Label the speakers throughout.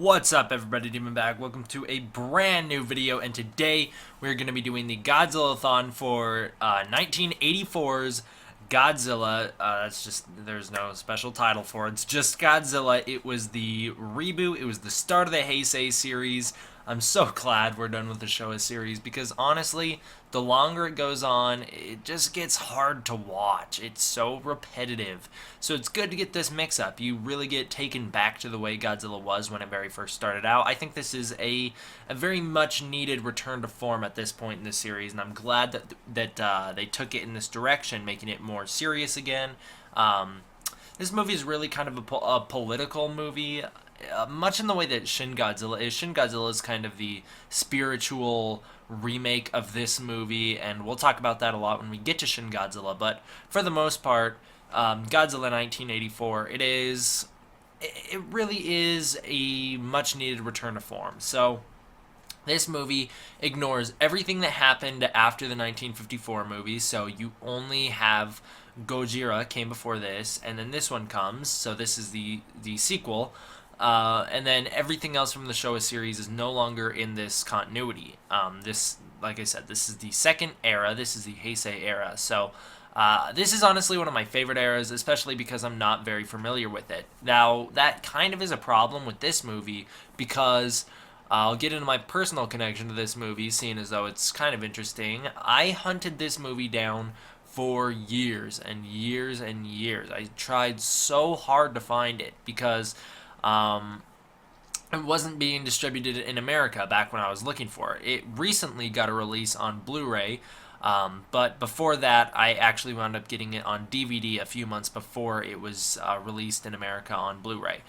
Speaker 1: What's up, everybody? Demon back. Welcome to a brand new video, and today we're going to be doing the Godzilla-Thon for 1984's Godzilla. That's just, there's no special title for it. It's just Godzilla. It was the reboot. It was the start of the Heisei series. I'm so glad we're done with the Showa series because honestly, the longer it goes on, it just gets hard to watch. It's so repetitive. So it's good to get this mix up. You really get taken back to the way Godzilla was when it very first started out. I think this is a very much needed return to form at this point in the series, and I'm glad that they took it in this direction, making it more serious again. This movie is really kind of a political movie. Much in the way that Shin Godzilla is. Shin Godzilla is kind of the spiritual remake of this movie, and we'll talk about that a lot when we get to Shin Godzilla, but for the most part, Godzilla 1984, it really is a much needed return to form. So this movie ignores everything that happened after the 1954 movie, so you only have Gojira came before this, and then this one comes, so this is the sequel. And then everything else from the Showa series is no longer in this continuity. This, like I said, this is the second era. This is the Heisei era. So this is honestly one of my favorite eras, especially because I'm not very familiar with it. Now, that kind of is a problem with this movie because I'll get into my personal connection to this movie, seeing as though it's kind of interesting. I hunted this movie down for years and years and years. I tried so hard to find it because it wasn't being distributed in America back when I was looking for it. It recently got a release on Blu-ray, but before that, I actually wound up getting it on DVD a few months before it was released in America on Blu-ray.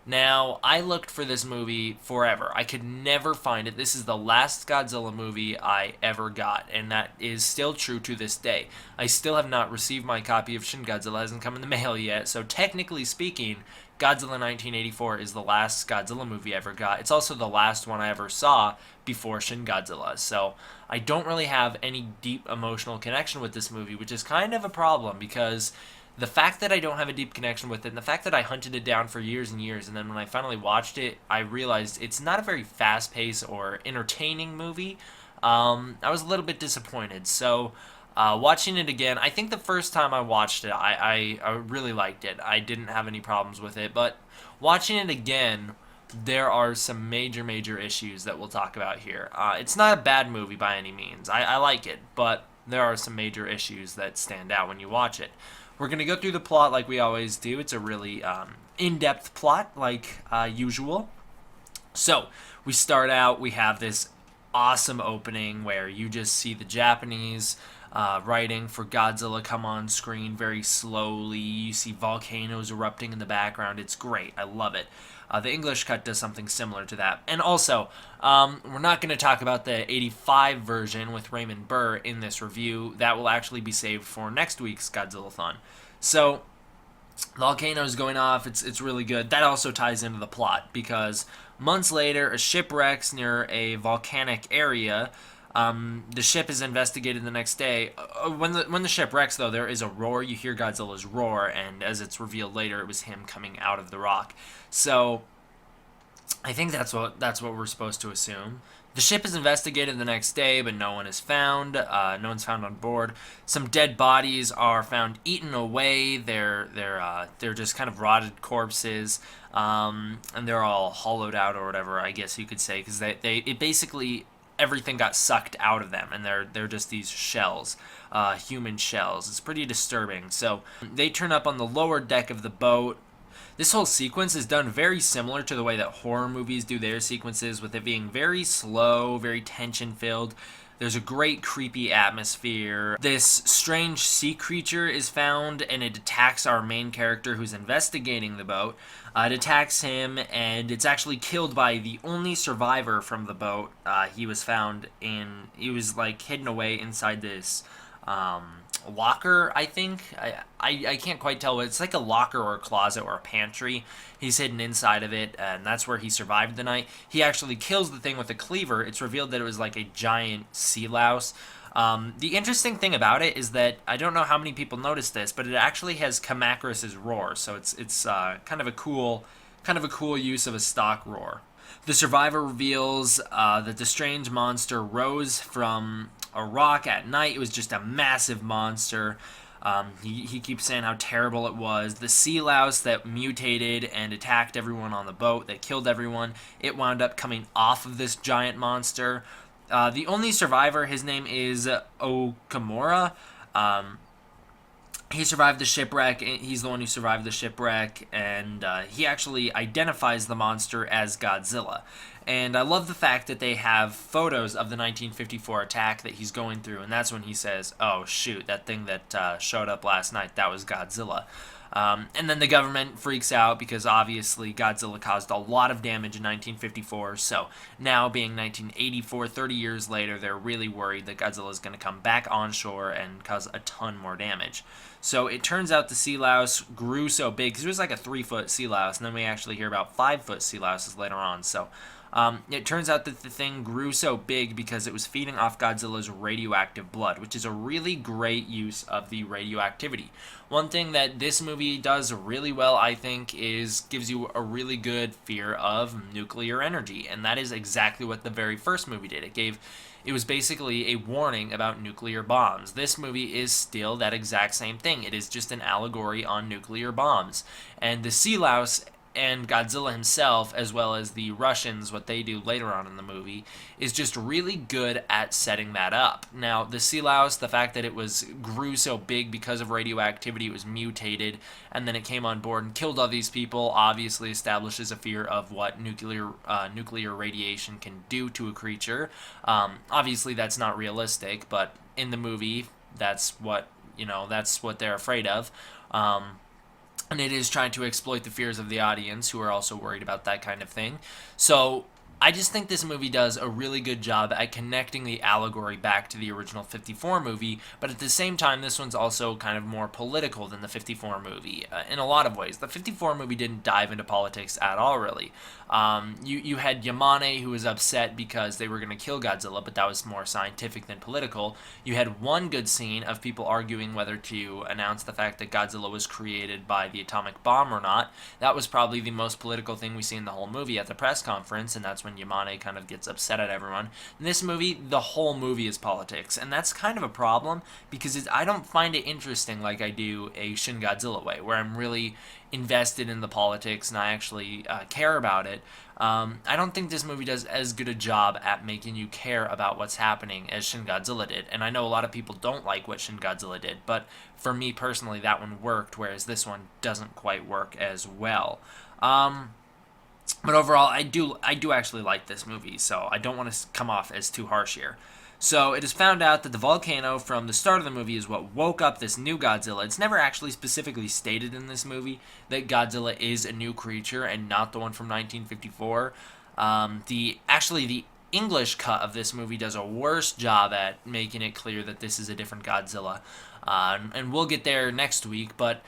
Speaker 1: Now, I looked for this movie forever. I could never find it. This is the last Godzilla movie I ever got, and that is still true to this day. I still have not received my copy of Shin Godzilla. It hasn't come in the mail yet, so technically speaking, Godzilla 1984 is the last Godzilla movie I ever got. It's also the last one I ever saw before Shin Godzilla, so I don't really have any deep emotional connection with this movie, which is kind of a problem because the fact that I don't have a deep connection with it, and the fact that I hunted it down for years and years, and then when I finally watched it, I realized it's not a very fast-paced or entertaining movie. I was a little bit disappointed. So watching it again, I think the first time I watched it, I really liked it. I didn't have any problems with it, but watching it again, there are some major issues that we'll talk about here. It's not a bad movie by any means. I like it, but there are some major issues that stand out when you watch it. We're going to go through the plot like we always do. It's a really in-depth plot like usual. So we start out, we have this awesome opening where you just see the Japanese writing for Godzilla come on screen very slowly. You see volcanoes erupting in the background. It's great. I love it. The English cut does something similar to that. And also, we're not going to talk about the 85 version with Raymond Burr in this review. That will actually be saved for next week's Godzilla-Thon. So, volcanoes going off, it's really good. That also ties into the plot because months later, a ship wrecks near a volcanic area. The ship is investigated the next day. When the ship wrecks, though, there is a roar. You hear Godzilla's roar, and as it's revealed later, it was him coming out of the rock. So I think that's what we're supposed to assume. The ship is investigated the next day, but no one is found. No one's found on board. Some dead bodies are found eaten away. They're just kind of rotted corpses, and they're all hollowed out or whatever, I guess you could say, because it basically everything got sucked out of them, and they're just these shells, human shells. It's pretty disturbing. So they turn up on the lower deck of the boat. This whole sequence is done very similar to the way that horror movies do their sequences, with it being very slow, very tension-filled. There's a great creepy atmosphere. This strange sea creature is found, and it attacks our main character who's investigating the boat. It attacks him, and it's actually killed by the only survivor from the boat. He was like hidden away inside this locker, I think. I can't quite tell. It's like a locker or a closet or a pantry. He's hidden inside of it, and that's where he survived the night. He actually kills the thing with a cleaver. It's revealed that it was like a giant sea louse. The interesting thing about it is that I don't know how many people noticed this, but it actually has Kamakras's roar, so it's kind of a cool use of a stock roar. The survivor reveals that the strange monster rose from a rock at night. It was just a massive monster. He keeps saying how terrible it was. The sea louse that mutated and attacked everyone on the boat, that killed everyone, it wound up coming off of this giant monster. The only survivor, his name is Okamura. He survived the shipwreck. He's the one who survived the shipwreck, and he actually identifies the monster as Godzilla. And I love the fact that they have photos of the 1954 attack that he's going through, and that's when he says, "Oh shoot, that thing that showed up last night, that was Godzilla." And then the government freaks out because obviously Godzilla caused a lot of damage in 1954, so now being 1984, 30 years later, they're really worried that Godzilla is going to come back on shore and cause a ton more damage. So it turns out the sea louse grew so big, because it was like a 3-foot sea louse, and then we actually hear about 5-foot sea louses later on, so it turns out that the thing grew so big because it was feeding off Godzilla's radioactive blood, which is a really great use of the radioactivity. One thing that this movie does really well, I think, is gives you a really good fear of nuclear energy, and that is exactly what the very first movie did. It was basically a warning about nuclear bombs. This movie is still that exact same thing. It is just an allegory on nuclear bombs. And the sea louse and Godzilla himself, as well as the Russians, what they do later on in the movie, is just really good at setting that up. Now, the sea louse, the fact that it grew so big because of radioactivity, it was mutated, and then it came on board and killed all these people, obviously establishes a fear of what nuclear radiation can do to a creature. Obviously, that's not realistic, but in the movie, that's what they're afraid of. And it is trying to exploit the fears of the audience, who are also worried about that kind of thing. So I just think this movie does a really good job at connecting the allegory back to the original 54 movie, but at the same time, this one's also kind of more political than the 54 movie in a lot of ways. The 54 movie didn't dive into politics at all, really. You had Yamane, who was upset because they were going to kill Godzilla, but that was more scientific than political. You had one good scene of people arguing whether to announce the fact that Godzilla was created by the atomic bomb or not. That was probably the most political thing we see in the whole movie at the press conference, and that's when Yamane kind of gets upset at everyone. In this movie, the whole movie is politics, and that's kind of a problem because I don't find it interesting like I do a Shin Godzilla way, where I'm really invested in the politics and I actually care about it. I don't think this movie does as good a job at making you care about what's happening as Shin Godzilla did, and I know a lot of people don't like what Shin Godzilla did, but for me personally, that one worked, whereas this one doesn't quite work as well. But overall, I do actually like this movie, so I don't want to come off as too harsh here. So it is found out that the volcano from the start of the movie is what woke up this new Godzilla. It's never actually specifically stated in this movie that Godzilla is a new creature and not the one from 1954. The English cut of this movie does a worse job at making it clear that this is a different Godzilla. And we'll get there next week, but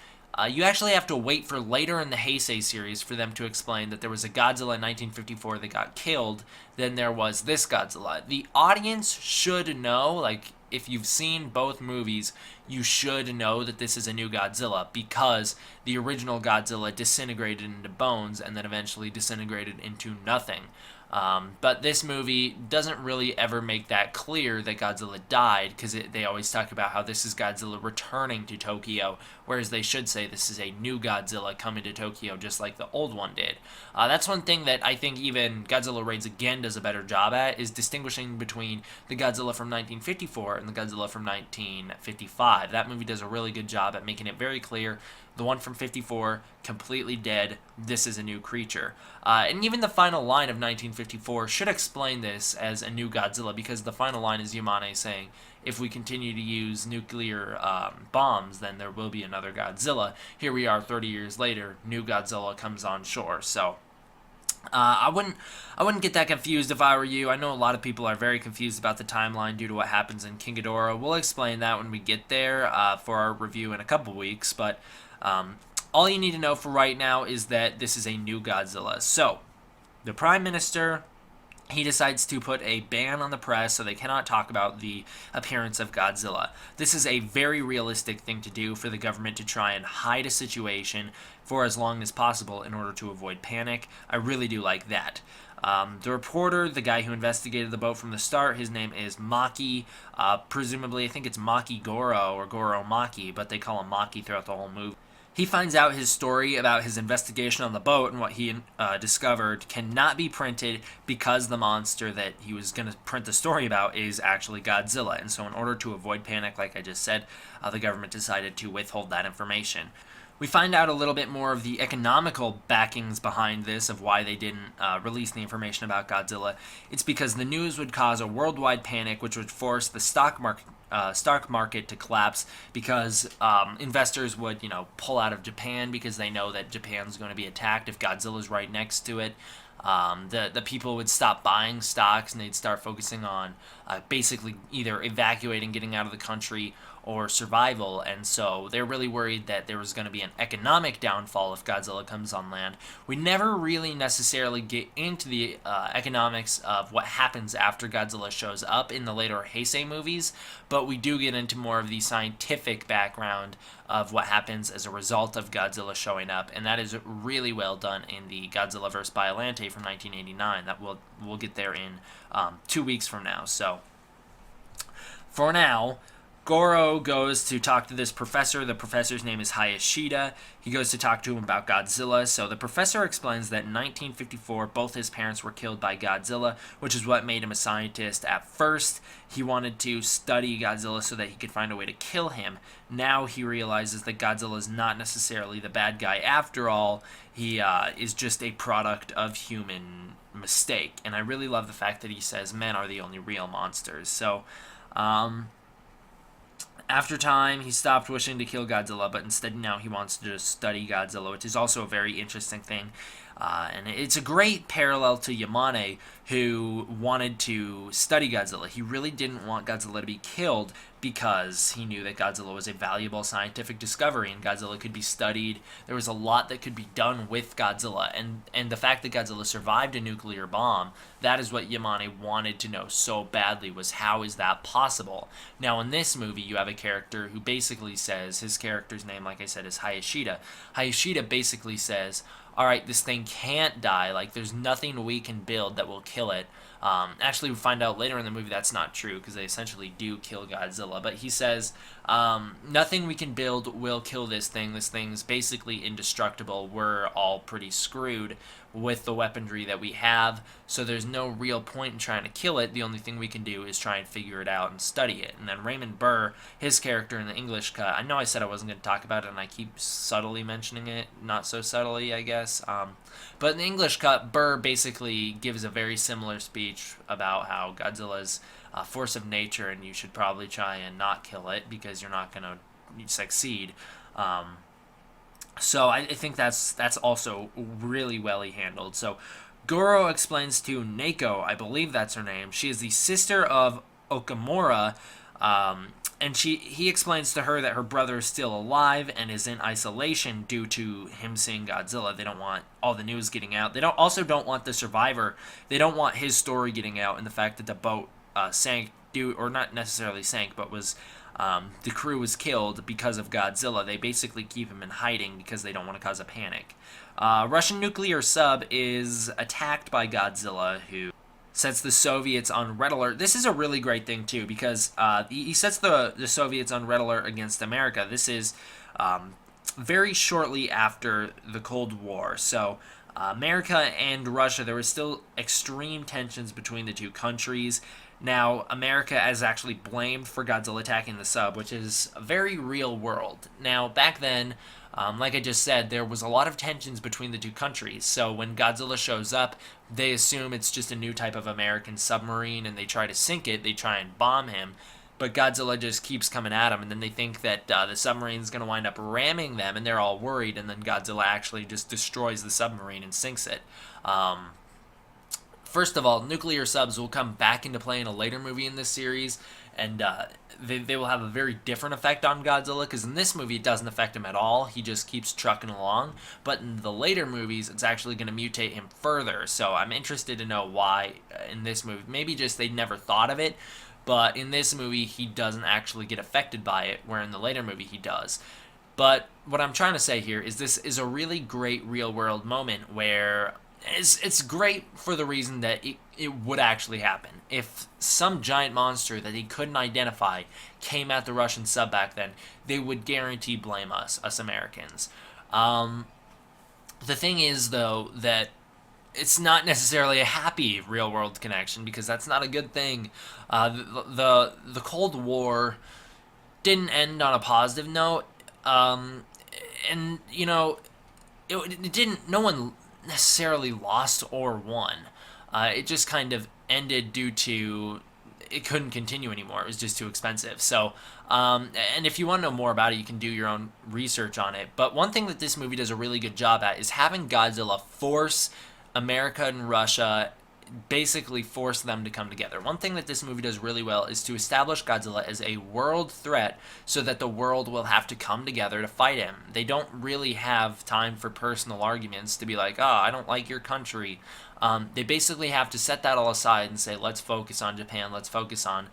Speaker 1: you actually have to wait for later in the Heisei series for them to explain that there was a Godzilla in 1954 that got killed, then there was this Godzilla. The audience should know, like, if you've seen both movies, you should know that this is a new Godzilla because the original Godzilla disintegrated into bones and then eventually disintegrated into nothing. But this movie doesn't really ever make that clear that Godzilla died because they always talk about how this is Godzilla returning to Tokyo, whereas they should say this is a new Godzilla coming to Tokyo just like the old one did. That's one thing that I think even Godzilla Raids Again does a better job at, is distinguishing between the Godzilla from 1954 and the Godzilla from 1955. That movie does a really good job at making it very clear the one from 54, completely dead, this is a new creature. And even the final line of 1954 should explain this as a new Godzilla, because the final line is Yamane saying, if we continue to use nuclear bombs, then there will be another Godzilla. Here we are 30 years later, new Godzilla comes on shore. So I wouldn't get that confused if I were you. I know a lot of people are very confused about the timeline due to what happens in King Ghidorah. We'll explain that when we get there for our review in a couple weeks, but all you need to know for right now is that this is a new Godzilla. So, the Prime Minister he decides to put a ban on the press so they cannot talk about the appearance of Godzilla. This is a very realistic thing to do for the government to try and hide a situation for as long as possible in order to avoid panic. I really do like that. The reporter, the guy who investigated the boat from the start, his name is Maki. Presumably, I think it's Maki Goro or Goro Maki, but they call him Maki throughout the whole movie. He finds out his story about his investigation on the boat and what he discovered cannot be printed because the monster that he was going to print the story about is actually Godzilla. And so in order to avoid panic, like I just said, the government decided to withhold that information. We find out a little bit more of the economical backings behind this, of why they didn't release the information about Godzilla. It's because the news would cause a worldwide panic, which would force the stock market to collapse, because investors would, pull out of Japan because they know that Japan's going to be attacked if Godzilla's right next to it. The people would stop buying stocks and they'd start focusing on basically either evacuating, getting out of the country, or survival. And so they're really worried that there was going to be an economic downfall if Godzilla comes on land. We never really necessarily get into the economics of what happens after Godzilla shows up in the later Heisei movies, but we do get into more of the scientific background of what happens as a result of Godzilla showing up, and that is really well done in the Godzilla vs. Biollante from 1989. That we'll get there in 2 weeks from now. So for now, Goro goes to talk to this professor. The professor's name is Hayashida. He goes to talk to him about Godzilla. So the professor explains that in 1954, both his parents were killed by Godzilla, which is what made him a scientist. At first, he wanted to study Godzilla so that he could find a way to kill him. Now he realizes that Godzilla is not necessarily the bad guy after all. He is just a product of human mistake. And I really love the fact that he says men are the only real monsters. So, after time, he stopped wishing to kill Godzilla, but instead now he wants to just study Godzilla, which is also a very interesting thing. And it's a great parallel to Yamane, who wanted to study Godzilla. He really didn't want Godzilla to be killed because he knew that Godzilla was a valuable scientific discovery and Godzilla could be studied. There was a lot that could be done with Godzilla. And the fact that Godzilla survived a nuclear bomb, that is what Yamane wanted to know so badly, was how is that possible? Now in this movie, you have a character who basically says, his character's name, like I said, is Hayashida. Hayashida basically says, all right, this thing can't die. Like, there's nothing we can build that will kill it. Actually, we find out later in the movie that's not true, because they essentially do kill Godzilla. But he says, nothing we can build will kill this thing. This thing's basically indestructible. We're all pretty screwed with the weaponry that we have, so there's no real point in trying to kill it. The only thing we can do is try and figure it out and study it. And then Raymond Burr, his character in the English cut, I know I said I wasn't going to talk about it, and I keep subtly mentioning it, not so subtly, I guess. But in the English cut, Burr basically gives a very similar speech about how Godzilla's a force of nature, and you should probably try and not kill it because you're not going to succeed. So I think that's also really well handled. So Goro explains to Neko, I believe that's her name, she is the sister of Okamura, and he explains to her that her brother is still alive and is in isolation due to him seeing Godzilla. They don't want all the news getting out. They also don't want the survivor. They don't want his story getting out, and the fact that the boat sank, or not necessarily sank, but was the crew was killed because of Godzilla. They basically keep him in hiding because they don't want to cause a panic. Russian nuclear sub is attacked by Godzilla, who sets the Soviets on red alert. This is a really great thing, too, because he sets the Soviets on red alert against America. This is very shortly after the Cold War. So America and Russia, there was still extreme tensions between the two countries. Now, America is actually blamed for Godzilla attacking the sub, which is a very real world. Now, back then, like I just said, there was a lot of tensions between the two countries. So when Godzilla shows up, they assume it's just a new type of American submarine, and they try to sink it. They try and bomb him. But Godzilla just keeps coming at them, and then they think that the submarine's going to wind up ramming them, and they're all worried, and then Godzilla actually just destroys the submarine and sinks it. First of all, nuclear subs will come back into play in a later movie in this series, and they will have a very different effect on Godzilla, because in this movie it doesn't affect him at all. He just keeps trucking along. But in the later movies, it's actually going to mutate him further. So I'm interested to know why in this movie. Maybe just they never thought of it, but in this movie he doesn't actually get affected by it, where in the later movie he does. But what I'm trying to say here is this is a really great real world moment where it's great for the reason that it would actually happen. If some giant monster that he couldn't identify came at the Russian sub back then, they would guarantee blame us Americans. The thing is, though, that it's not necessarily a happy real world connection, because that's not a good thing. The Cold War didn't end on a positive note, and you know, it didn't. No one necessarily lost or won. It just kind of ended due to it couldn't continue anymore. It was just too expensive. So, and if you want to know more about it, you can do your own research on it. But one thing that this movie does a really good job at is having Godzilla force America and Russia, basically force them to come together. One thing that this movie does really well is to establish Godzilla as a world threat, so that the world will have to come together to fight him. They don't really have time for personal arguments to be like, oh, I don't like your country. They basically have to set that all aside and say, let's focus on Japan, let's focus on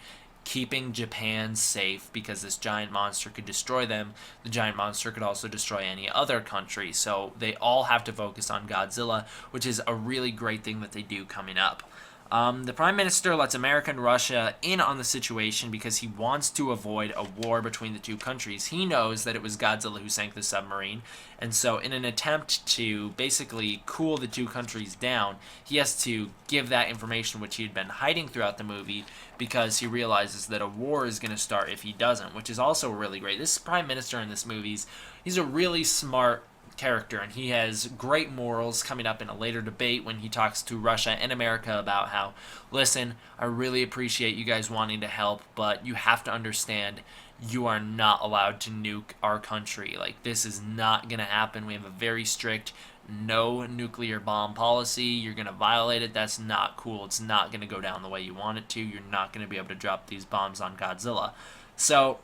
Speaker 1: keeping Japan safe, because this giant monster could destroy them. The giant monster could also destroy any other country. So they all have to focus on Godzilla, which is a really great thing that they do coming up. The Prime Minister lets America and Russia in on the situation because he wants to avoid a war between the two countries. He knows that it was Godzilla who sank the submarine, and so in an attempt to basically cool the two countries down, he has to give that information, which he had been hiding throughout the movie, because he realizes that a war is going to start if he doesn't, which is also really great. This Prime Minister in this movie, he's a really smart character, and he has great morals coming up in a later debate when he talks to Russia and America about how, listen, I really appreciate you guys wanting to help, but you have to understand you are not allowed to nuke our country. Like, this is not going to happen. We have a very strict no nuclear bomb policy. You're going to violate it. That's not cool. It's not going to go down the way you want it to. You're not going to be able to drop these bombs on Godzilla. So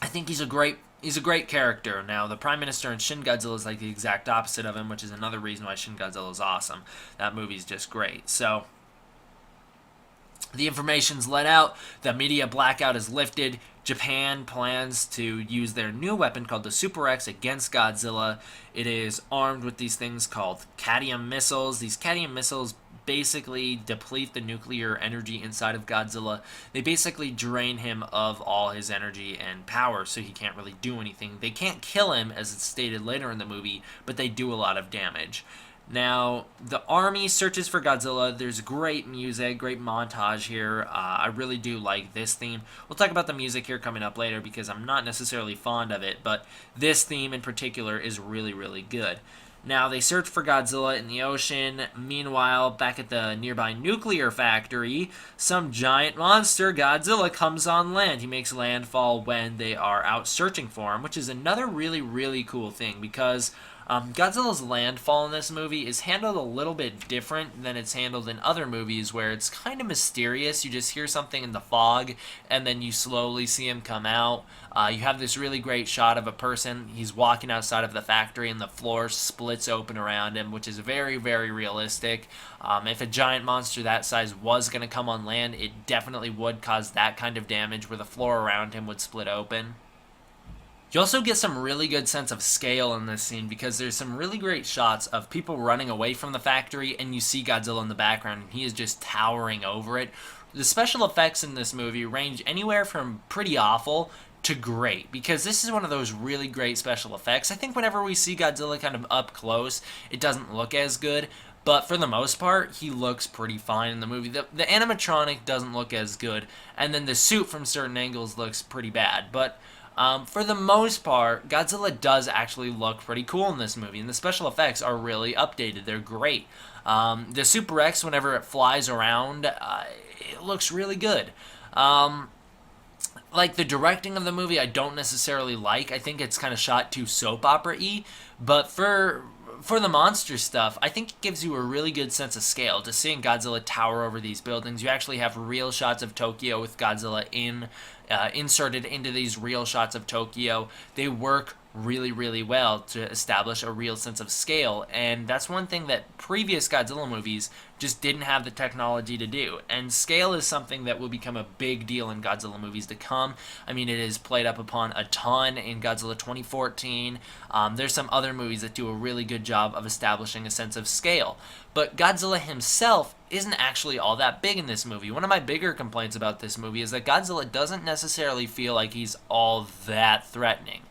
Speaker 1: I think he's a great character. Now, the Prime Minister in Shin Godzilla is like the exact opposite of him, which is another reason why Shin Godzilla is awesome. That movie's just great. So the information's let out. The media blackout is lifted. Japan plans to use their new weapon called the Super X against Godzilla. It is armed with these things called cadmium missiles. These cadmium missiles basically deplete the nuclear energy inside of Godzilla. They basically drain him of all his energy and power, so he can't really do anything. They can't kill him, as it's stated later in the movie, but they do a lot of damage. Now, the army searches for Godzilla. There's great music, great montage here. I really do like this theme. We'll talk about the music here coming up later, because I'm not necessarily fond of it, but this theme in particular is really, really good. Now, they search for Godzilla in the ocean. Meanwhile, back at the nearby nuclear factory, some giant monster, Godzilla, comes on land. He makes landfall when they are out searching for him, which is another really, really cool thing, because Godzilla's landfall in this movie is handled a little bit different than it's handled in other movies, where it's kind of mysterious. You just hear something in the fog, and then you slowly see him come out. You have this really great shot of a person. He's walking outside of the factory, and the floor splits open around him, which is very, very realistic. If a giant monster that size was going to come on land, it definitely would cause that kind of damage, where the floor around him would split open. You also get some really good sense of scale in this scene, because there's some really great shots of people running away from the factory, and you see Godzilla in the background, and he is just towering over it. The special effects in this movie range anywhere from pretty awful to great, because this is one of those really great special effects. I think whenever we see Godzilla kind of up close, it doesn't look as good, but for the most part, he looks pretty fine in the movie. The animatronic doesn't look as good, and then the suit from certain angles looks pretty bad, but for the most part, Godzilla does actually look pretty cool in this movie, and the special effects are really updated. They're great. The Super X, whenever it flies around, it looks really good. Like, the directing of the movie, I don't necessarily like. I think it's kind of shot too soap opera-y, but for For the monster stuff, I think it gives you a really good sense of scale. Just seeing Godzilla tower over these buildings, you actually have real shots of Tokyo with Godzilla inserted into these real shots of Tokyo. They work really, really well to establish a real sense of scale, and that's one thing that previous Godzilla movies just didn't have the technology to do. And scale is something that will become a big deal in Godzilla movies to come. I mean, it is played up upon a ton in Godzilla 2014. There's some other movies that do a really good job of establishing a sense of scale. But Godzilla himself isn't actually all that big in this movie. One of my bigger complaints about this movie is that Godzilla doesn't necessarily feel like he's all that threatening.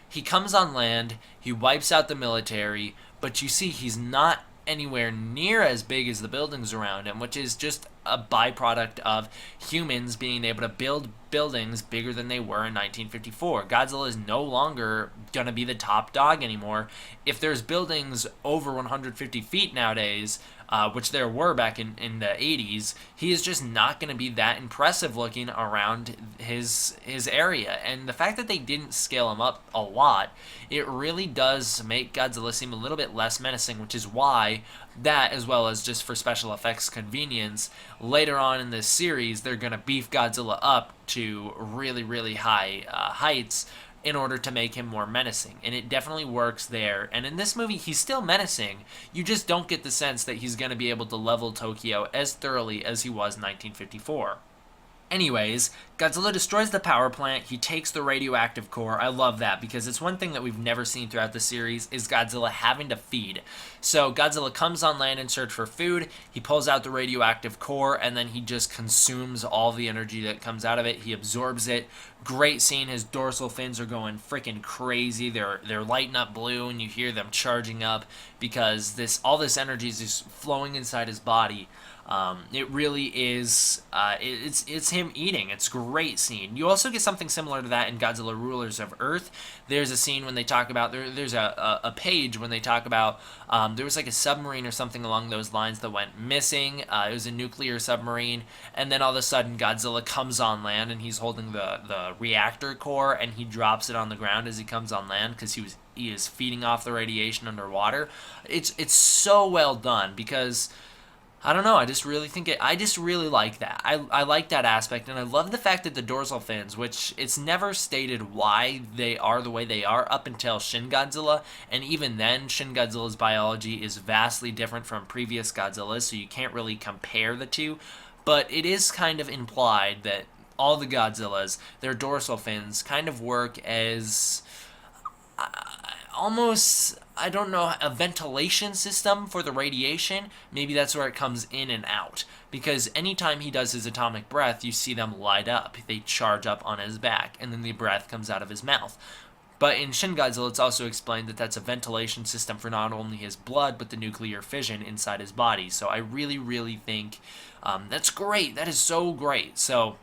Speaker 1: He comes on land, he wipes out the military, but you see he's not anywhere near as big as the buildings around him, which is just a byproduct of humans being able to build buildings bigger than they were in 1954. Godzilla is no longer going to be the top dog anymore. If there's buildings over 150 feet nowadays, which there were back in the 80s, he is just not going to be that impressive looking around his area. And the fact that they didn't scale him up a lot, it really does make Godzilla seem a little bit less menacing, which is why that, as well as just for special effects convenience, later on in this series, they're going to beef Godzilla up to really, really high heights in order to make him more menacing. And it definitely works there. And in this movie, he's still menacing. You just don't get the sense that he's going to be able to level Tokyo as thoroughly as he was in 1954. Anyways, Godzilla destroys the power plant, he takes the radioactive core. I love that because it's one thing that we've never seen throughout the series is Godzilla having to feed. So Godzilla comes on land in search for food, he pulls out the radioactive core, and then he just consumes all the energy that comes out of it. He absorbs it. Great scene, his dorsal fins are going freaking crazy. They're lighting up blue and you hear them charging up because all this energy is just flowing inside his body. It really is, it's him eating. It's a great scene. You also get something similar to that in Godzilla Rulers of Earth. There's a scene when they talk about, there's a page when they talk about, there was like a submarine or something along those lines that went missing. It was a nuclear submarine, and then all of a sudden Godzilla comes on land and he's holding the reactor core and he drops it on the ground as he comes on land because he is feeding off the radiation underwater. It's so well done because I don't know, I just really like that. I like that aspect, and I love the fact that the dorsal fins, which it's never stated why they are the way they are up until Shin Godzilla, and even then, Shin Godzilla's biology is vastly different from previous Godzillas, so you can't really compare the two, but it is kind of implied that all the Godzillas, their dorsal fins kind of work as almost, I don't know, a ventilation system for the radiation. Maybe that's where it comes in and out. Because anytime he does his atomic breath, you see them light up. They charge up on his back, and then the breath comes out of his mouth. But in Shin Godzilla, it's also explained that that's a ventilation system for not only his blood, but the nuclear fission inside his body. So I really, really think that's great. That is so great. So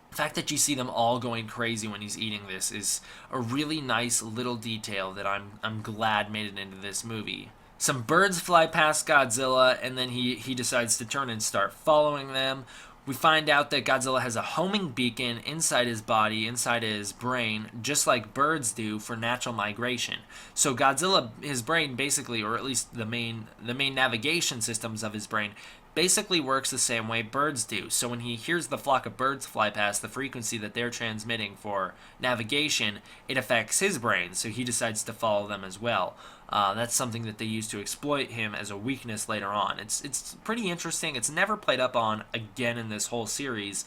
Speaker 1: the fact that you see them all going crazy when he's eating this is a really nice little detail that I'm glad made it into this movie. Some birds fly past Godzilla, and then he decides to turn and start following them. We find out that Godzilla has a homing beacon inside his body, inside his brain, just like birds do for natural migration. So Godzilla, his brain basically, or at least the main navigation systems of his brain, basically works the same way birds do. So when he hears the flock of birds fly past, the frequency that they're transmitting for navigation, it affects his brain, so he decides to follow them as well. That's something that they use to exploit him as a weakness later on. It's pretty interesting. It's never played up on again in this whole series,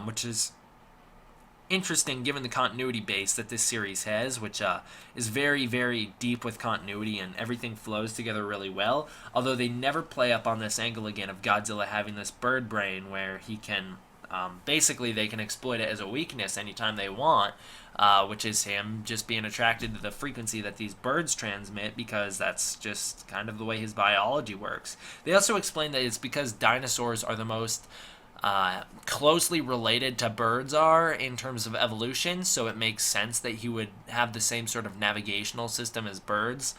Speaker 1: which is interesting given the continuity base that this series has, which is very, very deep with continuity and everything flows together really well. Although they never play up on this angle again of Godzilla having this bird brain where he can, basically they can exploit it as a weakness anytime they want, which is him just being attracted to the frequency that these birds transmit because that's just kind of the way his biology works. They also explain that it's because dinosaurs are the most closely related to birds are in terms of evolution, so it makes sense that he would have the same sort of navigational system as birds.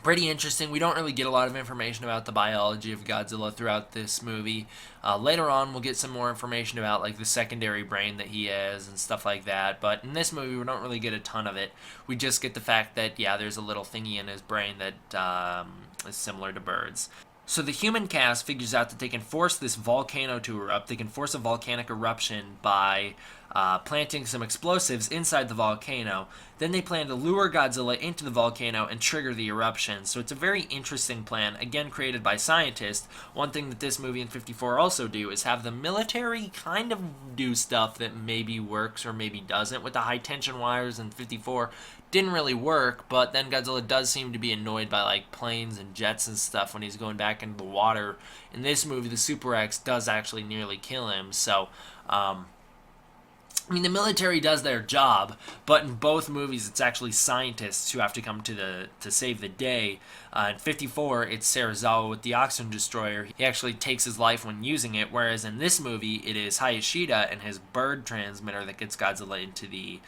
Speaker 1: Pretty interesting. We don't really get a lot of information about the biology of Godzilla throughout this movie. Later on, we'll get some more information about like the secondary brain that he has and stuff like that. But in this movie, we don't really get a ton of it. We just get the fact that yeah, there's a little thingy in his brain that is similar to birds. So the human cast figures out that they can force this volcano to erupt. They can force a volcanic eruption by planting some explosives inside the volcano. Then they plan to lure Godzilla into the volcano and trigger the eruption. So it's a very interesting plan, again created by scientists. One thing that this movie and 54 also do is have the military kind of do stuff that maybe works or maybe doesn't. With the high tension wires in 54, didn't really work, but then Godzilla does seem to be annoyed by like planes and jets and stuff when he's going back into the water. In this movie, the Super X does actually nearly kill him. So I mean, the military does their job, but in both movies, it's actually scientists who have to come to save the day. In 54, it's Serizawa with the oxygen destroyer. He actually takes his life when using it, whereas in this movie, it is Hayashida and his bird transmitter that gets Godzilla into the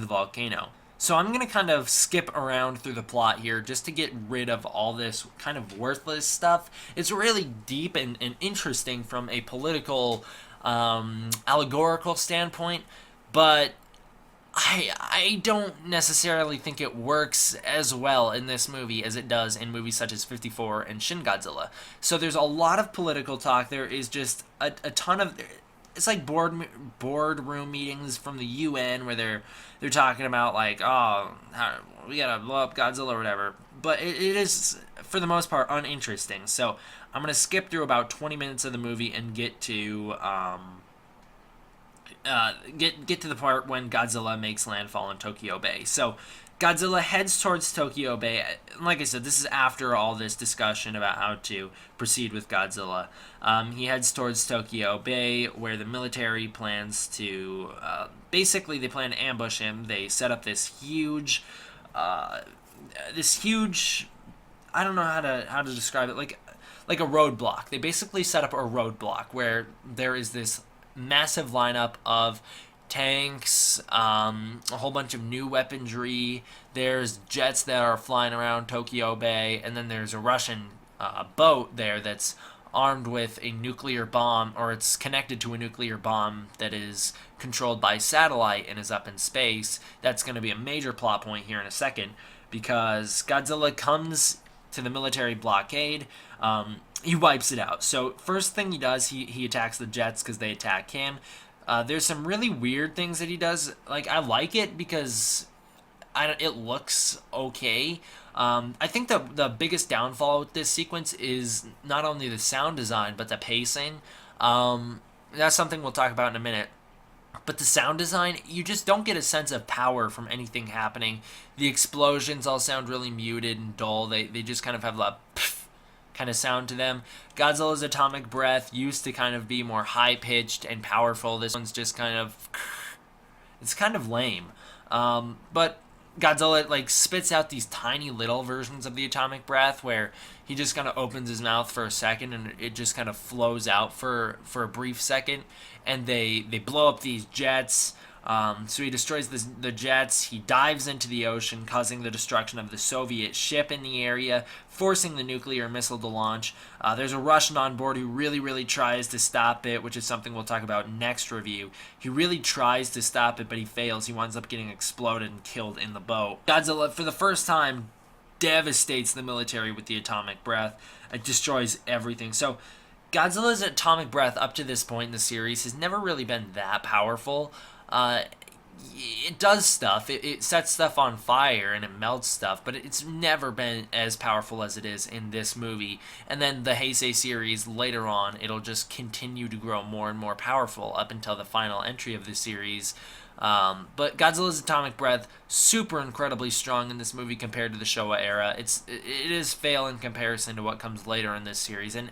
Speaker 1: volcano. So I'm going to kind of skip around through the plot here just to get rid of all this kind of worthless stuff. It's really deep and interesting from a political, allegorical standpoint, but I don't necessarily think it works as well in this movie as it does in movies such as 54 and Shin Godzilla. So there's a lot of political talk. There is just a ton of... It's like boardroom meetings from the UN where they're talking about like, oh, we gotta blow up Godzilla or whatever. But it is, for the most part, uninteresting. So I'm gonna skip through about 20 minutes of the movie and get to get to the part when Godzilla makes landfall in Tokyo Bay. So Godzilla heads towards Tokyo Bay. Like I said, this is after all this discussion about how to proceed with Godzilla. He heads towards Tokyo Bay, where the military plans to... basically, they plan to ambush him. They set up this huge... I don't know how to describe it. Like a roadblock. They basically set up a roadblock where there is this massive lineup of tanks, a whole bunch of new weaponry. There's jets that are flying around Tokyo Bay, and then there's a Russian boat there that's armed with a nuclear bomb, or it's connected to a nuclear bomb that is controlled by satellite and is up in space. That's going to be a major plot point here in a second, because Godzilla comes to the military blockade. He wipes it out. So first thing he does, he attacks the jets because they attack him. There's some really weird things that he does. Like, I like it because it looks okay. I think the biggest downfall with this sequence is not only the sound design, but the pacing. That's something we'll talk about in a minute. But the sound design, you just don't get a sense of power from anything happening. The explosions all sound really muted and dull. They just kind of have a kind of sound to them. Godzilla's atomic breath used to kind of be more high-pitched and powerful. This one's just kind of... It's kind of lame. But Godzilla, like, spits out these tiny little versions of the atomic breath where he just kind of opens his mouth for a second and it just kind of flows out for a brief second. And they blow up these jets. So he destroys the jets. He dives into the ocean, causing the destruction of the Soviet ship in the area, forcing the nuclear missile to launch. There's a Russian on board who really tries to stop it, which is something we'll talk about next review. He really tries to stop it, but he fails. He winds up getting exploded and killed in the boat. Godzilla, for the first time, devastates the military with the atomic breath. It destroys everything. So Godzilla's atomic breath up to this point in the series has never really been that powerful. It does stuff. It sets stuff on fire and it melts stuff, but it's never been as powerful as it is in this movie. And then the Heisei series, later on, it'll just continue to grow more and more powerful up until the final entry of the series. But Godzilla's atomic breath, super incredibly strong in this movie compared to the Showa era. It is fail in comparison to what comes later in this series. And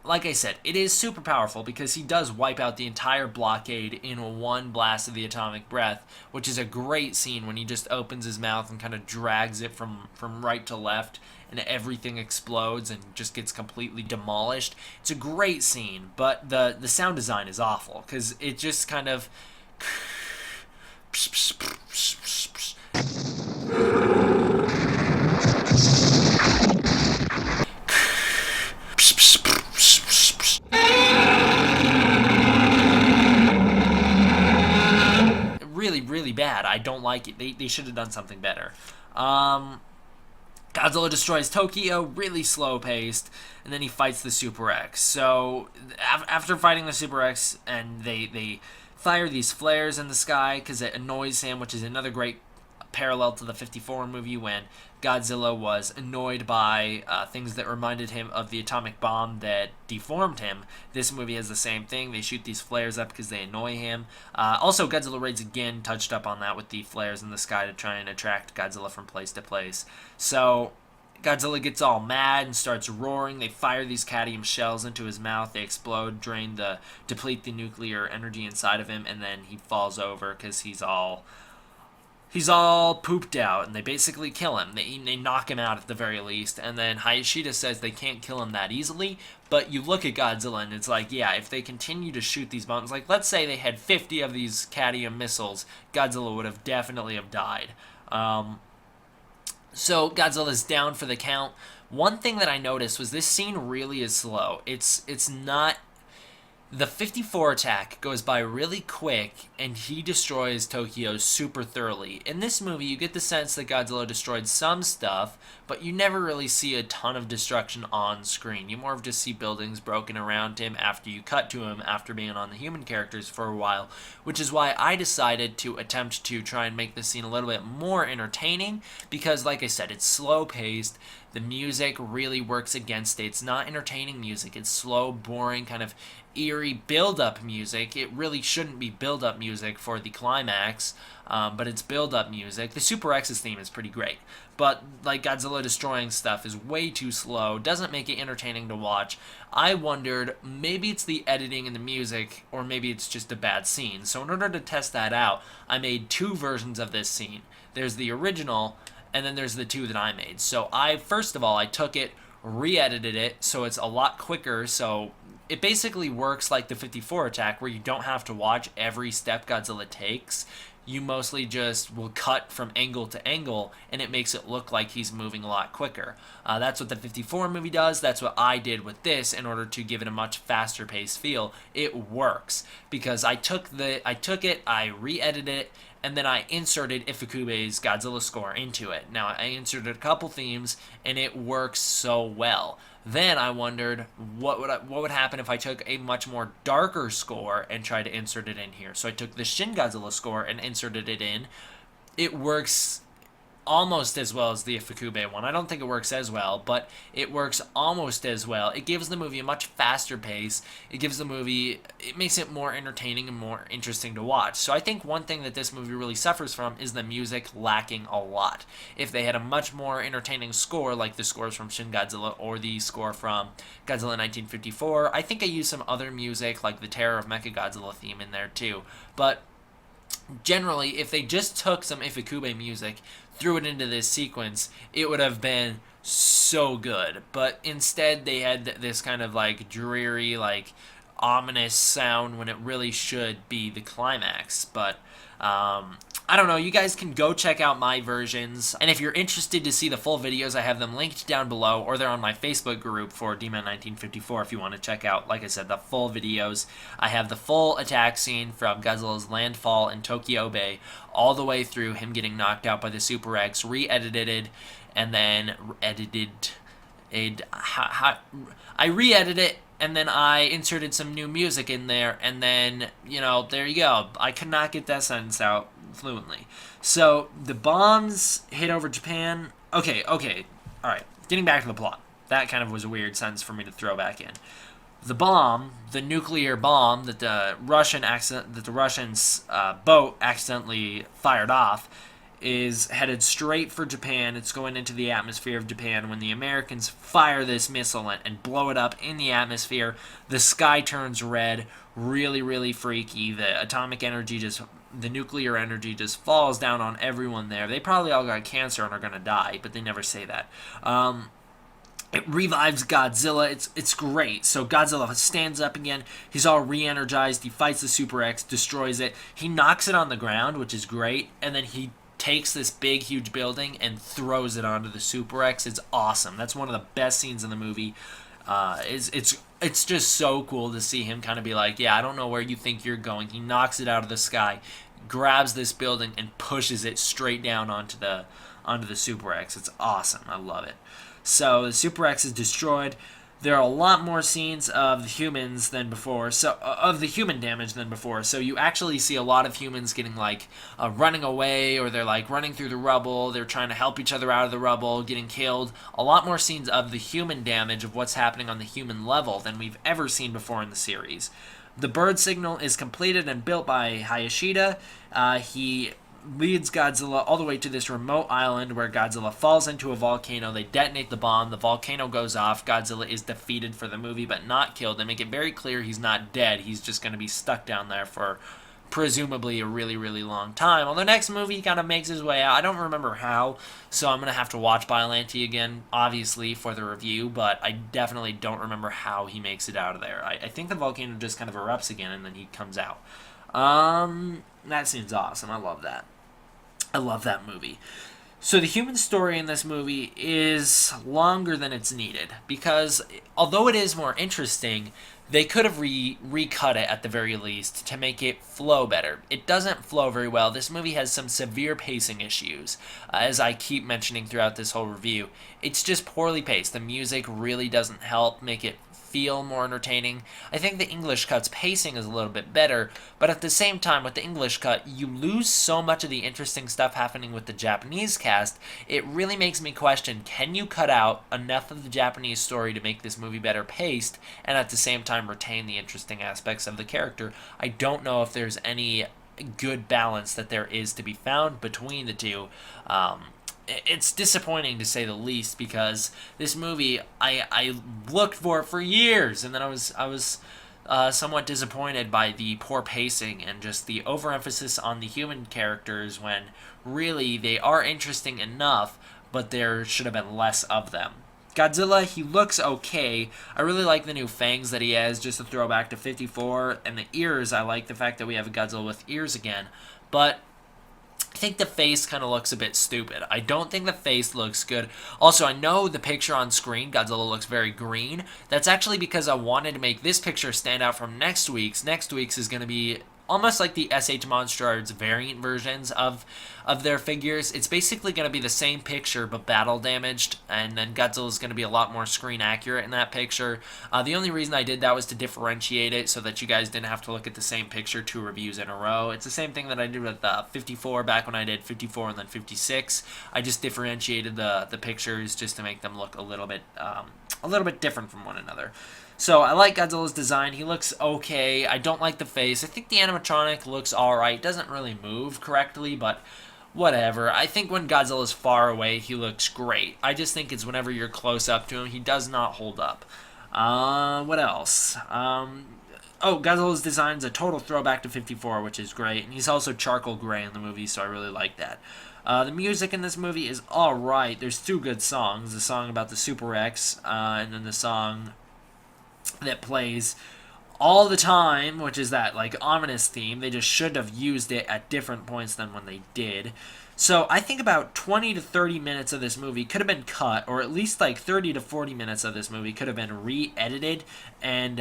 Speaker 1: like I said, it is super powerful because he does wipe out the entire blockade in one blast of the atomic breath, which is a great scene when he just opens his mouth and kind of drags it from right to left and everything explodes and just gets completely demolished. It's a great scene, but the sound design is awful because it just kind of... I don't like it. They should have done something better. Godzilla destroys Tokyo, really slow paced, and then he fights the Super X. So after fighting the Super X, and they fire these flares in the sky because it annoys him, which is another great parallel to the 54 movie when Godzilla was annoyed by things that reminded him of the atomic bomb that deformed him. This movie has the same thing. They shoot these flares up because they annoy him. Also, Godzilla Raids again touched up on that with the flares in the sky to try and attract Godzilla from place to place. So Godzilla gets all mad and starts roaring. They fire these cadmium shells into his mouth. They explode, deplete the nuclear energy inside of him, and then he falls over because he's all pooped out, and they basically kill him. They knock him out at the very least, and then Hayashida says they can't kill him that easily, but you look at Godzilla, and it's like, yeah, if they continue to shoot these bombs, like, let's say they had 50 of these cadmium missiles, Godzilla would have definitely have died. So Godzilla's down for the count. One thing that I noticed was this scene really is slow. It's not... The 54 attack goes by really quick, and he destroys Tokyo super thoroughly. In this movie, you get the sense that Godzilla destroyed some stuff, but you never really see a ton of destruction on screen. You more of just see buildings broken around him after you cut to him after being on the human characters for a while, which is why I decided to attempt to try and make this scene a little bit more entertaining, because, like I said, it's slow-paced. The music really works against it. It's not entertaining music. It's slow, boring, kind of eerie build-up music. It really shouldn't be build-up music for the climax, but it's build-up music. The Super X's theme is pretty great, but like Godzilla destroying stuff is way too slow, doesn't make it entertaining to watch. I wondered, maybe it's the editing and the music, or maybe it's just a bad scene. So in order to test that out, I made two versions of this scene. There's the original, and then there's the two that I made. So first of all, I took it, re-edited it, so it's a lot quicker, so it basically works like the 54 attack, where you don't have to watch every step Godzilla takes. You mostly just will cut from angle to angle, and it makes it look like he's moving a lot quicker. That's what the 54 movie does. That's what I did with this in order to give it a much faster paced feel. It works because I took it, I re-edited it, and then I inserted Ifukube's Godzilla score into it. Now, I inserted a couple themes, and it works so well. Then I wondered what would happen if I took a much more darker score and tried to insert it in here. So I took the Shin Godzilla score and inserted it in. It works almost as well as the Ifukube one. I don't think it works as well, but it works almost as well. It gives the movie a much faster pace. It makes it more entertaining and more interesting to watch. So I think one thing that this movie really suffers from is the music lacking a lot. If they had a much more entertaining score, like the scores from Shin Godzilla or the score from Godzilla 1954, I think I used some other music, like the Terror of Mechagodzilla theme in there too. But generally, if they just took some Ifukube music, threw it into this sequence, it would have been so good. But instead, they had this kind of like dreary, like ominous sound when it really should be the climax. But I don't know, you guys can go check out my versions, and if you're interested to see the full videos, I have them linked down below, or they're on my Facebook group for D-Man1954 if you want to check out, like I said, the full videos. I have the full attack scene from Godzilla's landfall in Tokyo Bay, all the way through him getting knocked out by the Super X, re-edited, and then I re-edited it, and then I inserted some new music in there, and then, you know, there you go. I could not get that sentence out fluently. So, the bombs hit over Japan. Okay, alright. Getting back to the plot. That kind of was a weird sentence for me to throw back in. The bomb, the nuclear bomb that the Russians' boat accidentally fired off, is headed straight for Japan. It's going into the atmosphere of Japan. When the Americans fire this missile and blow it up in the atmosphere, the sky turns red. Really, really freaky. The nuclear energy just falls down on everyone there. They probably all got cancer and are going to die, but they never say that. It revives Godzilla. It's great. So Godzilla stands up again. He's all re-energized. He fights the Super X, destroys it. He knocks it on the ground, which is great, and then he takes this big, huge building and throws it onto the Super X. It's awesome. That's one of the best scenes in the movie. It's just so cool to see him kind of be like, yeah, I don't know where you think you're going. He knocks it out of the sky, grabs this building and pushes it straight down onto the Super X. It's awesome. I love it. So the Super X is destroyed. There are a lot more scenes of the humans than before, so of the human damage than before. So you actually see a lot of humans getting like running away, or they're like running through the rubble. They're trying to help each other out of the rubble, getting killed. A lot more scenes of the human damage, of what's happening on the human level, than we've ever seen before in the series. The bird signal is completed and built by Hayashida. He leads Godzilla all the way to this remote island where Godzilla falls into a volcano. They detonate the bomb. The volcano goes off. Godzilla is defeated for the movie, but not killed. They make it very clear he's not dead. He's just going to be stuck down there for presumably a really, really long time. Well, the next movie, he kind of makes his way out. I don't remember how, so I'm going to have to watch Biollante again, obviously, for the review, but I definitely don't remember how he makes it out of there. I think the volcano just kind of erupts again, and then he comes out. That seems awesome. I love that. I love that movie. So the human story in this movie is longer than it's needed, because although it is more interesting, they could have recut it at the very least to make it flow better. It doesn't flow very well. This movie has some severe pacing issues, as I keep mentioning throughout this whole review. It's just poorly paced. The music really doesn't help make it feel more entertaining. I think the English cut's pacing is a little bit better, but at the same time, with the English cut, you lose so much of the interesting stuff happening with the Japanese cast. It really makes me question, can you cut out enough of the Japanese story to make this movie better paced, and at the same time retain the interesting aspects of the character? I don't know if there's any good balance that there is to be found between the two. It's disappointing to say the least, because this movie, I looked for years, and then I was somewhat disappointed by the poor pacing and just the overemphasis on the human characters, when really they are interesting enough, but there should have been less of them. Godzilla, he looks okay. I really like the new fangs that he has, just a throwback to 54, and the ears, I like the fact that we have a Godzilla with ears again, but I think the face kind of looks a bit stupid. I don't think the face looks good. Also, I know the picture on screen, Godzilla looks very green. That's actually because I wanted to make this picture stand out from next week's. Next week's is going to be almost like the SH Monsters variant versions of their figures. It's basically going to be the same picture but battle damaged, and then Godzilla's going to be a lot more screen accurate in that picture. The only reason I did that was to differentiate it so that you guys didn't have to look at the same picture 2 reviews in a row. It's the same thing that I did with 54 back when I did 54 and then 56. I just differentiated the pictures just to make them look a little bit different from one another. So I like Godzilla's design. He looks okay. I don't like the face. I think the animatronic looks alright. Doesn't really move correctly, but whatever. I think when Godzilla's far away, he looks great. I just think it's whenever you're close up to him, he does not hold up. What else? Godzilla's design's a total throwback to 54, which is great. And he's also charcoal gray in the movie, so I really like that. The music in this movie is alright. There's 2 good songs. The song about the Super X, and then the song that plays all the time, which is that like ominous theme. They just should have used it at different points than when they did. So I think about 20 to 30 minutes of this movie could have been cut, or at least like 30 to 40 minutes of this movie could have been re-edited and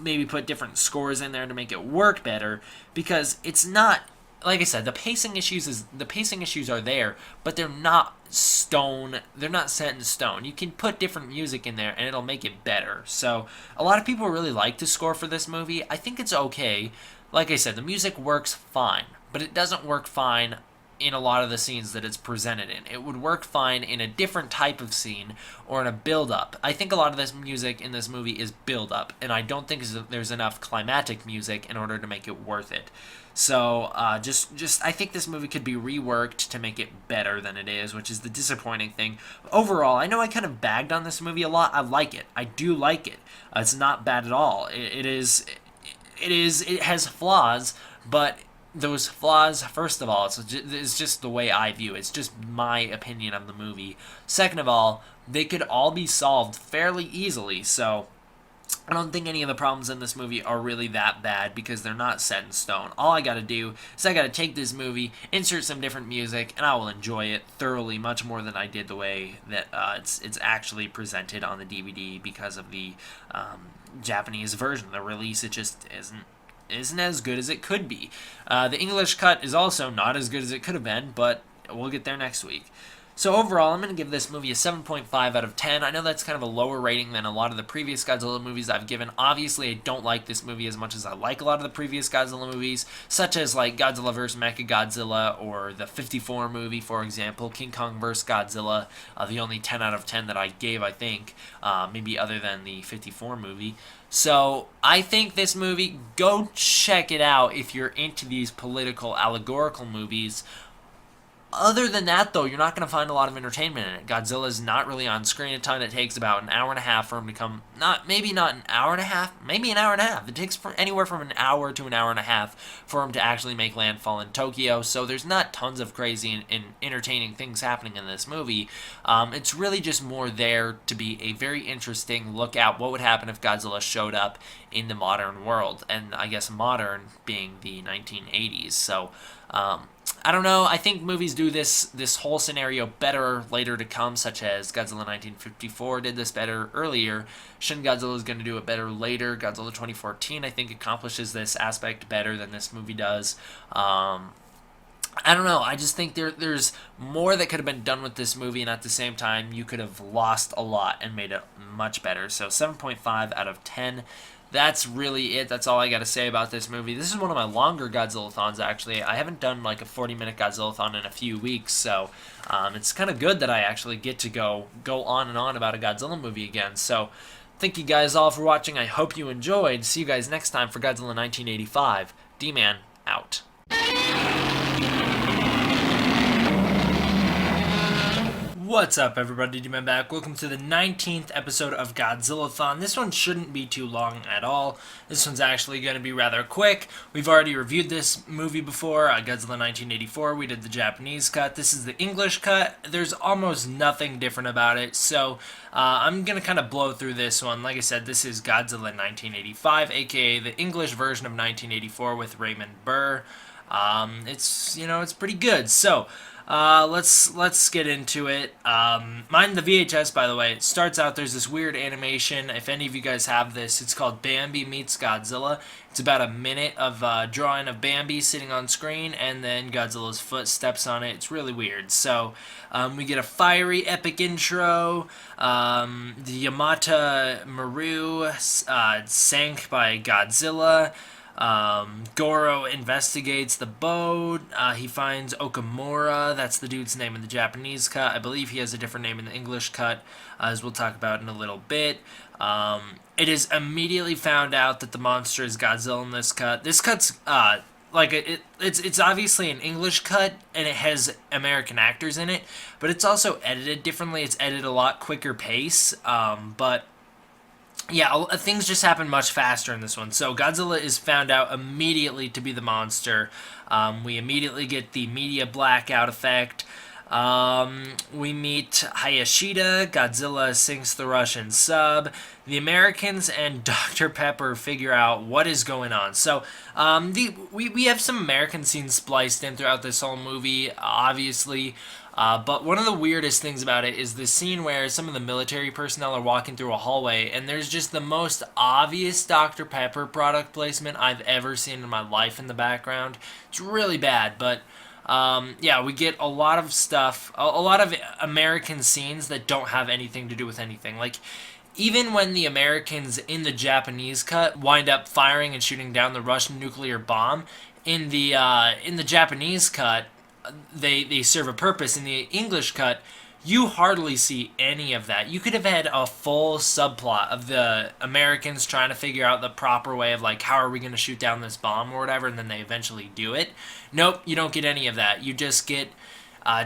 Speaker 1: maybe put different scores in there to make it work better, because it's not, like I said, the pacing issues are there, but they're not set in stone. You can put different music in there and it'll make it better. So a lot of people really like the score for this movie. I think it's okay. Like I said, the music works fine, but it doesn't work fine in a lot of the scenes that it's presented in. It would work fine in a different type of scene or in a build-up. I think a lot of this music in this movie is build-up, and I don't think there's enough climatic music in order to make it worth it. So, I think this movie could be reworked to make it better than it is, which is the disappointing thing. Overall, I know I kind of bagged on this movie a lot. I like it. I do like it. It's not bad at all. It has flaws, but those flaws, first of all, it's just the way I view it. It's just my opinion of the movie. Second of all, they could all be solved fairly easily, so I don't think any of the problems in this movie are really that bad, because they're not set in stone. All I gotta do is I gotta take this movie, insert some different music, and I will enjoy it thoroughly, much more than I did the way that it's actually presented on the DVD, because of the Japanese version. The release, it just isn't isn't as good as it could be. The English cut is also not as good as it could have been, but we'll get there next week. So overall, I'm going to give this movie a 7.5 out of 10. I know that's kind of a lower rating than a lot of the previous Godzilla movies I've given. Obviously, I don't like this movie as much as I like a lot of the previous Godzilla movies, such as like Godzilla vs. Mechagodzilla or the 54 movie, for example, King Kong vs. Godzilla, the only 10 out of 10 that I gave, I think, maybe other than the 54 movie. So I think this movie, go check it out if you're into these political, allegorical movies. Other than that, though, you're not going to find a lot of entertainment in it. Godzilla's not really on screen a ton. It takes about an hour and a half for him to come. Maybe not an hour and a half. Maybe an hour and a half. It takes anywhere from an hour to an hour and a half for him to actually make landfall in Tokyo. So there's not tons of crazy and entertaining things happening in this movie. It's really just more there to be a very interesting look at what would happen if Godzilla showed up in the modern world. And I guess modern being the 1980s. So, I don't know. I think movies do this whole scenario better later to come, such as Godzilla 1954 did this better earlier. Shin Godzilla is going to do it better later. Godzilla 2014, I think, accomplishes this aspect better than this movie does. I don't know. I just think there's more that could have been done with this movie, and at the same time, you could have lost a lot and made it much better. So 7.5 out of 10. That's really it. That's all I got to say about this movie. This is one of my longer Godzilla-Thons, actually. I haven't done like a 40-minute Godzilla-Thon in a few weeks, so it's kind of good that I actually get to go on and on about a Godzilla movie again. So thank you guys all for watching. I hope you enjoyed. See you guys next time for Godzilla 1985. D-Man, out. What's up, everybody? D-Man back. Welcome to the 19th episode of Godzilla-Thon. This one shouldn't be too long at all. This one's actually going to be rather quick. We've already reviewed this movie before, Godzilla 1984. We did the Japanese cut. This is the English cut. There's almost nothing different about it, so I'm going to kind of blow through this one. Like I said, this is Godzilla 1985, aka the English version of 1984 with Raymond Burr. It's pretty good. So, let's get into it. Mine, the VHS, by the way, it starts out, there's this weird animation. If any of you guys have this, it's called Bambi Meets Godzilla. It's about a minute of drawing of Bambi sitting on screen, and then Godzilla's foot steps on it. It's really weird. So, we get a fiery, epic intro. The Yamata Maru sank by Godzilla. Goro investigates the boat. He finds Okamura. That's the dude's name in the Japanese cut. I believe he has a different name in the English cut, as we'll talk about in a little bit. It is immediately found out that the monster is Godzilla in this cut. This cut's it's obviously an English cut, and it has American actors in it, but it's also edited differently. It's edited a lot quicker pace, but yeah, things just happen much faster in this one. So Godzilla is found out immediately to be the monster. We immediately get the media blackout effect. We meet Hayashida. Godzilla sinks the Russian sub. The Americans and Dr. Pepper figure out what is going on. So we have some American scenes spliced in throughout this whole movie, obviously. But one of the weirdest things about it is the scene where some of the military personnel are walking through a hallway, and there's just the most obvious Dr. Pepper product placement I've ever seen in my life in the background. It's really bad, but yeah, we get a lot of stuff, a lot of American scenes that don't have anything to do with anything. Like, even when the Americans in the Japanese cut wind up firing and shooting down the Russian nuclear bomb, in the Japanese cut, they serve a purpose. In the English cut, you hardly see any of that. You could have had a full subplot of the Americans trying to figure out the proper way of, like, how are we going to shoot down this bomb or whatever, and then they eventually do it. Nope, you don't get any of that. You just get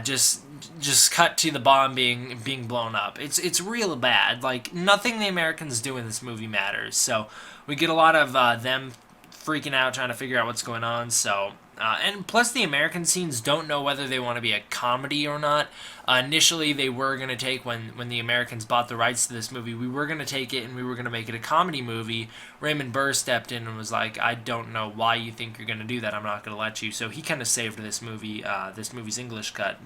Speaker 1: just cut to the bomb being blown up. It's real bad. Like, nothing the Americans do in this movie matters. So we get a lot of them freaking out, trying to figure out what's going on. So And plus, the American scenes don't know whether they want to be a comedy or not. Initially, they were going to take, when the Americans bought the rights to this movie, we were going to take it and we were going to make it a comedy movie. Raymond Burr stepped in and was like, I don't know why you think you're going to do that. I'm not going to let you. So he kind of saved this movie's English cut.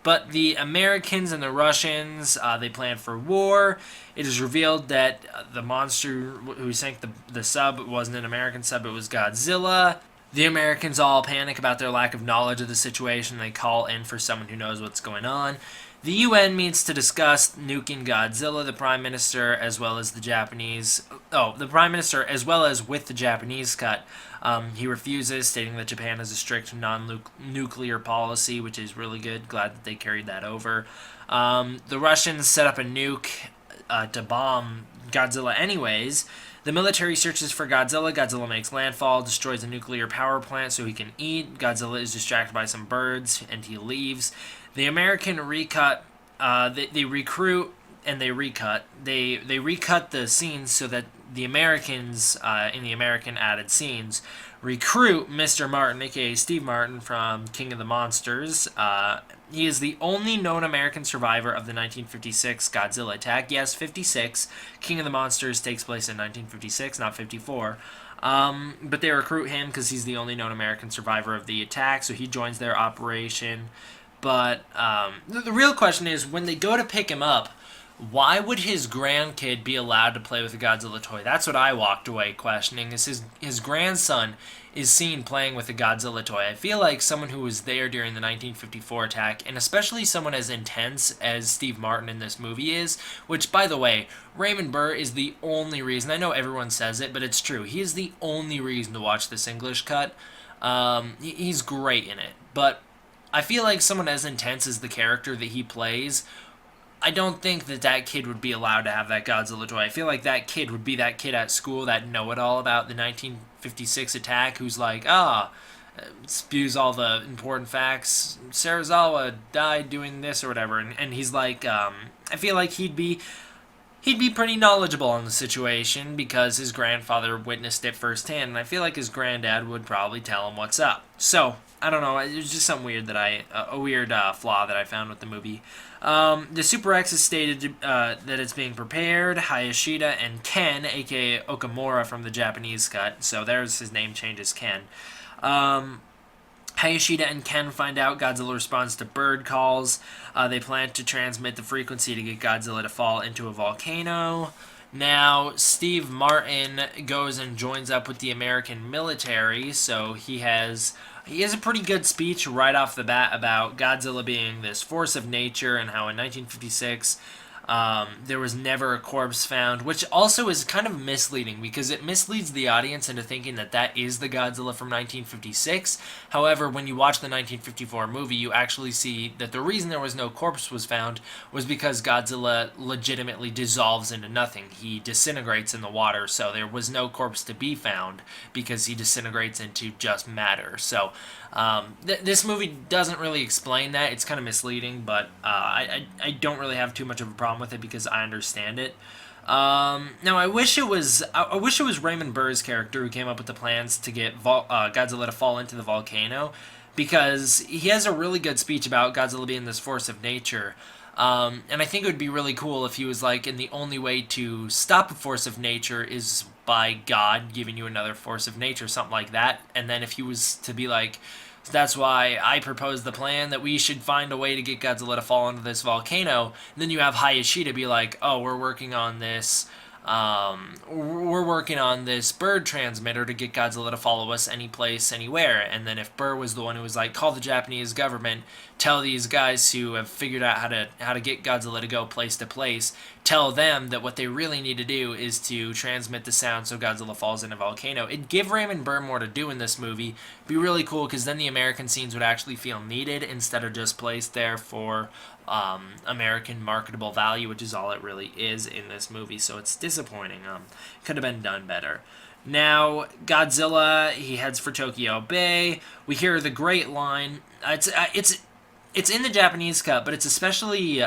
Speaker 1: But the Americans and the Russians, they planned for war. It is revealed that the monster who sank the sub wasn't an American sub, it was Godzilla. The Americans all panic about their lack of knowledge of the situation. They call in for someone who knows what's going on. The UN meets to discuss nuking Godzilla, the Prime Minister, as well as the Japanese... Oh, the Prime Minister, as well as with the Japanese cut. He refuses, stating that Japan has a strict non-nuclear policy, which is really good. Glad that they carried that over. The Russians set up a nuke to bomb Godzilla anyways. The military searches for Godzilla. Godzilla makes landfall, destroys a nuclear power plant so he can eat. Godzilla is distracted by some birds, and he leaves. The American recut, they recruit and they recut. They recut the scenes so that the Americans, in the American added scenes, recruit Mr. Martin, aka Steve Martin from King of the Monsters. He is the only known American survivor of the 1956 Godzilla attack. Yes, 56. King of the Monsters takes place in 1956, not 54. But they recruit him because he's the only known American survivor of the attack, so he joins their operation. But the real question is, when they go to pick him up, why would his grandkid be allowed to play with a Godzilla toy? That's what I walked away questioning, is his grandson is seen playing with a Godzilla toy. I feel like someone who was there during the 1954 attack, and especially someone as intense as Steve Martin in this movie is, which, by the way, Raymond Burr is the only reason, I know everyone says it, but it's true, he is the only reason to watch this English cut. He's great in it, but I feel like someone as intense as the character that he plays, I don't think that kid would be allowed to have that Godzilla toy. I feel like that kid would be that kid at school that know-it-all about the 1956 attack who's like, spews all the important facts. Sarazawa died doing this or whatever. And he's like, I feel like he'd be pretty knowledgeable on the situation because his grandfather witnessed it firsthand. And I feel like his granddad would probably tell him what's up. So, I don't know. It was just something weird a weird flaw that I found with the movie. The Super X has stated that it's being prepared. Hayashida and Ken, aka Okamura from the Japanese cut, so there's his name change as Ken. Hayashida and Ken find out Godzilla responds to bird calls. They plan to transmit the frequency to get Godzilla to fall into a volcano. Now, Steve Martin goes and joins up with the American military, so he has a pretty good speech right off the bat about Godzilla being this force of nature and how in 1956 there was never a corpse found, which also is kind of misleading because it misleads the audience into thinking that is the Godzilla from 1956. However, when you watch the 1954 movie, you actually see that the reason there was no corpse was found was because Godzilla legitimately dissolves into nothing. He disintegrates in the water, so there was no corpse to be found because he disintegrates into just matter. So this movie doesn't really explain that. It's kind of misleading, but I don't really have too much of a problem with it because I understand it. Now I wish it was Raymond Burr's character who came up with the plans to get Godzilla to fall into the volcano, because he has a really good speech about Godzilla being this force of nature. And I think it would be really cool if he was like, and the only way to stop a force of nature is by God giving you another force of nature, something like that. And then if he was to be like, that's why I proposed the plan that we should find a way to get Godzilla to fall into this volcano, and then you have Hayashida be like, oh, we're working on this bird transmitter to get Godzilla to follow us any place, anywhere. And then if Burr was the one who was like, call the Japanese government, tell these guys who have figured out how to get Godzilla to go place to place, tell them that what they really need to do is to transmit the sound so Godzilla falls in a volcano. It'd give Raymond Burr more to do in this movie. It'd be really cool because then the American scenes would actually feel needed instead of just placed there for American marketable value, which is all it really is in this movie. So it's disappointing. Could have been done better. Now, Godzilla, he heads for Tokyo Bay. We hear the great line. It's in the Japanese cut, but it's especially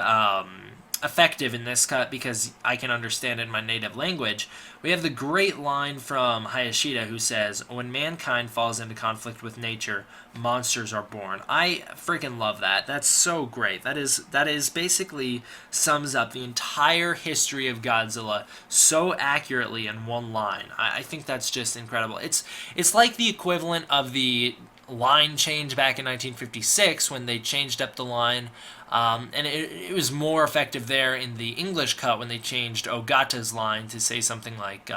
Speaker 1: effective in this cut because I can understand it in my native language. We have the great line from Hayashida who says, "When mankind falls into conflict with nature, monsters are born." I freaking love that. That's so great. That is basically sums up the entire history of Godzilla so accurately in one line. I think that's just incredible. It's like the equivalent of the line change back in 1956 when they changed up the line, and it was more effective there in the English cut when they changed Ogata's line to say something like,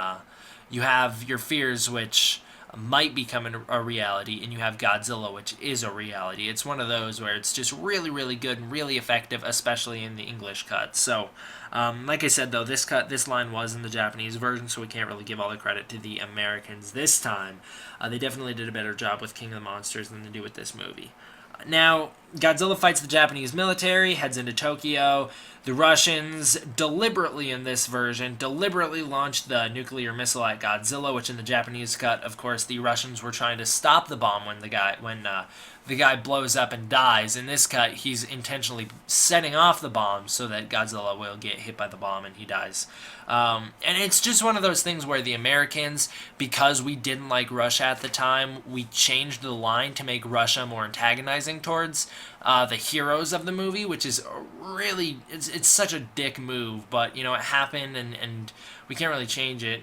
Speaker 1: you have your fears which might become a reality, and you have Godzilla, which is a reality. It's one of those where it's just really, really good and really effective, especially in the English cut. So, like I said, though, this line was in the Japanese version, so we can't really give all the credit to the Americans this time. They definitely did a better job with King of the Monsters than they do with this movie. Now, Godzilla fights the Japanese military, heads into Tokyo. The Russians deliberately, in this version, launched the nuclear missile at Godzilla, which in the Japanese cut, of course, the Russians were trying to stop the bomb when the guy blows up and dies. In this cut, he's intentionally setting off the bomb so that Godzilla will get hit by the bomb and he dies. And it's just one of those things where the Americans, because we didn't like Russia at the time, we changed the line to make Russia more antagonizing towards the heroes of the movie, which is really, it's such a dick move, but, it happened, and we can't really change it,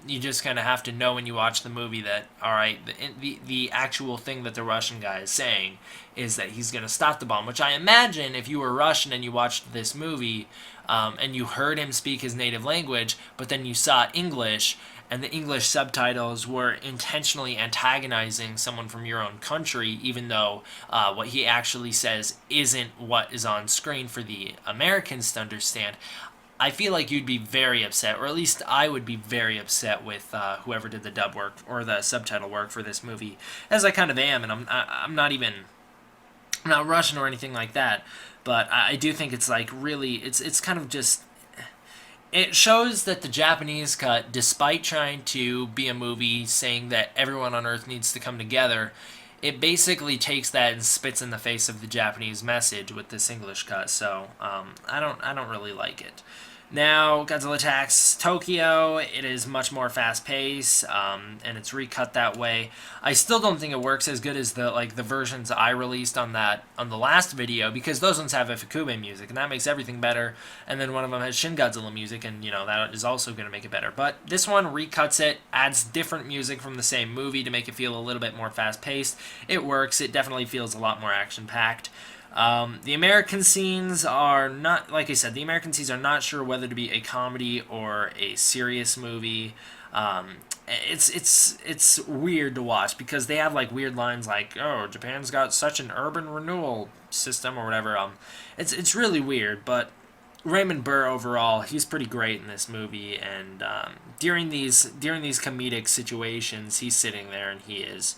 Speaker 1: you just kind of have to know when you watch the movie that, alright, the actual thing that the Russian guy is saying is that he's going to stop the bomb, which I imagine if you were Russian and you watched this movie, and you heard him speak his native language, but then you saw English, and the English subtitles were intentionally antagonizing someone from your own country, even though what he actually says isn't what is on screen for the Americans to understand, I feel like you'd be very upset, or at least I would be very upset with whoever did the dub work or the subtitle work for this movie, as I kind of am, and I'm not Russian or anything like that, but I do think it's like really, it's kind of just, it shows that the Japanese cut, despite trying to be a movie saying that everyone on Earth needs to come together, it basically takes that and spits in the face of the Japanese message with this English cut. So I don't really like it. Now, Godzilla attacks Tokyo. It is much more fast-paced, and it's recut that way. I still don't think it works as good as the versions I released on the last video, because those ones have Ifukube music, and that makes everything better. And then one of them has Shin Godzilla music, and that is also going to make it better. But this one recuts it, adds different music from the same movie to make it feel a little bit more fast-paced. It works. It definitely feels a lot more action-packed. The American scenes are not, like I said, the American scenes are not sure whether to be a comedy or a serious movie. It's weird to watch because they have weird lines like, "Oh, Japan's got such an urban renewal system," or whatever. It's really weird, but Raymond Burr overall, he's pretty great in this movie, and during these comedic situations, he's sitting there and he is,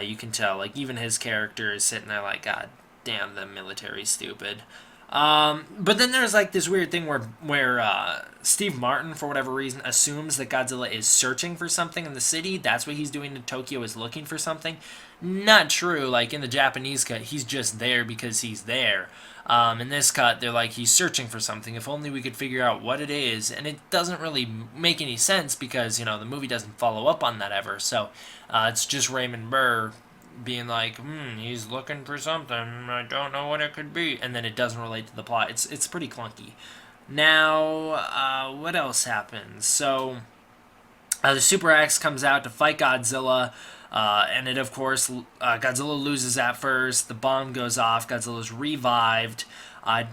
Speaker 1: you can tell, even his character is sitting there like, God damn, the military's stupid. But then there's this weird thing where Steve Martin, for whatever reason, assumes that Godzilla is searching for something in the city. That's what he's doing in Tokyo, is looking for something. Not true. In the Japanese cut, he's just there because he's there. In this cut, they're he's searching for something. If only we could figure out what it is. And it doesn't really make any sense because, the movie doesn't follow up on that ever. So it's just Raymond Burr being he's looking for something, I don't know what it could be, and then it doesn't relate to the plot. It's pretty clunky. Now, what else happens? So, the Super X comes out to fight Godzilla, and it, of course, Godzilla loses at first, the bomb goes off, Godzilla's revived.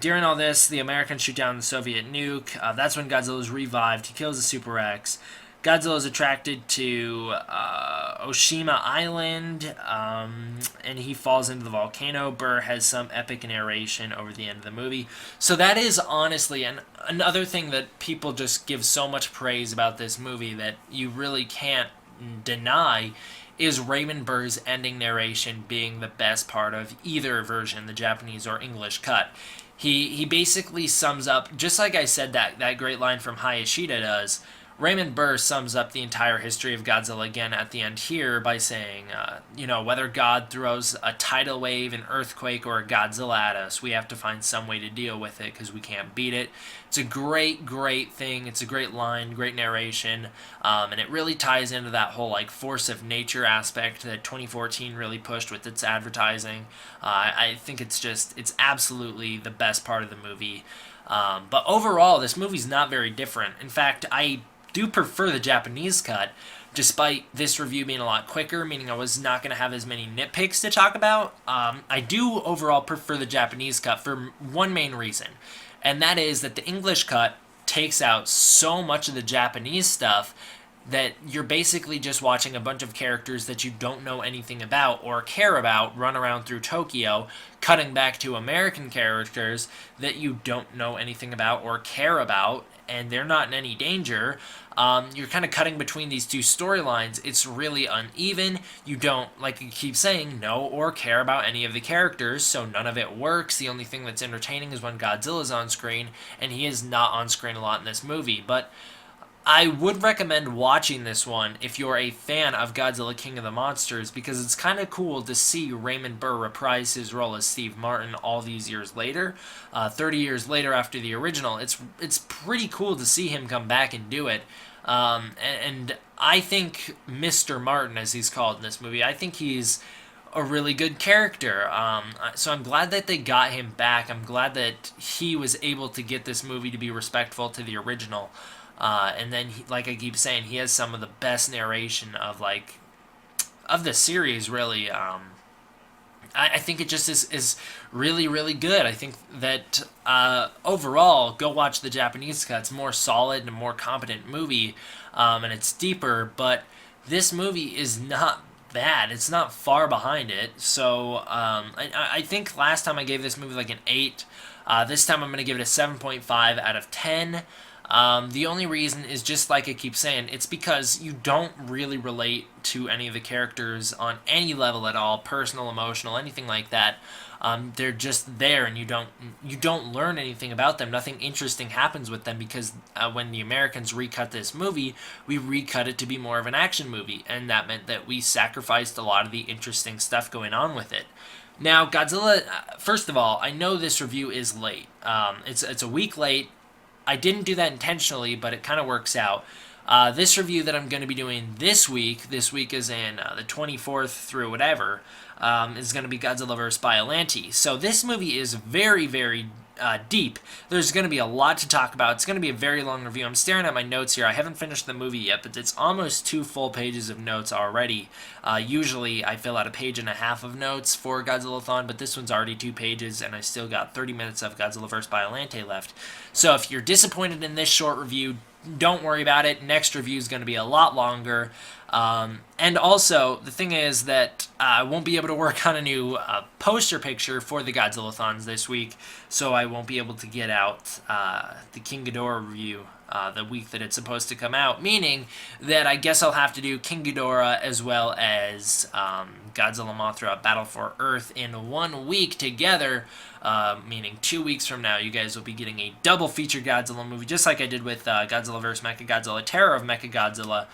Speaker 1: During all this, the Americans shoot down the Soviet nuke. That's when Godzilla's revived. He kills the Super X. Godzilla is attracted to Oshima Island, and he falls into the volcano. Burr has some epic narration over the end of the movie. So that is honestly another thing that people just give so much praise about this movie that you really can't deny, is Raymond Burr's ending narration being the best part of either version, the Japanese or English cut. He basically sums up, just like I said that great line from Hayashida does, Raymond Burr sums up the entire history of Godzilla again at the end here by saying, whether God throws a tidal wave, an earthquake, or a Godzilla at us, we have to find some way to deal with it because we can't beat it. It's a great, great thing. It's a great line, great narration, and it really ties into that whole like force of nature aspect that 2014 really pushed with its advertising. I think it's absolutely the best part of the movie. But overall, this movie's not very different. In fact, I do prefer the Japanese cut, despite this review being a lot quicker, meaning I was not going to have as many nitpicks to talk about. I do overall prefer the Japanese cut for one main reason, and that is that the English cut takes out so much of the Japanese stuff that you're basically just watching a bunch of characters that you don't know anything about or care about run around through Tokyo, cutting back to American characters that you don't know anything about or care about, and they're not in any danger. You're kind of cutting between these two storylines. It's really uneven. You don't, like you keep saying, know or care about any of the characters, so none of it works. The only thing that's entertaining is when Godzilla's on screen, and he is not on screen a lot in this movie. But I would recommend watching this one if you're a fan of Godzilla King of the Monsters, because it's kind of cool to see Raymond Burr reprise his role as Steve Martin all these years later, 30 years later after the original. It's pretty cool to see him come back and do it. And I think Mr. Martin, as he's called in this movie, I think he's a really good character. So I'm glad that they got him back. I'm glad that he was able to get this movie to be respectful to the original. And then, like I keep saying, he has some of the best narration of the series, really. I think it just is really, really good. I think that overall, go watch the Japanese cut. It's more solid and a more competent movie, and it's deeper, but this movie is not bad. It's not far behind it. So I think last time I gave this movie like an 8. This time I'm going to give it a 7.5 out of 10. The only reason is just like I keep saying, it's because you don't really relate to any of the characters on any level at all, personal, emotional, anything like that. They're just there, and you don't learn anything about them. Nothing interesting happens with them because when the Americans recut this movie, we recut it to be more of an action movie, and that meant that we sacrificed a lot of the interesting stuff going on with it. Now, Godzilla, first of all, I know this review is late. It's a week late. I didn't do that intentionally, but it kind of works out. This review that I'm going to be doing this week is in the 24th through whatever, is going to be Godzilla vs. Biollante. So this movie is very, very deep. There's going to be a lot to talk about. It's going to be a very long review. I'm staring at my notes here. I haven't finished the movie yet, but it's almost 2 full pages of notes already. Usually I fill out a page and a half of notes for Godzilla-Thon, but this one's already 2 pages, and I still got 30 minutes of Godzilla vs. Biollante left. So if you're disappointed in this short review, don't worry about it. Next review is going to be a lot longer. And also, the thing is that I won't be able to work on a new poster picture for the Godzilla-Thons this week, so I won't be able to get out the King Ghidorah review the week that it's supposed to come out, meaning that I guess I'll have to do King Ghidorah as well as Godzilla Mothra Battle for Earth in 1 week together, meaning 2 weeks from now you guys will be getting a double feature Godzilla movie, just like I did with Godzilla vs. Mechagodzilla, Terror of Mechagodzilla.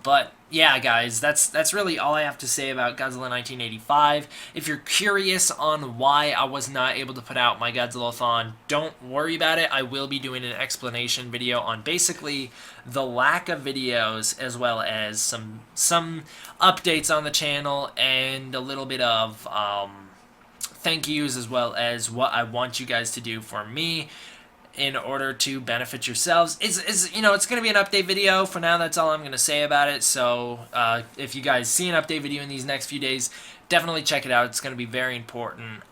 Speaker 1: But yeah, guys, that's really all I have to say about Godzilla 1985. If you're curious on why I was not able to put out my Godzilla-Thon, don't worry about it. I will be doing an explanation video on basically the lack of videos, as well as some updates on the channel and a little bit of thank yous, as well as what I want you guys to do for me in order to benefit yourselves. It's going to be an update video. For now, that's all I'm going to say about it. So if you guys see an update video in these next few days, definitely check it out. It's going to be very important.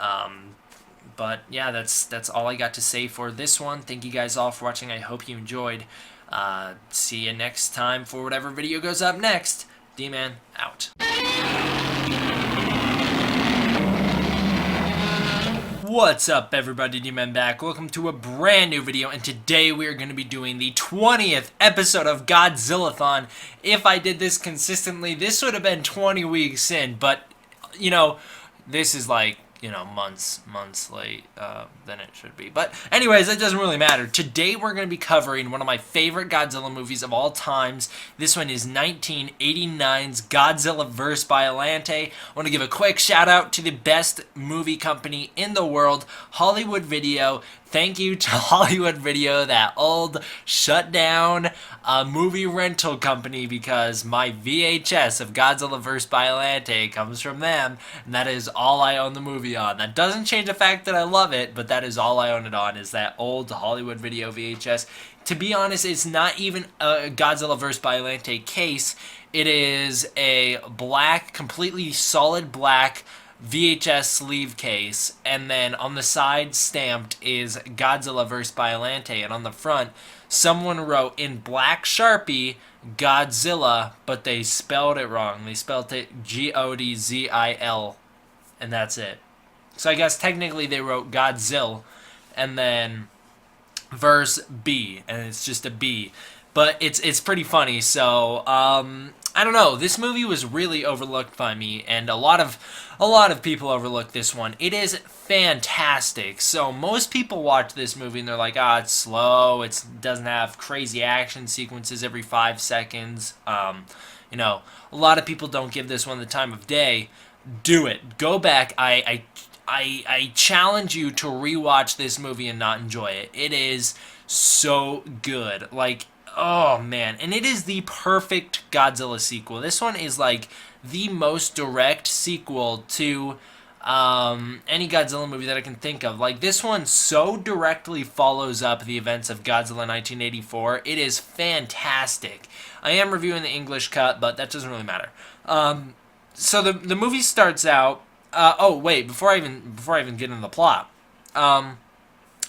Speaker 1: But yeah, that's all I got to say for this one. Thank you guys all for watching. I hope you enjoyed. See you next time for whatever video goes up next. D-Man out. What's up, everybody? D-Man back. Welcome to a brand new video, and today we are going to be doing the 20th episode of Godzilla-Thon. If I did this consistently, this would have been 20 weeks in, but, this is like months late than it should be. But anyways, it doesn't really matter. Today we're going to be covering one of my favorite Godzilla movies of all times. This one is 1989's Godzilla vs. Biollante. I want to give a quick shout out to the best movie company in the world, Hollywood Video. Thank you to Hollywood Video, that old shut down movie rental company, because my VHS of Godzilla vs. Biollante comes from them, and that is all I own the movie on. That doesn't change the fact that I love it, but that is all I own it on, is that old Hollywood Video VHS. To be honest, it's not even a Godzilla vs. Biollante case. It is a black, completely solid black VHS sleeve case, and then on the side stamped is Godzilla vs. Biollante, and on the front someone wrote in black Sharpie Godzilla, but they spelled it wrong. They spelled it Godzil, and that's it. So I guess technically they wrote Godzilla and then verse B, and it's just a B. But it's pretty funny. So I don't know. This movie was really overlooked by me, and a lot of people overlooked this one. It is fantastic. So most people watch this movie and they're like, it's slow. It doesn't have crazy action sequences every 5 seconds. A lot of people don't give this one the time of day. Do it. Go back. I challenge you to rewatch this movie and not enjoy it. It is so good. Like, oh man, and it is the perfect Godzilla sequel. This one is like the most direct sequel to any Godzilla movie that I can think of. Like, this one so directly follows up the events of Godzilla 1984. It is fantastic. I am reviewing the English cut, but that doesn't really matter. So the movie starts out. Oh wait, before I even get into the plot, I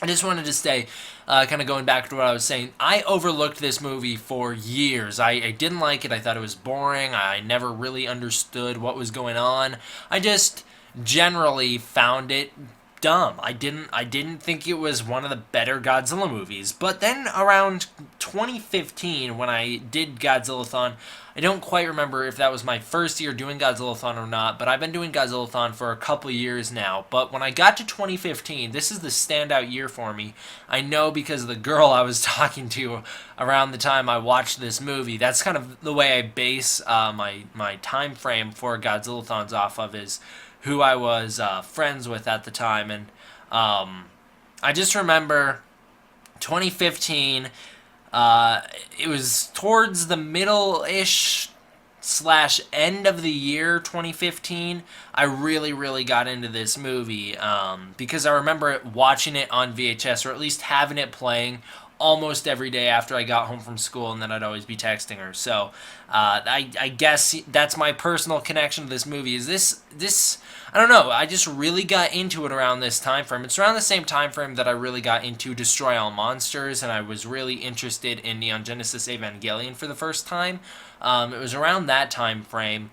Speaker 1: just wanted to say, kind of going back to what I was saying, I overlooked this movie for years. I didn't like it. I thought it was boring. I never really understood what was going on. I just generally found it dumb. I didn't think it was one of the better Godzilla movies. But then around 2015, when I did Godzilla-Thon, I don't quite remember if that was my first year doing Godzilla-Thon or not, but I've been doing Godzilla-Thon for a couple years now. But when I got to 2015, this is the standout year for me. I know because of the girl I was talking to around the time I watched this movie. That's kind of the way I base my time frame for Godzilla-Thons off of, is who I was friends with at the time. And I just remember 2015, it was towards the middle-ish / end of the year 2015, I really got into this movie, because I remember watching it on VHS, or at least having it playing almost every day after I got home from school, and then I'd always be texting her. So I guess that's my personal connection to this movie. Is this I don't know, I just really got into it around this time frame. It's around the same time frame that I really got into Destroy All Monsters, and I was really interested in Neon Genesis Evangelion for the first time. It was around that time frame.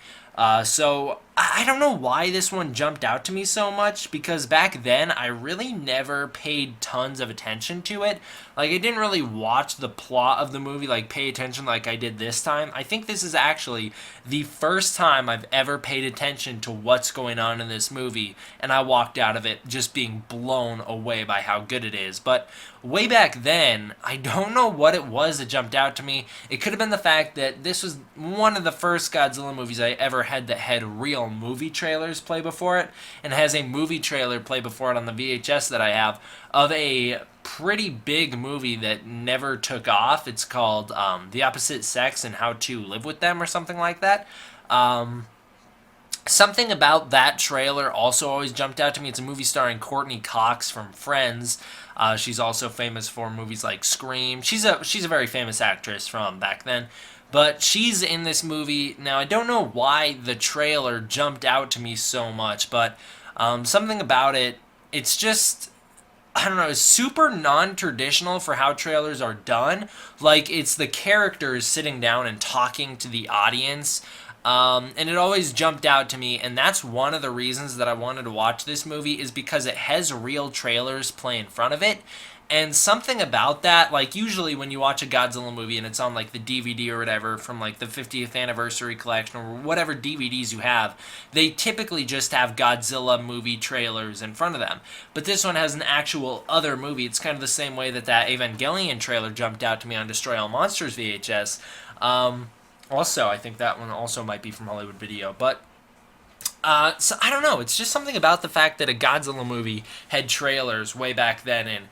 Speaker 1: So I don't know why this one jumped out to me so much, because back then I really never paid tons of attention to it. Like, I didn't really watch the plot of the movie, like pay attention like I did this time. I think this is actually the first time I've ever paid attention to what's going on in this movie, and I walked out of it just being blown away by how good it is. But way back then, I don't know what it was that jumped out to me. It could have been the fact that this was one of the first Godzilla movies I ever had that had real movie trailers play before it, and has a movie trailer play before it on the VHS that I have, of a pretty big movie that never took off. It's called The Opposite Sex and How to Live with Them, or something like that. Something about that trailer also always jumped out to me. It's a movie starring Courtney Cox from Friends. She's also famous for movies like Scream. She's a very famous actress from back then. But she's in this movie. Now, I don't know why the trailer jumped out to me so much, but something about it, it's just, I don't know, it's super non-traditional for how trailers are done. Like, it's the characters sitting down and talking to the audience. And it always jumped out to me, and that's one of the reasons that I wanted to watch this movie, is because it has real trailers play in front of it. And something about that, like usually when you watch a Godzilla movie and it's on like the DVD or whatever from like the 50th anniversary collection or whatever DVDs you have, they typically just have Godzilla movie trailers in front of them. But this one has an actual other movie. It's kind of the same way that Evangelion trailer jumped out to me on Destroy All Monsters VHS. Also, I think that one also might be from Hollywood Video, but so I don't know. It's just something about the fact that a Godzilla movie had trailers way back then in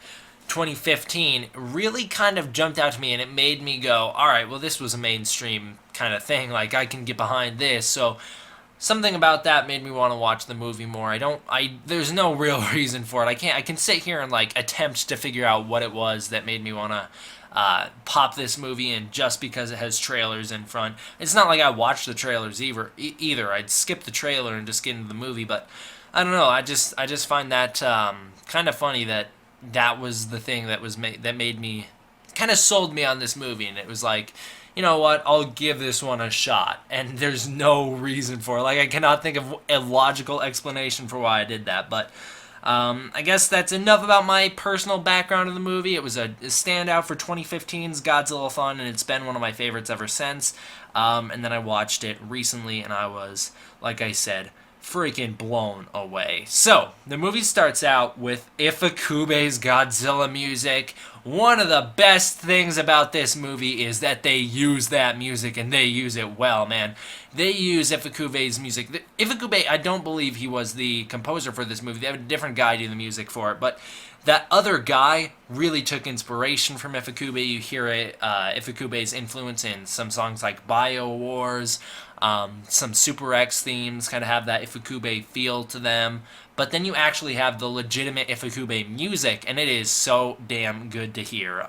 Speaker 1: 2015 really kind of jumped out to me, and it made me go, all right, well, this was a mainstream kind of thing. Like, I can get behind this. So something about that made me want to watch the movie more. There's no real reason for it. I can sit here and like attempt to figure out what it was that made me want to pop this movie in just because it has trailers in front. It's not like I watched the trailers either. I'd skip the trailer and just get into the movie, but I don't know. I just find that kind of funny that that was the thing that made me kind of sold me on this movie, and it was like, you know what, I'll give this one a shot, and there's no reason for it. Like, I cannot think of a logical explanation for why I did that, but I guess that's enough about my personal background of the movie. It was a standout for 2015's Godzilla-Thon, and it's been one of my favorites ever since. And then I watched it recently, and I was, like I said, freaking blown away. So, the movie starts out with Ifukube's Godzilla music. One of the best things about this movie is that they use that music, and they use it well, man. They use Ifukube's music. Ifukube, I don't believe he was the composer for this movie. They have a different guy do the music for it, but that other guy really took inspiration from Ifukube. You hear Ifukube's influence in some songs like Bio Wars. Some Super X themes kind of have that Ifukube feel to them. But then you actually have the legitimate Ifukube music, and it is so damn good to hear.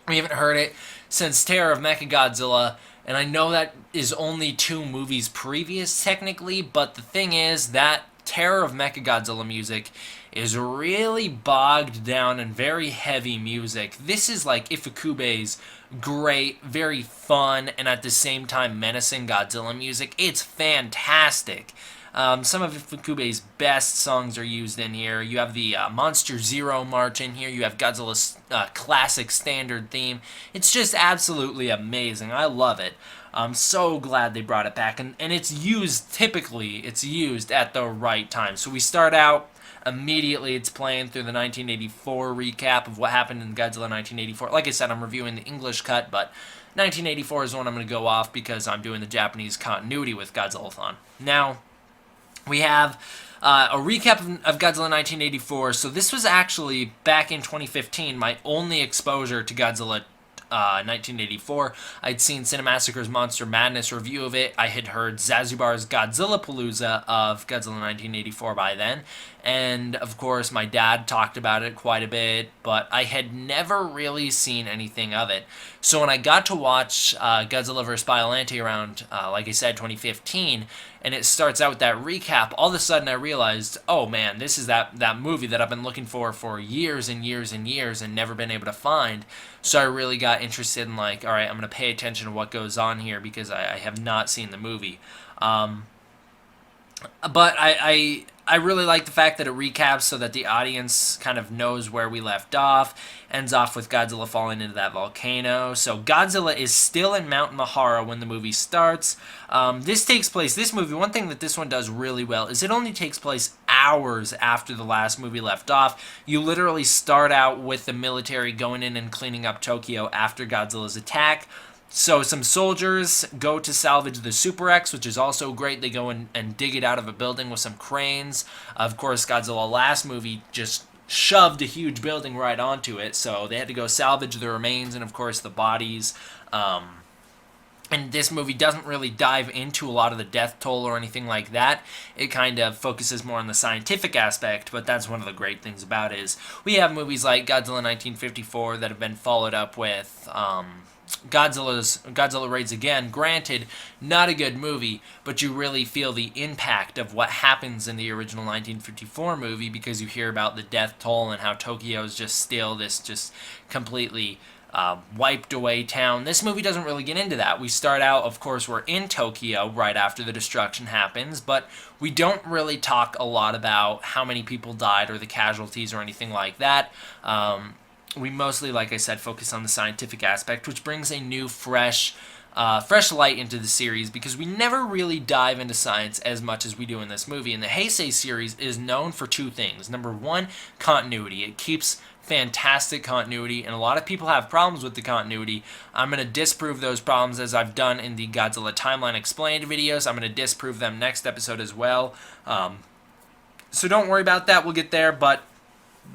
Speaker 1: We haven't heard it since Terror of Mechagodzilla, and I know that is only 2 movies previous, technically, but the thing is that Terror of Mechagodzilla music is really bogged down and very heavy music. This is like Ifukube's great, very fun, and at the same time menacing Godzilla music. It's fantastic. Some of Ifukube's best songs are used in here. You have the Monster Zero March in here. You have Godzilla's classic standard theme. It's just absolutely amazing. I love it. I'm so glad they brought it back. And it's used, typically, it's used at the right time. So we start out, immediately it's playing through the 1984 recap of what happened in Godzilla 1984. Like I said, I'm reviewing the English cut, but 1984 is one I'm going to go off because I'm doing the Japanese continuity with Godzilla-Thon. Now, we have a recap of Godzilla 1984. So this was actually, back in 2015, my only exposure to Godzilla 1984. I'd seen Cinemassacre's Monster Madness review of it. I had heard Zazubar's Godzilla Palooza of Godzilla 1984 by then. And, of course, my dad talked about it quite a bit, but I had never really seen anything of it. So when I got to watch Godzilla vs. Biollante around, like I said, 2015, and it starts out with that recap, all of a sudden I realized, oh man, this is that movie that I've been looking for years and years and years and never been able to find. So I really got interested in like, all right, I'm going to pay attention to what goes on here because I have not seen the movie. But I really like the fact that it recaps so that the audience kind of knows where we left off. Ends off with Godzilla falling into that volcano. So Godzilla is still in Mount Mahara when the movie starts. This movie, one thing that this one does really well is it only takes place hours after the last movie left off. You literally start out with the military going in and cleaning up Tokyo after Godzilla's attack. So some soldiers go to salvage the Super X, which is also great. They go in and dig it out of a building with some cranes. Of course, Godzilla last movie just shoved a huge building right onto it, so they had to go salvage the remains and, of course, the bodies. And this movie doesn't really dive into a lot of the death toll or anything like that. It kind of focuses more on the scientific aspect, but that's one of the great things about it is we have movies like Godzilla 1954 that have been followed up with Godzilla Raids Again. Granted, not a good movie, but you really feel the impact of what happens in the original 1954 movie because you hear about the death toll and how Tokyo is just still this just completely wiped away town. This movie doesn't really get into that. We start out, of course, we're in Tokyo right after the destruction happens, but we don't really talk a lot about how many people died or the casualties or anything like that. We mostly, like I said, focus on the scientific aspect, which brings a new, fresh light into the series because we never really dive into science as much as we do in this movie. And the Heisei series is known for two things. Number one, continuity. It keeps fantastic continuity, and a lot of people have problems with the continuity. I'm going to disprove those problems as I've done in the Godzilla Timeline Explained videos. I'm going to disprove them next episode as well. So don't worry about that. We'll get there, but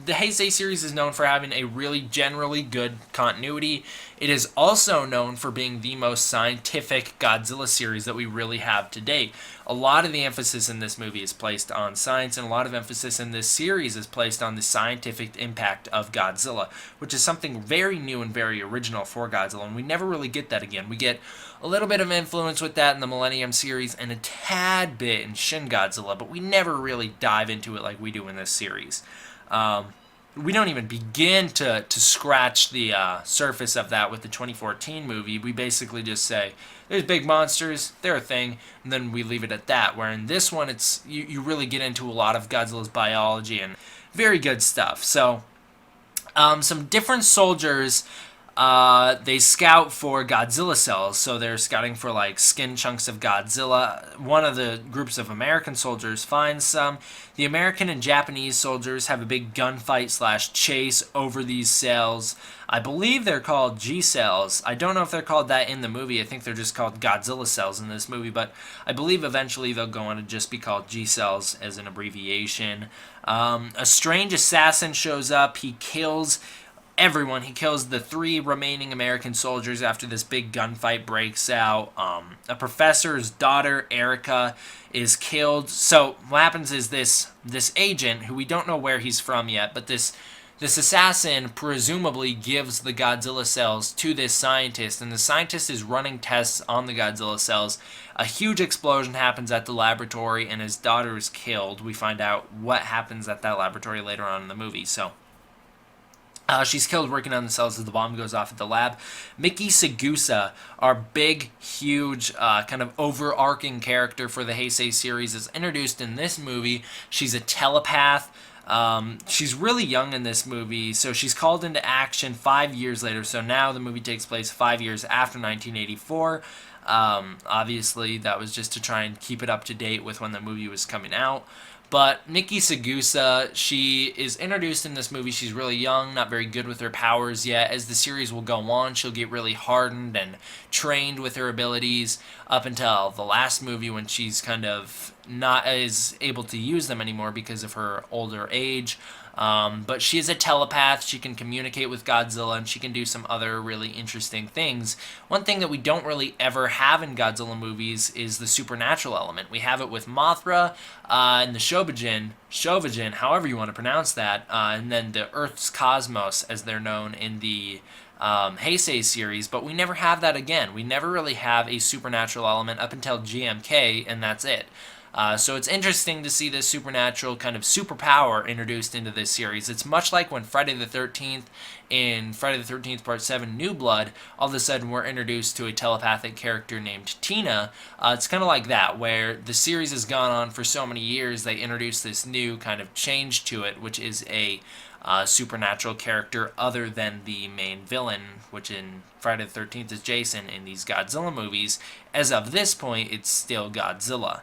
Speaker 1: the Heisei series is known for having a really generally good continuity. It is also known for being the most scientific Godzilla series that we really have to date. A lot of the emphasis in this movie is placed on science, and a lot of emphasis in this series is placed on the scientific impact of Godzilla, which is something very new and very original for Godzilla, and we never really get that again. We get a little bit of influence with that in the Millennium series and a tad bit in Shin Godzilla, but we never really dive into it like we do in this series. We don't even begin to scratch the surface of that with the 2014 movie. We basically just say, there's big monsters, they're a thing, and then we leave it at that. Where in this one, it's you really get into a lot of Godzilla's biology and very good stuff. So, some different soldiers, they scout for Godzilla cells, so they're scouting for like skin chunks of Godzilla. One of the groups of American soldiers finds some. The American and Japanese soldiers have a big gunfight / chase over these cells. I believe they're called G cells. I don't know if they're called that in the movie. I think they're just called Godzilla cells in this movie, but I believe eventually they'll go on to just be called G cells as an abbreviation. A strange assassin shows up. He kills everyone. He kills the 3 remaining American soldiers after this big gunfight breaks out. A professor's daughter, Erica, is killed. So what happens is this agent, who we don't know where he's from yet, but this assassin presumably gives the Godzilla cells to this scientist, and the scientist is running tests on the Godzilla cells. A huge explosion happens at the laboratory, and his daughter is killed. We find out what happens at that laboratory later on in the movie. So she's killed working on the cells as the bomb goes off at the lab. Miki Sagusa, our big, huge, kind of overarching character for the Heisei series, is introduced in this movie. She's a telepath. She's really young in this movie, so she's called into action 5 years later. So now the movie takes place 5 years after 1984. Obviously, that was just to try and keep it up to date with when the movie was coming out. But Miki Sagusa, she is introduced in this movie. She's really young, not very good with her powers yet. As the series will go on, she'll get really hardened and trained with her abilities up until the last movie when she's kind of not as able to use them anymore because of her older age. But she is a telepath. She can communicate with Godzilla, and she can do some other really interesting things. One thing that we don't really ever have in Godzilla movies is the supernatural element. We have it with Mothra and the Shobijin, however you want to pronounce that, and then the Earth's cosmos, as they're known in the Heisei series, but we never have that again. We never really have a supernatural element up until GMK, and that's it. So it's interesting to see this supernatural kind of superpower introduced into this series. It's much like when Friday the 13th in Friday the 13th Part 7 New Blood, all of a sudden we're introduced to a telepathic character named Tina. It's kind of like that, where the series has gone on for so many years, they introduce this new kind of change to it, which is a supernatural character other than the main villain, which in Friday the 13th is Jason in these Godzilla movies. As of this point, it's still Godzilla.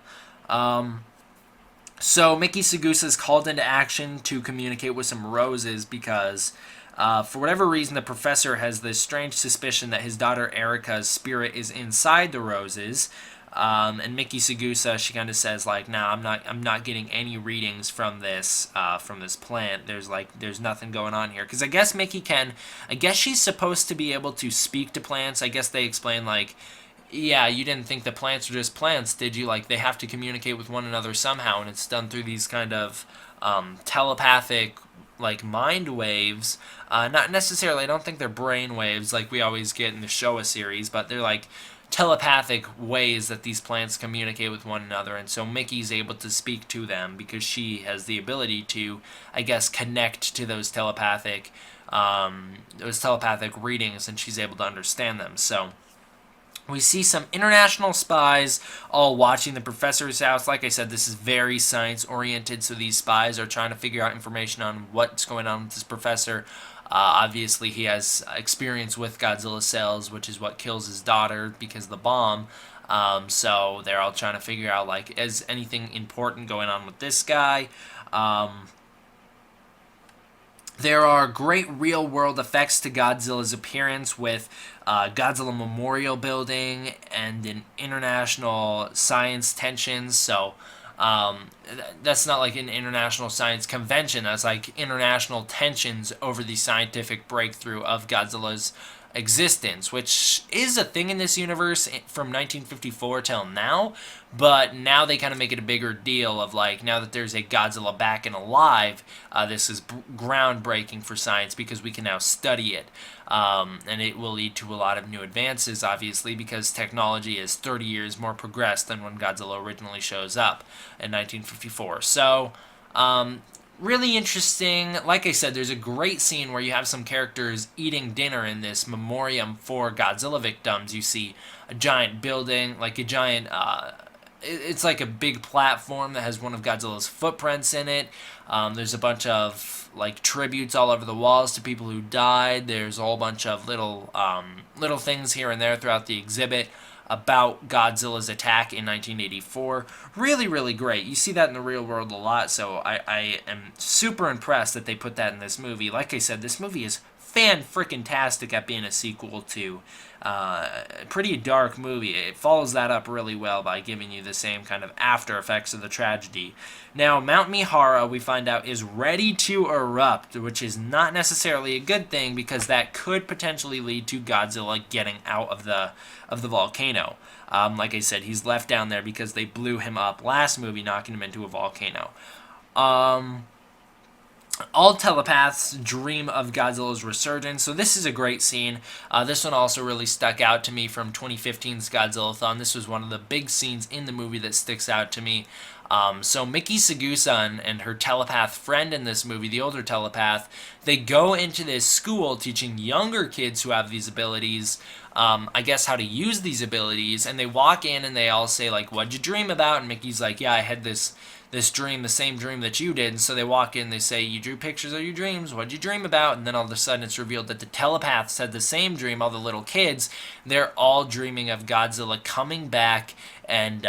Speaker 1: So Miki Sagusa is called into action to communicate with some roses because for whatever reason the professor has this strange suspicion that his daughter Erica's spirit is inside the roses. And Miki Sagusa, she kind of says like, "Nah, I'm not getting any readings from this plant. There's nothing going on here." Because I guess she's supposed to be able to speak to plants. I guess they explain like, yeah, you didn't think the plants were just plants, did you? Like, they have to communicate with one another somehow, and it's done through these kind of telepathic, like, mind waves. Not necessarily, I don't think they're brain waves like we always get in the Showa series, but they're, like, telepathic ways that these plants communicate with one another, and so Mickey's able to speak to them because she has the ability to, I guess, connect to those telepathic readings, and she's able to understand them. So we see some international spies all watching the professor's house. Like I said, this is very science-oriented, so these spies are trying to figure out information on what's going on with this professor. Obviously, he has experience with Godzilla cells, which is what kills his daughter because of the bomb. So they're all trying to figure out, like, is anything important going on with this guy? There are great real-world effects to Godzilla's appearance with Godzilla Memorial Building and an international science tensions. So that's not like an international science convention. That's like international tensions over the scientific breakthrough of Godzilla's existence, which is a thing in this universe from 1954 till now, but now they kind of make it a bigger deal of, like, now that there's a Godzilla back and alive, this is groundbreaking for science because we can now study it, and it will lead to a lot of new advances, obviously, because technology is 30 years more progressed than when Godzilla originally shows up in 1954. So really interesting. Like I said, there's a great scene where you have some characters eating dinner in this memoriam for Godzilla victims. You see a giant building, like a giant, it's like a big platform that has one of Godzilla's footprints in it. There's a bunch of, like, tributes all over the walls to people who died. There's a whole bunch of little things here and there throughout the exhibit about Godzilla's attack in 1984. Really, really great. You see that in the real world a lot, so I am super impressed that they put that in this movie. Like I said, this movie is fan-frickin-tastic at being a sequel to a pretty dark movie. It follows that up really well by giving you the same kind of after effects of the tragedy. Now, Mount Mihara, we find out, is ready to erupt, which is not necessarily a good thing because that could potentially lead to Godzilla getting out of the volcano. Like I said, he's left down there because they blew him up last movie, knocking him into a volcano. All telepaths dream of Godzilla's resurgence, so this is a great scene. This one also really stuck out to me from 2015's Godzilla-Thon. This was one of the big scenes in the movie that sticks out to me. So Miki Sagusa and her telepath friend in this movie, the older telepath, they go into this school teaching younger kids who have these abilities, I guess, how to use these abilities, and they walk in and they all say, like, what'd you dream about? And Mickey's like, yeah, I had this dream, the same dream that you did. And so they walk in, they say, you drew pictures of your dreams, what'd you dream about? And then all of a sudden it's revealed that the telepaths had the same dream, all the little kids. They're all dreaming of Godzilla coming back and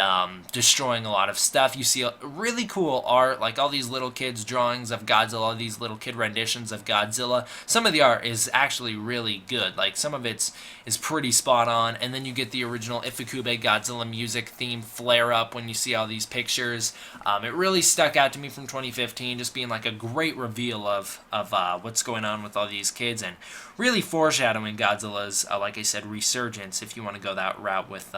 Speaker 1: destroying a lot of stuff. You see a really cool art, like all these little kids' drawings of Godzilla, all these little kid renditions of Godzilla. Some of the art is actually really good. Like, some of it is pretty spot on, and then you get the original Ifukube Godzilla music theme flare up when you see all these pictures. It really stuck out to me from 2015, just being like a great reveal of what's going on with all these kids, and really foreshadowing Godzilla's, like I said, resurgence, if you want to go that route with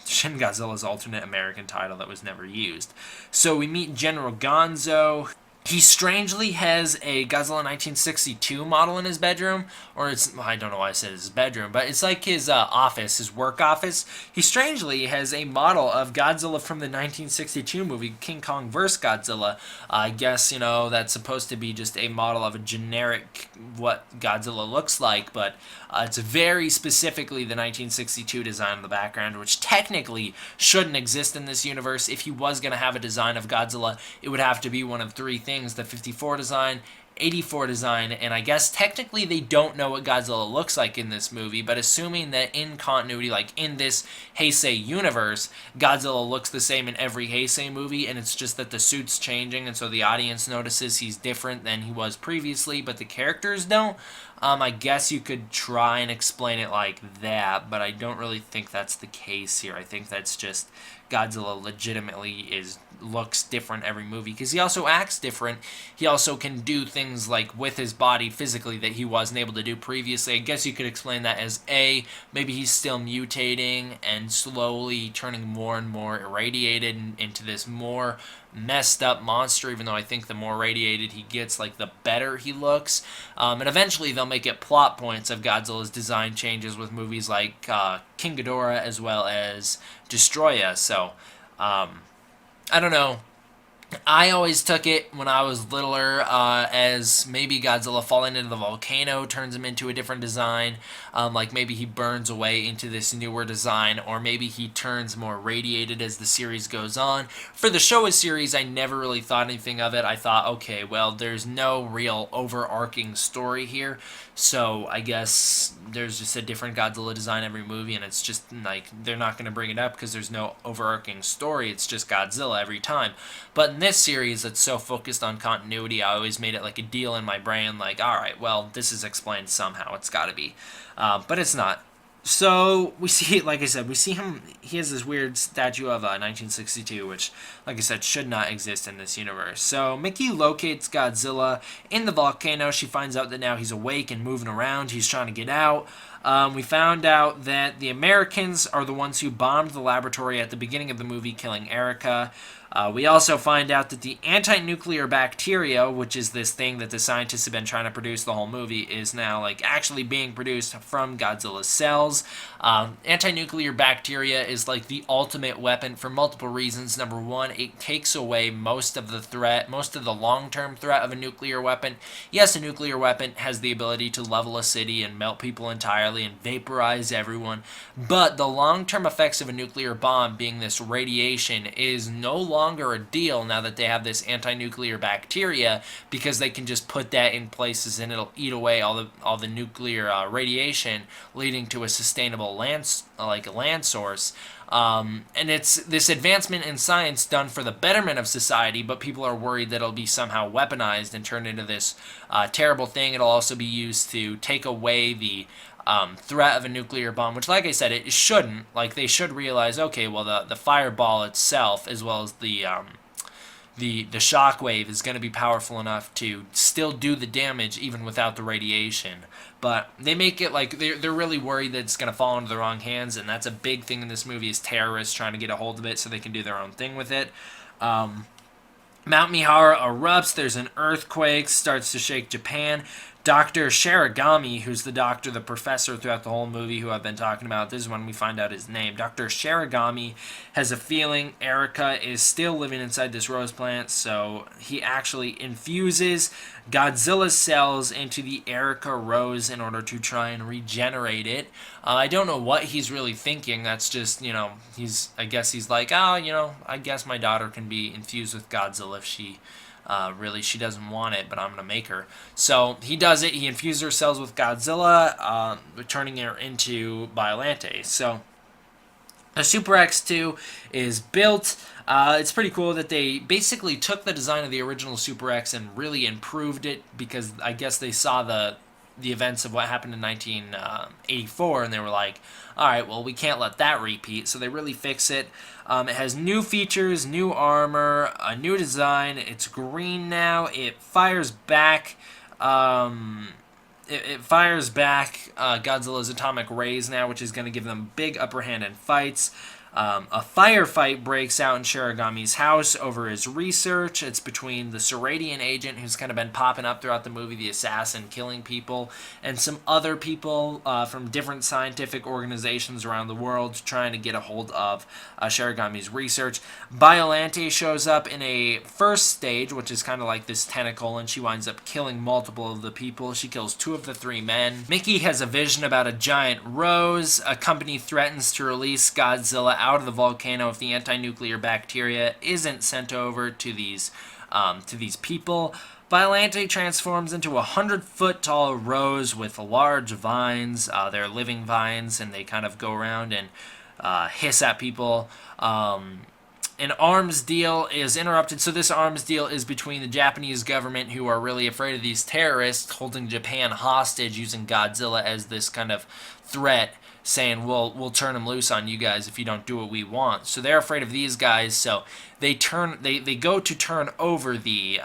Speaker 1: Shin Godzilla's alternate American title that was never used. So we meet General Gonzo. He strangely has a Godzilla 1962 model in his bedroom, or I don't know why I said his bedroom, but it's like his office, his work office. He strangely has a model of Godzilla from the 1962 movie, King Kong vs. Godzilla. I guess, that's supposed to be just a model of a generic, what Godzilla looks like, but it's very specifically the 1962 design in the background, which technically shouldn't exist in this universe. If he was going to have a design of Godzilla, it would have to be one of three things: the 54 design, 84 design, and I guess technically they don't know what Godzilla looks like in this movie, but assuming that in continuity, like in this Heisei universe, Godzilla looks the same in every Heisei movie, and it's just that the suit's changing, and so the audience notices he's different than he was previously, but the characters don't. I guess you could try and explain it like that, but I don't really think that's the case here. I think that's just Godzilla legitimately is looks different every movie because he also acts different. He also can do things like with his body physically that he wasn't able to do previously. I guess you could explain that as maybe he's still mutating and slowly turning more and more irradiated into this more messed up monster, even though I think the more radiated he gets, like, the better he looks. And eventually they'll make it plot points of Godzilla's design changes with movies like King Ghidorah as well as Destoroyah. So I don't know. I always took it when I was littler as maybe Godzilla falling into the volcano turns him into a different design. Like maybe he burns away into this newer design, or maybe he turns more radiated as the series goes on. For the Showa series, I never really thought anything of it. I thought, okay, well, there's no real overarching story here, so I guess there's just a different Godzilla design every movie, and it's just like they're not going to bring it up because there's no overarching story. It's just Godzilla every time. But in this series that's so focused on continuity, I always made it like a deal in my brain, like, alright, well, this is explained somehow, it's gotta be. But it's not. So, we see, like I said, we see him, he has this weird statue of 1962, which, like I said, should not exist in this universe. So, Mickey locates Godzilla in the volcano. She finds out that now he's awake and moving around. He's trying to get out. We found out that the Americans are the ones who bombed the laboratory at the beginning of the movie, killing Erica. We also find out that the anti-nuclear bacteria, which is this thing that the scientists have been trying to produce the whole movie, is now like actually being produced from Godzilla's cells. Anti-nuclear bacteria is like the ultimate weapon for multiple reasons. Number one, it takes away most of the threat, most of the long-term threat of a nuclear weapon. Yes, a nuclear weapon has the ability to level a city and melt people entirely and vaporize everyone, but the long-term effects of a nuclear bomb, being this radiation, is no longer a deal now that they have this anti-nuclear bacteria, because they can just put that in places and it'll eat away all the nuclear radiation, leading to a sustainable land source. And it's this advancement in science done for the betterment of society, but people are worried that it'll be somehow weaponized and turned into this terrible thing. It'll also be used to take away the threat of a nuclear bomb, which, like I said, it shouldn't. Like, they should realize, okay, well, the fireball itself, as well as the shockwave, is going to be powerful enough to still do the damage even without the radiation. But they make it like they're really worried that it's going to fall into the wrong hands, and that's a big thing in this movie, is terrorists trying to get a hold of it so they can do their own thing with it. Mount Mihara erupts, there's an earthquake, starts to shake Japan. Dr. Sharigami, who's the professor throughout the whole movie, who I've been talking about, this is when we find out his name. Dr. Sharigami has a feeling Erica is still living inside this rose plant, so he actually infuses Godzilla's cells into the Erica rose in order to try and regenerate it. I don't know what he's really thinking. That's just, I guess he's like, I guess my daughter can be infused with Godzilla if she she doesn't want it, but I'm going to make her. So he does it. He infuses her cells with Godzilla, turning her into Biollante. So the Super X2 is built. It's pretty cool that they basically took the design of the original Super X and really improved it, because I guess they saw the events of what happened in 1984, and they were like, alright, well, we can't let that repeat, so they really fix it. It has new features, new armor, a new design. It's green now. It fires back Godzilla's atomic rays now, which is going to give them big upper hand in fights. A firefight breaks out in Sharigami's house over his research. It's between the Seradian agent, who's kind of been popping up throughout the movie, the assassin killing people, and some other people from different scientific organizations around the world trying to get a hold of Sharigami's research. Biollante shows up in a first stage, which is kind of like this tentacle, and she winds up killing multiple of the people. She kills 2 of the 3 men. Mickey has a vision about a giant rose. A company threatens to release Godzilla out of the volcano if the anti-nuclear bacteria isn't sent over to these people. Biollante transforms into a 100-foot tall rose with large vines. They're living vines, and they kind of go around and hiss at people. An arms deal is interrupted. So this arms deal is between the Japanese government, who are really afraid of these terrorists holding Japan hostage, using Godzilla as this kind of threat saying, we'll turn him loose on you guys if you don't do what we want. So they're afraid of these guys, so they go to turn over the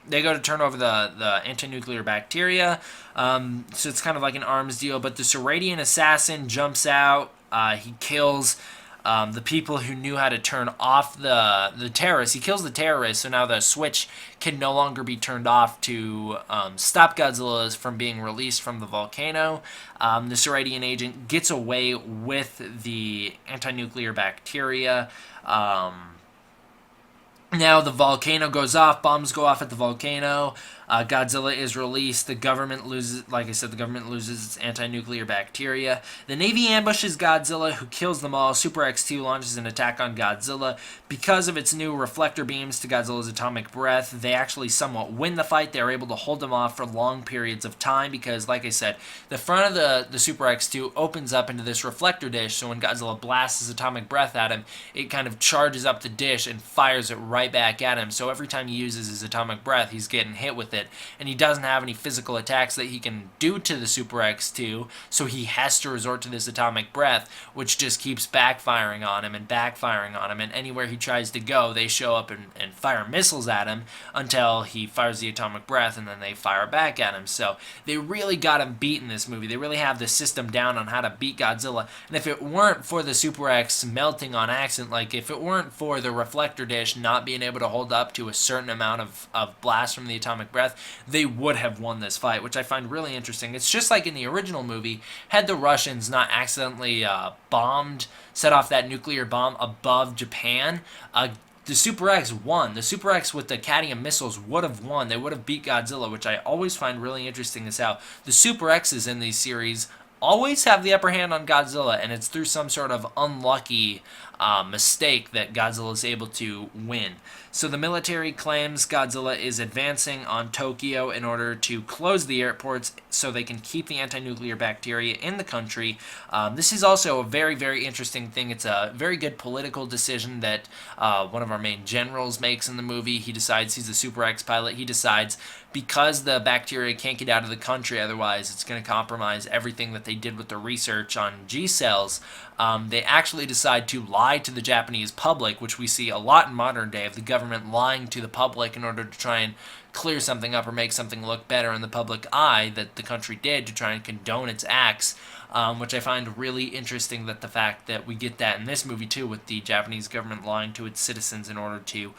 Speaker 1: the anti-nuclear bacteria. So it's kind of like an arms deal. But the Seradian assassin jumps out. He kills the people who knew how to turn off the terrorists. He kills the terrorists, so now the switch can no longer be turned off to stop Godzilla from being released from the volcano. The Seradian agent gets away with the anti-nuclear bacteria. Now the volcano goes off, bombs go off at the volcano, Godzilla is released, the government loses, like I said, the government loses its anti-nuclear bacteria. The Navy ambushes Godzilla, who kills them all. Super X2 launches an attack on Godzilla. Because of its new reflector beams to Godzilla's atomic breath, they actually somewhat win the fight. They're able to hold them off for long periods of time because, like I said, the front of the Super X2 opens up into this reflector dish, so when Godzilla blasts his atomic breath at him, it kind of charges up the dish and fires it right back at him. So every time he uses his atomic breath, he's getting hit with it. And he doesn't have any physical attacks that he can do to the Super X2, so he has to resort to this atomic breath, which just keeps backfiring on him, and anywhere he tries to go, they show up and fire missiles at him until he fires the atomic breath, and then they fire back at him. So they really got him beat in this movie. They really have the system down on how to beat Godzilla, and if it weren't for the Super X melting on accident, like if it weren't for the reflector dish not being able to hold up to a certain amount of blast from the atomic breath, they would have won this fight, which I find really interesting. It's just like in the original movie, had the Russians not accidentally set off that nuclear bomb above Japan, the Super X won. The Super X with the cadmium missiles would have won. They would have beat Godzilla, which I always find really interesting is how the Super X's in these series always have the upper hand on Godzilla, and it's through some sort of unlucky mistake that Godzilla is able to win. So the military claims Godzilla is advancing on Tokyo in order to close the airports so they can keep the anti-nuclear bacteria in the country. This is also a very, very interesting thing. It's a very good political decision that one of our main generals makes in the movie. He decides, he's a Super X pilot, he decides because the bacteria can't get out of the country, otherwise it's going to compromise everything that they did with the research on G cells. They actually decide to lie to the Japanese public, which we see a lot in modern day, of the government lying to the public in order to try and clear something up or make something look better in the public eye that the country did to try and condone its acts, which I find really interesting, that the fact that we get that in this movie too, with the Japanese government lying to its citizens in order to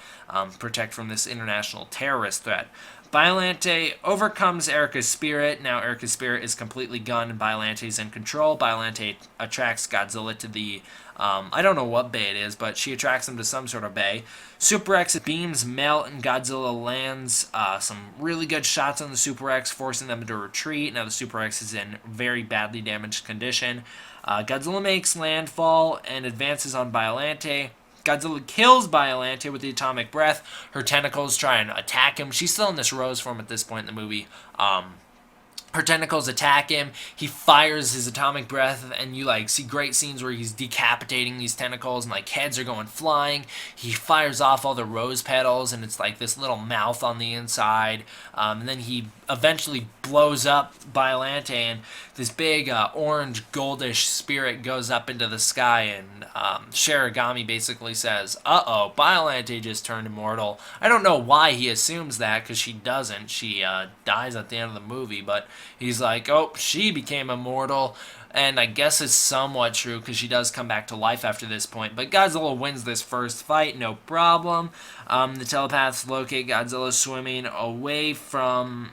Speaker 1: protect from this international terrorist threat. Biollante overcomes Erica's spirit. Now Erica's spirit is completely gone and Biollante's in control. Biollante attracts Godzilla to the, I don't know what bay it is, but she attracts him to some sort of bay. Super X beams melt and Godzilla lands some really good shots on the Super X, forcing them to retreat. Now the Super X is in very badly damaged condition. Godzilla makes landfall and advances on Biollante. Godzilla kills Biollante with the atomic breath. Her tentacles try and attack him. She's still in this rose form at this point in the movie. Her tentacles attack him. He fires his atomic breath, and you see great scenes where he's decapitating these tentacles, and heads are going flying. He fires off all the rose petals, and it's like this little mouth on the inside. And then he eventually blows up Biollante, and this big orange goldish spirit goes up into the sky, and Shiragami basically says, "Uh-oh, Biollante just turned immortal." I don't know why he assumes that, because she doesn't. She dies at the end of the movie, but he's like, "Oh, she became immortal." And I guess it's somewhat true, because she does come back to life after this point. But Godzilla wins this first fight, no problem. The telepaths locate Godzilla swimming away from...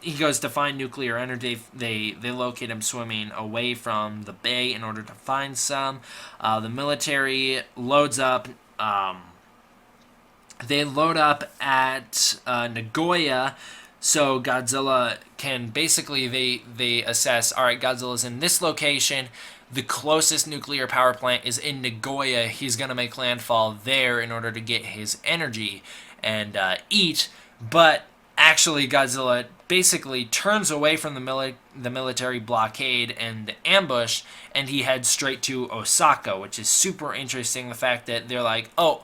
Speaker 1: he goes to find nuclear energy. They locate him swimming away from the bay in order to find some. The military loads up... they load up at Nagoya, so Godzilla can basically, they assess, alright, Godzilla's in this location, the closest nuclear power plant is in Nagoya, he's going to make landfall there in order to get his energy and eat, but actually Godzilla basically turns away from the military blockade and the ambush, and he heads straight to Osaka, which is super interesting, the fact that they're like, oh,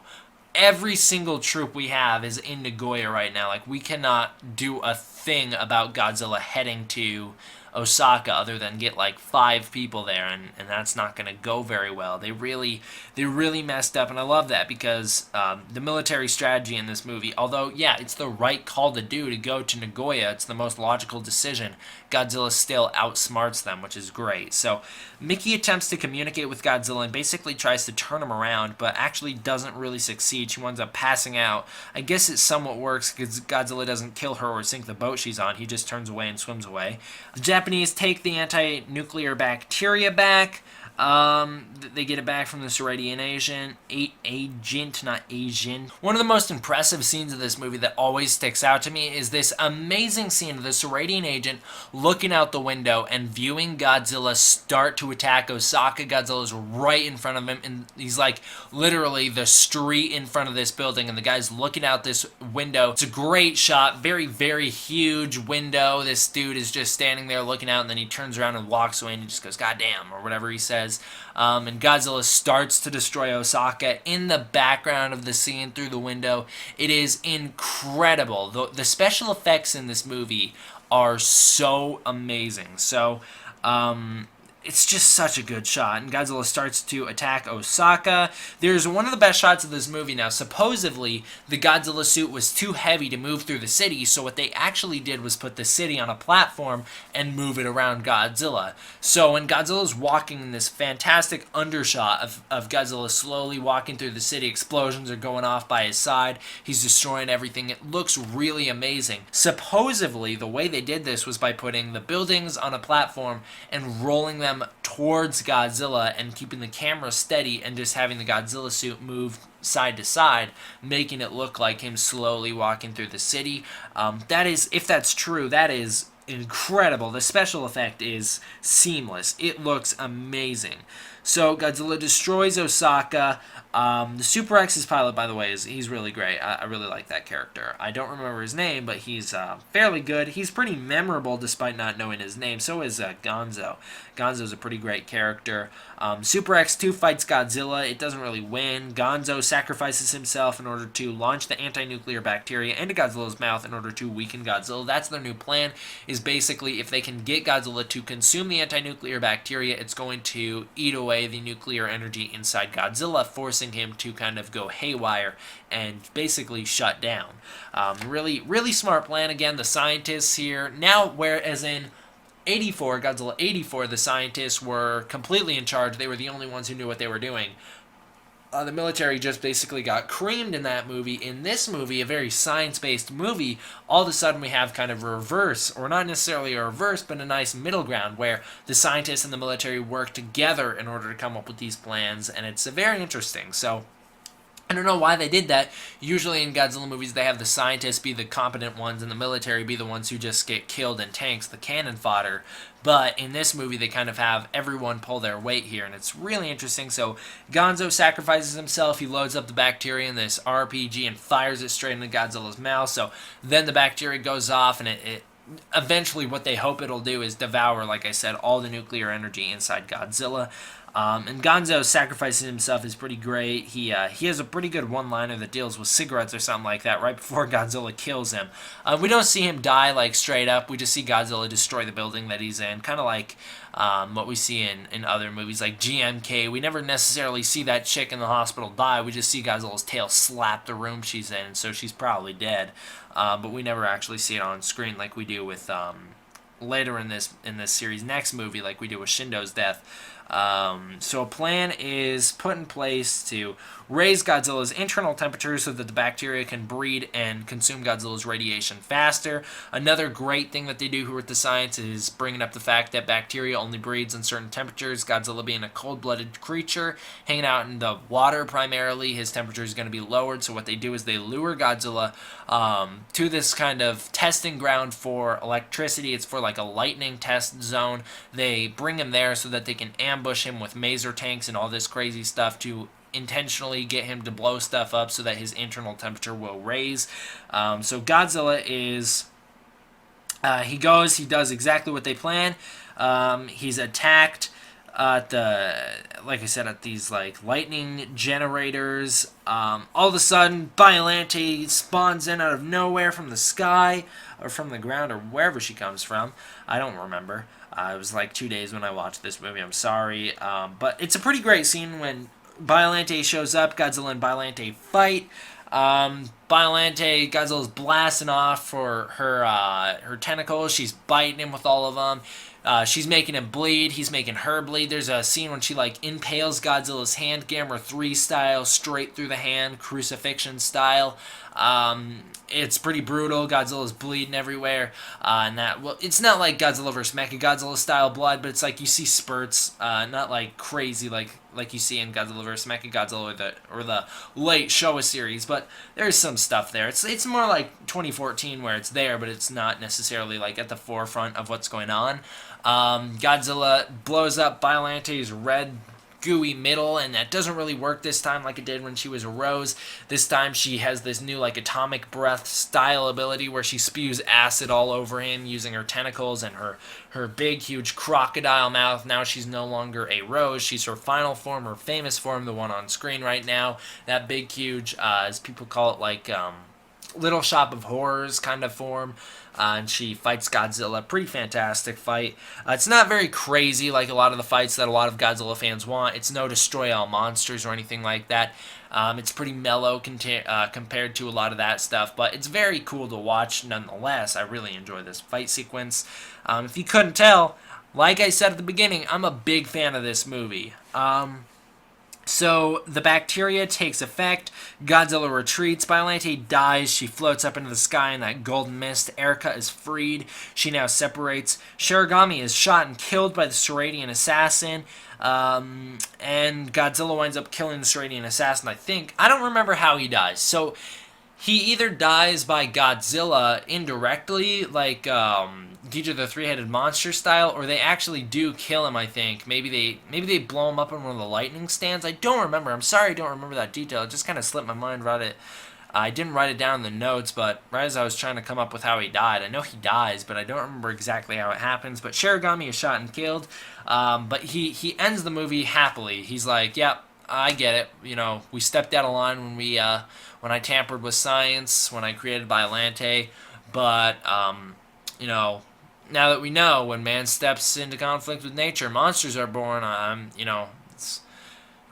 Speaker 1: every single troop we have is in Nagoya right now. We cannot do a thing about Godzilla heading to Osaka other than get like 5 people there, and that's not going to go very well. They really messed up, and I love that because the military strategy in this movie, although yeah, it's the right call to do to go to Nagoya, it's the most logical decision. Godzilla still outsmarts them, which is great. So Mickey attempts to communicate with Godzilla and basically tries to turn him around, but actually doesn't really succeed. She winds up passing out. I guess it somewhat works because Godzilla doesn't kill her or sink the boat she's on. He just turns away and swims away. The Japanese take the anti-nuclear bacteria back. They get it back from the Seradian agent, not Asian. One of the most impressive scenes of this movie that always sticks out to me is this amazing scene of the Seradian agent looking out the window and viewing Godzilla start to attack Osaka. Godzilla's right in front of him, and he's like literally the street in front of this building, and the guy's looking out this window. It's a great shot, very, very huge window. This dude is just standing there looking out, and then he turns around and walks away, and he just goes, "God damn," or whatever he says. And Godzilla starts to destroy Osaka in the background of the scene through the window. It is incredible. The special effects in this movie are so amazing. So, it's just such a good shot, and Godzilla starts to attack Osaka. There's one of the best shots of this movie now. Supposedly, the Godzilla suit was too heavy to move through the city, so what they actually did was put the city on a platform and move it around Godzilla. So when Godzilla's walking in this fantastic undershot of Godzilla slowly walking through the city, explosions are going off by his side, he's destroying everything. It looks really amazing. Supposedly, the way they did this was by putting the buildings on a platform and rolling them towards Godzilla and keeping the camera steady and just having the Godzilla suit move side to side, making it look like him slowly walking through the city. That is, if that's true, that is incredible. The special effect is seamless. It looks amazing. So Godzilla destroys Osaka. The Super X's pilot, by the way, he's really great. I really like that character. I don't remember his name, but he's fairly good. He's pretty memorable despite not knowing his name. So is Gonzo. Gonzo's a pretty great character. Super X2 fights Godzilla. It doesn't really win. Gonzo sacrifices himself in order to launch the anti-nuclear bacteria into Godzilla's mouth in order to weaken Godzilla. That's their new plan, is basically if they can get Godzilla to consume the anti-nuclear bacteria, it's going to eat away the nuclear energy inside Godzilla, forcing him to kind of go haywire and basically shut down. Really, really smart plan. Again, the scientists here, now whereas in 84, Godzilla 84, the scientists were completely in charge. They were the only ones who knew what they were doing. The military just basically got creamed in that movie. In this movie, a very science-based movie, all of a sudden we have kind of a reverse, or not necessarily a reverse, but a nice middle ground where the scientists and the military work together in order to come up with these plans, and it's very interesting. So I don't know why they did that. Usually in Godzilla movies, they have the scientists be the competent ones and the military be the ones who just get killed in tanks, the cannon fodder. But in this movie, they kind of have everyone pull their weight here, and it's really interesting. So Gonzo sacrifices himself. He loads up the bacteria in this RPG and fires it straight into Godzilla's mouth. So then the bacteria goes off, and it eventually what they hope it'll do is devour, like I said, all the nuclear energy inside Godzilla. And Gonzo sacrificing himself is pretty great. He has a pretty good one-liner that deals with cigarettes or something like that right before Godzilla kills him. We don't see him die like straight up. We just see Godzilla destroy the building that he's in, kind of like what we see in other movies like GMK. We never necessarily see that chick in the hospital die. We just see Godzilla's tail slap the room she's in, so she's probably dead. But we never actually see it on screen like we do with later in this series' next movie, like we do with Shindo's death. So a plan is put in place to raise Godzilla's internal temperature so that the bacteria can breed and consume Godzilla's radiation faster. Another great thing that they do with the science is bringing up the fact that bacteria only breeds in certain temperatures. Godzilla being a cold-blooded creature, hanging out in the water primarily, his temperature is going to be lowered. So what they do is they lure Godzilla to this kind of testing ground for electricity. It's for like a lightning test zone. They bring him there so that they can ambush him with maser tanks and all this crazy stuff to intentionally get him to blow stuff up so that his internal temperature will raise. So Godzilla is, he does exactly what they plan. He's attacked at like I said, at these like lightning generators. All of a sudden, Biollante spawns in out of nowhere from the sky, or from the ground, or wherever she comes from. I don't remember. It was like 2 days when I watched this movie. I'm sorry, but it's a pretty great scene when Biollante shows up. Godzilla and Biollante fight. Biollante, Godzilla's blasting off for her tentacles. She's biting him with all of them. She's making him bleed. He's making her bleed. There's a scene when she like impales Godzilla's hand, Gamma 3 style, straight through the hand, crucifixion style. It's pretty brutal. Godzilla's bleeding everywhere. It's not like Godzilla vs Mechagodzilla style blood, but it's like you see spurts, not like crazy like you see in Godzilla vs Mechagodzilla or the late Showa series, but there's some stuff there. It's more like 2014 where it's there, but it's not necessarily like at the forefront of what's going on. Godzilla blows up Biollante's red gooey middle, and that doesn't really work this time like it did when she was a Rose. This time she has this new like atomic breath style ability where she spews acid all over him using her tentacles and her big huge crocodile mouth. Now she's no longer a Rose, she's her final form, her famous form, the one on screen right now. That big huge, as people call it, like Little Shop of Horrors kind of form. And she fights Godzilla. Pretty fantastic fight. It's not very crazy like a lot of the fights that a lot of Godzilla fans want. It's no destroy all monsters or anything like that. It's pretty mellow compared to a lot of that stuff, but it's very cool to watch nonetheless. I really enjoy this fight sequence. If you couldn't tell, like I said at the beginning, I'm a big fan of this movie. So the bacteria takes effect. Godzilla retreats. Biollante dies. She floats up into the sky in that golden mist. Erica is freed. She now separates. Shirogami is shot and killed by the Seradian assassin. And Godzilla winds up killing the Seradian assassin, I think. I don't remember how he dies. So he either dies by Godzilla indirectly, like Ghidorah the Three-Headed Monster style, or they actually do kill him, I think. Maybe they blow him up in one of the lightning stands. I don't remember. I'm sorry I don't remember that detail. It just kind of slipped my mind. I didn't write it down in the notes, but right as I was trying to come up with how he died, I know he dies, but I don't remember exactly how it happens. But Shirogami is shot and killed, but he ends the movie happily. He's like, yep, I get it. You know, we stepped out of line when I tampered with science, when I created Biollante, but you know, now that we know when man steps into conflict with nature, monsters are born.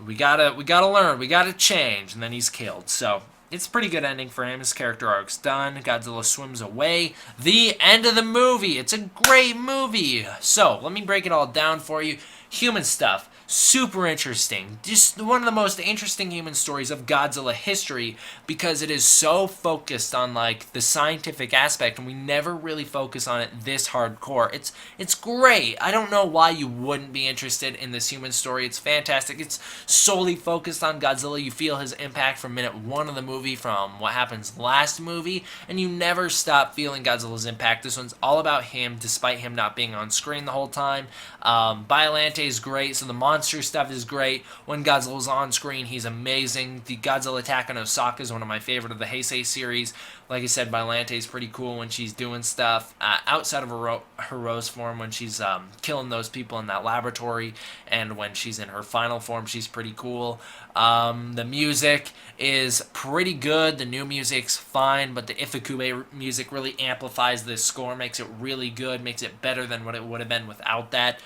Speaker 1: We gotta learn, we gotta change, and then he's killed. So it's a pretty good ending for him. His character arc's done. Godzilla swims away. The end of the movie. It's a great movie. So let me break it all down for you. Human stuff. Super interesting. Just one of the most interesting human stories of Godzilla history because it is so focused on like the scientific aspect and we never really focus on it this hardcore. It's great. I don't know why you wouldn't be interested in this human story. It's fantastic. It's solely focused on Godzilla. You feel his impact from minute one of the movie from what happens last movie and you never stop feeling Godzilla's impact. This one's all about him despite him not being on screen the whole time. Biollante is great, so the monster stuff is great. When Godzilla's on screen, he's amazing. The Godzilla attack on Osaka is one of my favorite of the Heisei series. Like I said, Biollante is pretty cool when she's doing stuff outside of her Rose form, when she's killing those people in that laboratory, and when she's in her final form, she's pretty cool. The music is pretty good. The new music's fine, but the Ifukube music really amplifies this score, makes it really good, makes it better than what it would have been without that.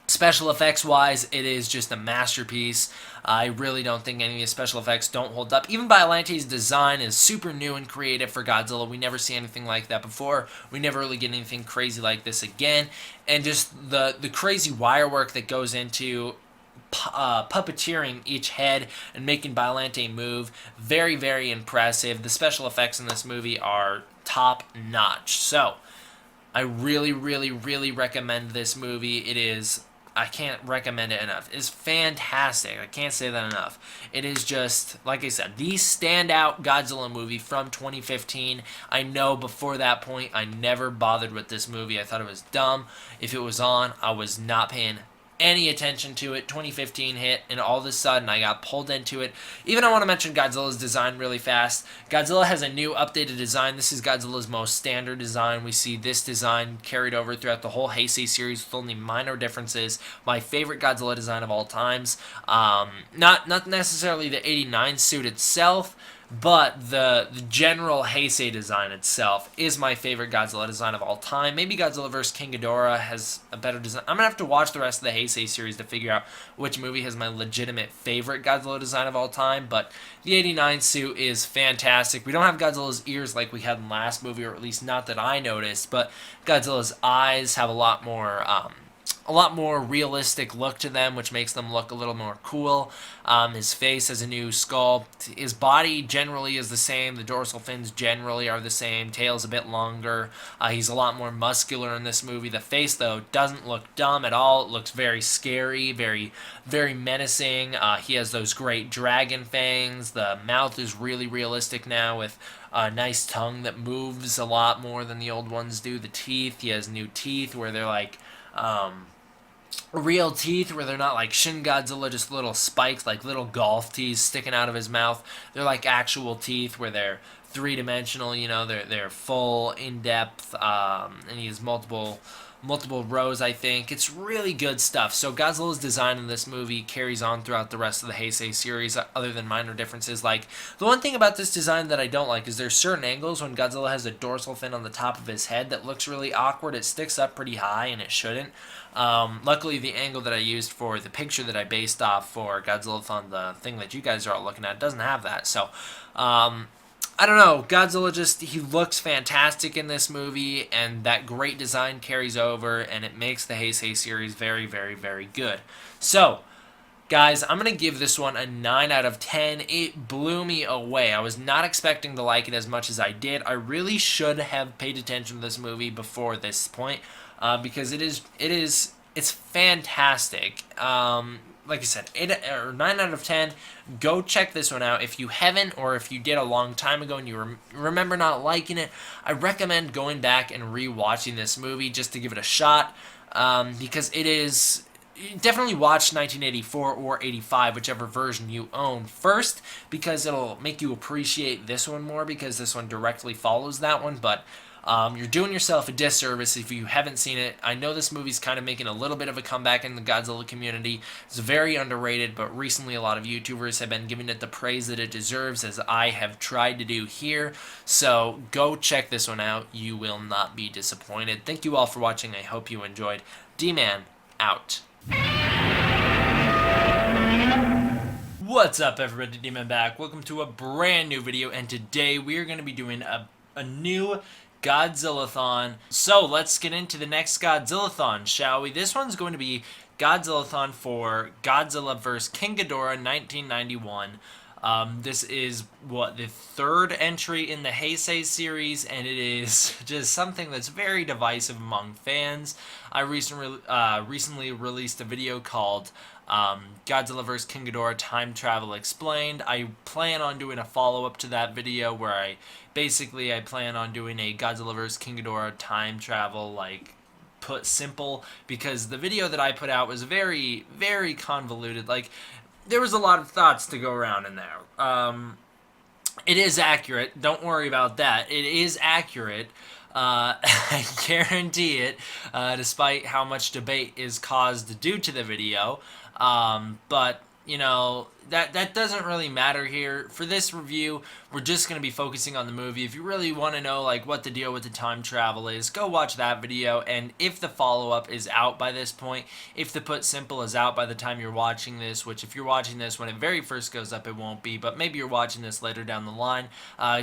Speaker 1: Special effects wise, it is just a masterpiece. I really don't think any of the special effects don't hold up. Even Biollante's design is super new and creative for Godzilla. We never see anything like that before. We never really get anything crazy like this again. And just the crazy wire work that goes into puppeteering each head and making Biollante move. Very, very impressive. The special effects in this movie are top notch. So I really, really, really recommend this movie. It is, I can't recommend it enough. It's fantastic. I can't say that enough. It is just, like I said, the standout Godzilla movie from 2015. I know before that point, I never bothered with this movie. I thought it was dumb. If it was on, I was not paying any attention to it. 2015 hit, and all of a sudden I got pulled into it. Even I want to mention Godzilla's design really fast. Godzilla has a new updated design. This is Godzilla's most standard design. We see this design carried over throughout the whole Heisei series with only minor differences. My favorite Godzilla design of all times. Not necessarily the 89 suit itself, But the general Heisei design itself is my favorite Godzilla design of all time. Maybe Godzilla vs. Ghidorah has a better design. I'm going to have to watch the rest of the Heisei series to figure out which movie has my legitimate favorite Godzilla design of all time. But the 89 suit is fantastic. We don't have Godzilla's ears like we had in the last movie, or at least not that I noticed. But Godzilla's eyes have a lot more realistic look to them, which makes them look a little more cool. His face has a new sculpt. His body generally is the same. The dorsal fins generally are the same. Tail's a bit longer. He's a lot more muscular in this movie. The face, though, doesn't look dumb at all. It looks very scary, very, very menacing. He has those great dragon fangs. The mouth is really realistic now with a nice tongue that moves a lot more than the old ones do. The teeth, he has new teeth where they're like real teeth, where they're not like Shin Godzilla, just little spikes, like little golf teeth sticking out of his mouth. They're like actual teeth where they're three-dimensional, you know, they're full, in-depth, and he has multiple rows, I think. It's really good stuff. So Godzilla's design in this movie carries on throughout the rest of the Heisei series, other than minor differences. Like, the one thing about this design that I don't like is there's certain angles when Godzilla has a dorsal fin on the top of his head that looks really awkward. It sticks up pretty high, and it shouldn't. Luckily, the angle that I used for the picture that I based off for Godzilla-Thon, the thing that you guys are all looking at, doesn't have that. So, I don't know, Godzilla he looks fantastic in this movie, and that great design carries over, and it makes the Heisei series very, very, very good. So, guys, I'm going to give this one a 9 out of 10. It blew me away. I was not expecting to like it as much as I did. I really should have paid attention to this movie before this point, because it's fantastic. Like I said, 9 out of 10. Go check this one out. If you haven't, or if you did a long time ago and you remember not liking it, I recommend going back and re-watching this movie just to give it a shot, because it is... Definitely watch 1984 or 85, whichever version you own first, because it'll make you appreciate this one more, because this one directly follows that one. But you're doing yourself a disservice if you haven't seen it. I know this movie's kind of making a little bit of a comeback in the Godzilla community. It's very underrated, but recently a lot of YouTubers have been giving it the praise that it deserves, as I have tried to do here. So go check this one out. You will not be disappointed. Thank you all for watching. I hope you enjoyed. D-Man, out. What's up, everybody? D-Man back. Welcome to a brand new video, and today we are going to be doing a new Godzilla-Thon. So let's get into the next Godzilla-Thon, shall we? This one's going to be Godzilla-Thon for Godzilla vs. Ghidorah 1991. This is, the third entry in the Heisei series, and it is just something that's very divisive among fans. I recently released a video called Godzilla vs. Ghidorah Time Travel Explained. I plan on doing a follow-up to that video where I plan on doing a Godzilla vs. Ghidorah Time Travel, put simple, because the video that I put out was very, very convoluted. There was a lot of thoughts to go around in there. It is accurate. Don't worry about that. It is accurate. I guarantee it, despite how much debate is caused due to the video. But, you know, that doesn't really matter here. For this review, we're just going to be focusing on the movie. If you really want to know, what the deal with the time travel is, go watch that video. And if the follow-up is out by this point, if the Put Simple is out by the time you're watching this, which if you're watching this when it very first goes up, it won't be, but maybe you're watching this later down the line,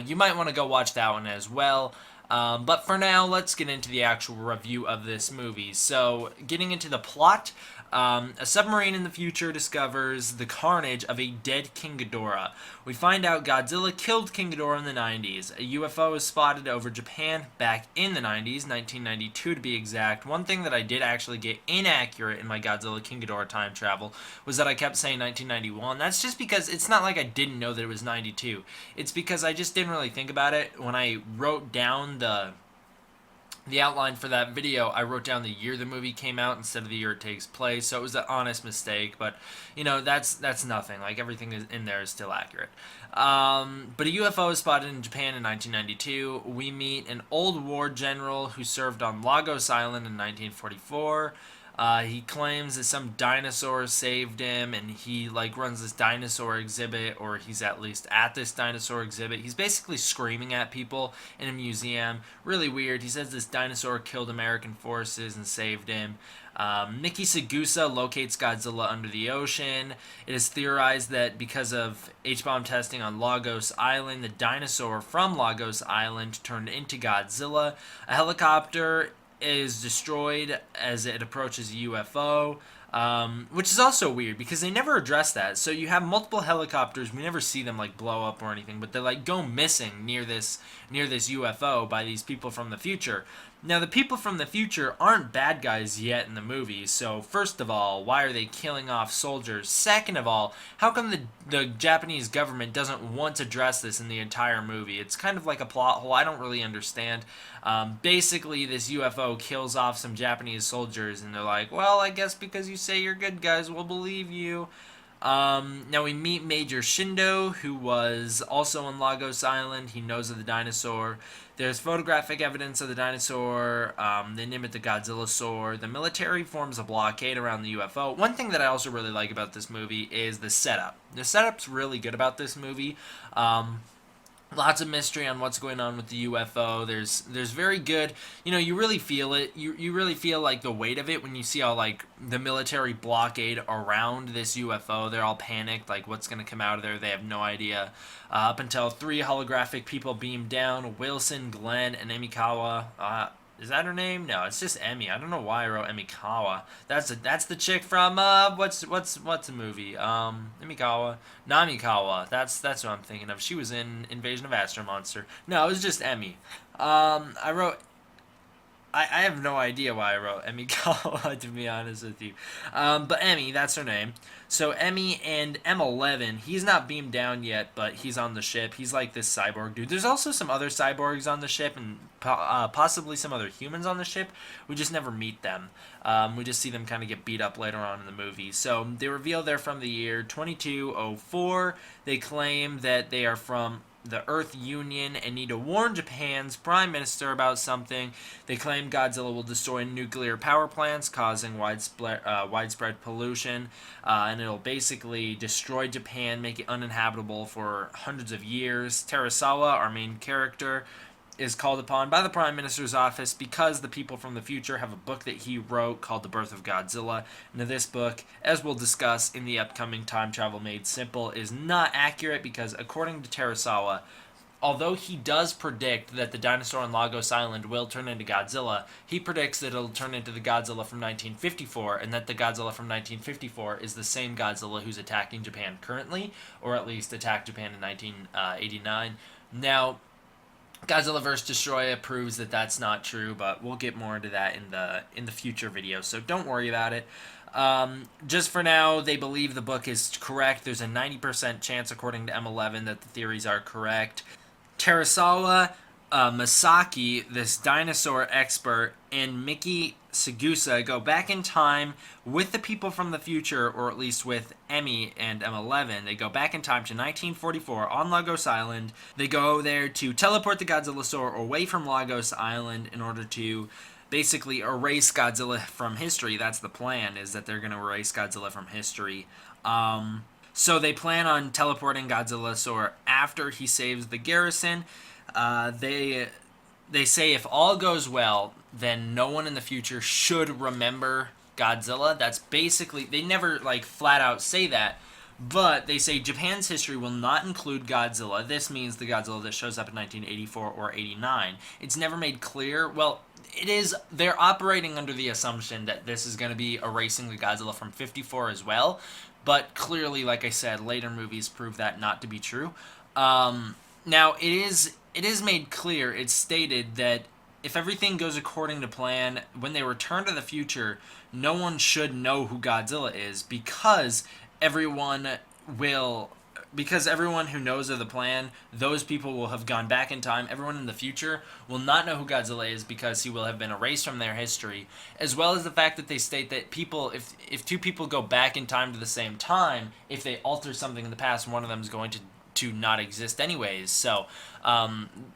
Speaker 1: you might want to go watch that one as well. But for now, let's get into the actual review of this movie. So, getting into the plot, a submarine in the future discovers the carnage of a dead King Ghidorah. We find out Godzilla killed King Ghidorah in the 90s. A UFO is spotted over Japan back in the 90s, 1992 to be exact. One thing that I did actually get inaccurate in my Godzilla King Ghidorah time travel was that I kept saying 1991. That's just because it's not like I didn't know that it was 92. It's because I just didn't really think about it. When I wrote down the outline for that video, I wrote down the year the movie came out instead of the year it takes place, so it was an honest mistake, but, you know, that's nothing. Everything in there is still accurate. But a UFO is spotted in Japan in 1992. We meet an old war general who served on Lagos Island in 1944. He claims that some dinosaur saved him, and he like runs this dinosaur exhibit, or he's at least at this dinosaur exhibit. He's basically screaming at people in a museum. Really weird. He says this dinosaur killed American forces and saved him. Miki Sagusa locates Godzilla under the ocean. It is theorized that because of H-bomb testing on Lagos Island, the dinosaur from Lagos Island turned into Godzilla. A helicopter is destroyed as it approaches a UFO, which is also weird because they never address that. So you have multiple helicopters. We never see them like blow up or anything, but they like go missing near this UFO by these people from the future. Now, the people from the future aren't bad guys yet in the movie, so first of all, why are they killing off soldiers? Second of all, how come the Japanese government doesn't want to address this in the entire movie? It's kind of like a plot hole. I don't really understand. Basically, this UFO kills off some Japanese soldiers, and they're like, well, I guess because you say you're good guys, we'll believe you. Now we meet Major Shindo, who was also on Lagos Island. He knows of the dinosaur. There's photographic evidence of the dinosaur. They name it the Godzilla-saur. The military forms a blockade around the UFO. One thing that I also really like about this movie is the setup. The setup's really good about this movie. Lots of mystery on what's going on with the UFO. There's very good, you really feel it. You really feel like the weight of it when you see all like the military blockade around this UFO. They're all panicked, like what's going to come out of there. They have no idea. Up until 3 holographic people beam down: Wilson, Glenn, and Emikawa. Is that her name? No, it's just Emmy. I don't know why I wrote Emikawa. That's the chick from what's the movie? Emikawa, Namikawa. That's what I'm thinking of. She was in Invasion of Astro Monster. No, it was just Emmy. I have no idea why I wrote Emikawa, to be honest with you. But Emmy, that's her name. So Emmy and M11, he's not beamed down yet, but he's on the ship. He's like this cyborg dude. There's also some other cyborgs on the ship, and possibly some other humans on the ship. We just never meet them. We just see them kind of get beat up later on in the movie. So they reveal they're from the year 2204. They claim that they are from the Earth Union and need to warn Japan's prime minister about something. They claim Godzilla will destroy nuclear power plants, causing widespread pollution, and it'll basically destroy Japan, make it uninhabitable for hundreds of years. Terasawa, our main character, is called upon by the Prime Minister's office because the people from the future have a book that he wrote called The Birth of Godzilla. Now this book, as we'll discuss in the upcoming Time Travel Made Simple, is not accurate because according to Terasawa, although he does predict that the dinosaur on Lagos Island will turn into Godzilla, he predicts that it'll turn into the Godzilla from 1954, and that the Godzilla from 1954 is the same Godzilla who's attacking Japan currently, or at least attacked Japan in 1989. Now, Godzilla vs. Destoroyah proves that that's not true, but we'll get more into that in the future video, so don't worry about it. Just for now, they believe the book is correct. There's a 90% chance, according to M11, that the theories are correct. Terasawa, Masaki, this dinosaur expert, and Miki Sagusa go back in time with the people from the future, or at least with Emmy and M11. They go back in time to 1944 on Lagos Island. They go there to teleport the Godzilla-saur away from Lagos Island in order to basically erase Godzilla from history. That's the plan, is that they're going to erase Godzilla from history. So they plan on teleporting Godzilla-saur after he saves the garrison. They say if all goes well, then no one in the future should remember Godzilla. That's basically, they never like flat out say that, but they say Japan's history will not include Godzilla. This means the Godzilla that shows up in 1984 or 89. It's never made clear. Well, it is, they're operating under the assumption that this is going to be erasing the Godzilla from 54 as well, but clearly, like I said, later movies prove that not to be true. Now, it is made clear, it's stated that if everything goes according to plan, when they return to the future, no one should know who Godzilla is because everyone who knows of the plan, those people will have gone back in time. Everyone in the future will not know who Godzilla is because he will have been erased from their history, as well as the fact that they state that people, if two people go back in time to the same time, if they alter something in the past, one of them is going to not exist anyways. So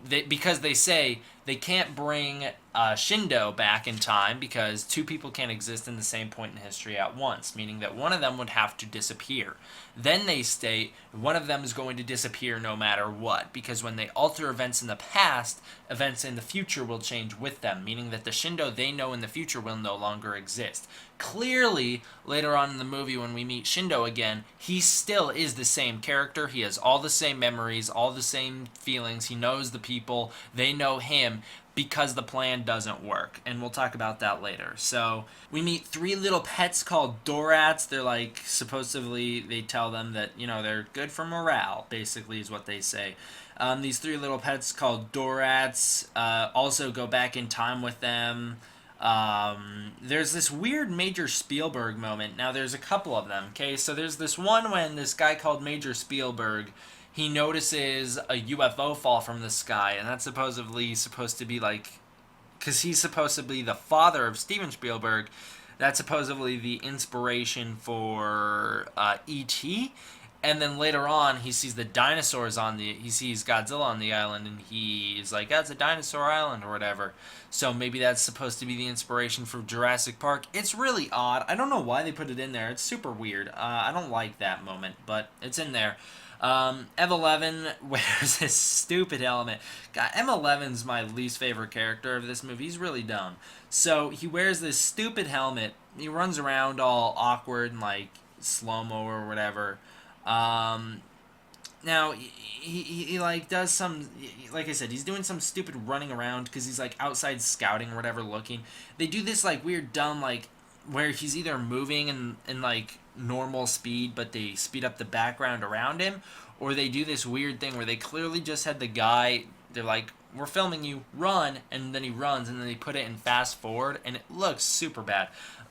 Speaker 1: because they say they can't bring Shindo back in time because two people can't exist in the same point in history at once, meaning that one of them would have to disappear. Then they state one of them is going to disappear no matter what, because when they alter events in the past, events in the future will change with them, meaning that the Shindo they know in the future will no longer exist. Clearly, later on in the movie when we meet Shindo again, he still is the same character. He has all the same memories, all the same feelings. He knows the people. They know him because the plan doesn't work. And we'll talk about that later. So, we meet three little pets called Dorats. They're like, supposedly, they tell them that, you know, they're good for morale, basically, is what they say. These three little pets called Dorats also go back in time with them. There's this weird Major Spielberg moment. Now, there's a couple of them, okay? So there's this one when this guy called Major Spielberg, he notices a UFO fall from the sky, and that's supposedly supposed to be like, because he's supposed to be the father of Steven Spielberg, that's supposedly the inspiration for E.T., and then later on, he sees the dinosaurs he sees Godzilla on the island, and he's like, that's a dinosaur island, or whatever. So maybe that's supposed to be the inspiration for Jurassic Park. It's really odd. I don't know why they put it in there. It's super weird. I don't like that moment, but it's in there. M11 wears this stupid helmet. God, M11's my least favorite character of this movie. He's really dumb. So he wears this stupid helmet. He runs around all awkward and like slow-mo or whatever. Now, he like does some, like I said, he's doing some stupid running around because he's like outside scouting or whatever looking. They do this like weird dumb like where he's either moving in like normal speed but they speed up the background around him, or they do this weird thing where they clearly just had the guy, they're like, we're filming you, run, and then he runs, and then they put it in fast forward, and it looks super bad.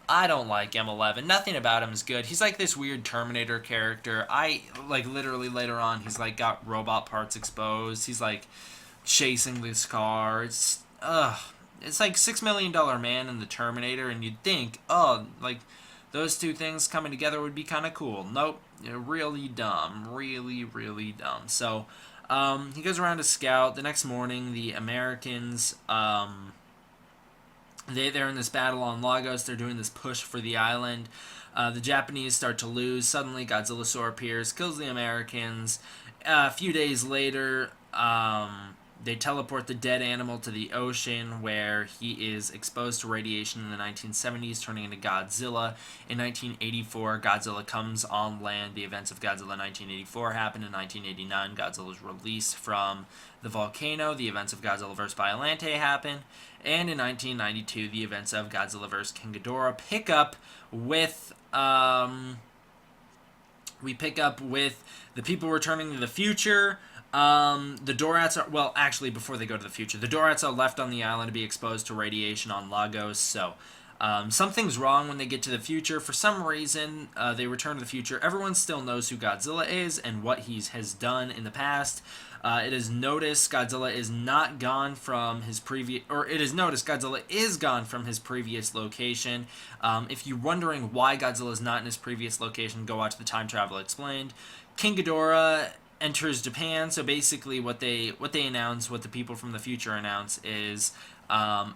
Speaker 1: I don't like M11. Nothing about him is good. He's like this weird Terminator character. Like, literally later on, he's, like, got robot parts exposed. He's, like, chasing this car. It's like $6 Million Man and the Terminator, and you'd think, oh, like, those two things coming together would be kind of cool. Nope. Really dumb. Really, really dumb. So, he goes around to scout. The next morning, the Americans, they're in this battle on Lagos. They're doing this push for the island. The Japanese start to lose. Suddenly, Godzilla appears, kills the Americans. A few days later, they teleport the dead animal to the ocean, where he is exposed to radiation in the 1970s, turning into Godzilla. In 1984, Godzilla comes on land. The events of Godzilla 1984 happen. In 1989, Godzilla is released from the volcano. The events of Godzilla vs. Biollante happen. And in 1992, the events of Godzilla vs. Ghidorah pick up with the people returning to the future. The Dorats are, well, actually, before they go to the future, the Dorats are left on the island to be exposed to radiation on Lagos, so something's wrong when they get to the future. For some reason, they return to the future. Everyone still knows who Godzilla is and what he has done in the past. It is noticed Godzilla is not gone from his previous, or it is noticed Godzilla is gone from his previous location. If you're wondering why Godzilla is not in his previous location, go watch the Time Travel Explained. King Ghidorah enters Japan. So basically, what they announce, what the people from the future announce, is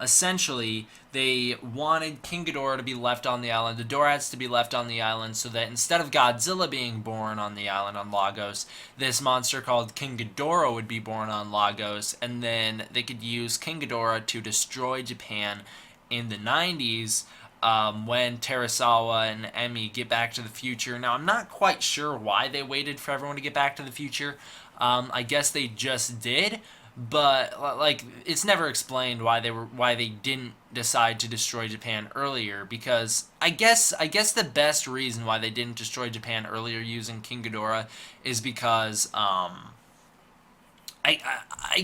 Speaker 1: essentially they wanted King Ghidorah to be left on the island, the Dorats to be left on the island, so that instead of Godzilla being born on the island on Lagos, this monster called King Ghidorah would be born on Lagos, and then they could use King Ghidorah to destroy Japan in the 90s. When Terasawa and Emi get back to the future. Now, I'm not quite sure why they waited for everyone to get back to the future. I guess they just did, but like it's never explained why they didn't decide to destroy Japan earlier. Because I guess the best reason why they didn't destroy Japan earlier using King Ghidorah is because I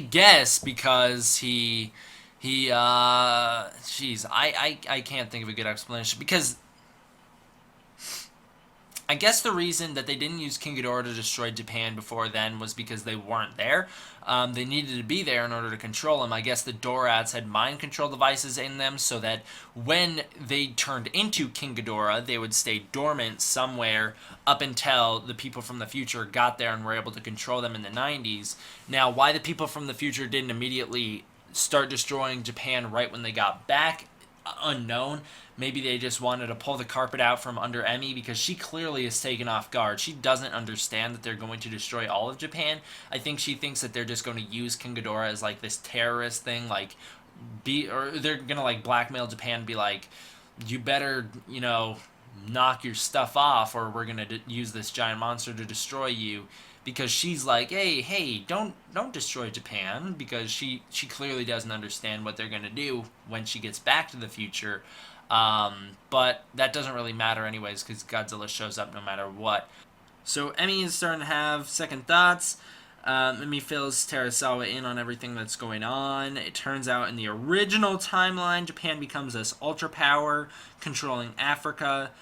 Speaker 1: guess because I can't think of a good explanation, because I guess the reason that they didn't use King Ghidorah to destroy Japan before then was because they weren't there. They needed to be there in order to control him. I guess the Dorats had mind control devices in them so that when they turned into King Ghidorah, they would stay dormant somewhere up until the people from the future got there and were able to control them in the 90s. Now, why the people from the future didn't immediately start destroying Japan right when they got back. Unknown. Maybe they just wanted to pull the carpet out from under Emmy because she clearly is taken off guard. She doesn't understand that they're going to destroy all of Japan. I think she thinks that they're just going to use King Ghidorah as like this terrorist thing, like or they're gonna like blackmail Japan and be like, you better, knock your stuff off, or we're gonna use this giant monster to destroy you. Because she's like, hey, don't destroy Japan, because she clearly doesn't understand what they're gonna do when she gets back to the future. But that doesn't really matter anyways, because Godzilla shows up no matter what. So Emmy is starting to have second thoughts. Emmy fills Terasawa in on everything that's going on. It turns out in the original timeline, Japan becomes this ultra power, controlling Africa,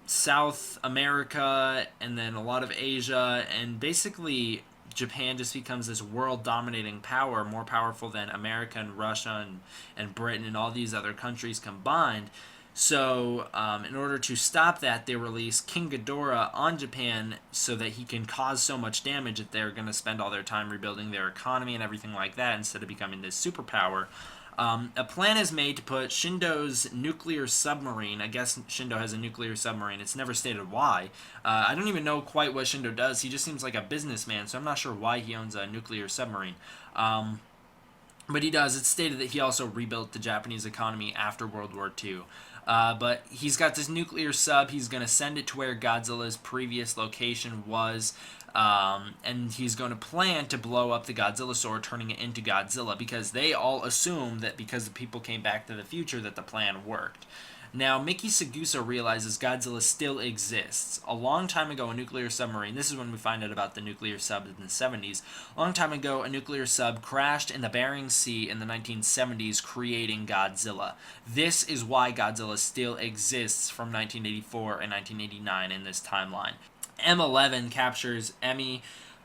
Speaker 1: South America, and then a lot of Asia, and basically Japan just becomes this world-dominating power, more powerful than America and Russia and Britain and all these other countries combined. So, in order to stop that, they release King Ghidorah on Japan so that he can cause so much damage that they're going to spend all their time rebuilding their economy and everything like that instead of becoming this superpower. A plan is made to put Shindo's nuclear submarine. I guess Shindo has a nuclear submarine. It's never stated why. I don't even know quite what Shindo does. He just seems like a businessman, so I'm not sure why he owns a nuclear submarine. But he does. It's stated that he also rebuilt the Japanese economy after World War II. But he's got this nuclear sub. He's going to send it to where Godzilla's previous location was. And he's going to plan to blow up the Godzilla sword, turning it into Godzilla, because they all assume that because the people came back to the future that the plan worked. Now, Miki Sagusa realizes Godzilla still exists. A long time ago, a nuclear submarine, this is when we find out about the nuclear sub in the 70s, a long time ago, a nuclear sub crashed in the Bering Sea in the 1970s, creating Godzilla. This is why Godzilla still exists from 1984 and 1989 in this timeline. M11 captures Emmy.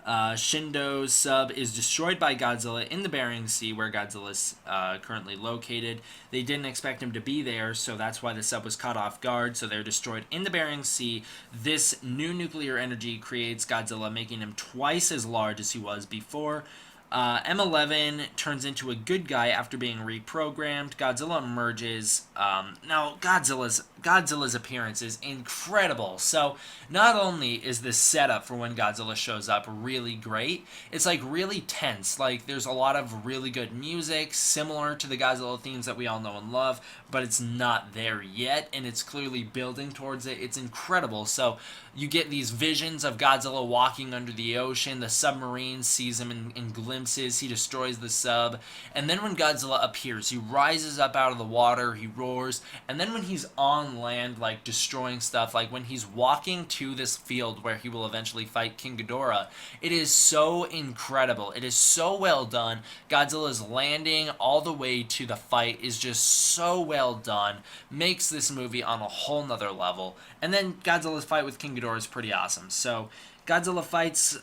Speaker 1: Shindo's sub is destroyed by Godzilla in the Bering Sea, where Godzilla is currently located. They didn't expect him to be there, so that's why the sub was caught off guard. So they're destroyed in the Bering Sea. This new nuclear energy creates Godzilla, making him twice as large as he was before. M11 turns into a good guy after being reprogrammed. Godzilla emerges. Now, Godzilla's appearance is incredible. So, not only is this setup for when Godzilla shows up really great, it's like really tense. Like, there's a lot of really good music, similar to the Godzilla themes that we all know and love, but it's not there yet, and it's clearly building towards it. It's incredible. So, you get these visions of Godzilla walking under the ocean. The submarine sees him in glimpses. He destroys the sub. And then when Godzilla appears, he rises up out of the water. He roars. And then when he's on land, like destroying stuff, like when he's walking to this field where he will eventually fight King Ghidorah, it is so incredible. It is so well done. Godzilla's landing all the way to the fight is just so well done. Makes this movie on a whole nother level. And then Godzilla's fight with King Ghidorah is pretty awesome. So Godzilla fights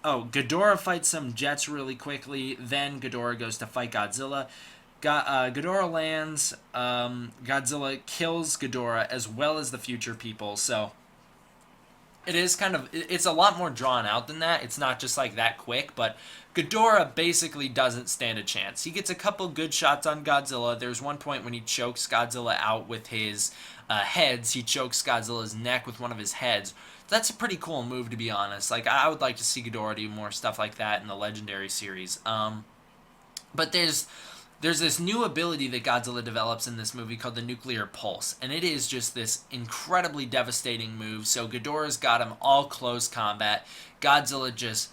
Speaker 1: Ghidorah fights some jets really quickly. Then Ghidorah goes to fight Godzilla. Ghidorah lands. Godzilla kills Ghidorah as well as the future people. So it's a lot more drawn out than that. It's not just like that quick, but Ghidorah basically doesn't stand a chance. He gets a couple good shots on Godzilla. There's one point when he chokes Godzilla out with his heads. He chokes Godzilla's neck with one of his heads. That's a pretty cool move, to be honest. Like, I would like to see Ghidorah do more stuff like that in the Legendary series. But there's this new ability that Godzilla develops in this movie called the Nuclear Pulse, and it is just this incredibly devastating move. So Ghidorah's got him all close combat. Godzilla just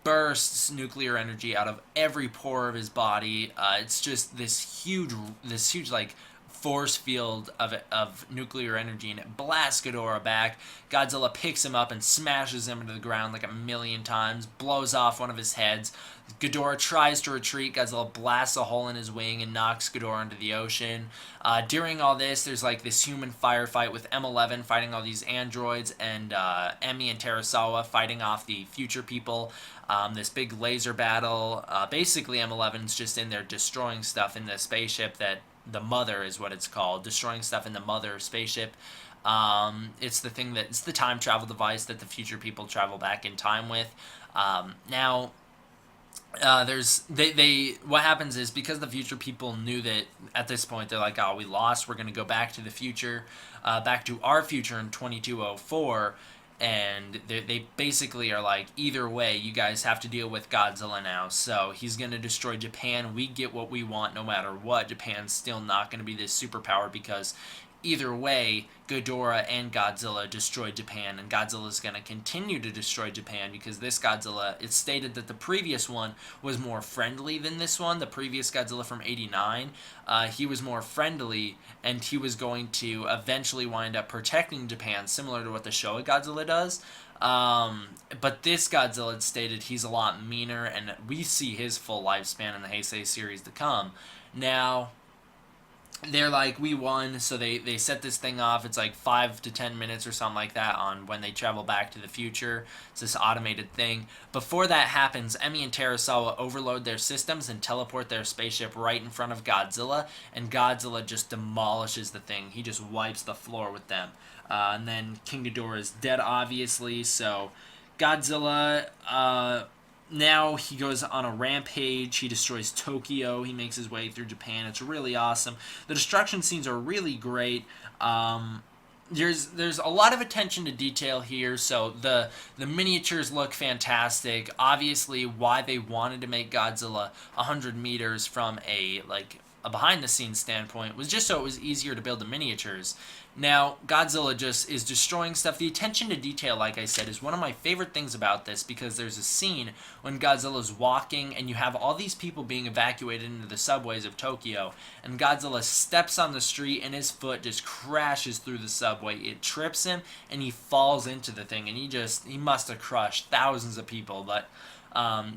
Speaker 1: bursts nuclear energy out of every pore of his body. It's just this huge like force field of nuclear energy, and it blasts Ghidorah back. Godzilla picks him up and smashes him into the ground like a million times, blows off one of his heads. Ghidorah tries to retreat. Godzilla blasts a hole in his wing and knocks Ghidorah into the ocean. During all this, there's like this human firefight with M11 fighting all these androids, and Emmy and Terasawa fighting off the future people. This big laser battle. Basically, M11's just in there destroying stuff in the spaceship that the Mother is what it's called, destroying stuff in the Mother spaceship. It's the time travel device that the future people travel back in time with. Now, what happens is, because the future people knew that at this point, they're like, oh, we lost, we're going to go back to the future, back to our future in 2204, and they basically are like, either way, you guys have to deal with Godzilla now. So he's going to destroy Japan. We get what we want no matter what. Japan's still not going to be this superpower, because either way, Ghidorah and Godzilla destroyed Japan, and Godzilla is going to continue to destroy Japan, because this Godzilla, it's stated that the previous one was more friendly than this one. The previous Godzilla from '89, he was more friendly, and he was going to eventually wind up protecting Japan, similar to what the Showa Godzilla does. But this Godzilla, it's stated he's a lot meaner, and we see his full lifespan in the Heisei series to come. Now, they're like, we won, so they set this thing off. It's like 5 to 10 minutes or something like that on when they travel back to the future. It's this automated thing. Before that happens, Emi and Terasawa overload their systems and teleport their spaceship right in front of Godzilla, and Godzilla just demolishes the thing. He just wipes the floor with them. And then King Ghidorah is dead, obviously, so Godzilla, now he goes on a rampage. He destroys Tokyo. He makes his way through Japan. It's really awesome. The destruction scenes are really great. There's a lot of attention to detail here, so the miniatures look fantastic. Obviously, why they wanted to make Godzilla 100 meters from a behind the scenes standpoint was just so it was easier to build the miniatures. Now, Godzilla just is destroying stuff. The attention to detail, like I said, is one of my favorite things about this, because there's a scene when Godzilla's walking and you have all these people being evacuated into the subways of Tokyo, and Godzilla steps on the street and his foot just crashes through the subway. It trips him and he falls into the thing, and he must have crushed thousands of people, but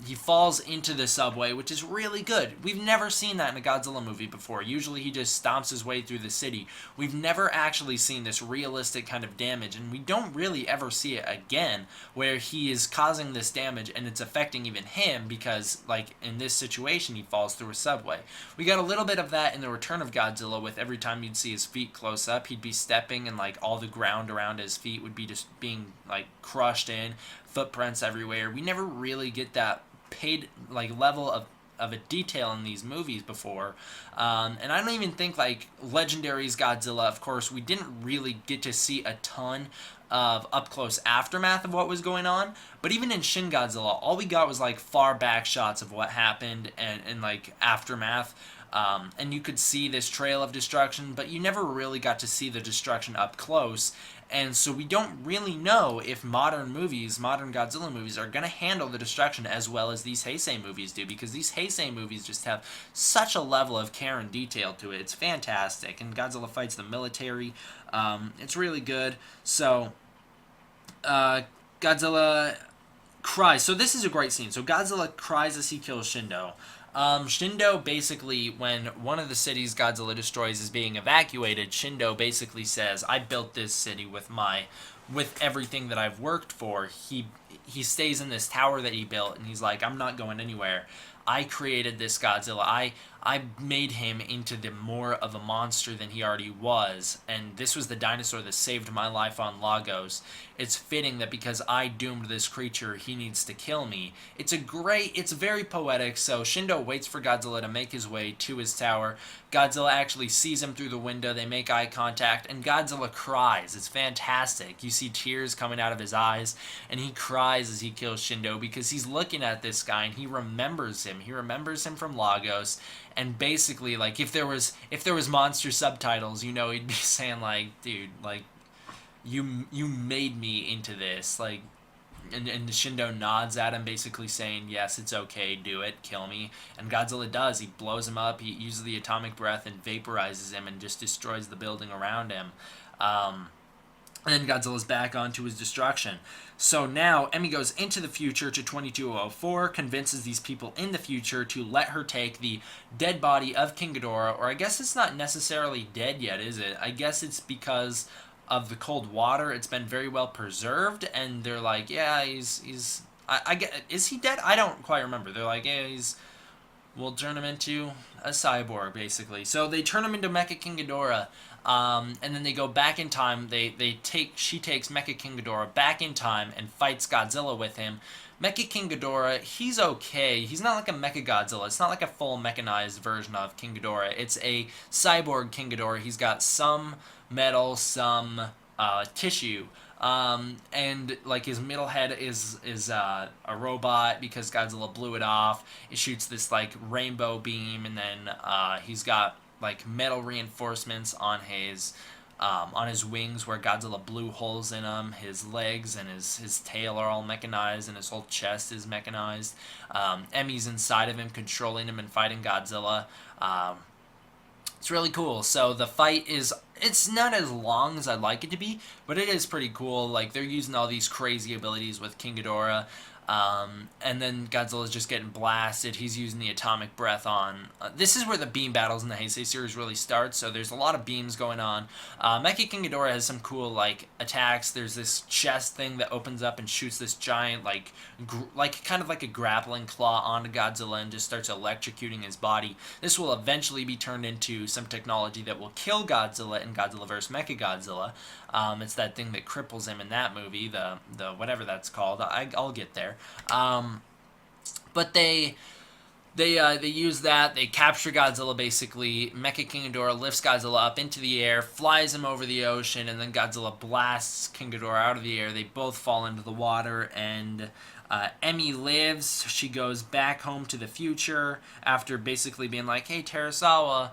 Speaker 1: he falls into the subway, which is really good. We've never seen that in a Godzilla movie before. Usually he just stomps his way through the city. We've never actually seen this realistic kind of damage, and we don't really ever see it again, where he is causing this damage and it's affecting even him, because, like, in this situation, he falls through a subway. We got a little bit of that in the Return of Godzilla, with every time you'd see his feet close up, he'd be stepping, and, like, all the ground around his feet would be just being, like, crushed in. Footprints everywhere. We never really get that level of a detail in these movies before, and I don't even think, like, Legendary's Godzilla, of course, we didn't really get to see a ton of up close aftermath of what was going on, but even in Shin Godzilla, all we got was, like, far back shots of what happened, and like, aftermath. And you could see this trail of destruction, but you never really got to see the destruction up close. And so we don't really know if modern Godzilla movies, are going to handle the destruction as well as these Heisei movies do, because these Heisei movies just have such a level of care and detail to it. It's fantastic. And Godzilla fights the military. It's really good. So, Godzilla cries. So this is a great scene. So Godzilla cries as he kills Shindo. Shindo basically, when one of the cities Godzilla destroys is being evacuated, Shindo basically says, I built this city with everything that I've worked for. He stays in this tower that he built, and he's like, I'm not going anywhere. I created this Godzilla. I made him into more of a monster than he already was, and this was the dinosaur that saved my life on Lagos. It's fitting that because I doomed this creature, he needs to kill me. It's very poetic. So Shindo waits for Godzilla to make his way to his tower. Godzilla actually sees him through the window. They make eye contact, and Godzilla cries. It's fantastic. You see tears coming out of his eyes, and he cries as he kills Shindo, because he's looking at this guy and he remembers him. He remembers him from Lagos. And basically, like, if there was monster subtitles, you know, he'd be saying, like, dude, like, you made me into this, like, and Shindo nods at him, basically saying, yes, it's okay, do it, kill me. And Godzilla does. He blows him up. He uses the atomic breath and vaporizes him and just destroys the building around him. And then Godzilla's back onto his destruction. So now Emi goes into the future to 2204, convinces these people in the future to let her take the dead body of King Ghidorah, or I guess it's not necessarily dead yet, is it? I guess it's because of the cold water. It's been very well preserved, and they're like, yeah, he's I get, is he dead? I don't quite remember. They're like, yeah, we'll turn him into a cyborg, basically. So they turn him into Mecha King Ghidorah. And then they go back in time. She takes Mecha King Ghidorah back in time and fights Godzilla with him. Mecha King Ghidorah, he's okay. He's not like a Mechagodzilla. It's not like a full mechanized version of King Ghidorah. It's a cyborg King Ghidorah. He's got some metal, some tissue. And like his middle head is a robot because Godzilla blew it off. It shoots this like rainbow beam, and then he's got like metal reinforcements on his wings where Godzilla blew holes in them. His legs and his tail are all mechanized, and his whole chest is mechanized. Emmy's inside of him, controlling him and fighting Godzilla. It's really cool. So the fight it's not as long as I'd like it to be, but it is pretty cool. Like, they're using all these crazy abilities with King Ghidorah. And then Godzilla's just getting blasted. He's using the atomic breath on. This is where the beam battles in the Heisei series really start, so there's a lot of beams going on. Mecha King Ghidorah has some cool, like, attacks. There's this chest thing that opens up and shoots this giant, like kind of like a grappling claw onto Godzilla and just starts electrocuting his body. This will eventually be turned into some technology that will kill Godzilla in Godzilla vs. Mechagodzilla. It's that thing that cripples him in that movie, the whatever that's called. I'll get there. But they use that. They capture Godzilla basically. Mecha King Ghidorah lifts Godzilla up into the air, flies him over the ocean, and then Godzilla blasts King Ghidorah out of the air. They both fall into the water, and Emmy lives. She goes back home to the future after basically being like, "Hey, Terasawa,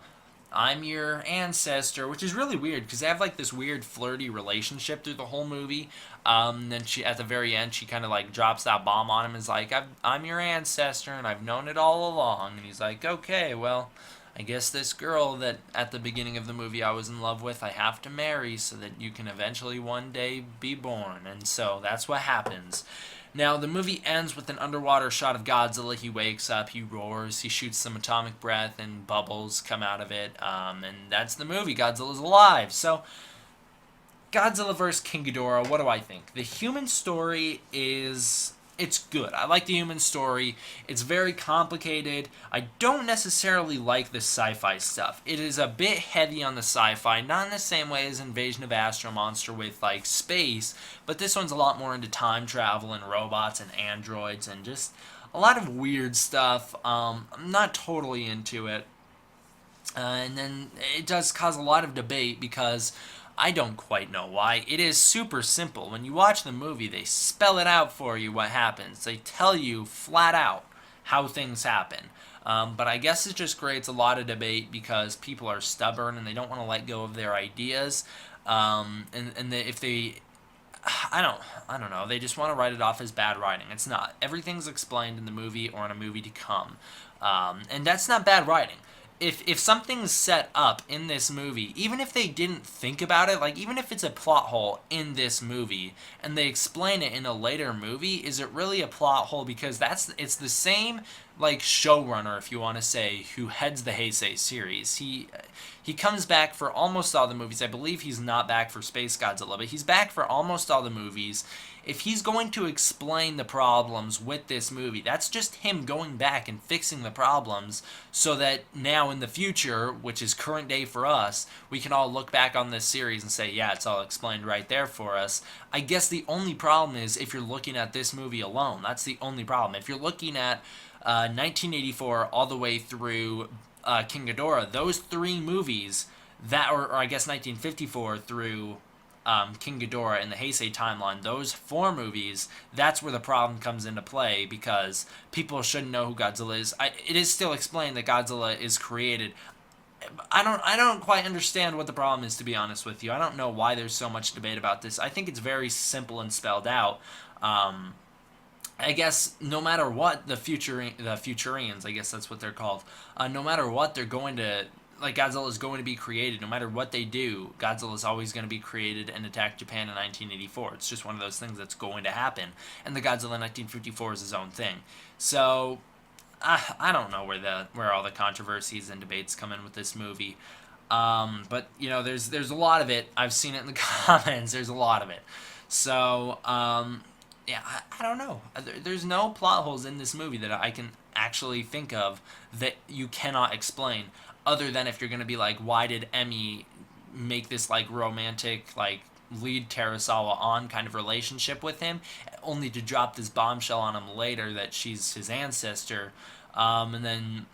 Speaker 1: I'm your ancestor," which is really weird because they have like this weird flirty relationship through the whole movie. Then she, at the very end, she kind of like drops that bomb on him and is like, I'm your ancestor and I've known it all along. And he's like, okay, well, I guess this girl that at the beginning of the movie I was in love with, I have to marry so that you can eventually one day be born. And so that's what happens. Now, the movie ends with an underwater shot of Godzilla. He wakes up, he roars, he shoots some atomic breath, and bubbles come out of it. And that's the movie. Godzilla's alive. So, Godzilla vs. King Ghidorah, what do I think? The human story it's good. I like the human story. It's very complicated. I don't necessarily like the sci-fi stuff. It is a bit heavy on the sci-fi, not in the same way as Invasion of Astro Monster with, like, space, but this one's a lot more into time travel and robots and androids and just a lot of weird stuff. I'm not totally into it. And then it does cause a lot of debate because I don't quite know why. It is super simple. When you watch the movie, they spell it out for you what happens. They tell you flat out how things happen. But I guess it just creates a lot of debate because people are stubborn and they don't want to let go of their ideas. If they, I don't know. They just want to write it off as bad writing. It's not. Everything's explained in the movie or in a movie to come, and that's not bad writing. If something's set up in this movie, even if they didn't think about it, like even if it's a plot hole in this movie and they explain it in a later movie, is it really a plot hole? Because it's the same like showrunner, if you want to say, who heads the Heisei series. He comes back for almost all the movies. I believe he's not back for Spacegodzilla, but he's back for almost all the movies. If he's going to explain the problems with this movie, that's just him going back and fixing the problems so that now in the future, which is current day for us, we can all look back on this series and say, yeah, it's all explained right there for us. I guess the only problem is if you're looking at this movie alone. That's the only problem. If you're looking at 1984 all the way through King Ghidorah, those three movies, or I guess 1954 through King Ghidorah in the Heisei timeline, those four movies, that's where the problem comes into play because people shouldn't know who Godzilla is. It is still explained that Godzilla is created. I don't quite understand what the problem is, to be honest with you. I don't know why there's so much debate about this. I think it's very simple and spelled out. I guess no matter what, the Futurians, I guess that's what they're called, no matter what, they're going to, like, Godzilla is going to be created. No matter what they do, Godzilla is always going to be created and attack Japan in 1984. It's just one of those things that's going to happen. And the Godzilla 1954 is his own thing. So, I don't know where all the controversies and debates come in with this movie. But, you know, there's a lot of it. I've seen it in the comments. There's a lot of it. So, yeah, I don't know. There's no plot holes in this movie that I can actually think of that you cannot explain, other than if you're going to be like, why did Emmy make this like romantic like lead Terasawa on kind of relationship with him, only to drop this bombshell on him later that she's his ancestor. And then,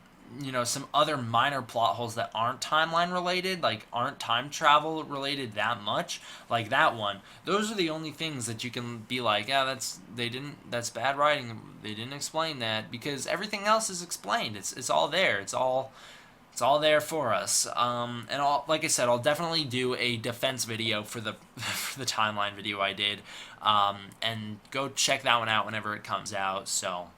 Speaker 1: some other minor plot holes that aren't timeline related, like aren't time travel related that much, like that one. Those are the only things that you can be like, yeah, that's bad writing. They didn't explain that, because everything else is explained. It's all there. It's all there for us. Like I said, I'll definitely do a defense video for the for the timeline video I did, and go check that one out whenever it comes out. So,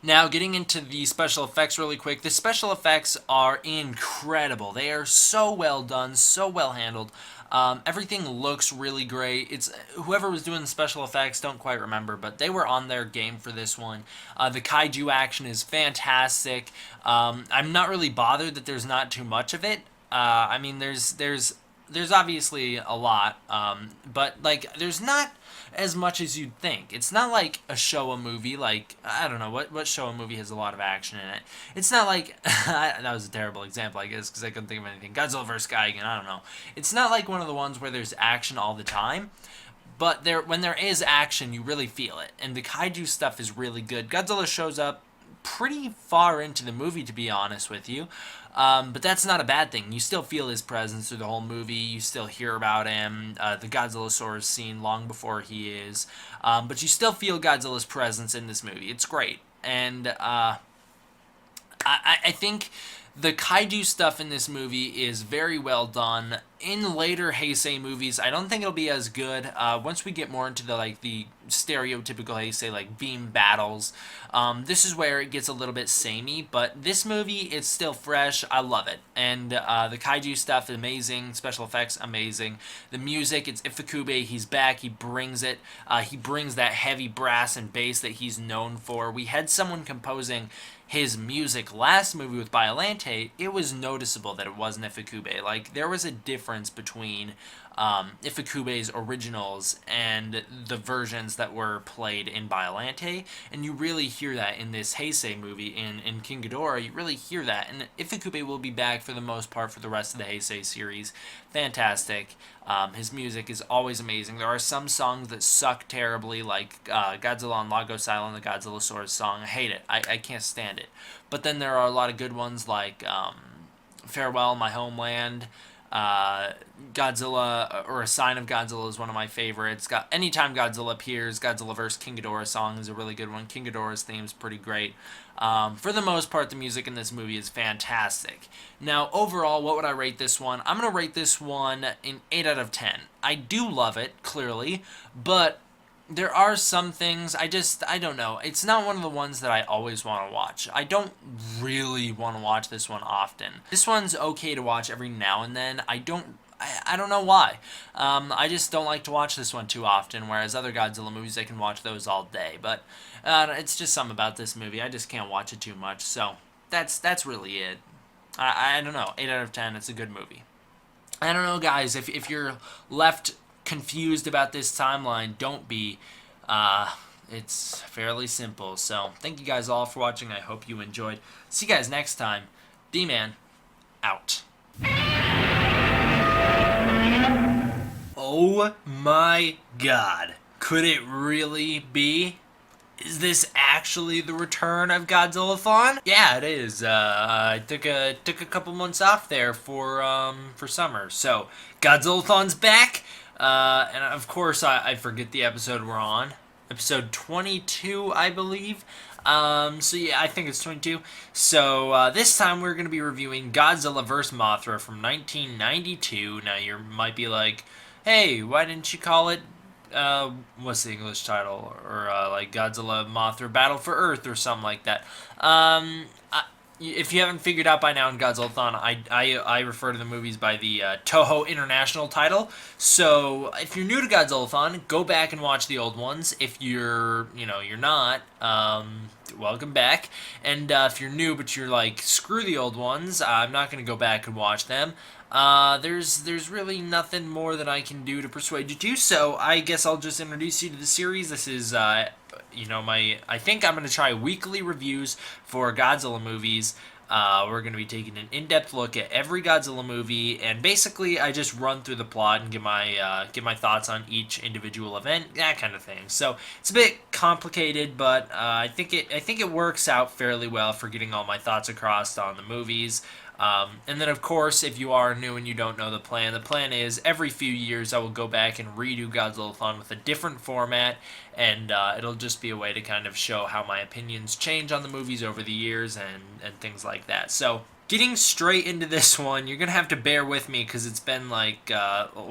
Speaker 1: now getting into the special effects really quick. The special effects are incredible. They are so well done, so well handled. Everything looks really great. It's whoever was doing the special effects, don't quite remember, but they were on their game for this one. The kaiju action is fantastic. I'm not really bothered that there's not too much of it. I mean, there's obviously a lot, but like there's not as much as you'd think. It's not like a Showa movie. Like, I don't know what Showa movie has a lot of action in it. It's not like that was a terrible example, I guess, because I couldn't think of anything. Godzilla vs Gigan, I don't know. It's not like one of the ones where there's action all the time, but when there is action, you really feel it, and the kaiju stuff is really good. Godzilla shows up pretty far into the movie, to be honest with you. But that's not a bad thing. You still feel his presence through the whole movie. You still hear about him. The Godzillasaurus scene long before he is. But you still feel Godzilla's presence in this movie. It's great. And I think the kaiju stuff in this movie is very well done. In later Heisei movies, I don't think it'll be as good. Once we get more into the stereotypical Heisei, like beam battles, this is where it gets a little bit samey. But this movie is still fresh. I love it. And the kaiju stuff is amazing. Special effects, amazing. The music, it's Ifukube. He's back. He brings it. He brings that heavy brass and bass that he's known for. We had someone composing his music last movie with Biollante. It was noticeable that it wasn't Ifukube. Like, there was a difference between Ifukube's originals and the versions that were played in Biollante, and you really hear that in this Heisei movie. In King Ghidorah, you really hear that, and Ifukube will be back for the most part for the rest of the Heisei series. Fantastic. His music is always amazing. There are some songs that suck terribly, like Godzilla on Lagos Island, the Godzillasaurus song. I hate it. I can't stand it. But then there are a lot of good ones, like Farewell, My Homeland, Godzilla, or A Sign of Godzilla is one of my favorites. Anytime Godzilla appears, Godzilla vs. King Ghidorah song is a really good one. King Ghidorah's theme is pretty great. For the most part, the music in this movie is fantastic. Now, overall, what would I rate this one? I'm going to rate this one an 8 out of 10. I do love it, clearly, but there are some things, I don't know. It's not one of the ones that I always want to watch. I don't really want to watch this one often. This one's okay to watch every now and then. I don't know why. I just don't like to watch this one too often, whereas other Godzilla movies, I can watch those all day. But it's just something about this movie. I just can't watch it too much. So that's really it. I don't know. 8 out of 10, it's a good movie. I don't know, guys. If you're left confused about this timeline, don't be. It's fairly simple. So thank you guys all for watching. I hope you enjoyed. See you guys next time. D-Man out. Oh my god, could it really be? Is this actually the return of Godzilla-Thon? Yeah, it is. I took a couple months off there for summer, so Godzilla-Thon's back. And of course, I forget the episode we're on. Episode 22, I believe. So yeah, I think it's 22. So this time we're going to be reviewing Godzilla vs. Mothra from 1992. Now you might be like, hey, why didn't you call it, what's the English title? Or like Godzilla Mothra Battle for Earth or something like that. If you haven't figured out by now in Godzilla-Thon, I refer to the movies by the Toho International title. So if you're new to Godzilla-Thon, go back and watch the old ones. If you're not, welcome back. And if you're new but you're like, screw the old ones, I'm not going to go back and watch them. There's really nothing more that I can do to persuade you to. So I guess I'll just introduce you to the series. This is I think I'm going to try weekly reviews for Godzilla movies. We're going to be taking an in-depth look at every Godzilla movie, and basically I just run through the plot and give my thoughts on each individual event, that kind of thing. So it's a bit complicated, but I think it works out fairly well for getting all my thoughts across on the movies. And then, of course, if you are new and you don't know the plan is every few years I will go back and redo Godzilla-Thon with a different format, and it'll just be a way to kind of show how my opinions change on the movies over the years and things like that. So, getting straight into this one, you're going to have to bear with me because it's been like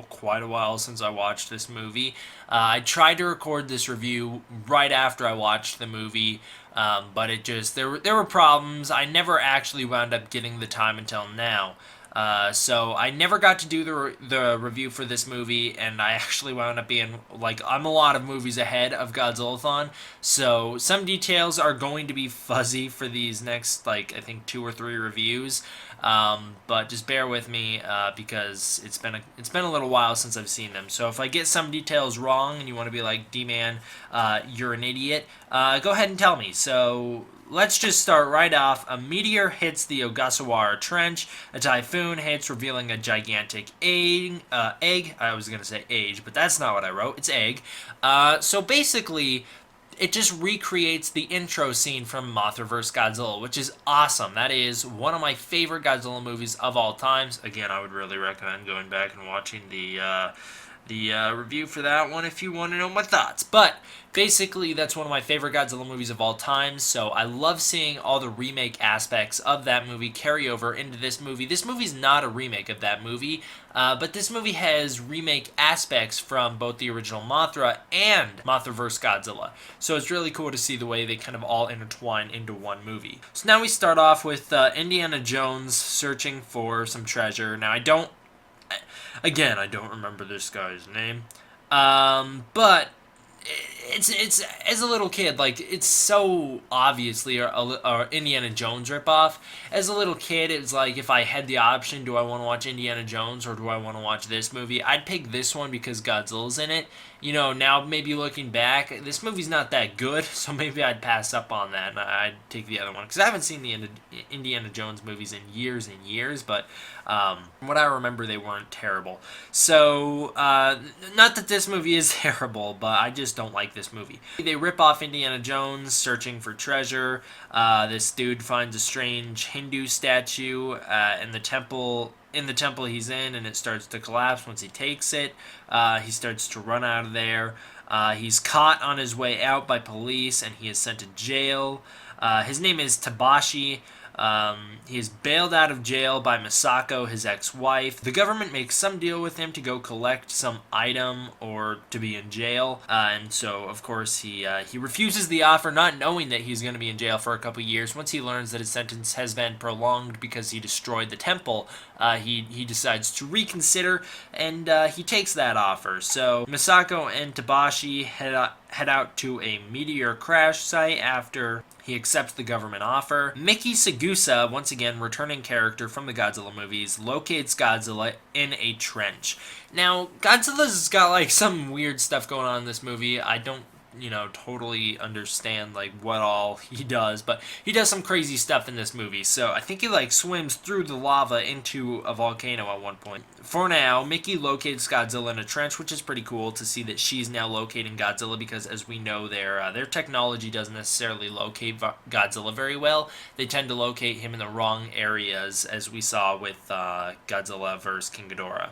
Speaker 1: quite a while since I watched this movie. I tried to record this review right after I watched the movie, but there were problems. I never actually wound up getting the time until now. So I never got to do the review for this movie, and I actually wound up being, like, I'm a lot of movies ahead of Godzilla-Thon, so some details are going to be fuzzy for these next, like, I think 2 or 3 reviews, but just bear with me, because it's been a little while since I've seen them. So if I get some details wrong and you want to be like, D-Man, you're an idiot, go ahead and tell me. So let's just start right off. A meteor hits the Ogasawara Trench. A typhoon hits, revealing a gigantic egg. I was going to say age, but that's not what I wrote. It's egg. So basically, it just recreates the intro scene from Mothra vs. Godzilla, which is awesome. That is one of my favorite Godzilla movies of all times. Again, I would really recommend going back and watching the review for that one if you want to know my thoughts. But basically, that's one of my favorite Godzilla movies of all time, so I love seeing all the remake aspects of that movie carry over into this movie. This movie's not a remake of that movie, but this movie has remake aspects from both the original Mothra and Mothra vs. Godzilla. So it's really cool to see the way they kind of all intertwine into one movie. So now we start off with Indiana Jones searching for some treasure. Now, I don't remember this guy's name, but it's as a little kid, like, it's so obviously a Indiana Jones ripoff. As a little kid, it's like, if I had the option, do I want to watch Indiana Jones or do I want to watch this movie? I'd pick this one because Godzilla's in it. You know, now maybe looking back, this movie's not that good, so maybe I'd pass up on that and I'd take the other one. Because I haven't seen the Indiana Jones movies in years and years, but from what I remember, they weren't terrible. So, not that this movie is terrible, but I just don't like this movie. They rip off Indiana Jones searching for treasure. This dude finds a strange Hindu statue in the temple he's in, and it starts to collapse once he takes it. He starts to run out of there. He's caught on his way out by police, and he is sent to jail. His name is Tabashi. He is bailed out of jail by Misako, his ex-wife. The government makes some deal with him to go collect some item or to be in jail, and so, of course, he refuses the offer, not knowing that he's going to be in jail for a couple years. Once he learns that his sentence has been prolonged because he destroyed the temple, he decides to reconsider, and he takes that offer. So Misako and Tabashi head out to a meteor crash site after he accepts the government offer. Miki Sagusa, once again returning character from the Godzilla movies, locates Godzilla in a trench. Now, Godzilla's got, like, some weird stuff going on in this movie. I don't, totally understand, like, what all he does, but he does some crazy stuff in this movie. So I think he, like, swims through the lava into a volcano at one point. For now, Mickey locates Godzilla in a trench, which is pretty cool to see that she's now locating Godzilla, because as we know, their technology doesn't necessarily locate Godzilla very well. They tend to locate him in the wrong areas, as we saw with Godzilla vs. King Ghidorah,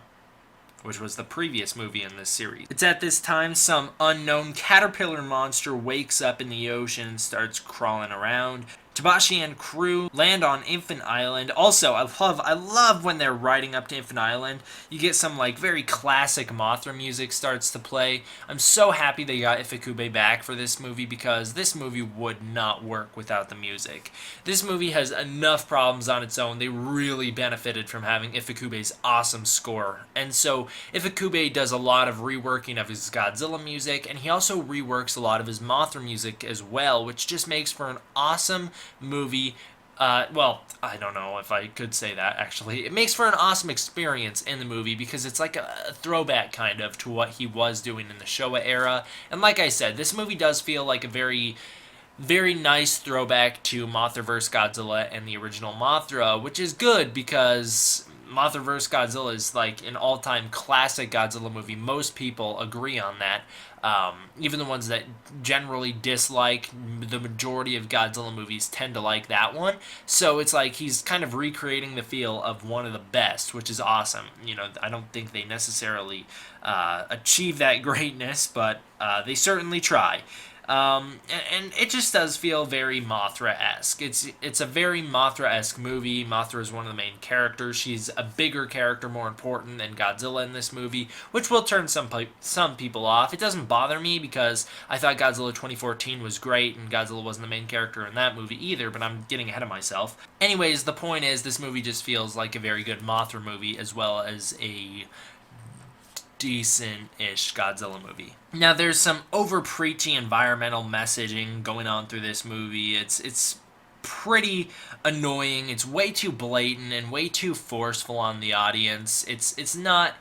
Speaker 1: which was the previous movie in this series. It's at this time some unknown caterpillar monster wakes up in the ocean and starts crawling around. Tabashi and crew land on Infant Island. Also, I love when they're riding up to Infant Island. You get some, like, very classic Mothra music starts to play. I'm so happy they got Ifukube back for this movie, because this movie would not work without the music. This movie has enough problems on its own. They really benefited from having Ifukube's awesome score. And so Ifukube does a lot of reworking of his Godzilla music, and he also reworks a lot of his Mothra music as well, which just makes for an awesome movie. Well, I don't know if I could say that, actually. It makes for an awesome experience in the movie, because it's like a throwback, kind of, to what he was doing in the Showa era. And like I said, this movie does feel like a very very nice throwback to Mothra vs. Godzilla and the original Mothra, which is good because Mothra vs. Godzilla is like an all-time classic Godzilla movie. Most people agree on that. Even the ones that generally dislike the majority of Godzilla movies tend to like that one. So it's like he's kind of recreating the feel of one of the best, which is awesome. You know, I don't think they necessarily achieve that greatness, but they certainly try. And it just does feel very Mothra-esque. It's a very Mothra-esque movie. Mothra is one of the main characters. She's a bigger character, more important than Godzilla in this movie, which will turn some people off. It doesn't bother me because I thought Godzilla 2014 was great, and Godzilla wasn't the main character in that movie either, but I'm getting ahead of myself. Anyways, the point is this movie just feels like a very good Mothra movie as well as a decent-ish Godzilla movie. Now, there's some over-preachy environmental messaging going on through this movie. It's pretty annoying. It's way too blatant and way too forceful on the audience. It's not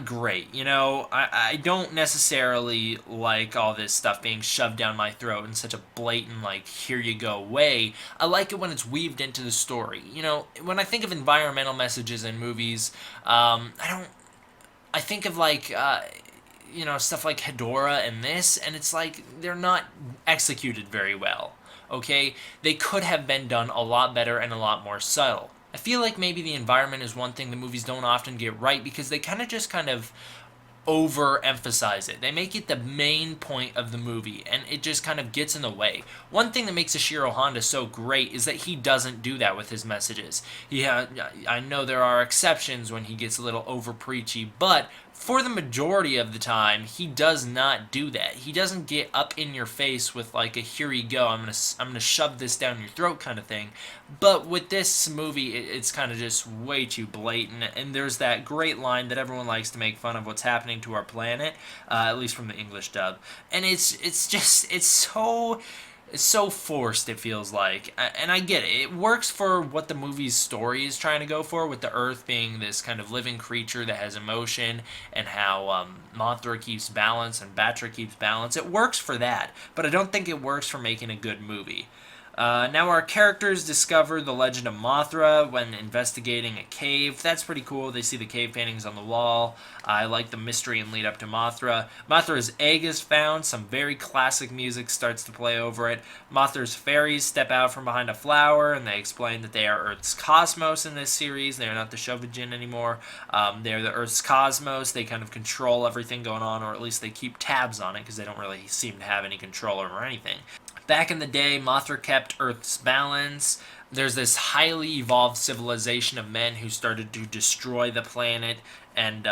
Speaker 1: great. You know, I don't necessarily like all this stuff being shoved down my throat in such a blatant, like, here you go way. I like it when it's weaved into the story. You know, when I think of environmental messages in movies, I think of like stuff like Ghidorah and this, and it's like they're not executed very well. Okay, they could have been done a lot better and a lot more subtle. I feel like maybe the environment is one thing the movies don't often get right because they kind of overemphasize it. They make it the main point of the movie, and it just kind of gets in the way. One thing that makes Ishiro Honda so great is that he doesn't do that with his messages. I know there are exceptions when he gets a little over preachy, but for the majority of the time, he does not do that. He doesn't get up in your face with like a here you go, I'm gonna shove this down your throat kind of thing. But with this movie, it's kind of just way too blatant. And there's that great line that everyone likes to make fun of what's happening to our planet, at least from the English dub. And it's so forced, it feels like. And I get it. It works for what the movie's story is trying to go for, with the Earth being this kind of living creature that has emotion, and how Mothra keeps balance and Batra keeps balance. It works for that, but I don't think it works for making a good movie. Now our characters discover the legend of Mothra when investigating a cave. That's pretty cool. They see the cave paintings on the wall. I like the mystery and lead up to Mothra. Mothra's egg is found. Some very classic music starts to play over it. Mothra's fairies step out from behind a flower, and they explain that they are Earth's cosmos in this series. They are not the Shobijin anymore. They are the Earth's cosmos. They kind of control everything going on, or at least they keep tabs on it, because they don't really seem to have any control over anything. Back in the day, Mothra kept Earth's balance. There's this highly evolved civilization of men who started to destroy the planet, and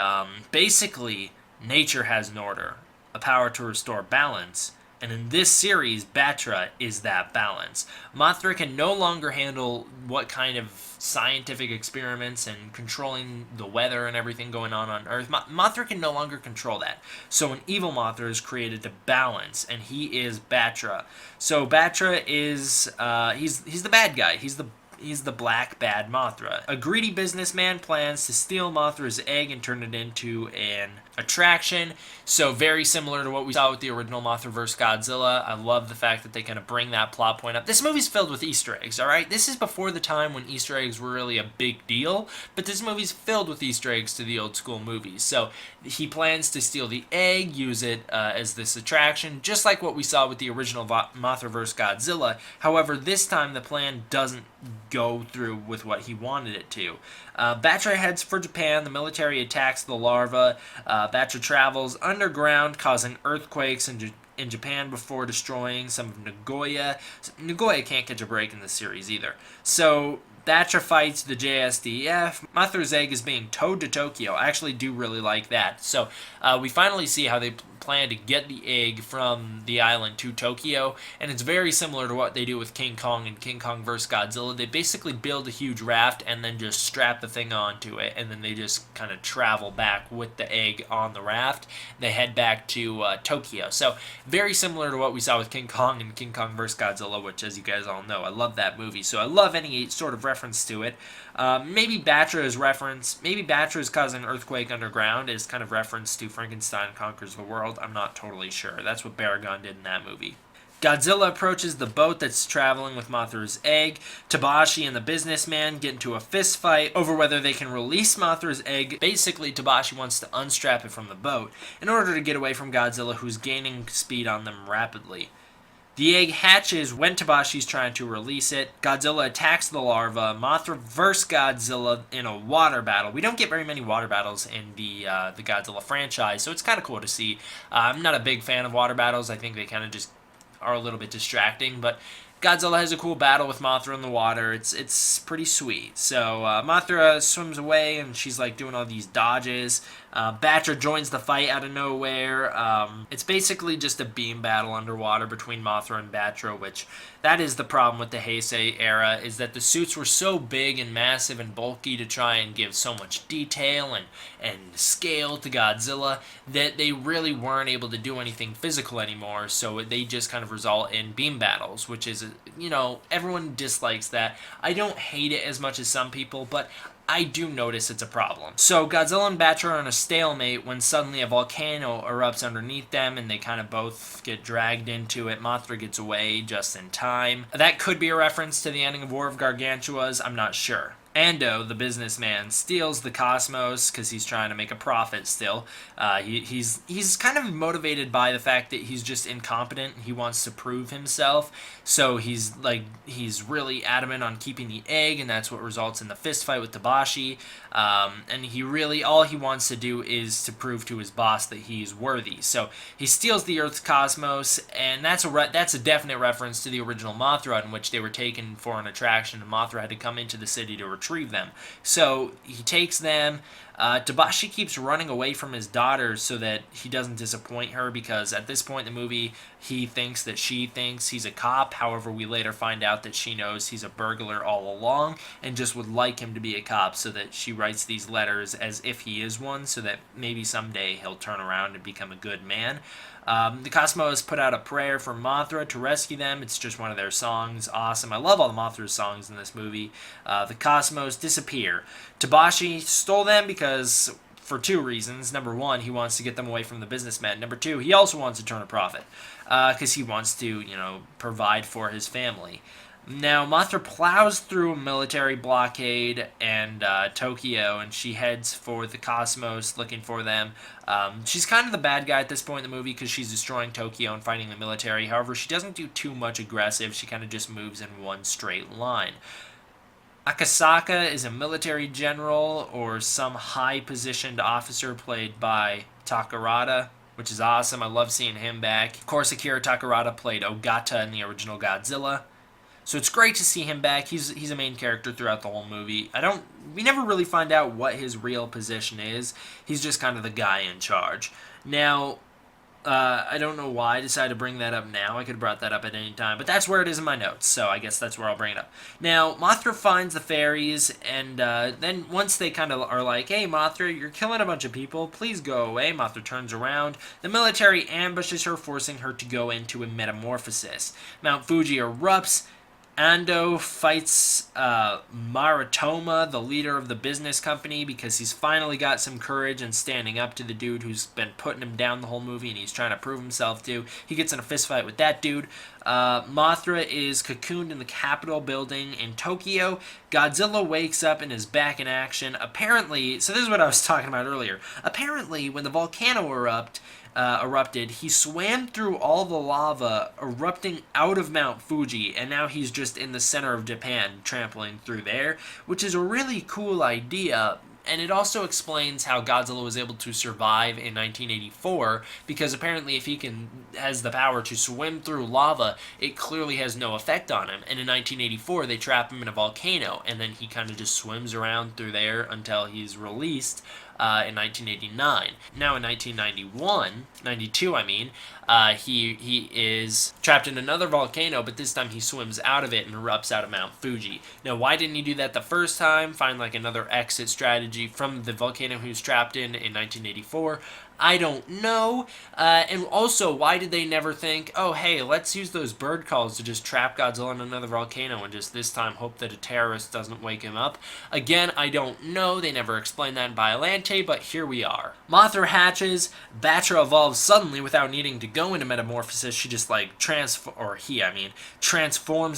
Speaker 1: basically, nature has an order, a power to restore balance. And in this series, Batra is that balance. Mothra can no longer handle what kind of scientific experiments and controlling the weather and everything going on Earth. Mothra can no longer control that. So an evil Mothra is created to balance, and he is Batra. So Batra is he's the bad guy. He's the black bad Mothra. A greedy businessman plans to steal Mothra's egg and turn it into an attraction. So very similar to what we saw with the original Mothra vs. Godzilla. I love the fact that they kind of bring that plot point up. This movie's filled with Easter eggs, alright? This is before the time when Easter eggs were really a big deal, but this movie's filled with Easter eggs to the old school movies. So he plans to steal the egg, use it as this attraction, just like what we saw with the original Mothra vs. Godzilla. However, this time the plan doesn't go through with what he wanted it to. Batra heads for Japan. The military attacks the larva. Batra travels underground, causing earthquakes in Japan before destroying some of Nagoya. Nagoya can't catch a break in this series either. So Batra fights the JSDF. Mothra's egg is being towed to Tokyo. I actually do really like that. So we finally see how they plan to get the egg from the island to Tokyo, and it's very similar to what they do with King Kong and King Kong vs. Godzilla. They basically build a huge raft and then just strap the thing onto it, and then they just kind of travel back with the egg on the raft. They head back to Tokyo. So very similar to what we saw with King Kong and King Kong vs. Godzilla, which, as you guys all know, I love that movie. So I love any sort of reference to it. Maybe Batra's causing an earthquake underground is kind of reference to Frankenstein Conquers the World. I'm not totally sure. That's what Baragon did in that movie. Godzilla approaches the boat that's traveling with Mothra's egg. Tabashi and the businessman get into a fist fight over whether they can release Mothra's egg. Basically, Tabashi wants to unstrap it from the boat in order to get away from Godzilla, who's gaining speed on them rapidly. The egg hatches when Tabashi's trying to release it. Godzilla attacks the larva. Mothra vs. Godzilla in a water battle. We don't get very many water battles in the Godzilla franchise, so it's kind of cool to see. I'm not a big fan of water battles. I think they kind of just are a little bit distracting, but Godzilla has a cool battle with Mothra in the water. It's pretty sweet. So Mothra swims away, and she's like doing all these dodges. Batra joins the fight out of nowhere. It's basically just a beam battle underwater between Mothra and Batra, which that is the problem with the Heisei era, is that the suits were so big and massive and bulky to try and give so much detail and scale to Godzilla that they really weren't able to do anything physical anymore, so they just kind of result in beam battles, which is, everyone dislikes that. I don't hate it as much as some people, but I do notice it's a problem. So Godzilla and Batra are in a stalemate when suddenly a volcano erupts underneath them and they kind of both get dragged into it. Mothra gets away just in time. That could be a reference to the ending of War of Gargantuas, I'm not sure. Ando, the businessman, steals the cosmos because he's trying to make a profit still. He's kind of motivated by the fact that he's just incompetent. He wants to prove himself. So he's really adamant on keeping the egg, and that's what results in the fist fight with Tabashi. And all he wants to do is to prove to his boss that he's worthy. So he steals the Earth's cosmos, and that's a definite reference to the original Mothra, in which they were taken for an attraction, and Mothra had to come into the city to retrieve them. So he takes them. Tabashi keeps running away from his daughter so that he doesn't disappoint her, because at this point in the movie, he thinks that she thinks he's a cop. However, we later find out that she knows he's a burglar all along and just would like him to be a cop, so that she writes these letters as if he is one, so that maybe someday he'll turn around and become a good man. The Cosmos put out a prayer for Mothra to rescue them. It's just one of their songs. Awesome. I love all the Mothra's songs in this movie. The Cosmos disappear. Tabashi stole them for two reasons. Number one, he wants to get them away from the businessmen. Number two, he also wants to turn a profit because he wants to, provide for his family. Now, Mothra plows through a military blockade and Tokyo, and she heads for the Cosmos looking for them. She's kind of the bad guy at this point in the movie because she's destroying Tokyo and fighting the military. However, she doesn't do too much aggressive. She kind of just moves in one straight line. Akasaka is a military general or some high-positioned officer played by Takarada, which is awesome. I love seeing him back. Of course, Akira Takarada played Ogata in the original Godzilla. So it's great to see him back. He's a main character throughout the whole movie. We never really find out what his real position is. He's just kind of the guy in charge. Now, I don't know why I decided to bring that up now. I could have brought that up at any time, but that's where it is in my notes, so I guess that's where I'll bring it up. Now, Mothra finds the fairies, and then once they kind of are like, hey, Mothra, you're killing a bunch of people, please go away, Mothra turns around. The military ambushes her, forcing her to go into a metamorphosis. Mount Fuji erupts. Ando fights Maritoma, the leader of the business company, because he's finally got some courage and standing up to the dude who's been putting him down the whole movie and he's trying to prove himself to. He gets in a fist fight with that dude. Mothra is cocooned in the Capitol building in Tokyo. Godzilla wakes up and is back in action. Apparently, so this is what I was talking about earlier. Apparently, when the volcano erupted, he swam through all the lava erupting out of Mount Fuji, and now he's just in the center of Japan, trampling through there, which is a really cool idea. And it also explains how Godzilla was able to survive in 1984, because apparently if he has the power to swim through lava, it clearly has no effect on him. And in 1984, they trap him in a volcano, and then he kind of just swims around through there until he's released in 1989. Now in 92, he is trapped in another volcano, but this time he swims out of it and erupts out of Mount Fuji. Now, why didn't he do that the first time? Find like another exit strategy from the volcano he was trapped in 1984. I don't know. And also, why did they never think, oh, hey, let's use those bird calls to just trap Godzilla in another volcano and just this time hope that a terrorist doesn't wake him up? Again, I don't know. They never explained that in Biollante, but here we are. Mothra hatches. Batra evolves suddenly without needing to go into metamorphosis. She just like transforms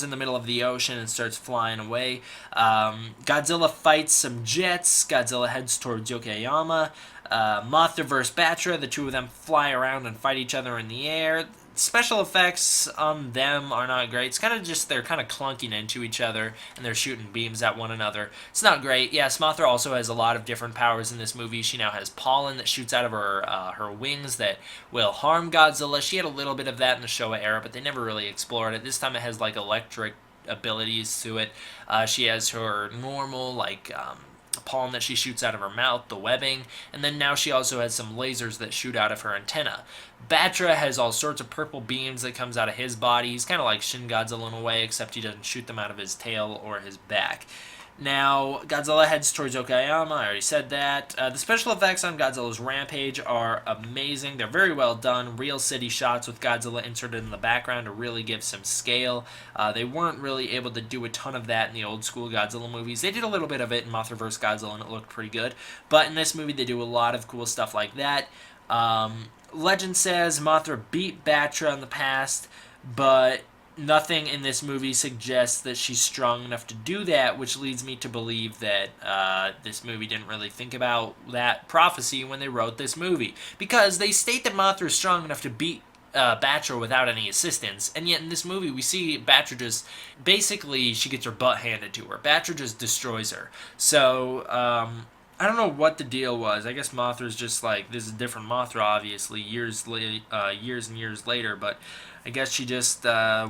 Speaker 1: in the middle of the ocean and starts flying away. Godzilla fights some jets. Godzilla heads towards Yokoyama. Mothra vs. Batra, the two of them fly around and fight each other in the air. Special effects on them are not great. It's kind of just they're kind of clunking into each other and they're shooting beams at one another. It's not great. Yes, Mothra also has a lot of different powers in this movie. She now has pollen that shoots out of her wings that will harm Godzilla. She had a little bit of that in the Showa era, but they never really explored it. This time it has like electric abilities to it. She has her normal pollen that she shoots out of her mouth, the webbing, and then now she also has some lasers that shoot out of her antenna. Batra has all sorts of purple beams that comes out of his body. He's kind of like Shin Godzilla in a way, except he doesn't shoot them out of his tail or his back. Now, Godzilla heads towards Yokoyama. I already said that. The special effects on Godzilla's rampage are amazing. They're very well done. Real city shots with Godzilla inserted in the background to really give some scale. They weren't really able to do a ton of that in the old school Godzilla movies. They did a little bit of it in Mothra vs. Godzilla, and it looked pretty good. But in this movie, they do a lot of cool stuff like that. Legend says Mothra beat Batra in the past, but nothing in this movie suggests that she's strong enough to do that, which leads me to believe that this movie didn't really think about that prophecy when they wrote this movie. Because they state that Mothra is strong enough to beat Batra without any assistance, and yet in this movie we see Batra just, basically she gets her butt handed to her. Batra just destroys her. So, I don't know what the deal was. I guess Mothra's just like, this is a different Mothra, obviously, years and years later, but I guess she just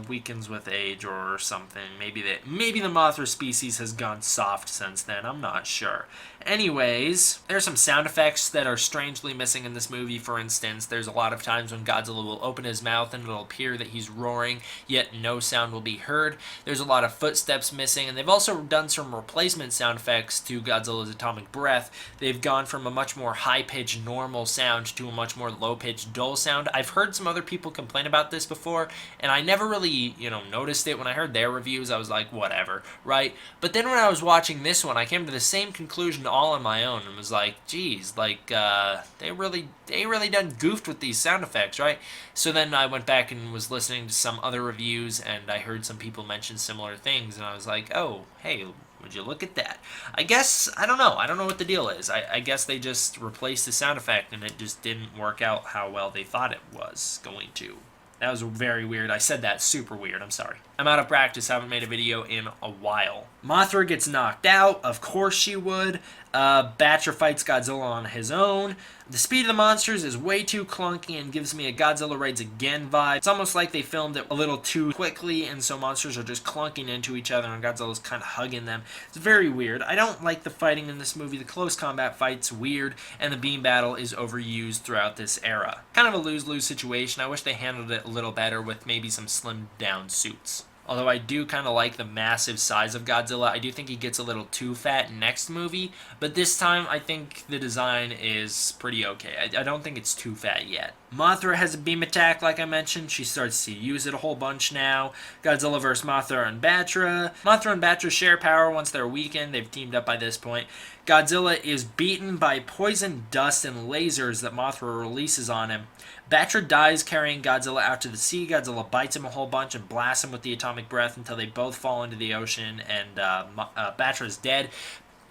Speaker 1: weakens with age or something. Maybe the Mothra species has gone soft since then. I'm not sure. Anyways, there's some sound effects that are strangely missing in this movie. For instance, there's a lot of times when Godzilla will open his mouth and it'll appear that he's roaring, yet no sound will be heard. There's a lot of footsteps missing, and they've also done some replacement sound effects to Godzilla's atomic breath. They've gone from a much more high-pitched normal sound to a much more low-pitched dull sound. I've heard some other people complain about this before, and I never really, noticed it. When I heard their reviews, I was like, whatever, right? But then when I was watching this one, I came to the same conclusion all on my own and was like, geez, they really done goofed with these sound effects, right? So then I went back and was listening to some other reviews, and I heard some people mention similar things, and I was like, oh, hey, would you look at that? I guess, I don't know what the deal is. I guess they just replaced the sound effect, and it just didn't work out how well they thought it was going to. That was very weird. I said that super weird. I'm sorry. I'm out of practice. Haven't made a video in a while. Mothra gets knocked out. Of course she would. Batra fights Godzilla on his own. The speed of the monsters is way too clunky and gives me a Godzilla Raids Again vibe. It's almost like they filmed it a little too quickly, and so monsters are just clunking into each other and Godzilla's kind of hugging them. It's very weird. I don't like the fighting in this movie. The close combat fight's weird, and the beam battle is overused throughout this era. Kind of a lose-lose situation. I wish they handled it a little better with maybe some slimmed-down suits. Although I do kind of like the massive size of Godzilla. I do think he gets a little too fat next movie, but this time I think the design is pretty okay. I don't think it's too fat yet. Mothra has a beam attack, like I mentioned. She starts to use it a whole bunch now. Godzilla vs. Mothra and Batra. Mothra and Batra share power once they're weakened. They've teamed up by this point. Godzilla is beaten by poison dust and lasers that Mothra releases on him. Batra dies carrying Godzilla out to the sea. Godzilla bites him a whole bunch and blasts him with the atomic breath until they both fall into the ocean, and Batra's dead.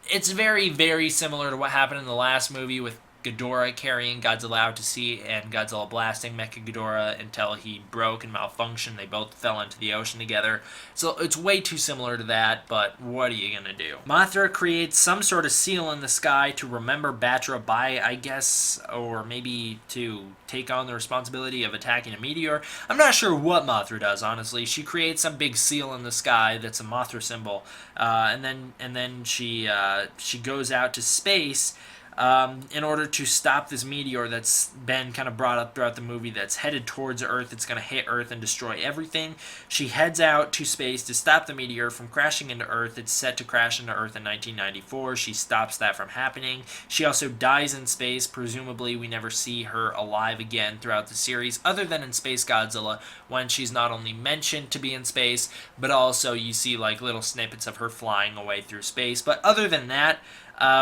Speaker 1: It's very, very similar to what happened in the last movie with Ghidorah carrying Godzilla out to sea and Godzilla blasting Mechagodzilla until he broke and malfunctioned. They both fell into the ocean together. So it's way too similar to that, but what are you gonna do? Mothra creates some sort of seal in the sky to remember Batra by, I guess, or maybe to take on the responsibility of attacking a meteor. I'm not sure what Mothra does, honestly. She creates some big seal in the sky that's a Mothra symbol, and then she goes out to space. in order to stop this meteor that's been kind of brought up throughout the movie that's headed towards Earth. It's going to hit Earth and destroy everything. She heads out to space to stop the meteor from crashing into Earth. It's set to crash into Earth in 1994. She stops that from happening. She also dies in space. Presumably, we never see her alive again throughout the series, other than in Spacegodzilla, when she's not only mentioned to be in space, but also you see like little snippets of her flying away through space. But other than that,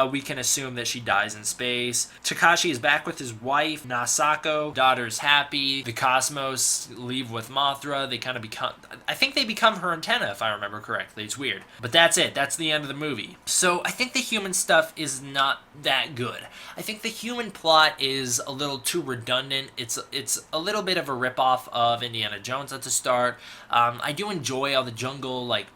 Speaker 1: we can assume that she dies in space. Takashi is back with his wife, Nasako. Daughter's happy. The Cosmos leave with Mothra. They kind of become... I think they become her antenna, if I remember correctly. It's weird. But that's it. That's the end of the movie. So I think the human stuff is not that good. I think the human plot is a little too redundant. It's a little bit of a ripoff of Indiana Jones at the start. I do enjoy all the jungle, like,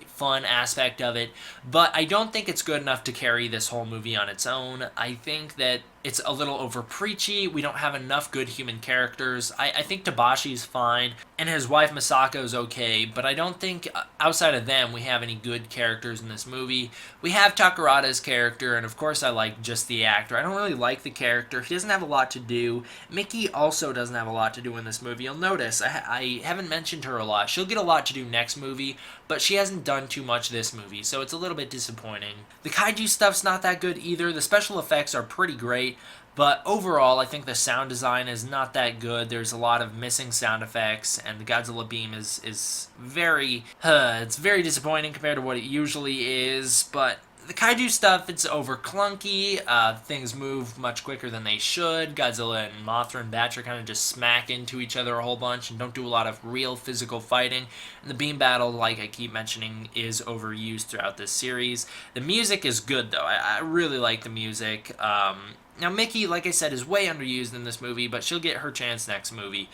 Speaker 1: fun aspect of it, but I don't think it's good enough to carry this whole movie on its own. I think that it's a little over preachy. We don't have enough good human characters. I think Tabashi's fine, and his wife Masako's okay, but I don't think outside of them we have any good characters in this movie. We have Takarada's character, and of course I like just the actor. I don't really like the character. He doesn't have a lot to do. Mickey also doesn't have a lot to do in this movie. You'll notice I haven't mentioned her a lot. She'll get a lot to do next movie, but she hasn't done too much this movie, so it's a little bit disappointing. The kaiju stuff's not that good either. The special effects are pretty great, but overall, I think the sound design is not that good. There's a lot of missing sound effects, and the Godzilla beam is very... it's very disappointing compared to what it usually is, but the kaiju stuff, it's over clunky. Things move much quicker than they should. Godzilla and Mothra and Batra kind of just smack into each other a whole bunch and don't do a lot of real physical fighting. And the beam battle, like I keep mentioning, is overused throughout this series. The music is good, though. I really like the music. Now, Mickey, like I said, is way underused in this movie, but she'll get her chance next movie.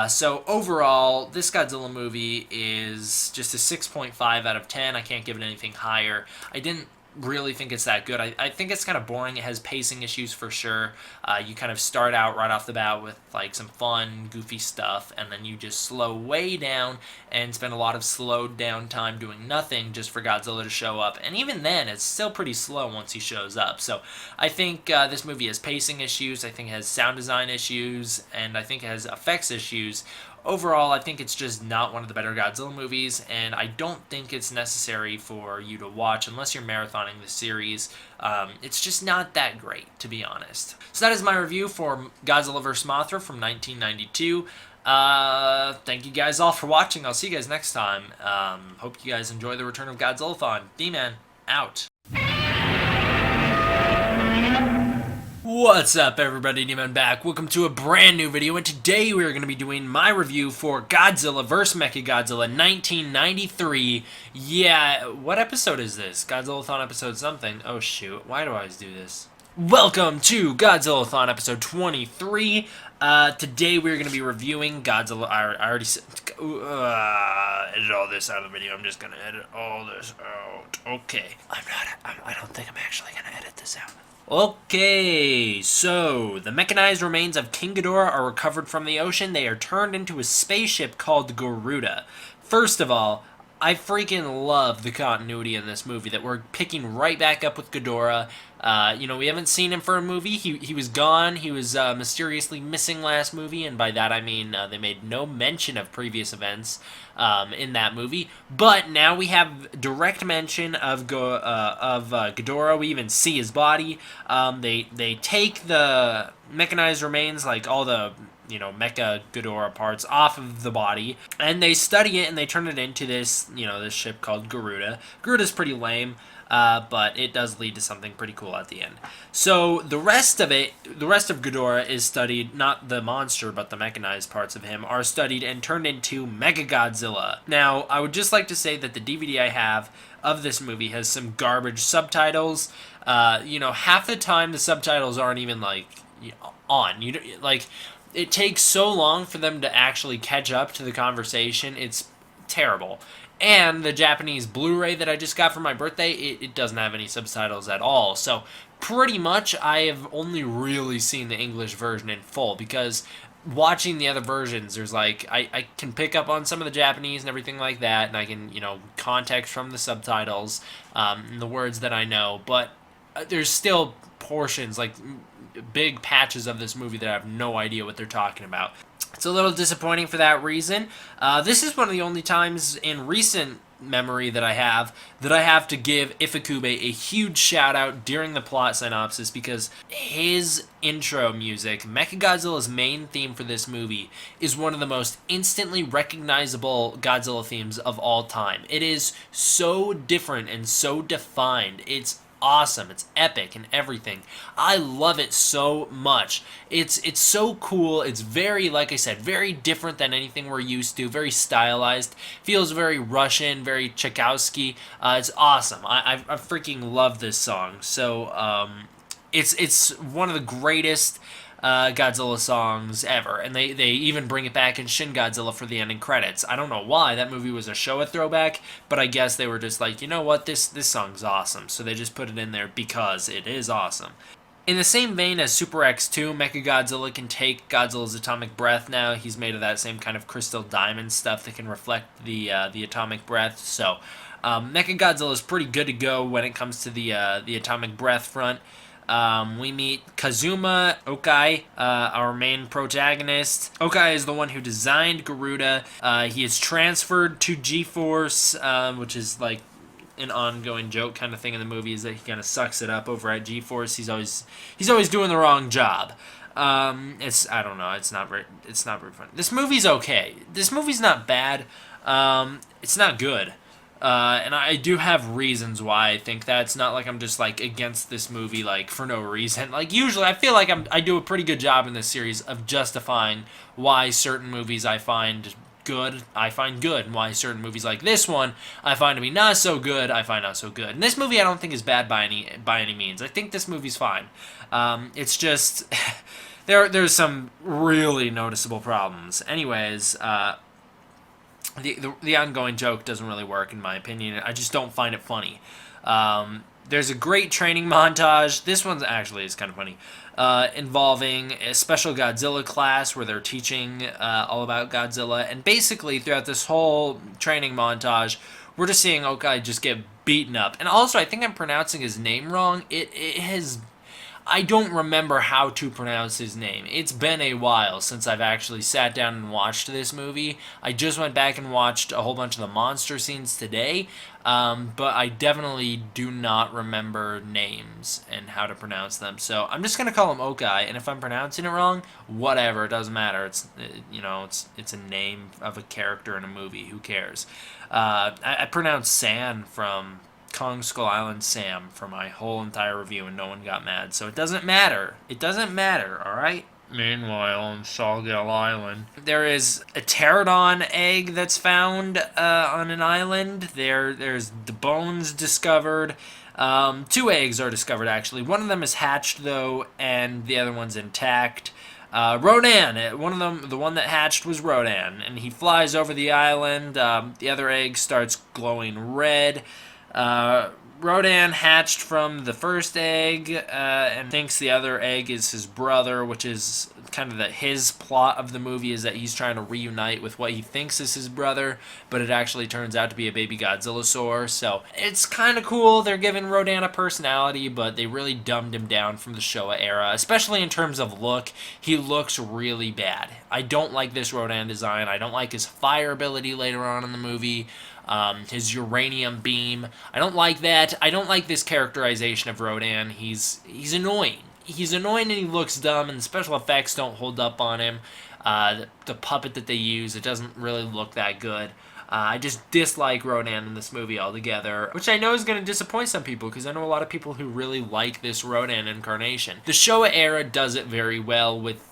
Speaker 1: So overall, this Godzilla movie is just a 6.5 out of 10. I can't give it anything higher. I didn't really think it's that good. I think it's kind of boring. It has pacing issues for sure. You kind of start out right off the bat with like some fun, goofy stuff, and then you just slow way down and spend a lot of slowed down time doing nothing just for Godzilla to show up. And even then, it's still pretty slow once he shows up. So I think this movie has pacing issues. I think it has sound design issues, and I think it has effects issues. Overall, I think it's just not one of the better Godzilla movies, and I don't think it's necessary for you to watch unless you're marathoning the series. It's just not that great, to be honest. So that is my review for Godzilla vs. Mothra from 1992. Thank you guys all for watching. I'll see you guys next time. Hope you guys enjoy the return of Godzilla-Thon. D-Man, out. What's up, everybody? D-Man back. Welcome to a brand new video, and today we are going to be doing my review for Godzilla vs. Mechagodzilla 1993. Yeah, what episode is this? Godzilla-Thon episode something. Oh shoot, why do I always do this? Welcome to Godzilla-Thon episode 23. Today we're going to be reviewing Godzilla. I already said, edit all this out of the video. I'm just going to edit all this out. Okay. I don't think I'm actually going to edit this out. Okay, so the mechanized remains of King Ghidorah are recovered from the ocean. They are turned into a spaceship called Garuda. First of all, I freaking love the continuity in this movie, that we're picking right back up with Ghidorah. We haven't seen him for a movie. He was gone. He was mysteriously missing last movie, and by that I mean they made no mention of previous events in that movie. But now we have direct mention of Ghidorah. We even see his body. They take the mechanized remains, like all the Mecha Ghidorah parts off of the body, and they study it and they turn it into this, this ship called Garuda. Garuda's pretty lame, but it does lead to something pretty cool at the end. So the rest of Ghidorah is studied, not the monster, but the mechanized parts of him are studied and turned into Mechagodzilla. Now, I would just like to say that the DVD I have of this movie has some garbage subtitles. Half the time the subtitles aren't even on. It takes so long for them to actually catch up to the conversation. It's terrible. And the Japanese Blu-ray that I just got for my birthday, it doesn't have any subtitles at all. So pretty much I have only really seen the English version in full, because watching the other versions, there's I can pick up on some of the Japanese and everything like that, and I can, context from the subtitles, and the words that I know, but there's still portions, like big patches of this movie that I have no idea what they're talking about. It's a little disappointing for that reason. This is one of the only times in recent memory that I have to give Ifukube a huge shout out during the plot synopsis, because his intro music, Mechagodzilla's main theme for this movie, is one of the most instantly recognizable Godzilla themes of all time. It is so different and so defined. It's awesome. It's epic and everything. I love it so much. It's so cool. It's very, like I said, very different than anything we're used to. Very stylized. Feels very Russian, very Tchaikovsky. It's awesome. I freaking love this song. So it's one of the greatest Godzilla songs ever, and they even bring it back in Shin Godzilla for the ending credits. I don't know why. That movie was a Showa throwback, but I guess they were just like, you know what, this song's awesome, so they just put it in there because it is awesome. In the same vein as Super X2, Mechagodzilla can take Godzilla's atomic breath now. He's made of that same kind of crystal diamond stuff that can reflect the atomic breath, so Mechagodzilla is pretty good to go when it comes to the atomic breath front. We meet Kazuma Okai, our main protagonist. Okai is the one who designed Garuda. He is transferred to G-Force, which is like an ongoing joke kind of thing in the movie, is that he kind of sucks it up over at G-Force. He's always doing the wrong job. I don't know. It's not very funny. This movie's okay. This movie's not bad. It's not good. And I do have reasons why I think that. It's not like I'm just like against this movie like for no reason. Like usually I feel like I do a pretty good job in this series of justifying why certain movies I find good, and why certain movies like this one I find to be not so good, I find not so good. And this movie I don't think is bad by any means. I think this movie's fine. It's just there's some really noticeable problems. Anyways, the ongoing joke doesn't really work in my opinion. I just don't find it funny. There's a great training montage. This one actually is kind of funny, involving a special Godzilla class where they're teaching all about Godzilla. And basically throughout this whole training montage, we're just seeing Okai just get beaten up. And also, I think I'm pronouncing his name wrong. I don't remember how to pronounce his name. It's been a while since I've actually sat down and watched this movie. I just went back and watched a whole bunch of the monster scenes today, but I definitely do not remember names and how to pronounce them. So I'm just gonna call him Okai, and if I'm pronouncing it wrong, whatever, it doesn't matter. It's it's a name of a character in a movie. Who cares? I pronounced San from Kong Skull Island Sam for my whole entire review, and no one got mad. So it doesn't matter. It doesn't matter, alright? Meanwhile, on Sawgell Island, there is a pterodon egg that's found on an island. There's the bones discovered. 2 eggs are discovered, actually. One of them is hatched, though, and the other one's intact. Rodan, one of them, the one that hatched was Rodan, and he flies over the island. The other egg starts glowing red. Rodan hatched from the first egg and thinks the other egg is his brother, which is kind of his plot of the movie, is that he's trying to reunite with what he thinks is his brother, but it actually turns out to be a baby Godzillasaur. So it's kind of cool. They're giving Rodan a personality, but they really dumbed him down from the Showa era, especially in terms of look. He looks really bad. I don't like this Rodan design. I don't like his fire ability later on in the movie. His uranium beam. I don't like that. I don't like this characterization of Rodan. He's annoying. He's annoying and he looks dumb, and the special effects don't hold up on him. The puppet that they use, it doesn't really look that good. I just dislike Rodan in this movie altogether, which I know is going to disappoint some people, because I know a lot of people who really like this Rodan incarnation. The Showa era does it very well with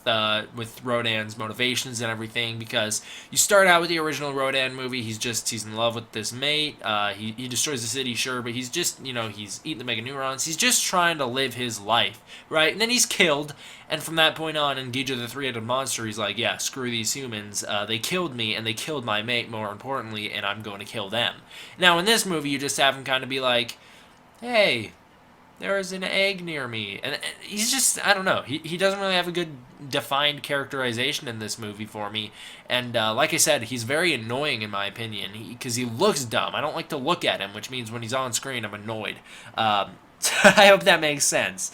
Speaker 1: Rodan's motivations and everything, because you start out with the original Rodan movie, he's in love with this mate, he destroys the city, sure, but he's just, he's eating the Mega Neurons, he's just trying to live his life, right? And then he's killed, and from that point on, in Ghidorah the Three-Headed Monster, he's like, yeah, screw these humans, they killed me, and they killed my mate, more importantly, and I'm going to kill them. Now, in this movie, you just have him kind of be like, hey, there is an egg near me. And he's just, I don't know, he doesn't really have a good defined characterization in this movie for me. And like I said, he's very annoying in my opinion, because he looks dumb. I don't like to look at him, which means when he's on screen, I'm annoyed. I hope that makes sense.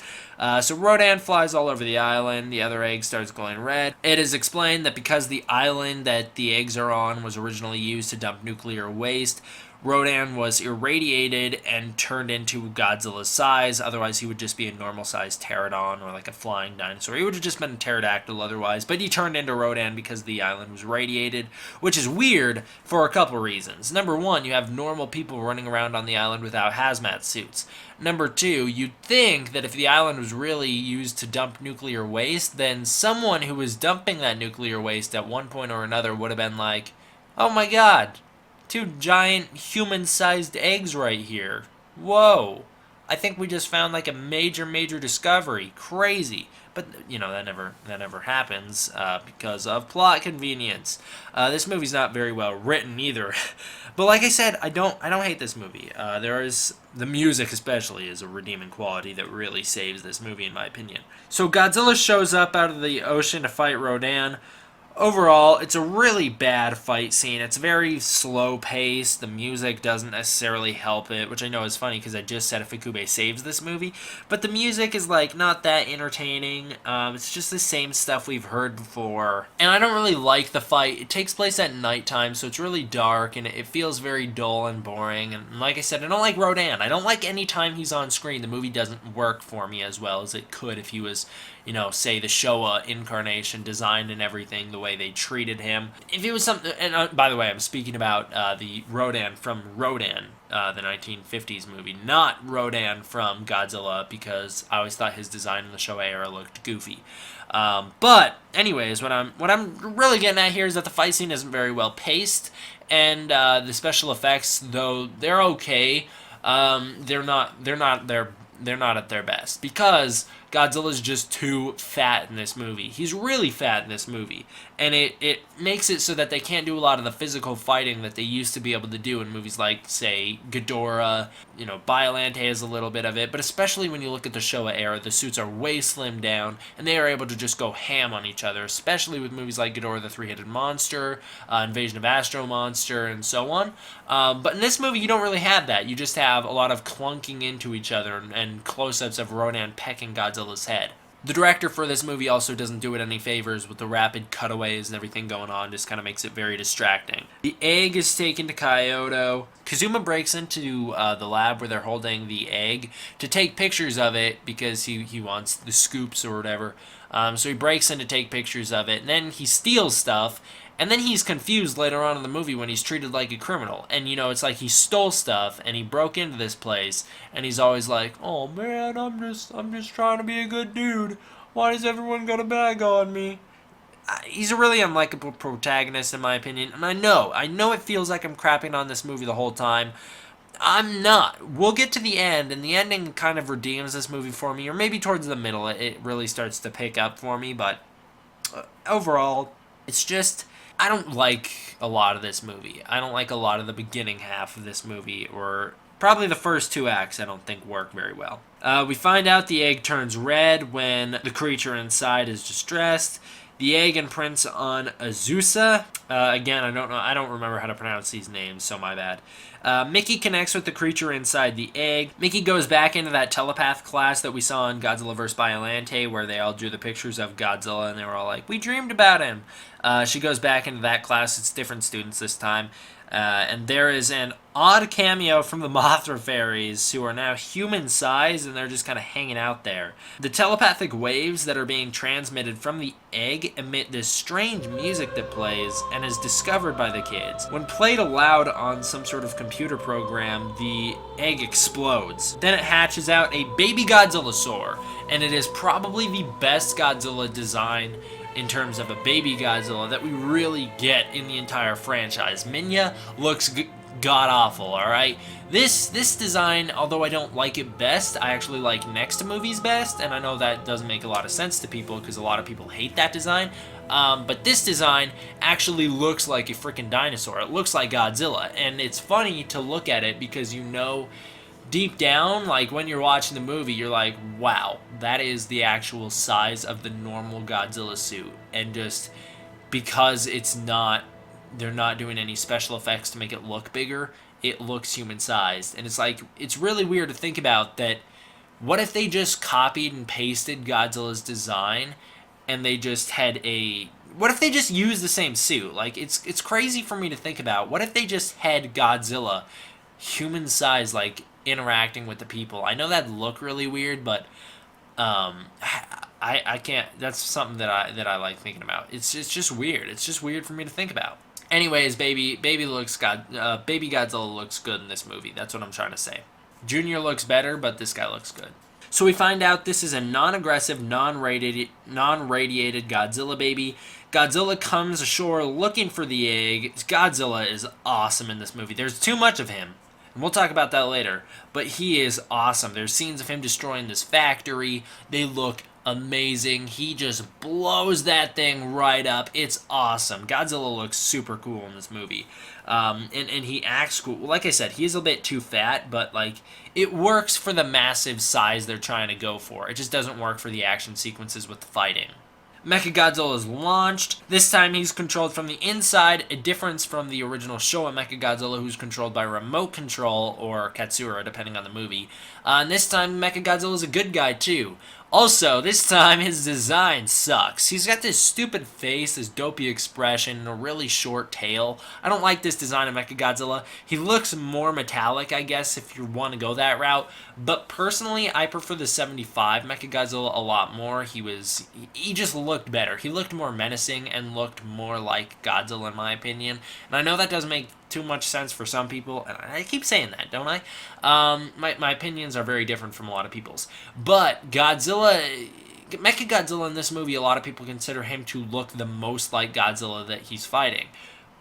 Speaker 1: So Rodan flies all over the island. The other egg starts glowing red. It is explained that because the island that the eggs are on was originally used to dump nuclear waste, Rodan was irradiated and turned into Godzilla's size. Otherwise, he would just be a normal-sized pterodon or like a flying dinosaur. He would have just been a pterodactyl otherwise, but he turned into Rodan because the island was radiated, which is weird for a couple reasons. Number one, you have normal people running around on the island without hazmat suits. Number two, you'd think that if the island was really used to dump nuclear waste, then someone who was dumping that nuclear waste at one point or another would have been like, oh my god, two giant human-sized eggs right here. Whoa. I think we just found like a major discovery. Crazy. But, you know, that never happens because of plot convenience. This movie's not very well written either. But like I said, I don't hate this movie. The music especially is a redeeming quality that really saves this movie in my opinion. So Godzilla shows up out of the ocean to fight Rodan. Overall, it's a really bad fight scene. It's very slow paced. The music doesn't necessarily help it, which I know is funny because I just said Ifukube saves this movie. But the music is like not that entertaining. It's just the same stuff we've heard before. And I don't really like the fight. It takes place at nighttime, so it's really dark and it feels very dull and boring. And like I said, I don't like Rodan. I don't like any time he's on screen. The movie doesn't work for me as well as it could if he was, you know, say the Showa incarnation, designed and everything, the way they treated him. If it was something, and by the way, I'm speaking about the Rodan from Rodan, the 1950s movie, not Rodan from Godzilla, because I always thought his design in the Showa era looked goofy. But anyways, what I'm really getting at here is that the fight scene isn't very well paced, and the special effects, though they're okay, they're not at their best because Godzilla's just too fat in this movie. He's really fat in this movie. And it makes it so that they can't do a lot of the physical fighting that they used to be able to do in movies like, say, Ghidorah. You know, Biollante has a little bit of it. But especially when you look at the Showa era, the suits are way slimmed down. And they are able to just go ham on each other. Especially with movies like Ghidorah the Three-Headed Monster, Invasion of Astro Monster, and so on. But in this movie, you don't really have that. You just have a lot of clunking into each other and close-ups of Rodan pecking Godzilla's head. The director for this movie also doesn't do it any favors with the rapid cutaways and everything going on. Just kind of makes it very distracting. The egg is taken to Kyoto. Kazuma breaks into the lab where they're holding the egg to take pictures of it because he wants the scoops or whatever. So he breaks in to take pictures of it, and then he steals stuff. And then he's confused later on in the movie when he's treated like a criminal. And, you know, it's like he stole stuff and he broke into this place. And he's always like, oh, man, I'm just trying to be a good dude. Why does everyone got a bag on me? He's a really unlikable protagonist, in my opinion. And I know it feels like I'm crapping on this movie the whole time. I'm not. We'll get to the end, and the ending kind of redeems this movie for me. Or maybe towards the middle, it really starts to pick up for me. But overall, it's just, I don't like a lot of this movie. I don't like a lot of the beginning half of this movie, or probably the first two acts I don't think work very well. We find out the egg turns red when the creature inside is distressed. The egg imprints on Azusa. Again, I don't remember how to pronounce these names, so my bad. Mickey connects with the creature inside the egg. Mickey goes back into that telepath class that we saw in Godzilla vs. Biollante, where they all drew the pictures of Godzilla, and they were all like, we dreamed about him. She goes back into that class. It's different students this time. And there is an odd cameo from the Mothra fairies, who are now human-sized, and they're just kind of hanging out there. The telepathic waves that are being transmitted from the egg emit this strange music that plays and is discovered by the kids. When played aloud on some sort of computer program, the egg explodes. Then it hatches out a baby Godzilla-saur, and it is probably the best Godzilla design in terms of a baby Godzilla that we really get in the entire franchise. Minya looks god-awful, alright? This design, although I don't like it best, I actually like next to movies best, and I know that doesn't make a lot of sense to people because a lot of people hate that design, but this design actually looks like a freaking dinosaur. It looks like Godzilla, and it's funny to look at it because you know deep down, like when you're watching the movie, you're like, wow, that is the actual size of the normal Godzilla suit. And just because they're not doing any special effects to make it look bigger, it looks human-sized. And it's like, it's really weird to think about that What if they just copied and pasted Godzilla's design, and they just had a... What if they just used the same suit? Like, it's crazy for me to think about. What if they just had Godzilla, human size, like, interacting with the people? I know that'd look really weird, but I can't. That's something that I like thinking about. It's just weird. It's just weird for me to think about. Anyways, baby Godzilla looks good in this movie. That's what I'm trying to say. Junior looks better, but this guy looks good. So we find out this is a non-aggressive, non-radiated Godzilla baby. Godzilla comes ashore looking for the egg. Godzilla is awesome in this movie. There's too much of him. And we'll talk about that later. But he is awesome. There's scenes of him destroying this factory. They look amazing. He just blows that thing right up. It's awesome. Godzilla looks super cool in this movie. And he acts cool. Like I said, he's a bit too fat, but like it works for the massive size they're trying to go for. It just doesn't work for the action sequences with the fighting. Mechagodzilla is launched. This time he's controlled from the inside, a difference from the original Showa Mechagodzilla, who's controlled by remote control or Katsura, depending on the movie. And this time Mechagodzilla is a good guy too. Also, this time his design sucks. He's got this stupid face, this dopey expression, and a really short tail. I don't like this design of Mechagodzilla. He looks more metallic, I guess, if you want to go that route. But personally, I prefer the 75 Mechagodzilla a lot more. He just looked better. He looked more menacing and looked more like Godzilla, in my opinion. And I know that doesn't make too much sense for some people, and I keep saying that, don't I? My opinions are very different from a lot of people's. But Mechagodzilla in this movie, a lot of people consider him to look the most like Godzilla that he's fighting.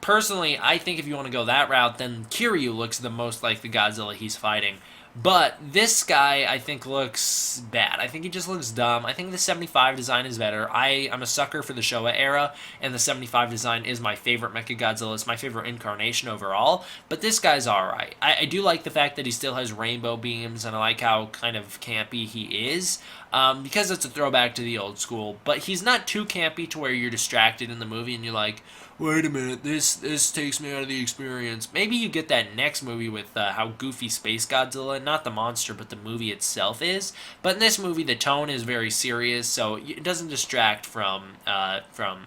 Speaker 1: Personally, I think if you want to go that route, then Kiryu looks the most like the Godzilla he's fighting. But this guy, I think, looks bad. I think he just looks dumb. I think the 75 design is better. I'm a sucker for the Showa era, and the 75 design is my favorite Mechagodzilla. It's my favorite incarnation overall, but this guy's alright. I do like the fact that he still has rainbow beams, and I like how kind of campy he is, because it's a throwback to the old school, but he's not too campy to where you're distracted in the movie and you're like, wait a minute, this takes me out of the experience. Maybe you get that next movie with how goofy Spacegodzilla, not the monster, but the movie itself is. But in this movie, the tone is very serious, so it doesn't distract from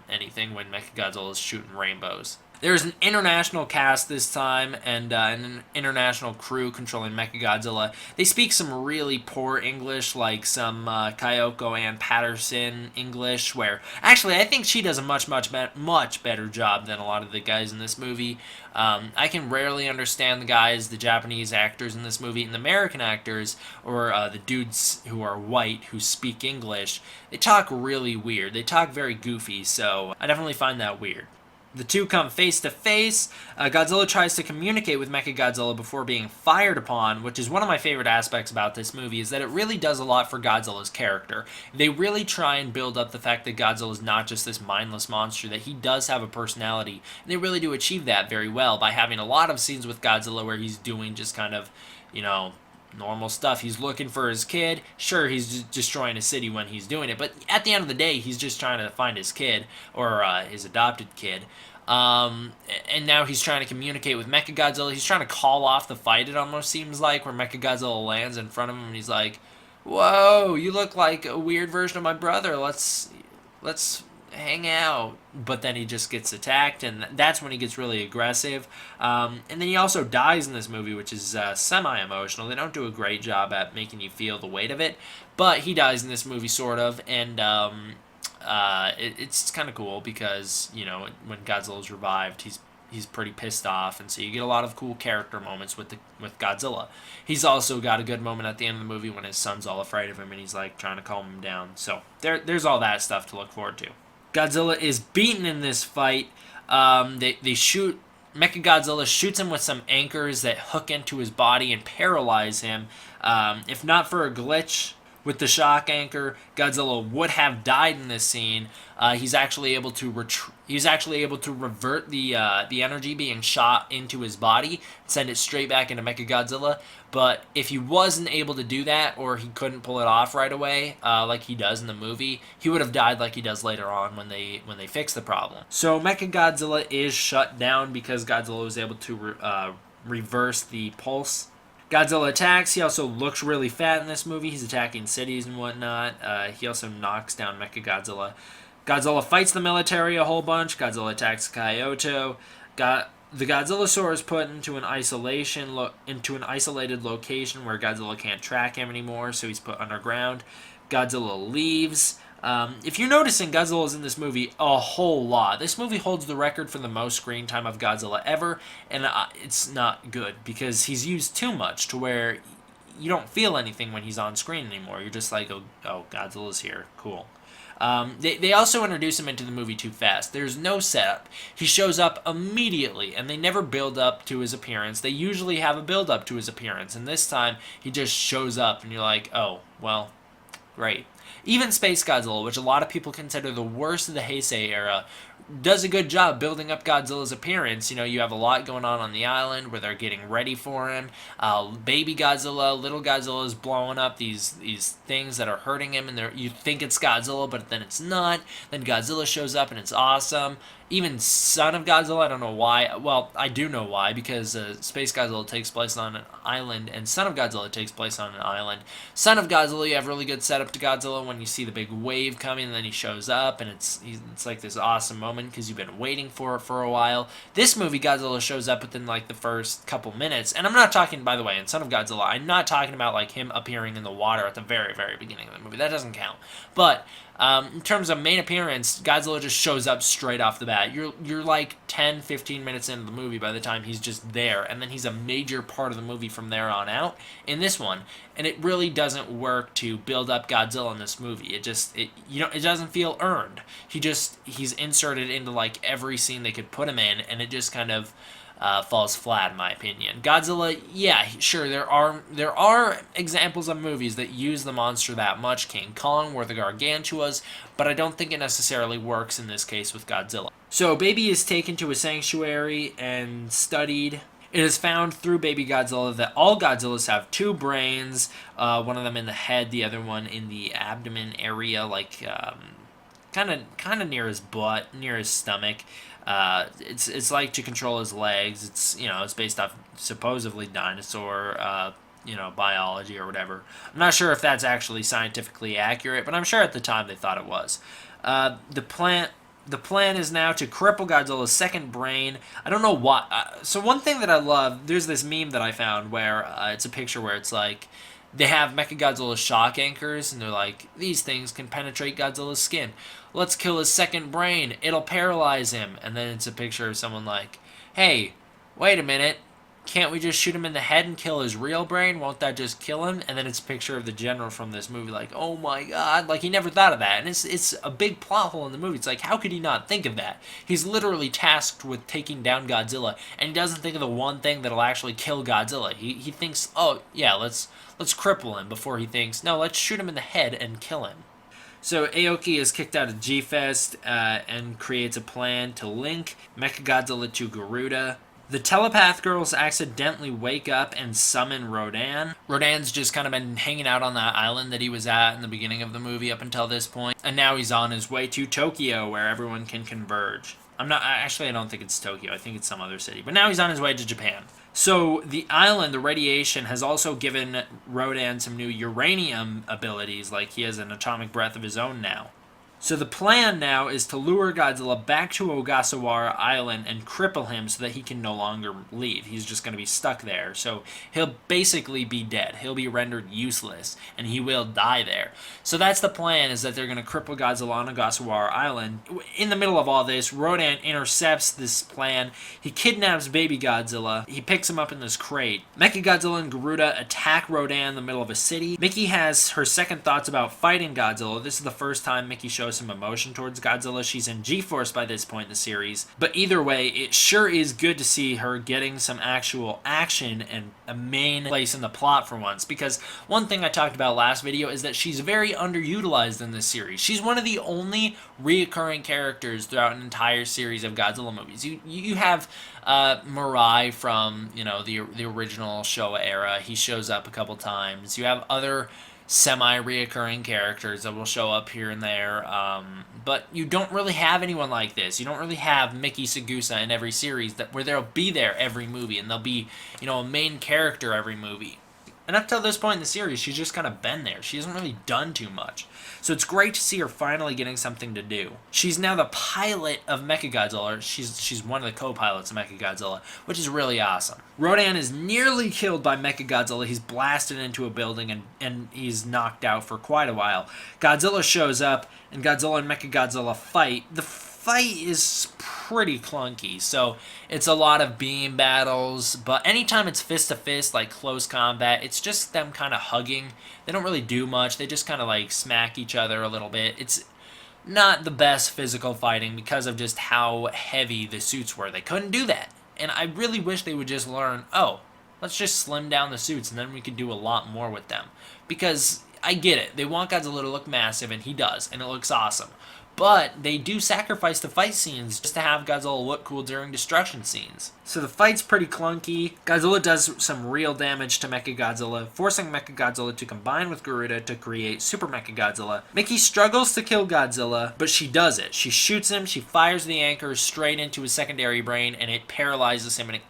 Speaker 1: anything when Mechagodzilla is shooting rainbows. There's an international cast this time, and an international crew controlling Mechagodzilla. They speak some really poor English, like some Kyoko Ann Patterson English, where actually I think she does a much better job than a lot of the guys in this movie. I can rarely understand the Japanese actors in this movie, and the American actors, or the dudes who are white who speak English. They talk really weird. They talk very goofy, so I definitely find that weird. The two come face to face. Godzilla tries to communicate with Mechagodzilla before being fired upon, which is one of my favorite aspects about this movie, is that it really does a lot for Godzilla's character. They really try and build up the fact that Godzilla is not just this mindless monster, that he does have a personality. And they really do achieve that very well by having a lot of scenes with Godzilla where he's doing just kind of, normal stuff. He's looking for his kid. Sure, he's destroying a city when he's doing it, but at the end of the day, he's just trying to find his kid, or his adopted kid. And now he's trying to communicate with Mechagodzilla. He's trying to call off the fight, it almost seems like, where Mechagodzilla lands in front of him and he's like, whoa, you look like a weird version of my brother. Let's hang out. But then he just gets attacked, and that's when he gets really aggressive. And then he also dies in this movie, which is semi-emotional. They don't do a great job at making you feel the weight of it, but he dies in this movie, sort of, and it's kind of cool because, when Godzilla's revived, he's pretty pissed off, and so you get a lot of cool character moments with Godzilla. He's also got a good moment at the end of the movie when his son's all afraid of him, and he's like trying to calm him down. So there's all that stuff to look forward to. Godzilla is beaten in this fight. Mechagodzilla shoots him with some anchors that hook into his body and paralyze him. If not for a glitch with the shock anchor, Godzilla would have died in this scene. He's actually able to revert the energy being shot into his body, send it straight back into Mechagodzilla. But if he wasn't able to do that, or he couldn't pull it off right away, like he does in the movie, he would have died like he does later on when they fix the problem. So Mechagodzilla is shut down because Godzilla was able to reverse the pulse Godzilla attacks. He also looks really fat in this movie. He's attacking cities and whatnot. He also knocks down Mechagodzilla. Godzilla fights the military a whole bunch. Godzilla attacks Kyoto. The Godzillasaur is put into an isolated location where Godzilla can't track him anymore, so he's put underground. Godzilla leaves. If you're noticing, Godzilla is in this movie a whole lot. This movie holds the record for the most screen time of Godzilla ever, and it's not good because he's used too much to where you don't feel anything when he's on screen anymore. You're just like, oh Godzilla's here. Cool. They also introduce him into the movie too fast. There's no setup. He shows up immediately, and they never build up to his appearance. They usually have a build up to his appearance, and this time he just shows up, and you're like, oh, well, great. Even Spacegodzilla, which a lot of people consider the worst of the Heisei era, does a good job building up Godzilla's appearance. You know, you have a lot going on the island where they're getting ready for him. Baby Godzilla, little Godzilla is blowing up these things that are hurting him, and you think it's Godzilla, but then it's not. Then Godzilla shows up, and it's awesome. Even Son of Godzilla, I don't know why. Well, I do know why, because Space Godzilla takes place on an island, and Son of Godzilla takes place on an island. Son of Godzilla, you have really good setup to Godzilla when you see the big wave coming, and then he shows up, and it's like this awesome moment because you've been waiting for it for a while. This movie, Godzilla shows up within like the first couple minutes, and I'm not talking, by the way, in Son of Godzilla, I'm not talking about like him appearing in the water at the very, very beginning of the movie. That doesn't count. But in terms of main appearance, Godzilla just shows up straight off the bat. You're like 10, 15 minutes into the movie by the time he's just there, and then he's a major part of the movie from there on out in this one. And it really doesn't work to build up Godzilla in this movie. It doesn't feel earned. He's inserted into like every scene they could put him in, and it just kind of falls flat in my opinion. Godzilla, yeah, sure, there are examples of movies that use the monster that much. King Kong, War of the Gargantuas, but I don't think it necessarily works in this case with Godzilla. So Baby is taken to a sanctuary and studied. It is found through Baby Godzilla that all Godzillas have two brains, one of them in the head, the other one in the abdomen area, like kind of near his butt, near his stomach. It's like to control his legs. It's based off supposedly dinosaur biology or whatever. I'm not sure if that's actually scientifically accurate, but I'm sure at the time they thought it was. The plan is now to cripple Godzilla's second brain. I don't know why. So one thing that I love, there's this meme that I found where it's a picture where it's like they have Mechagodzilla's shock anchors, and they're like, these things can penetrate Godzilla's skin. Let's kill his second brain. It'll paralyze him. And then it's a picture of someone like, hey, wait a minute. Can't we just shoot him in the head and kill his real brain? Won't that just kill him? And then it's a picture of the general from this movie like, oh my god, like he never thought of that. And it's a big plot hole in the movie. It's like, how could he not think of that? He's literally tasked with taking down Godzilla, and he doesn't think of the one thing that'll actually kill Godzilla. He thinks, oh yeah, let's cripple him, before he thinks, no, let's shoot him in the head and kill him. So Aoki is kicked out of G-Fest and creates a plan to link Mechagodzilla to Garuda. The telepath girls accidentally wake up and summon Rodan. Rodan's just kind of been hanging out on that island that he was at in the beginning of the movie up until this point. And now he's on his way to Tokyo, where everyone can converge. I don't think it's Tokyo. I think it's some other city. But now he's on his way to Japan. So the island, the radiation, has also given Rodan some new uranium abilities, like he has an atomic breath of his own now. So the plan now is to lure Godzilla back to Ogasawara Island and cripple him so that he can no longer leave. He's just going to be stuck there. So he'll basically be dead. He'll be rendered useless, and he will die there. So that's the plan, is that they're going to cripple Godzilla on Ogasawara Island. In the middle of all this, Rodan intercepts this plan. He kidnaps Baby Godzilla. He picks him up in this crate. Mechagodzilla and Garuda attack Rodan in the middle of a city. Mickey has her second thoughts about fighting Godzilla. This is the first time Mickey shows some emotion towards Godzilla. She's in G-Force by this point in the series. But either way, it sure is good to see her getting some actual action and a main place in the plot for once. Because one thing I talked about last video is that she's very underutilized in this series. She's one of the only reoccurring characters throughout an entire series of Godzilla movies. You have Mirai from the original Showa era. He shows up a couple times. You have other semi-reoccurring characters that will show up here and there. But you don't really have anyone like this. You don't really have Mechagodzilla in every series where they'll be there every movie and they'll be, a main character every movie. And up till this point in the series, she's just kind of been there. She hasn't really done too much. So it's great to see her finally getting something to do. She's now the pilot of Mechagodzilla. She's one of the co-pilots of Mechagodzilla, which is really awesome. Rodan is nearly killed by Mechagodzilla. He's blasted into a building and he's knocked out for quite a while. Godzilla shows up and Godzilla and Mechagodzilla fight. The fight is pretty clunky, so it's a lot of beam battles, but anytime it's fist to fist, like close combat, it's just them kind of hugging. They don't really do much. They just kind of like smack each other a little bit. It's not the best physical fighting because of just how heavy the suits were. They couldn't do that, and I really wish they would just learn, oh, let's just slim down the suits and then we could do a lot more with them, because I get it. They want Godzilla to look massive, and he does, and it looks awesome. But they do sacrifice the fight scenes just to have Godzilla look cool during destruction scenes. So the fight's pretty clunky. Godzilla does some real damage to Mechagodzilla, forcing Mechagodzilla to combine with Ghidorah to create Super Mechagodzilla. Mickey struggles to kill Godzilla, but she does it. She shoots him, she fires the anchor straight into his secondary brain, and it paralyzes him and it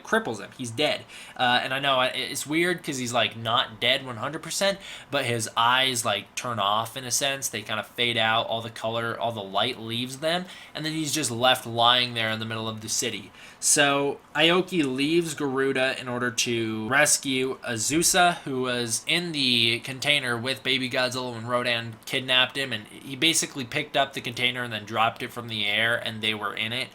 Speaker 1: cripples him. He's dead. And I know it's weird because he's like not dead 100%, but his eyes like turn off in a sense. They kind of fade out. All the color, all the light leaves them, and then he's just left lying there in the middle of the city. So Aoki leaves Garuda in order to rescue Azusa, who was in the container with Baby Godzilla when Rodan kidnapped him, and he basically picked up the container and then dropped it from the air, and they were in it.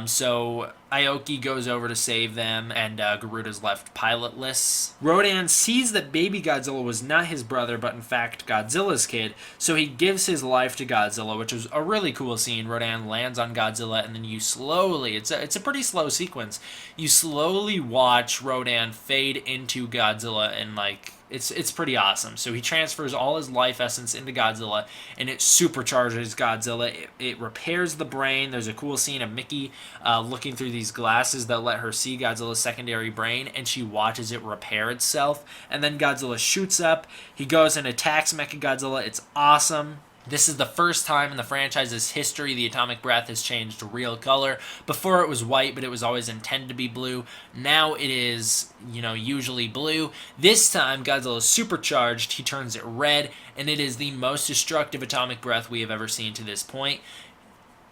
Speaker 1: So Aoki goes over to save them, and Garuda's left pilotless. Rodan sees that Baby Godzilla was not his brother, but in fact Godzilla's kid, so he gives his life to Godzilla, which was a really cool scene. Rodan lands on Godzilla, and then you slowly, it's a pretty slow sequence, you slowly watch Rodan fade into Godzilla, and like, it's pretty awesome. So he transfers all his life essence into Godzilla, and it supercharges Godzilla. It repairs the brain. There's a cool scene of Mickey looking through these glasses that let her see Godzilla's secondary brain, and she watches it repair itself. And then Godzilla shoots up. He goes and attacks Mechagodzilla. It's awesome. This is the first time in the franchise's history the atomic breath has changed to real color. Before it was white, but it was always intended to be blue. Now it is, usually blue. This time, Godzilla is supercharged. He turns it red, and it is the most destructive atomic breath we have ever seen to this point.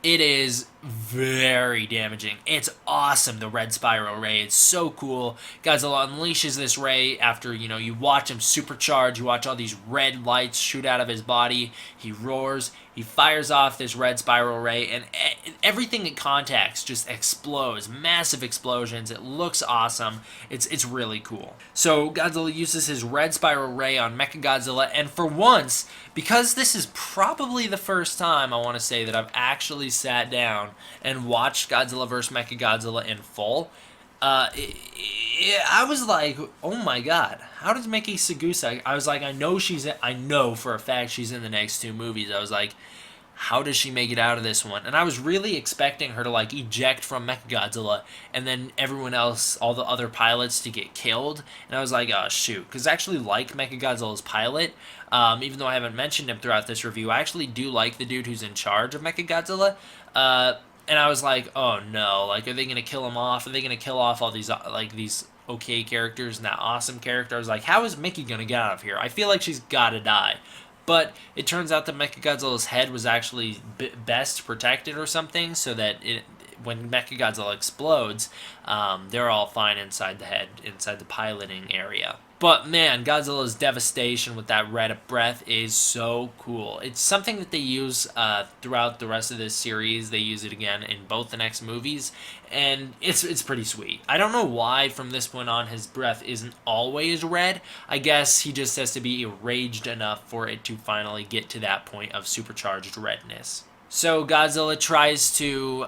Speaker 1: It is very damaging. It's awesome, the red spiral ray. It's so cool. Godzilla unleashes this ray after, you watch him supercharge. You watch all these red lights shoot out of his body. He roars. He fires off this red spiral ray, and everything it contacts just explodes. Massive explosions. It looks awesome. It's really cool. So Godzilla uses his red spiral ray on Mechagodzilla, and for once, because this is probably the first time, I want to say, that I've actually sat down and watched Godzilla vs. Mechagodzilla in full, I was like, oh my god, how does Mechagodzilla? I was like, I know for a fact she's in the next two movies. I was like, how does she make it out of this one? And I was really expecting her to like eject from Mechagodzilla, and then everyone else, all the other pilots, to get killed. And I was like, oh shoot, because I actually like Mechagodzilla's pilot. Even though I haven't mentioned him throughout this review, I actually do like the dude who's in charge of Mechagodzilla. And I was like, oh no, like, are they going to kill him off? Are they going to kill off all these, these okay characters and that awesome character? I was like, how is Mickey going to get out of here? I feel like she's got to die. But it turns out that Mechagodzilla's head was actually best protected or something, so that when Mechagodzilla explodes, they're all fine inside the head, inside the piloting area. But man, Godzilla's devastation with that red breath is so cool. It's something that they use throughout the rest of this series. They use it again in both the next movies, and it's pretty sweet. I don't know why from this point on his breath isn't always red. I guess he just has to be enraged enough for it to finally get to that point of supercharged redness. So Godzilla tries to,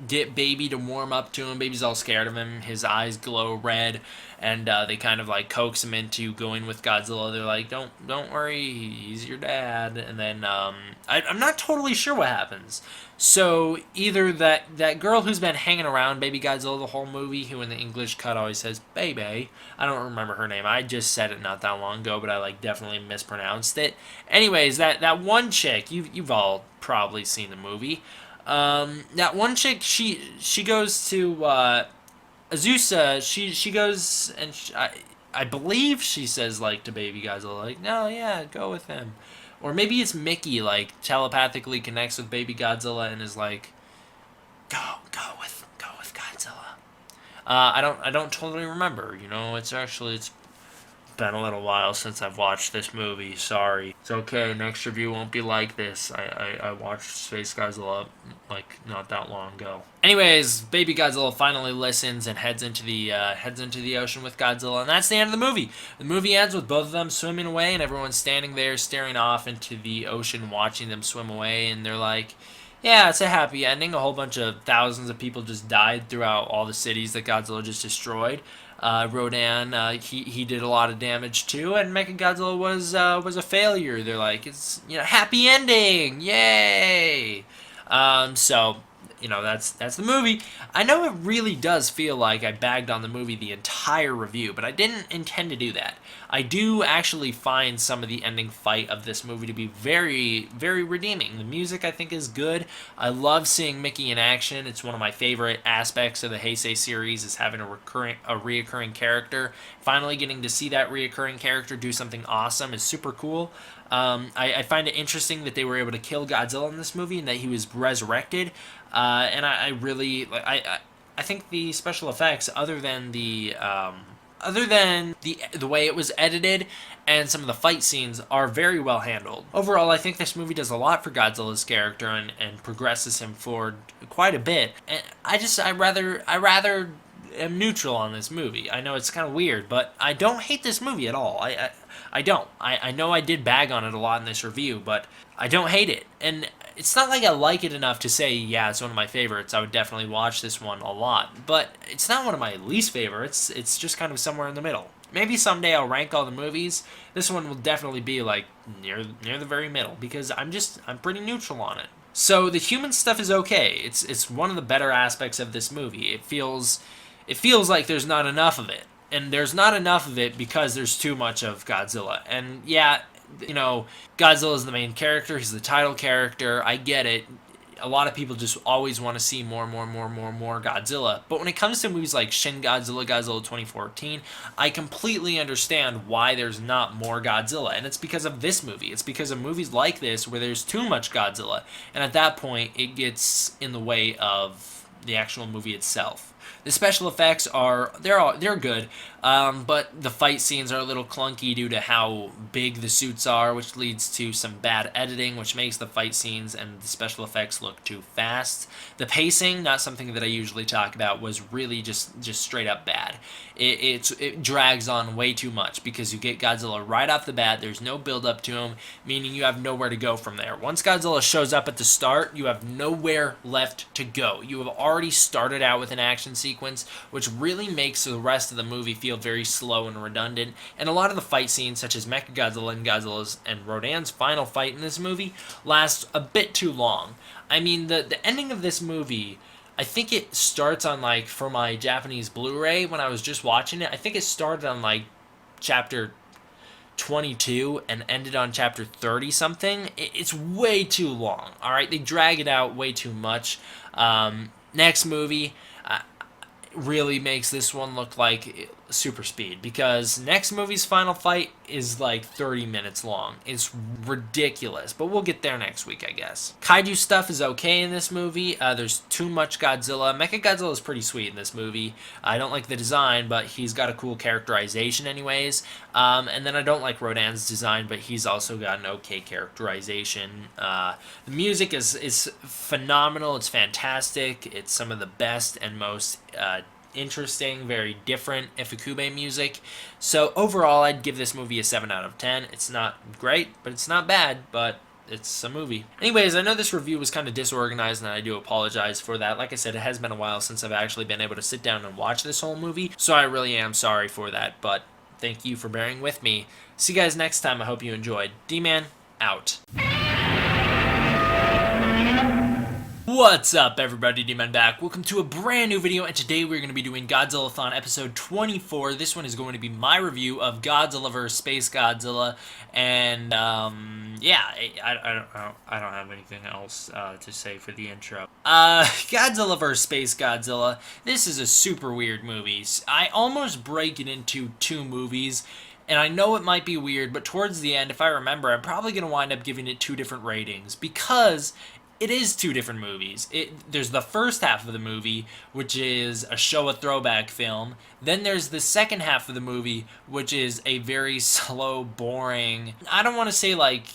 Speaker 1: get Baby to warm up to him. Baby's all scared of him. His eyes glow red, and they kind of like coax him into going with Godzilla. They're like, "Don't worry, he's your dad." And then I'm not totally sure what happens. So either that girl who's been hanging around Baby Godzilla the whole movie, who in the English cut always says "baby," I don't remember her name. I just said it not that long ago, but I like definitely mispronounced it. Anyways, that one chick, you've all probably seen the movie. That one chick, she goes to Azusa. She goes and I believe she says like to Baby Godzilla like, no, yeah, go with him. Or maybe it's Mickey, like, telepathically connects with Baby Godzilla and is like, go with Godzilla. I don't totally remember. You know, it's been a little while since I've watched this movie. Sorry. It's okay. Next review won't be like this. I watched Space Godzilla like not that long ago. Anyways, Baby Godzilla finally listens and heads into the ocean with Godzilla, and that's the end of the movie. The movie ends with both of them swimming away, and everyone's standing there staring off into the ocean, watching them swim away, and they're like, yeah, it's a happy ending. A whole bunch of thousands of people just died throughout all the cities that Godzilla just destroyed. Rodan, he did a lot of damage too, and Mechagodzilla was a failure. They're like, it's happy ending, yay! So that's the movie. I know it really does feel like I bagged on the movie the entire review, but I didn't intend to do that. I do actually find some of the ending fight of this movie to be very, very redeeming. The music, I think, is good. I love seeing Mickey in action. It's one of my favorite aspects of the Heisei series, is having a reoccurring character. Finally getting to see that reoccurring character do something awesome is super cool. I find it interesting that they were able to kill Godzilla in this movie and that he was resurrected. And I really I think the special effects, other than the way it was edited and some of the fight scenes, are very well handled. Overall, I think this movie does a lot for Godzilla's character and progresses him forward quite a bit. And I rather am neutral on this movie. I know it's kind of weird, but I don't hate this movie at all. I don't. I know I did bag on it a lot in this review, but I don't hate it. And it's not like I like it enough to say, yeah, it's one of my favorites. I would definitely watch this one a lot. But it's not one of my least favorites. It's just kind of somewhere in the middle. Maybe someday I'll rank all the movies. This one will definitely be like near the very middle, because I'm pretty neutral on it. So the human stuff is okay. It's one of the better aspects of this movie. It feels like there's not enough of it. And there's not enough of it because there's too much of Godzilla. And yeah, Godzilla is the main character. He's the title character. I get it. A lot of people just always want to see more Godzilla. But when it comes to movies like Shin Godzilla, Godzilla 2014, I completely understand why there's not more Godzilla. And it's because of this movie. It's because of movies like this where there's too much Godzilla. And at that point, it gets in the way of the actual movie itself. The special effects they're good, but the fight scenes are a little clunky due to how big the suits are, which leads to some bad editing, which makes the fight scenes and the special effects look too fast. The pacing, not something that I usually talk about, was really just straight up bad. It drags on way too much because you get Godzilla right off the bat. There's no build up to him, meaning you have nowhere to go from there. Once Godzilla shows up at the start, you have nowhere left to go. You have already started out with an action sequence, which really makes the rest of the movie feel very slow and redundant. And a lot of the fight scenes, such as Mechagodzilla and Godzilla's and Rodan's final fight in this movie, last a bit too long. I mean, the ending of this movie, I think it starts on, like, for my Japanese Blu-ray, when I was just watching it, I think it started on, like, chapter 22 and ended on chapter 30 something. It's way too long, alright? They drag it out way too much. Next movie really makes this one look like super speed, because next movie's final fight is like 30 minutes long. It's ridiculous, but we'll get there next week, I guess. Kaiju stuff is okay in this movie. There's too much Godzilla. Mechagodzilla is pretty sweet in this movie. I don't like the design, but he's got a cool characterization anyways. And then I don't like Rodan's design, but he's also got an okay characterization. The music is phenomenal. It's fantastic. It's some of the best and most interesting, very different Ifukube music. So overall, I'd give this movie a 7 out of 10. It's not great, but it's not bad, but it's a movie. Anyways, I know this review was kind of disorganized, and I do apologize for that. Like I said, it has been a while since I've actually been able to sit down and watch this whole movie, so I really am sorry for that, but thank you for bearing with me. See you guys next time. I hope you enjoyed. D-Man, out. What's up, everybody? D-Man back. Welcome to a brand new video, and today we're going to be doing Godzilla-Thon episode 24. This one is going to be my review of Godzilla vs. Spacegodzilla, and yeah, I don't have anything else to say for the intro. Godzilla vs. Spacegodzilla. This is a super weird movie. I almost break it into two movies. And I know it might be weird, but towards the end, if I remember, I'm probably going to wind up giving it two different ratings, because it is two different movies. There's the first half of the movie, which is a Showa throwback film. Then there's the second half of the movie, which is a very slow, boring, I don't want to say like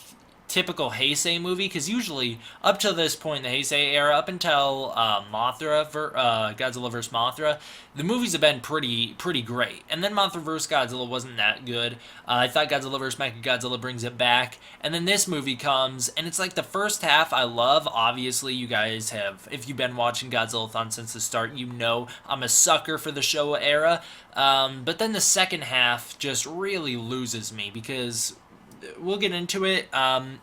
Speaker 1: typical Heisei movie, because usually up to this point in the Heisei era, up until Godzilla vs. Mothra, the movies have been pretty great. And then Mothra vs. Godzilla wasn't that good. I thought Godzilla vs. Mechagodzilla brings it back. And then this movie comes, and it's like the first half I love. Obviously, you guys have, if you've been watching Godzilla-Thon since the start, you know I'm a sucker for the Showa era. But then the second half just really loses me, because we'll get into it.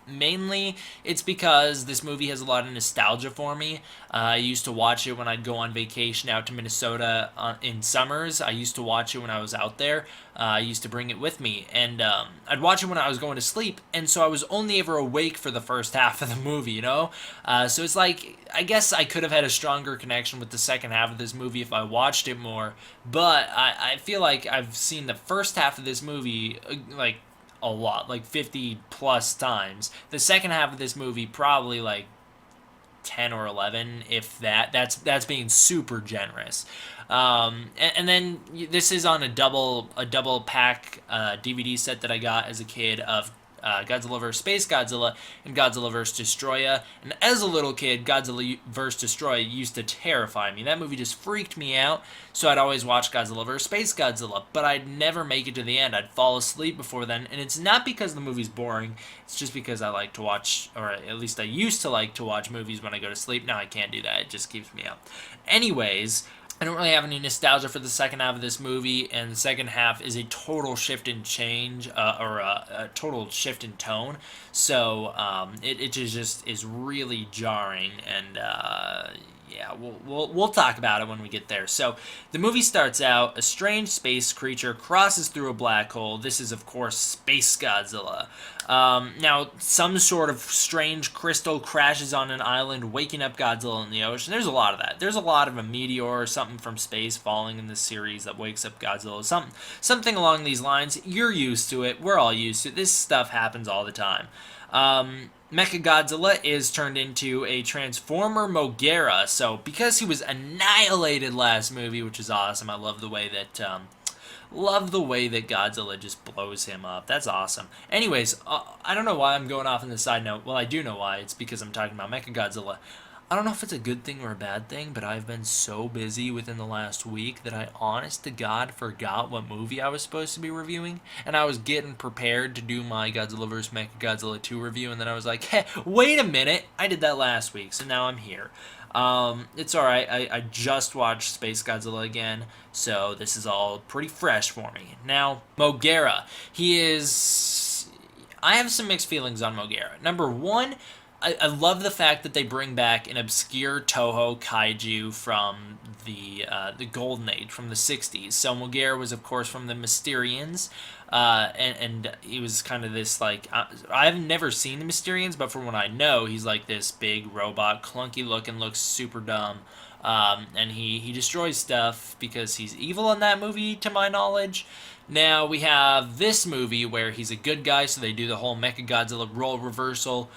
Speaker 1: Mainly, it's because this movie has a lot of nostalgia for me. I used to watch it when I'd go on vacation out to Minnesota in summers. I used to watch it when I was out there. I used to bring it with me, and I'd watch it when I was going to sleep, and so I was only ever awake for the first half of the movie, you know? So it's like, I guess I could have had a stronger connection with the second half of this movie if I watched it more, but I feel like I've seen the first half of this movie, like, a lot, like 50 plus times. The second half of this movie probably like 10 or 11, if that. That's being super generous. And then this is on a double pack DVD set that I got as a kid of Godzilla vs. Spacegodzilla and Godzilla vs. Destoroyah. And as a little kid, Godzilla vs. Destoroyah used to terrify me. That movie just freaked me out, so I'd always watch Godzilla vs. Spacegodzilla, but I'd never make it to the end. I'd fall asleep before then, and it's not because the movie's boring. It's just because I like to watch, or at least I used to like to watch movies when I go to sleep. Now I can't do that. It just keeps me up. Anyways, I don't really have any nostalgia for the second half of this movie, and the second half is a total shift in change, or a total shift in tone. So it just is really jarring, and yeah, we'll talk about it when we get there. So the movie starts out, a strange space creature crosses through a black hole. This is, of course, Spacegodzilla. Now, some sort of strange crystal crashes on an island, waking up Godzilla in the ocean. There's a lot of that. There's a lot of a meteor or something from space falling in this series that wakes up Godzilla. Something along these lines. You're used to it. We're all used to it. This stuff happens all the time. Mechagodzilla is turned into a Transformer Mothra. So, because he was annihilated last movie, which is awesome. I love the way that Godzilla just blows him up. That's awesome. Anyways, I don't know why I'm going off on the side note. Well, I do know why. It's because I'm talking about Mechagodzilla. I don't know if it's a good thing or a bad thing, but I've been so busy within the last week that I honest to God forgot what movie I was supposed to be reviewing, and I was getting prepared to do my Godzilla vs. Mechagodzilla 2 review, and then I was like, hey, wait a minute, I did that last week, so now I'm here. It's alright, I just watched Spacegodzilla again, so this is all pretty fresh for me. Now, Mothra, I have some mixed feelings on Mothra. Number one, I love the fact that they bring back an obscure Toho kaiju from the Golden Age, from the 60s. So Mothra was, of course, from the Mysterians, and he was kind of this, like, I've never seen the Mysterians, but from what I know, he's like this big robot, clunky looking, looks super dumb. And he destroys stuff because he's evil in that movie, to my knowledge. Now, we have this movie where he's a good guy, so they do the whole Mechagodzilla role reversal.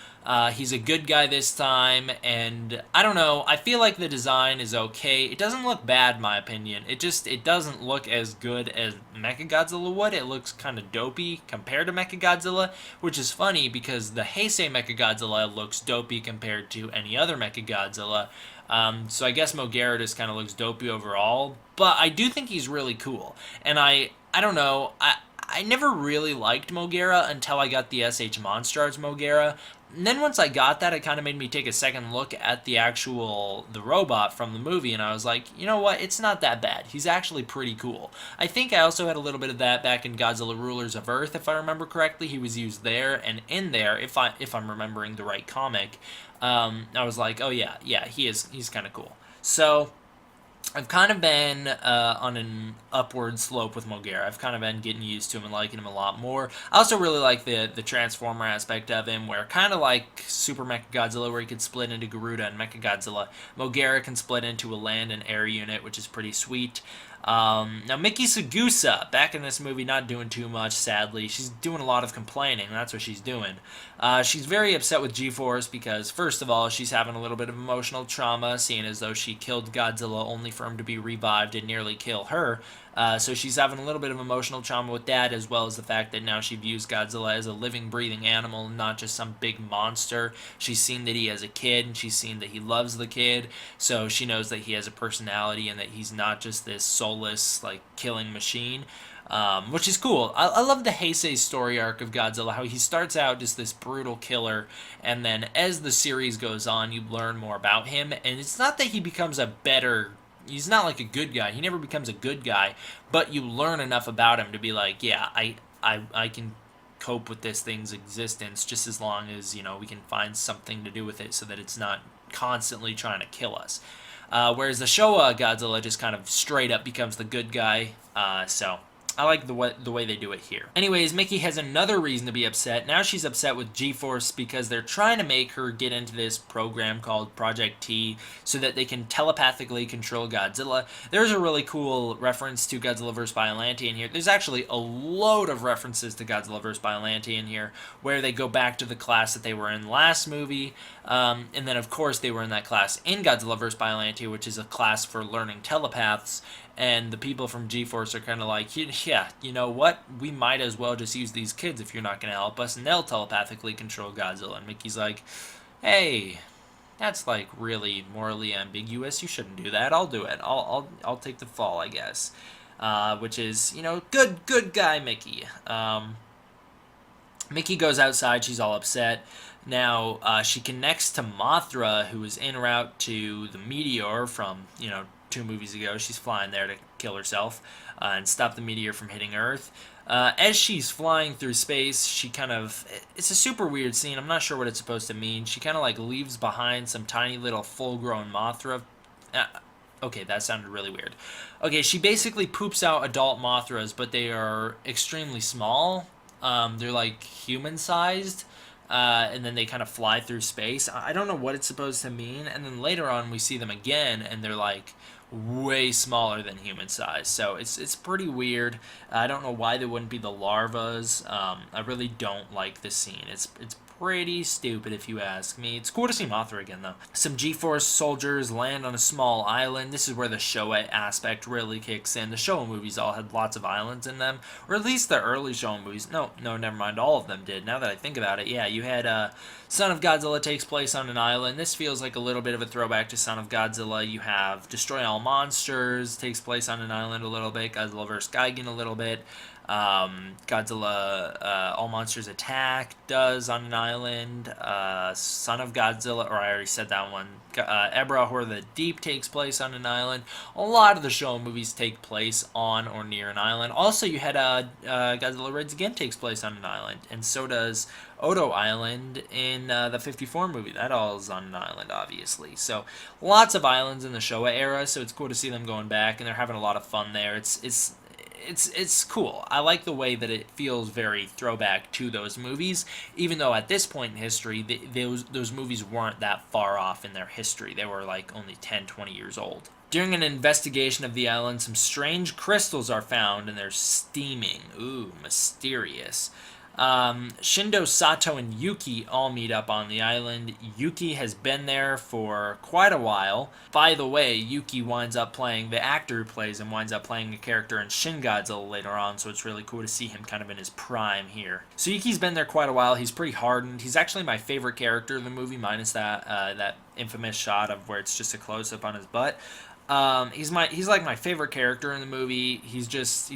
Speaker 1: He's a good guy this time, and I don't know, I feel like the design is okay. It doesn't look bad, in my opinion. It doesn't look as good as Mechagodzilla would. It looks kind of dopey compared to Mechagodzilla, which is funny because the Heisei Mechagodzilla looks dopey compared to any other Mechagodzilla. So I guess Mothra just kind of looks dopey overall, but I do think he's really cool. And I don't know, I never really liked Mothra until I got the SH Monstars Mothra. And then once I got that, it kind of made me take a second look at the robot from the movie, and I was like, you know what? It's not that bad. He's actually pretty cool. I think I also had a little bit of that back in Godzilla Rulers of Earth, if I remember correctly. He was used there, and in there, if I'm remembering the right comic, I was like, oh yeah, he's kind of cool. So I've kind of been on an upward slope with Moguera. I've kind of been getting used to him and liking him a lot more. I also really like the Transformer aspect of him, where kind of like Super Mechagodzilla, where he could split into Garuda and Mechagodzilla, Moguera can split into a land and air unit, which is pretty sweet. Now, Miki Sagusa, back in this movie, not doing too much, sadly. She's doing a lot of complaining. That's what she's doing. She's very upset with G-Force because, first of all, she's having a little bit of emotional trauma, seeing as though she killed Godzilla only for him to be revived and nearly kill her. So she's having a little bit of emotional trauma with that, as well as the fact that now she views Godzilla as a living, breathing animal, not just some big monster. She's seen that he has a kid, and she's seen that he loves the kid, so she knows that he has a personality and that he's not just this soulless, like, killing machine. Which is cool. I love the Heisei story arc of Godzilla, how he starts out just this brutal killer, and then as the series goes on, you learn more about him, and it's not that he becomes a better... He's not like a good guy. He never becomes a good guy, but you learn enough about him to be like, yeah, I can cope with this thing's existence just as long as, we can find something to do with it so that it's not constantly trying to kill us. Whereas the Showa Godzilla just kind of straight up becomes the good guy, so... I like the way they do it here. Anyways, Mickey has another reason to be upset. Now she's upset with G-Force because they're trying to make her get into this program called Project T so that they can telepathically control Godzilla. There's a really cool reference to Godzilla vs. Biollante in here. There's actually a load of references to Godzilla vs. Biollante in here where they go back to the class that they were in last movie. And then, of course, they were in that class in Godzilla vs. Biollante, which is a class for learning telepaths. And the people from G-Force are kind of like, yeah, you know what? We might as well just use these kids if you're not going to help us, and they'll telepathically control Godzilla. And Mickey's like, hey, that's like really morally ambiguous. You shouldn't do that. I'll do it. I'll take the fall, I guess. Which is, good guy Mickey. Mickey goes outside. She's all upset. Now, she connects to Mothra, who is en route to the meteor from, 2 movies ago. She's flying there to kill herself and stop the meteor from hitting Earth. As she's flying through space, she kind of... It's a super weird scene. I'm not sure what it's supposed to mean. She kind of like leaves behind some tiny little full-grown Mothra. Okay, that sounded really weird. Okay, she basically poops out adult Mothras, but they are extremely small. They're like human-sized. And then they kind of fly through space. I don't know what it's supposed to mean. And then later on, we see them again, and they're like way smaller than human size. So it's pretty weird. I don't know why they wouldn't be the larvas. I really don't like this scene. It's pretty stupid if you ask me. It's cool to see Mothra again, though. Some G-Force soldiers land on a small island. This is where the Showa aspect really kicks in. The Showa movies all had lots of islands in them, or at least the early Showa movies. No, never mind. All of them did. Now that I think about it, yeah, you had Son of Godzilla takes place on an island. This feels like a little bit of a throwback to Son of Godzilla. You have Destroy All Monsters takes place on an island a little bit. Godzilla vs. Gigan a little bit. Godzilla All Monsters Attack does on an island. Son of Godzilla, or I already said that one. Ebra Horror of the Deep takes place on an island. A lot of the Showa movies take place on or near an island. Also, you had Godzilla Raids Again takes place on an island, and so does Odo Island in the 54 movie. That all is on an island, obviously. So lots of islands in the Showa era, so it's cool to see them going back, and they're having a lot of fun there. It's cool. I like the way that it feels very throwback to those movies, even though at this point in history, those movies weren't that far off in their history. They were like only 10, 20 years old. During an investigation of the island, some strange crystals are found, and they're steaming. Ooh, mysterious. Shindo, Sato, and Yuki all meet up on the island. Yuki has been there for quite a while. By the way, Yuki winds up playing, the actor who plays him winds up playing a character in Shin Godzilla later on, so it's really cool to see him kind of in his prime here. So Yuki's been there quite a while. He's pretty hardened. He's actually my favorite character in the movie, minus that infamous shot of where it's just a close-up on his butt. He's like my favorite character in the movie. He's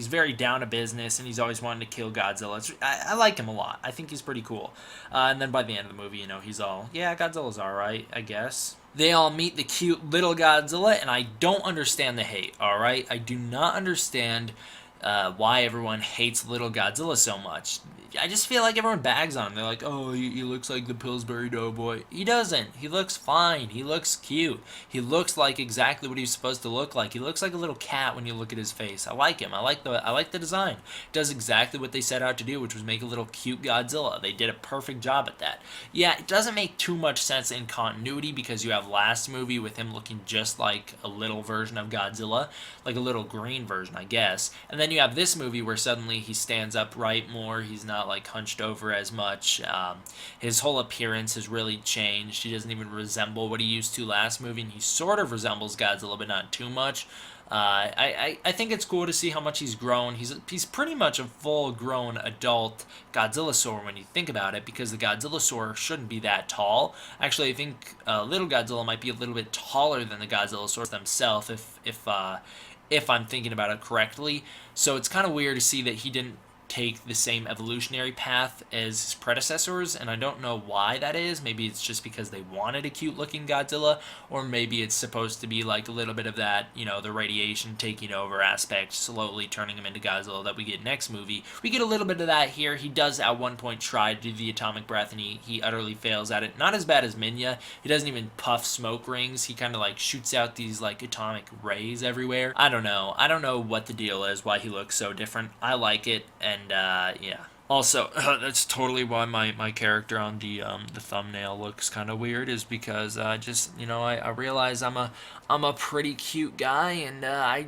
Speaker 1: very down to business, and he's always wanting to kill Godzilla. I like him a lot. I think he's pretty cool. And then by the end of the movie, he's all, yeah, Godzilla's all right, I guess. They all meet the cute little Godzilla, and I don't understand the hate. All right, I do not understand why everyone hates little Godzilla so much. I just feel like everyone bags on him. They're like, oh, he looks like the Pillsbury Doughboy. He doesn't. He looks fine. He looks cute. He looks like exactly what he's supposed to look like. He looks like a little cat when you look at his face. I like him. I like the design. It does exactly what they set out to do, which was make a little cute Godzilla. They did a perfect job at that. Yeah, it doesn't make too much sense in continuity because you have last movie with him looking just like a little version of Godzilla, like a little green version, I guess. And then you have this movie where suddenly he stands upright more. He's not like hunched over as much. His whole appearance has really changed. He doesn't even resemble what he used to last movie, and he sort of resembles Godzilla, but not too much. I think it's cool to see how much he's grown. He's pretty much a full-grown adult Godzillasaur when you think about it, because the Godzillasaur shouldn't be that tall. Actually, I think little Godzilla might be a little bit taller than the Godzillasaurs themselves, if I'm thinking about it correctly. So it's kind of weird to see that he didn't take the same evolutionary path as his predecessors, and I don't know why that is. Maybe it's just because they wanted a cute looking Godzilla, or maybe it's supposed to be like a little bit of that, the radiation taking over aspect, slowly turning him into Godzilla that we get next movie. We get a little bit of that here. He does at one point try to do the atomic breath, and he utterly fails at it. Not as bad as Minya. He doesn't even puff smoke rings. He kind of like shoots out these like atomic rays everywhere. I don't know what the deal is, why he looks so different. I like it, and yeah. Also, that's totally why my character on the thumbnail looks kind of weird, is because I realize I'm a pretty cute guy, and I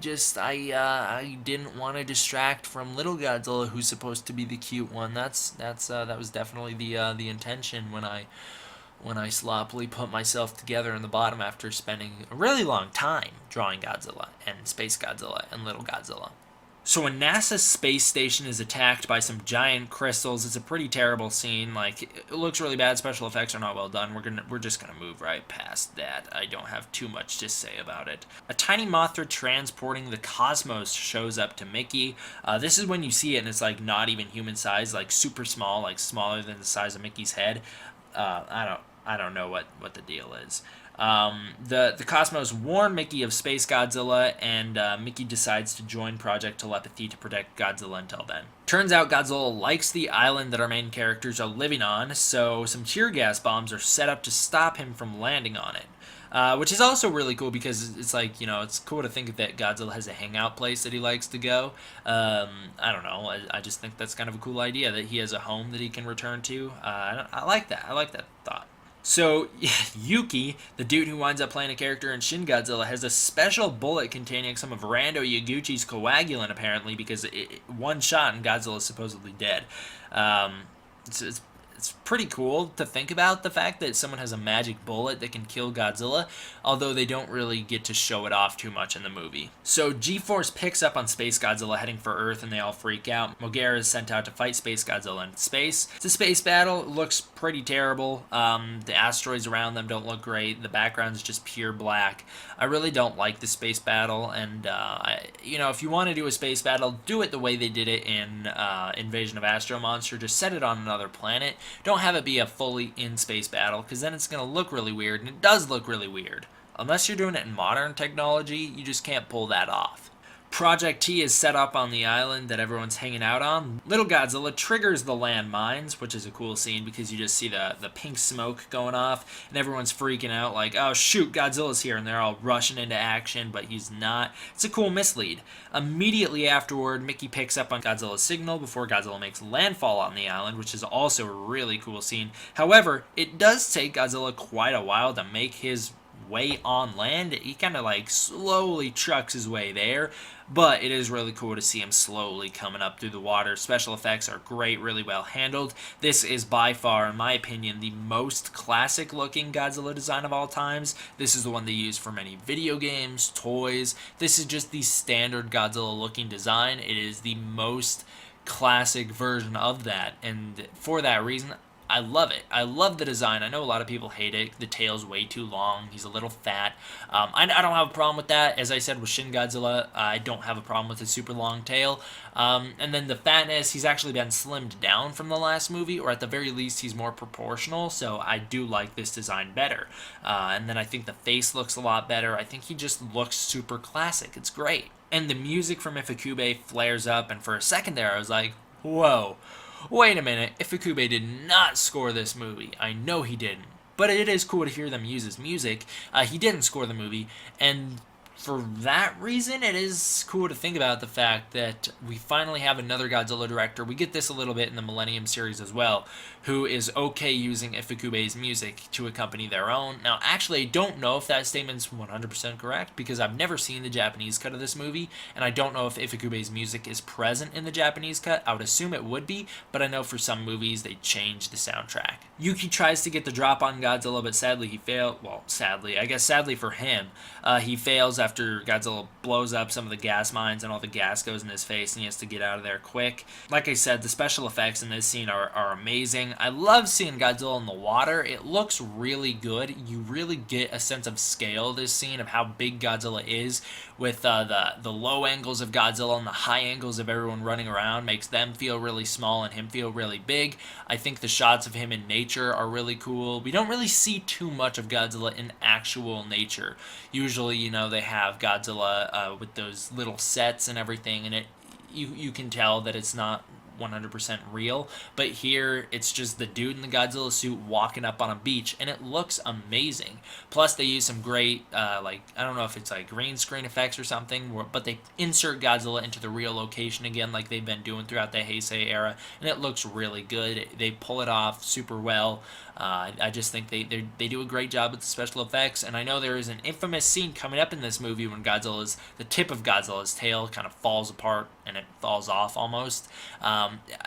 Speaker 1: didn't want to distract from little Godzilla, who's supposed to be the cute one. That was definitely the intention when I sloppily put myself together in the bottom after spending a really long time drawing Godzilla and Spacegodzilla and little Godzilla. So when NASA's space station is attacked by some giant crystals, it's a pretty terrible scene. Like, it looks really bad. Special effects are not well done. We're just gonna move right past that. I don't have too much to say about it. A tiny Mothra transporting the cosmos shows up to Mickey. This is when you see it, and it's like not even human size, like super small, like smaller than the size of Mickey's head. I don't know what the deal is. The Cosmos warn Mickey of Spacegodzilla, and Mickey decides to join Project Telepathy to protect Godzilla until then. Turns out Godzilla likes the island that our main characters are living on, so some tear gas bombs are set up to stop him from landing on it. Which is also really cool because it's like, it's cool to think that Godzilla has a hangout place that he likes to go. I don't know. I just think that's kind of a cool idea that he has a home that he can return to. I like that. I like that thought. So, Yuki, the dude who winds up playing a character in Shin Godzilla, has a special bullet containing some of Rando Yaguchi's coagulant, apparently, because one shot and Godzilla is supposedly dead. It's pretty cool to think about the fact that someone has a magic bullet that can kill Godzilla, although they don't really get to show it off too much in the movie. So G-Force picks up on Spacegodzilla heading for Earth, and they all freak out. Mogera is sent out to fight Spacegodzilla in space. It's a space battle. It looks pretty terrible. The asteroids around them don't look great. The background is just pure black. I really don't like the space battle, and if you want to do a space battle, do it the way they did it in Invasion of Astro Monster. Just set it on another planet. Don't have it be a fully in-space battle, because then it's going to look really weird, and it does look really weird. Unless you're doing it in modern technology, you just can't pull that off. Project T is set up on the island that everyone's hanging out on. Little Godzilla triggers the landmines, which is a cool scene because you just see the pink smoke going off, and everyone's freaking out like, oh shoot, Godzilla's here, and they're all rushing into action, but he's not. It's a cool mislead. Immediately afterward, Mickey picks up on Godzilla's signal before Godzilla makes landfall on the island, which is also a really cool scene. However, it does take Godzilla quite a while to make his way on land. He kind of like slowly trucks his way there, but it is really cool to see him slowly coming up through the water. Special effects are great, really well handled. This is by far, in my opinion, the most classic looking Godzilla design of all times. This is the one they use for many video games, toys. This is just the standard Godzilla looking design. It is the most classic version of that, and for that reason, I love it. I love the design. I know a lot of people hate it. The tail's way too long. He's a little fat. I don't have a problem with that. As I said with Shin Godzilla, I don't have a problem with his super long tail. And then the fatness, he's actually been slimmed down from the last movie, or at the very least, he's more proportional. So I do like this design better. And then I think the face looks a lot better. I think he just looks super classic. It's great. And the music from Ifukube flares up, and for a second there, I was like, whoa, wait a minute, Ifukube did not score this movie. I know he didn't. But it is cool to hear them use his music. He didn't score the movie, and for that reason, it is cool to think about the fact that we finally have another Godzilla director. We get this a little bit in the Millennium series as well, who is okay using Ifukube's music to accompany their own. Now, actually, I don't know if that statement's 100% correct, because I've never seen the Japanese cut of this movie, and I don't know if Ifukube's music is present in the Japanese cut. I would assume it would be, but I know for some movies they change the soundtrack. Yuki tries to get the drop on Godzilla, but sadly he failed. Well, sadly, I guess sadly for him, he fails after Godzilla blows up some of the gas mines and all the gas goes in his face and he has to get out of there quick. Like I said, the special effects in this scene are amazing. I love seeing Godzilla in the water. It looks really good. You really get a sense of scale this scene, of how big Godzilla is, with the low angles of Godzilla and the high angles of everyone running around makes them feel really small and him feel really big. I think the shots of him in nature are really cool. We don't really see too much of Godzilla in actual nature. Usually, you know, they have Godzilla with those little sets and everything, and you can tell that it's not 100% real, but here it's just the dude in the Godzilla suit walking up on a beach, and it looks amazing. Plus they use some great I don't know if it's like green screen effects or something, but they insert Godzilla into the real location again, like they've been doing throughout the Heisei era, and it looks really good. They pull it off super well. I just think they do a great job with the special effects, and I know there is an infamous scene coming up in this movie when the tip of Godzilla's tail kind of falls apart and it falls off almost.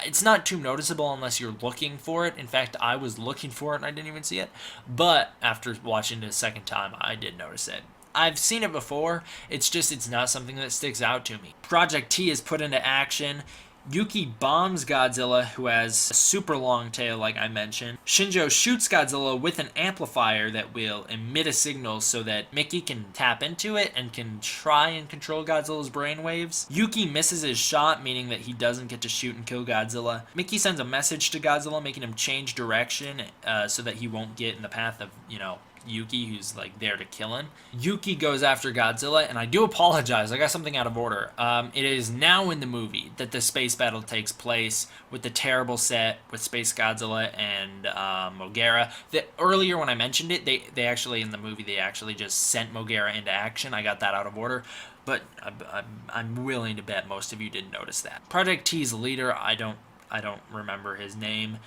Speaker 1: It's not too noticeable unless you're looking for it. In fact, I was looking for it and I didn't even see it, but after watching it a second time, I did notice it. I've seen it before, it's not something that sticks out to me. Project T is put into action. Yuki bombs Godzilla, who has a super long tail like I mentioned. Shinjo shoots Godzilla with an amplifier that will emit a signal so that Mickey can tap into it and can try and control Godzilla's brainwaves. Yuki misses his shot, meaning that he doesn't get to shoot and kill Godzilla. Mickey sends a message to Godzilla making him change direction so that he won't get in the path of, Yuki, who's like there to kill him. Yuki goes after Godzilla, and I do apologize, I got something out of order. It is now in the movie that the space battle takes place with the terrible set with Spacegodzilla and Moguera. Earlier when I mentioned it, they actually in the movie they actually just sent Moguera into action. I got that out of order, but I'm willing to bet most of you didn't notice that. Project T's leader, I don't remember his name.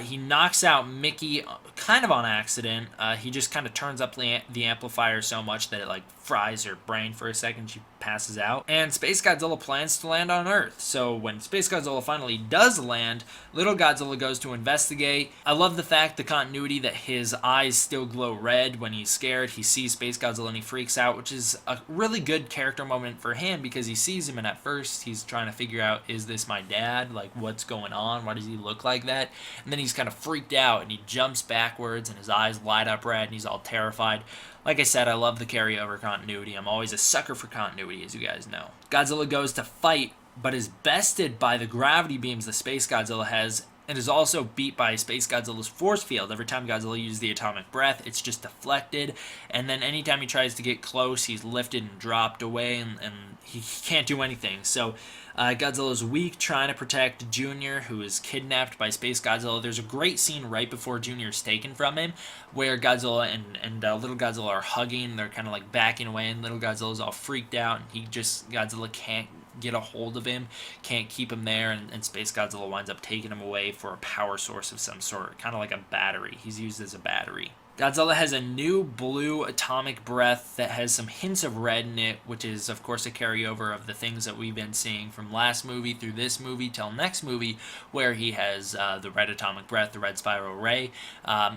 Speaker 1: He knocks out Mickey kind of on accident. He just kind of turns up the amplifier so much that it fries her brain for a second. She passes out. And Spacegodzilla plans to land on Earth. So when Spacegodzilla finally does land, little Godzilla goes to investigate. I love the continuity that his eyes still glow red when he's scared. He sees Spacegodzilla and he freaks out, which is a really good character moment for him because he sees him and at first he's trying to figure out, is this my dad? What's going on? Why does he look like that? And then he's kind of freaked out and he jumps backwards and his eyes light up red and he's all terrified. Like I said, I love the carryover continuity. I'm always a sucker for continuity, as you guys know. Godzilla goes to fight, but is bested by the gravity beams the Spacegodzilla has, and is also beat by Spacegodzilla's force field. Every time Godzilla uses the atomic breath, it's just deflected, and then anytime he tries to get close, he's lifted and dropped away, and he can't do anything. So Godzilla's weak, trying to protect Junior, who is kidnapped by Spacegodzilla. There's a great scene right before Junior's taken from him, where Godzilla and little Godzilla are hugging. They're kind of backing away, and little Godzilla's all freaked out, and Godzilla can't get a hold of him, can't keep him there, and Spacegodzilla winds up taking him away for a power source of some sort, kind of like a battery. He's used as a battery. Godzilla has a new blue atomic breath that has some hints of red in it, which is, of course, a carryover of the things that we've been seeing from last movie through this movie till next movie, where he has the red atomic breath, the red spiral ray.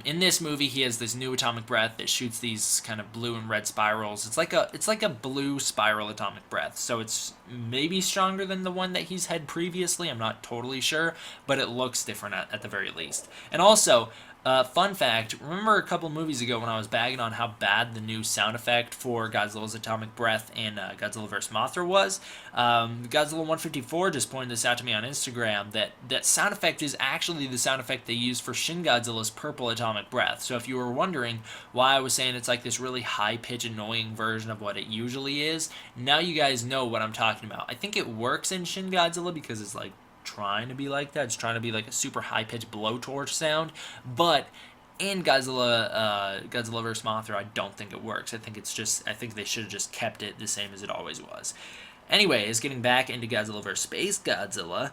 Speaker 1: In this movie, he has this new atomic breath that shoots these kind of blue and red spirals. It's like a blue spiral atomic breath, so it's maybe stronger than the one that he's had previously. I'm not totally sure, but it looks different at the very least. And also, fun fact, remember a couple movies ago when I was bagging on how bad the new sound effect for Godzilla's atomic breath in Godzilla vs. Mothra was? Godzilla 154 just pointed this out to me on Instagram, that sound effect is actually the sound effect they used for Shin Godzilla's purple atomic breath. So if you were wondering why I was saying it's like this really high-pitched, annoying version of what it usually is, now you guys know what I'm talking about. I think it works in Shin Godzilla because it's like trying to be like that. It's trying to be like a super high-pitched blowtorch sound, but in Godzilla vs. Mothra, I don't think it works. I think they should have just kept it the same as it always was. Anyways, getting back into Godzilla vs. Spacegodzilla,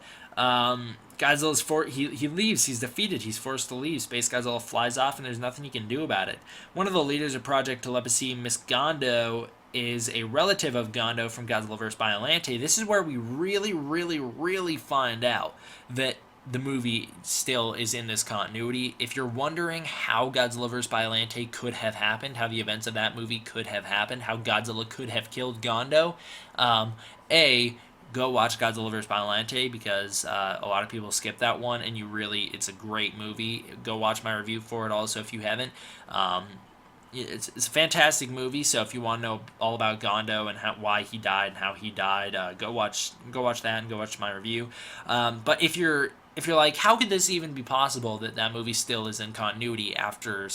Speaker 1: he leaves. He's defeated. He's forced to leave. Space Godzilla flies off, and there's nothing he can do about it. One of the leaders of Project Telepathy, Miss Gondo, is a relative of Gondo from Godzilla vs. Biollante. This is where we really, really, really find out that the movie still is in this continuity. If you're wondering how Godzilla vs. Biollante could have happened, how the events of that movie could have happened, how Godzilla could have killed Gondo, go watch Godzilla vs. Biollante because a lot of people skip that one, and it's a great movie. Go watch my review for it also if you haven't. It's a fantastic movie, so if you want to know all about Gondo and why he died and how he died, go watch that and go watch my review. But if you're like, how could this even be possible that movie still is in continuity after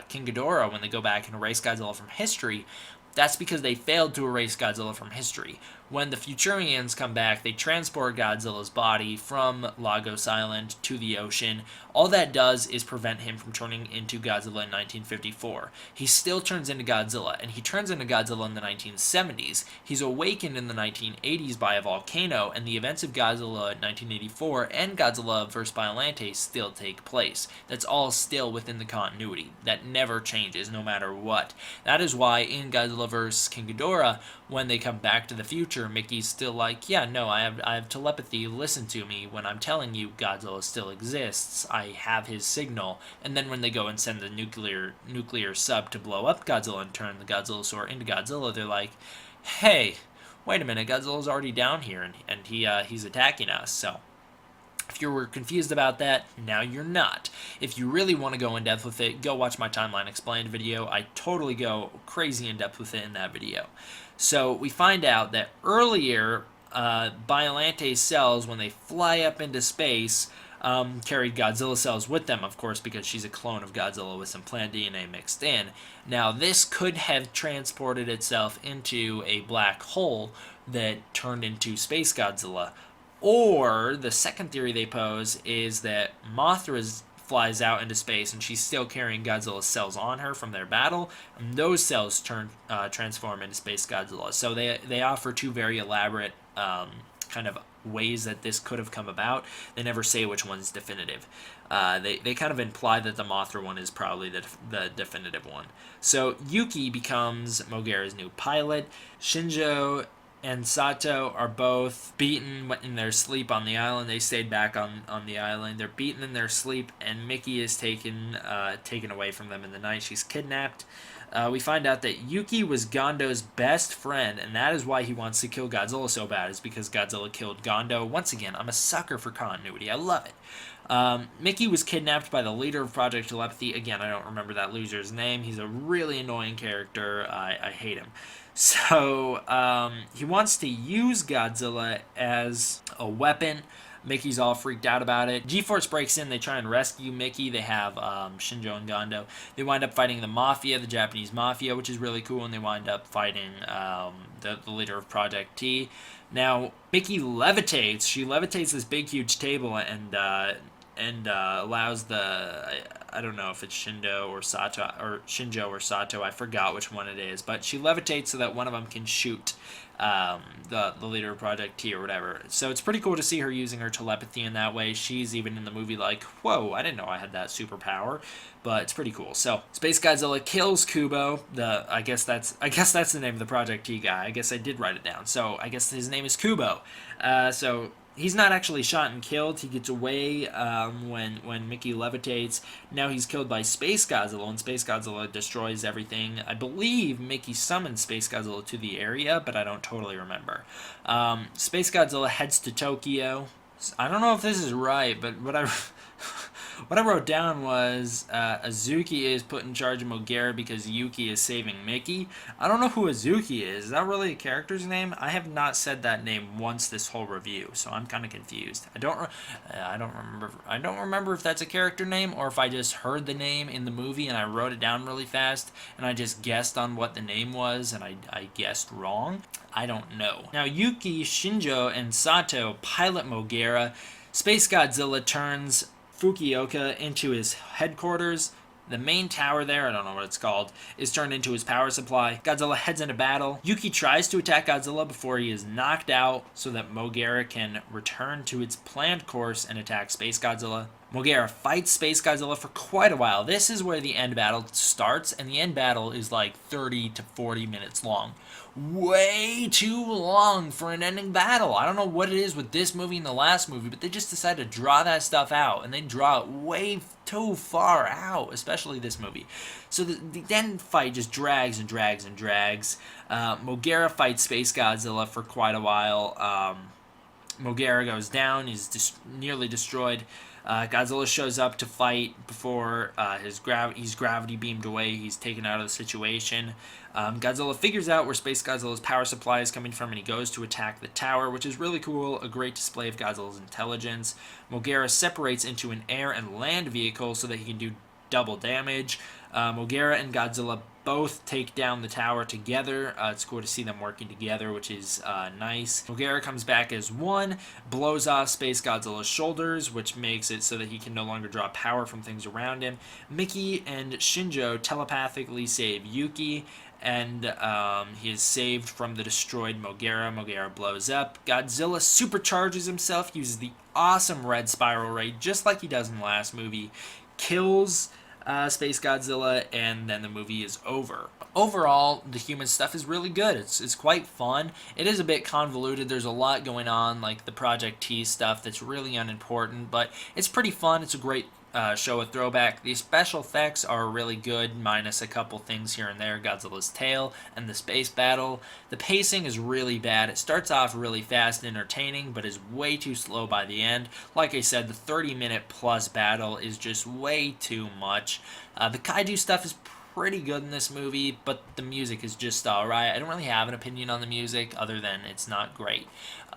Speaker 1: King Ghidorah when they go back and erase Godzilla from history? That's because they failed to erase Godzilla from history. When the Futurians come back, they transport Godzilla's body from Lagos Island to the ocean. All that does is prevent him from turning into Godzilla in 1954. He still turns into Godzilla, and he turns into Godzilla in the 1970s. He's awakened in the 1980s by a volcano, and the events of Godzilla 1984 and Godzilla vs. Biollante still take place. That's all still within the continuity. That never changes, no matter what. That is why in Godzilla vs. King Ghidorah, when they come back to the future, Mickey's still like, yeah, no, I have telepathy, listen to me when I'm telling you Godzilla still exists, I have his signal. And then when they go and send the nuclear sub to blow up Godzilla and turn the Godzillasaur into Godzilla, they're like, hey, wait a minute, Godzilla's already down here, and he's attacking us. So if you were confused about that, now you're not. If you really want to go in depth with it, go watch my Timeline Explained video. I totally go crazy in depth with it in that video. So we find out that earlier, Biollante's cells, when they fly up into space, carried Godzilla cells with them, of course, because she's a clone of Godzilla with some plant DNA mixed in. Now, this could have transported itself into a black hole that turned into Space Godzilla. Or the second theory they pose is that Mothra flies out into space and she's still carrying Godzilla's cells on her from their battle, and those cells transform into Space Godzilla. So they offer two very elaborate kind of ways that this could have come about. They never say which one's definitive. They kind of imply that the Mothra one is probably the definitive one. So Yuki becomes Mogera's new pilot. Shinjo and Sato are both beaten in their sleep on the island. They stayed back on the island. They're beaten in their sleep, and Mickey is taken away from them in the night. She's kidnapped. We find out that Yuki was Gondo's best friend, and that is why he wants to kill Godzilla so bad, is because Godzilla killed Gondo. Once again, I'm a sucker for continuity. I love it. Mickey was kidnapped by the leader of Project Telepathy. Again, I don't remember that loser's name. He's a really annoying character. I hate him. So he wants to use Godzilla as a weapon. Mickey's all freaked out about it. G-Force breaks in. They try and rescue Mickey. They have Shinjo and Gondo. They wind up fighting the Mafia, the Japanese Mafia, which is really cool, and they wind up fighting the leader of Project T. Now, Mickey levitates. She levitates this big, huge table, and and allows I don't know if it's Shinjo or Sato. I forgot which one it is, but she levitates so that one of them can shoot the leader of Project T or whatever. So it's pretty cool to see her using her telepathy in that way. She's even in the movie like, whoa, I didn't know I had that superpower, but it's pretty cool. So Space Godzilla kills Kubo. I guess that's the name of the Project T guy. I guess I did write it down. So I guess his name is Kubo. So he's not actually shot and killed. He gets away when Mickey levitates. Now he's killed by Space Godzilla, and Space Godzilla destroys everything. I believe Mickey summoned Space Godzilla to the area, but I don't totally remember. Space Godzilla heads to Tokyo. I don't know if this is right, but what I wrote down was Azuki is put in charge of Mogera because Yuki is saving Mickey. I don't know who Azuki is. Is that really a character's name? I have not said that name once this whole review, so I'm kind of confused. I don't remember if that's a character name or if I just heard the name in the movie and I wrote it down really fast and I just guessed on what the name was and I guessed wrong. I don't know. Now Yuki, Shinjo, and Sato pilot Mogera. Space Godzilla turns Fukuoka into his headquarters. The main tower there, I don't know what it's called, is turned into his power supply. Godzilla heads into battle. Yuki tries to attack Godzilla before he is knocked out so that Mogera can return to its planned course and attack Space Godzilla. Mogera fights Space Godzilla for quite a while. This is where the end battle starts, and the end battle is like 30 to 40 minutes long. Way too long for an ending battle. I don't know what it is with this movie and the last movie, but they just decided to draw that stuff out, and they draw it way too far out, especially this movie. So the end fight just drags and drags and drags. Mogera fights Space Godzilla for quite a while. Mogera goes down. He's nearly destroyed. Godzilla shows up to fight before he's gravity beamed away. He's taken out of the situation. Godzilla figures out where Space Godzilla's power supply is coming from, and he goes to attack the tower, which is really cool, a great display of Godzilla's intelligence. Mogera separates into an air and land vehicle so that he can do double damage. Mogera and Godzilla both take down the tower together. It's cool to see them working together, which is nice. Mogera comes back as one, blows off Space Godzilla's shoulders, which makes it so that he can no longer draw power from things around him. Mickey and Shinjo telepathically save Yuki, and he is saved from the destroyed Mogera. Mogera blows up. Godzilla supercharges himself, uses the awesome red spiral ray, just like he does in the last movie, kills Space Godzilla, and then the movie is over. Overall, the human stuff is really good. It's quite fun. It is a bit convoluted. There's a lot going on, like the Project T stuff that's really unimportant, but it's pretty fun. It's a great show, a throwback. The special effects are really good, minus a couple things here and there. Godzilla's tail and the space battle. The pacing is really bad. It starts off really fast and entertaining, but is way too slow by the end. Like I said, the 30-minute plus battle is just way too much. The kaiju stuff is pretty good in this movie, but the music is just alright. I don't really have an opinion on the music other than it's not great.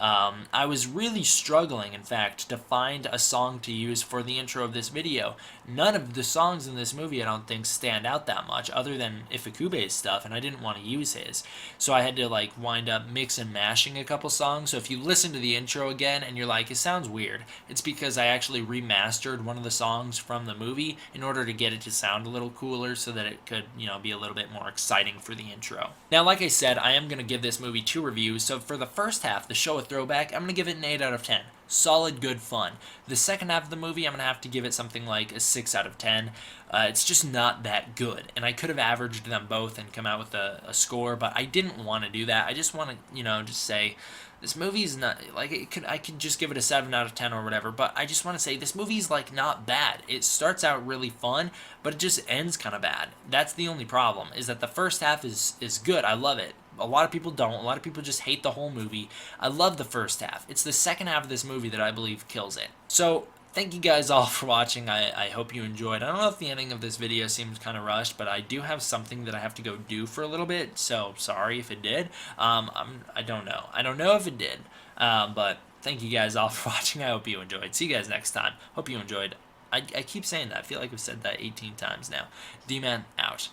Speaker 1: I was really struggling, in fact, to find a song to use for the intro of this video. None of the songs in this movie I don't think stand out that much, other than Ifukube's stuff, and I didn't want to use his. So I had to wind up mix and mashing a couple songs. So if you listen to the intro again and you're like, it sounds weird, it's because I actually remastered one of the songs from the movie in order to get it to sound a little cooler so that it could, be a little bit more exciting for the intro. Now, like I said, I am going to give this movie 2 reviews. So for the first half, the show a throwback, I'm going to give it an 8 out of 10. Solid, good fun. The second half of the movie, I'm going to have to give it something like a 6 out of 10. It's just not that good, and I could have averaged them both and come out with a score, but I didn't want to do that. I just want to, just say this movie's not, I could just give it a 7 out of 10 or whatever, but I just want to say this movie's, not bad. It starts out really fun, but it just ends kind of bad. That's the only problem, is that the first half is good. I love it. A lot of people don't. A lot of people just hate the whole movie. I love the first half. It's the second half of this movie that I believe kills it. So, thank you guys all for watching. I hope you enjoyed. I don't know if the ending of this video seems kind of rushed, but I do have something that I have to go do for a little bit, so sorry if it did. I don't know. I don't know if it did, but thank you guys all for watching. I hope you enjoyed. See you guys next time. Hope you enjoyed. I keep saying that. I feel like I've said that 18 times now. D-Man out.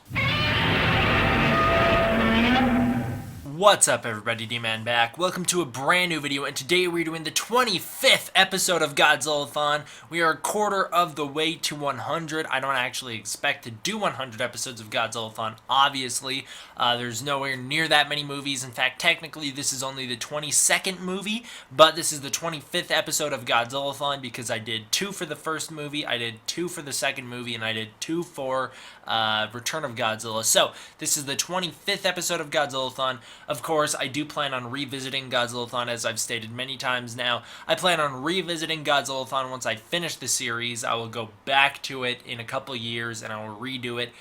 Speaker 1: What's up everybody, D-Man back. Welcome to a brand new video, and today we're doing the 25th episode of Godzilla-Thon. We are a quarter of the way to 100. I don't actually expect to do 100 episodes of Godzilla-Thon, obviously. There's nowhere near that many movies. In fact, technically this is only the 22nd movie, but this is the 25th episode of Godzilla-Thon because I did 2 for the first movie, I did 2 for the second movie, and I did 2 for Return of Godzilla. So, this is the 25th episode of Godzilla-Thon. Of course, I do plan on revisiting Godzilla-Thon, as I've stated many times now. I plan on revisiting Godzilla-Thon once I finish the series. I will go back to it in a couple years, and I will redo it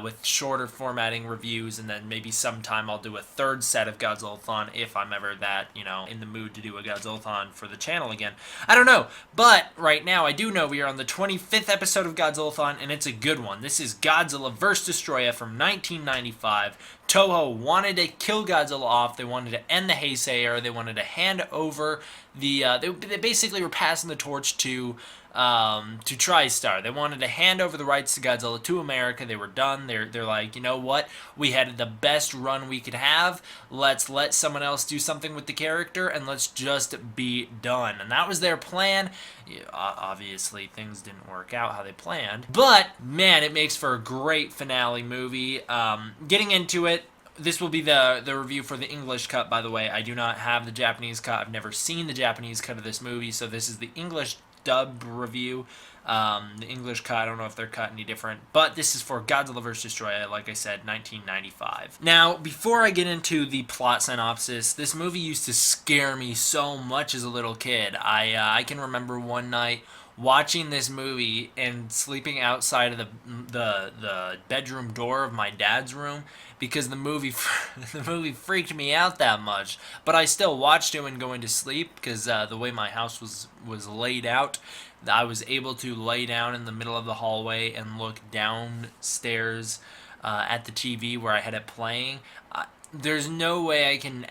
Speaker 1: with shorter formatting reviews, and then maybe sometime I'll do a third set of Godzilla-Thon if I'm ever that, in the mood to do a Godzilla-Thon for the channel again. I don't know, but right now I do know we are on the 25th episode of Godzilla-Thon, and it's a good one. This is Godzilla vs. Destoroyah from 1995. Toho wanted to kill Godzilla off. They wanted to end the Heisei era. They wanted to hand over the. They basically were passing the torch to TriStar. They wanted to hand over the rights to Godzilla to America. They were done. They're like, you know what? We had the best run we could have. Let's let someone else do something with the character, and let's just be done. And that was their plan. Obviously, things didn't work out how they planned. But, man, it makes for a great finale movie. Getting into it, this will be the review for the English cut, by the way. I do not have the Japanese cut. I've never seen the Japanese cut of this movie, so this is the English dub review. The English cut, I don't know if they're cut any different, but this is for Godzilla vs. Destoroyah, like I said, 1995. Now, before I get into the plot synopsis, this movie used to scare me so much as a little kid. I can remember one night watching this movie and sleeping outside of the bedroom door of my dad's room because the movie freaked me out that much. But I still watched it when going to sleep because the way my house was laid out, I was able to lay down in the middle of the hallway and look downstairs at the TV where I had it playing. There's no way I can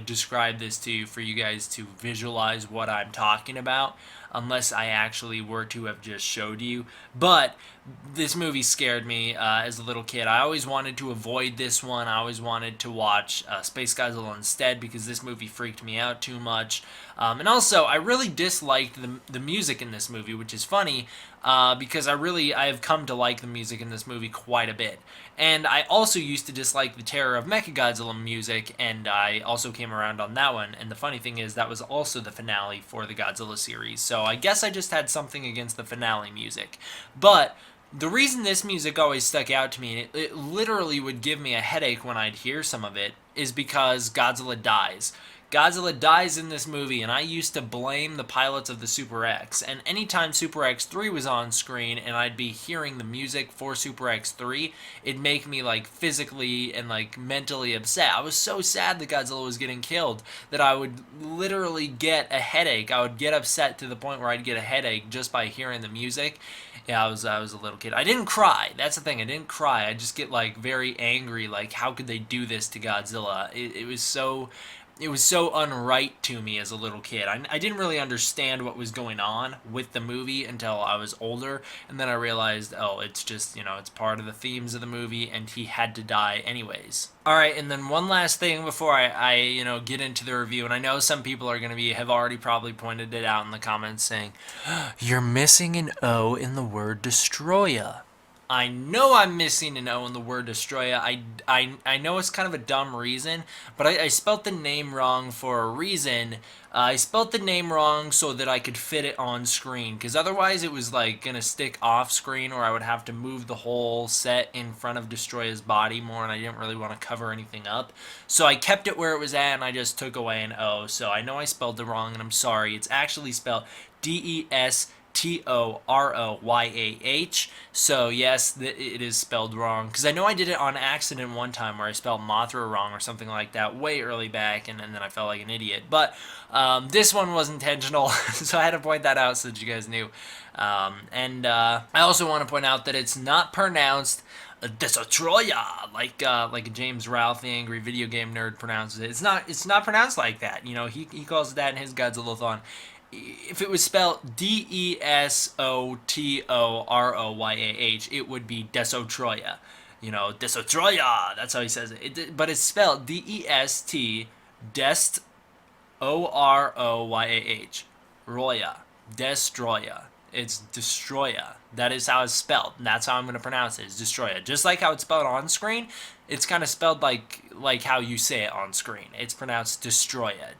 Speaker 1: describe this to you for you guys to visualize what I'm talking about unless I actually were to have just showed you. But this movie scared me as a little kid. I always wanted to avoid this one. I always wanted to watch Spacegodzilla instead because this movie freaked me out too much. And also, I really disliked the music in this movie, which is funny because I have come to like the music in this movie quite a bit. And I also used to dislike the Terror of Mechagodzilla music, and I also came around on that one. And the funny thing is, that was also the finale for the Godzilla series. So I guess I just had something against the finale music. But the reason this music always stuck out to me, and it literally would give me a headache when I'd hear some of it, is because Godzilla dies. Godzilla dies in this movie, and I used to blame the pilots of the Super X. And anytime Super X3 was on screen and I'd be hearing the music for Super X3, it'd make me physically and mentally upset. I was so sad that Godzilla was getting killed that I would literally get a headache. I would get upset to the point where I'd get a headache just by hearing the music. Yeah, I was a little kid. I didn't cry. That's the thing. I didn't cry. I just get very angry. How could they do this to Godzilla? It was so unright to me as a little kid. I didn't really understand what was going on with the movie until I was older, and then I realized, oh, it's just, it's part of the themes of the movie, and he had to die anyways. Alright, and then one last thing before I get into the review, and I know some people are going to have already probably pointed it out in the comments saying, you're missing an O in the word Destoroyah. I know I'm missing an O in the word Destoroyah. I know it's kind of a dumb reason, but I spelt the name wrong for a reason. I spelt the name wrong so that I could fit it on screen, because otherwise it was gonna stick off screen, or I would have to move the whole set in front of Destoroyah's body more, and I didn't really want to cover anything up. So I kept it where it was at, and I just took away an O. So I know I spelled it wrong, and I'm sorry. It's actually spelled Destoroyah. So yes, it is spelled wrong, because I know I did it on accident one time where I spelled Mothra wrong or something like that way early back, and then I felt like an idiot. But this one was intentional, so I had to point that out so that you guys knew. I also want to point out that it's not pronounced Destoroyah, like James Ralph, the angry video game nerd, pronounces it. It's not pronounced like that. He calls it that in his Godzilla-Thon. If it was spelled Destoroyah, it would be Destoroyah. Destoroyah. That's how he says it. But it's spelled D-E-S-T, Dest, O-R-O-Y-A-H. Roya. Destroya. It's Destroya. That is how it's spelled. And that's how I'm going to pronounce it. It's Destroya. Just like how it's spelled on screen, it's kind of spelled like how you say it on screen. It's pronounced Destroya.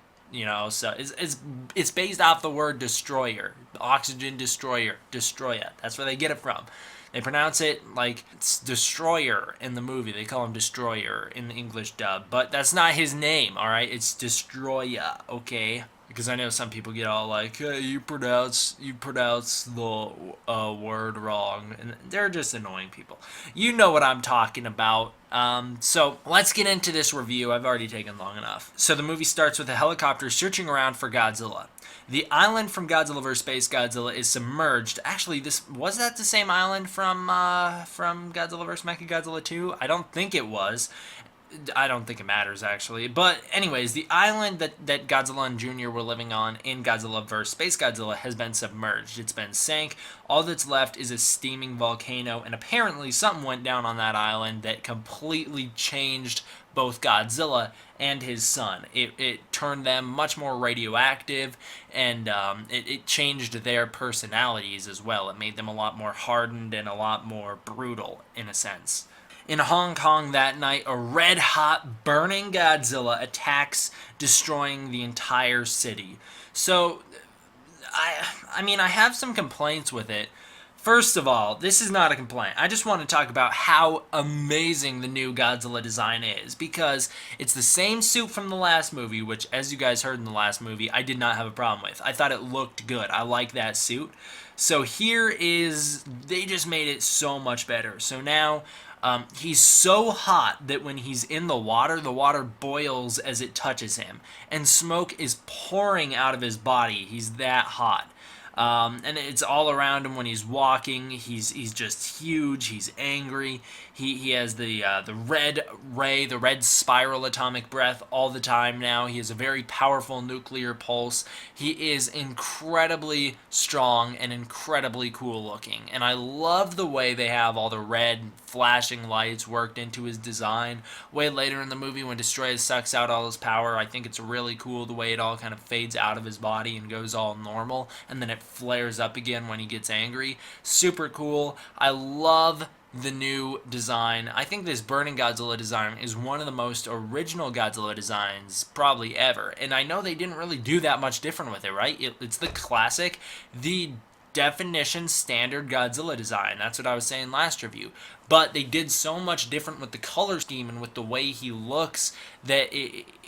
Speaker 1: So it's based off the word destroyer, oxygen destroyer, destroyer. That's where they get it from. They pronounce it like it's destroyer in the movie. They call him destroyer in the English dub, but that's not his name. All right, it's Destroyer. Okay. Because I know some people get all like, hey, you pronounce the word wrong, and they're just annoying people. You know what I'm talking about. So let's get into this review. I've already taken long enough. So the movie starts with a helicopter searching around for Godzilla. The island from Godzilla vs. Spacegodzilla is submerged. Actually, was that the same island from Godzilla vs. Mechagodzilla 2? I don't think it was. I don't think it matters, actually. But anyways, the island that Godzilla and Jr. were living on in Godzilla vs. Spacegodzilla has been submerged. It's been sank. All that's left is a steaming volcano, and apparently something went down on that island that completely changed both Godzilla and his son. It turned them much more radioactive, and it changed their personalities as well. It made them a lot more hardened and a lot more brutal, in a sense. In Hong Kong that night, a red-hot, burning Godzilla attacks, destroying the entire city. So, I mean, I have some complaints with it. First of all, this is not a complaint. I just want to talk about how amazing the new Godzilla design is, because it's the same suit from the last movie, which, as you guys heard in the last movie, I did not have a problem with. I thought it looked good. I like that suit. So they just made it so much better. So now, he's so hot that when he's in the water boils as it touches him. And smoke is pouring out of his body. He's that hot. And it's all around him when he's walking. He's just huge. He's angry. He has the red ray, the red spiral atomic breath all the time now. He has a very powerful nuclear pulse. He is incredibly strong and incredibly cool looking. And I love the way they have all the red flashing lights worked into his design. Way later in the movie when Destroyer sucks out all his power, I think it's really cool the way it all kind of fades out of his body and goes all normal. And then it flares up again when he gets angry. Super cool. I love the new design. I think this Burning Godzilla design is one of the most original Godzilla designs probably ever. And I know they didn't really do that much different with it, right? It's the classic, the definition standard Godzilla design. That's what I was saying last review. But they did so much different with the color scheme and with the way he looks that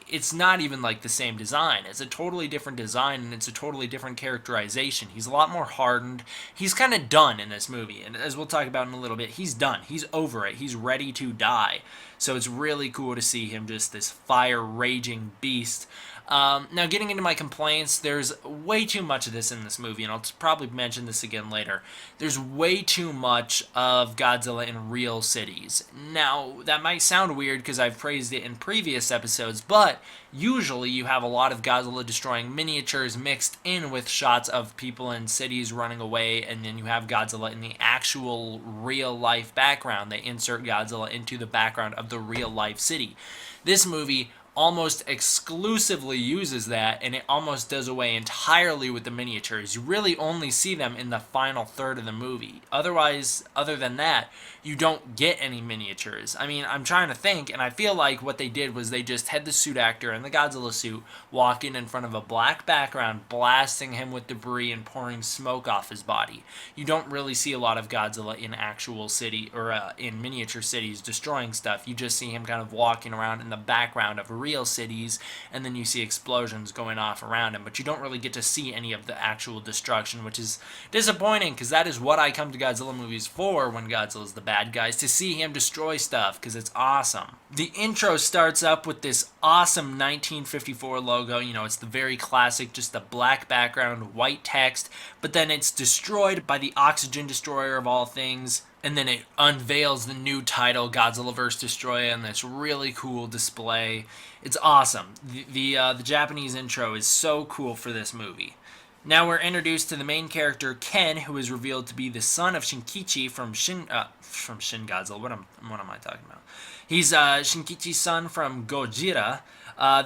Speaker 1: it's not even like the same design. It's a totally different design, and it's a totally different characterization. He's a lot more hardened. He's kind of done in this movie, and as we'll talk about in a little bit, he's done. He's over it. He's ready to die. So it's really cool to see him just this fire-raging beast. Now, getting into my complaints, there's way too much of this in this movie, and I'll probably mention this again later. There's way too much of Godzilla in real cities. Now, that might sound weird because I've praised it in previous episodes, but usually you have a lot of Godzilla destroying miniatures mixed in with shots of people in cities running away, and then you have Godzilla in the actual real-life background. They insert Godzilla into the background of the real-life city. This movie almost exclusively uses that, and it almost does away entirely with the miniatures. You really only see them in the final third of the movie. Otherwise, other than that, you don't get any miniatures. I mean, I'm trying to think, and I feel like what they did was they just had the suit actor in the Godzilla suit walking in front of a black background, blasting him with debris and pouring smoke off his body. You don't really see a lot of Godzilla in actual city, or in miniature cities destroying stuff. You just see him kind of walking around in the background of real cities, and then you see explosions going off around him, but you don't really get to see any of the actual destruction, which is disappointing, because that is what I come to Godzilla movies for when Godzilla's the bad guys, to see him destroy stuff, because it's awesome. The intro starts up with this awesome 1954 logo. You know, it's the very classic, just a black background, white text, but then it's destroyed by the oxygen destroyer of all things. And then it unveils the new title, Godzilla vs. Destoroyah, in this really cool display. It's awesome. The Japanese intro is so cool for this movie. Now we're introduced to the main character Ken, who is revealed to be the son of Shinkichi from Shin Godzilla. What am I talking about? He's Shinkichi's son from Gojira.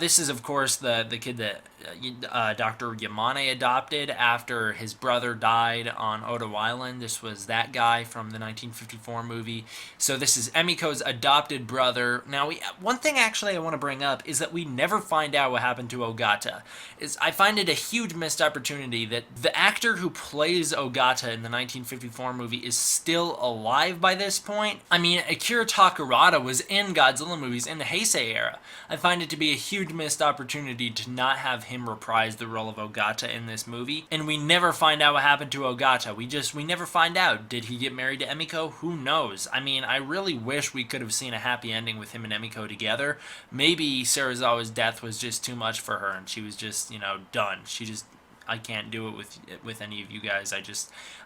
Speaker 1: This is, of course, the kid that Dr. Yamane adopted after his brother died on Odo Island. This was that guy from the 1954 movie. So this is Emiko's adopted brother. Now, one thing actually I want to bring up is that we never find out what happened to Ogata. I find it a huge missed opportunity that the actor who plays Ogata in the 1954 movie is still alive by this point. I mean, Akira Takarada was in Godzilla movies in the Heisei era. I find it to be a huge missed opportunity to not have him reprise the role of Ogata in this movie, and we never find out what happened to Ogata. We never find out. Did he get married to Emiko? Who knows? I mean, I really wish we could have seen a happy ending with him and Emiko together. Maybe Serizawa's death was just too much for her, and she was just, done. I can't do it with any of you guys. I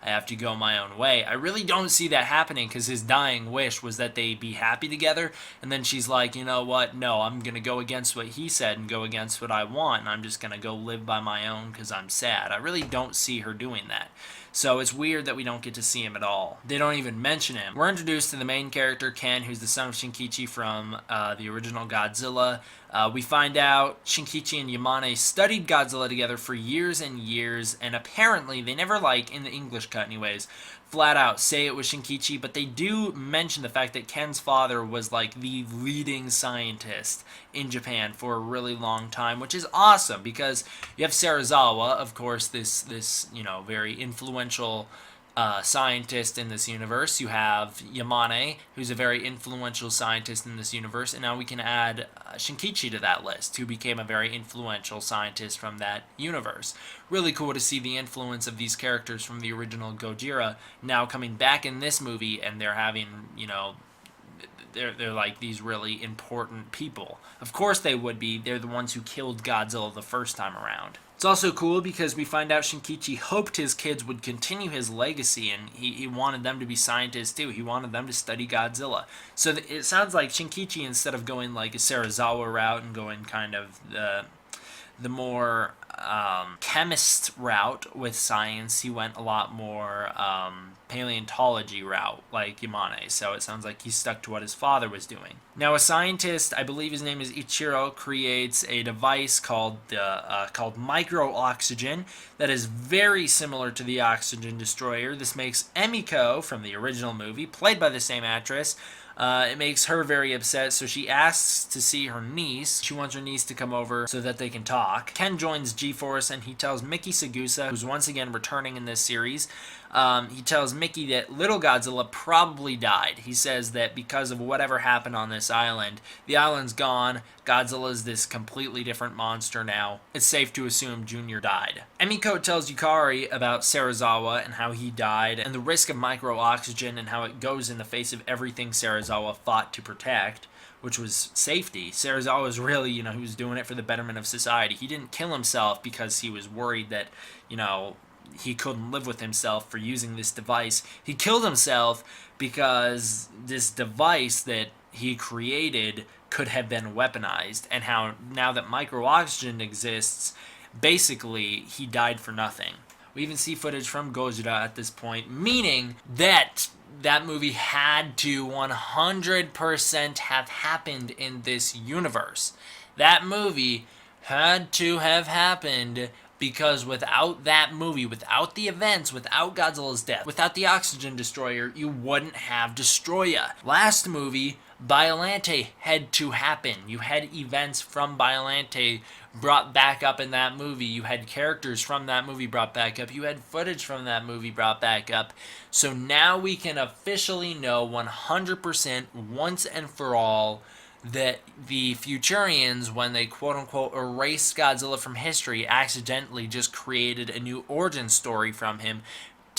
Speaker 1: have to go my own way. I really don't see that happening because his dying wish was that they be happy together. And then she's like, you know what? No, I'm going to go against what he said and go against what I want. And I'm just going to go live by my own because I'm sad. I really don't see her doing that. So it's weird that we don't get to see him at all. They don't even mention him. We're introduced to the main character, Ken, who's the son of Shinkichi from the original Godzilla. We find out Shinkichi and Yamane studied Godzilla together for years and years, and apparently they never, in the English cut anyways, flat out say it was Shinkichi, but they do mention the fact that Ken's father was the leading scientist in Japan for a really long time, which is awesome because you have Serizawa, of course, this very influential scientist in this universe. You have Yamane, who's a very influential scientist in this universe, and now we can add Shinkichi to that list, who became a very influential scientist from that universe. Really cool to see the influence of these characters from the original Gojira now coming back in this movie, and they're having, they're like these really important people. Of course they would be. They're the ones who killed Godzilla the first time around. It's also cool because we find out Shinkichi hoped his kids would continue his legacy, and he wanted them to be scientists too. He wanted them to study Godzilla. So it sounds like Shinkichi, instead of going a Serizawa route and going kind of the more chemist route with science, he went a lot more paleontology route like Yamane. So it sounds like he stuck to what his father was doing. Now, a scientist, I believe his name is Ichiro, creates a device called micro-oxygen that is very similar to the oxygen destroyer. This makes Emiko from the original movie, played by the same actress, it makes her very upset, so she asks to see her niece. She wants her niece to come over so that they can talk. Ken joins G-Force, and he tells Miki Sagusa, who's once again returning in this series, he tells Mickey that little Godzilla probably died. He says that because of whatever happened on this island, the island's gone. Godzilla's this completely different monster now. It's safe to assume Junior died. Emiko tells Yukari about Serizawa and how he died, and the risk of micro-oxygen and how it goes in the face of everything Serizawa fought to protect, which was safety. Serizawa was really, he was doing it for the betterment of society. He didn't kill himself because he was worried that, he couldn't live with himself for using this device. He killed himself because this device that he created could have been weaponized, and how now that micro-oxygen exists, basically he died for nothing. We even see footage from Gojira at this point, meaning that that movie had to 100% have happened in this universe. That movie had to have happened because without that movie, without the events, without Godzilla's death, without the oxygen destroyer, you wouldn't have Destoroyah. Last movie, Biollante had to happen. You had events from Biollante brought back up in that movie. You had characters from that movie brought back up. You had footage from that movie brought back up. So now we can officially know 100% once and for all that the Futurians, when they quote-unquote erased Godzilla from history, accidentally just created a new origin story from him,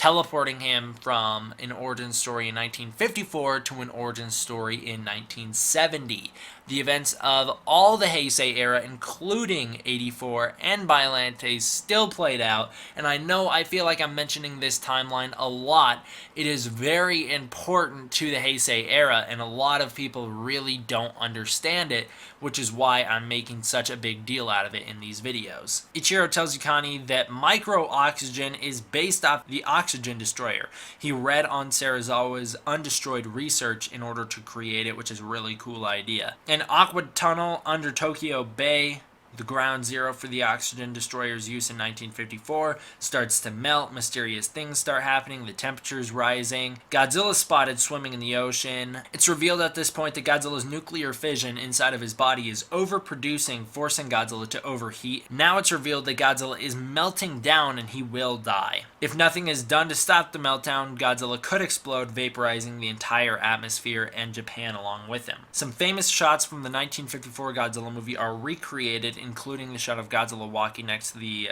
Speaker 1: teleporting him from an origin story in 1954 to an origin story in 1970. The events of all the Heisei era, including 84 and Biollante, still played out, and I feel like I'm mentioning this timeline a lot. It is very important to the Heisei era, and a lot of people really don't understand it, which is why I'm making such a big deal out of it in these videos. Ichiro tells Yukani that micro-oxygen is based off the oxygen destroyer. He read on Serizawa's undestroyed research in order to create it, which is a really cool idea. An aqua tunnel under Tokyo Bay, the ground zero for the oxygen destroyer's use in 1954, starts to melt. Mysterious things start happening. The temperature's rising. Godzilla spotted swimming in the ocean. It's revealed at this point that Godzilla's nuclear fission inside of his body is overproducing, forcing Godzilla to overheat. Now it's revealed that Godzilla is melting down and he will die. If nothing is done to stop the meltdown, Godzilla could explode, vaporizing the entire atmosphere and Japan along with him. Some famous shots from the 1954 Godzilla movie are recreated, including the shot of Godzilla walking next to the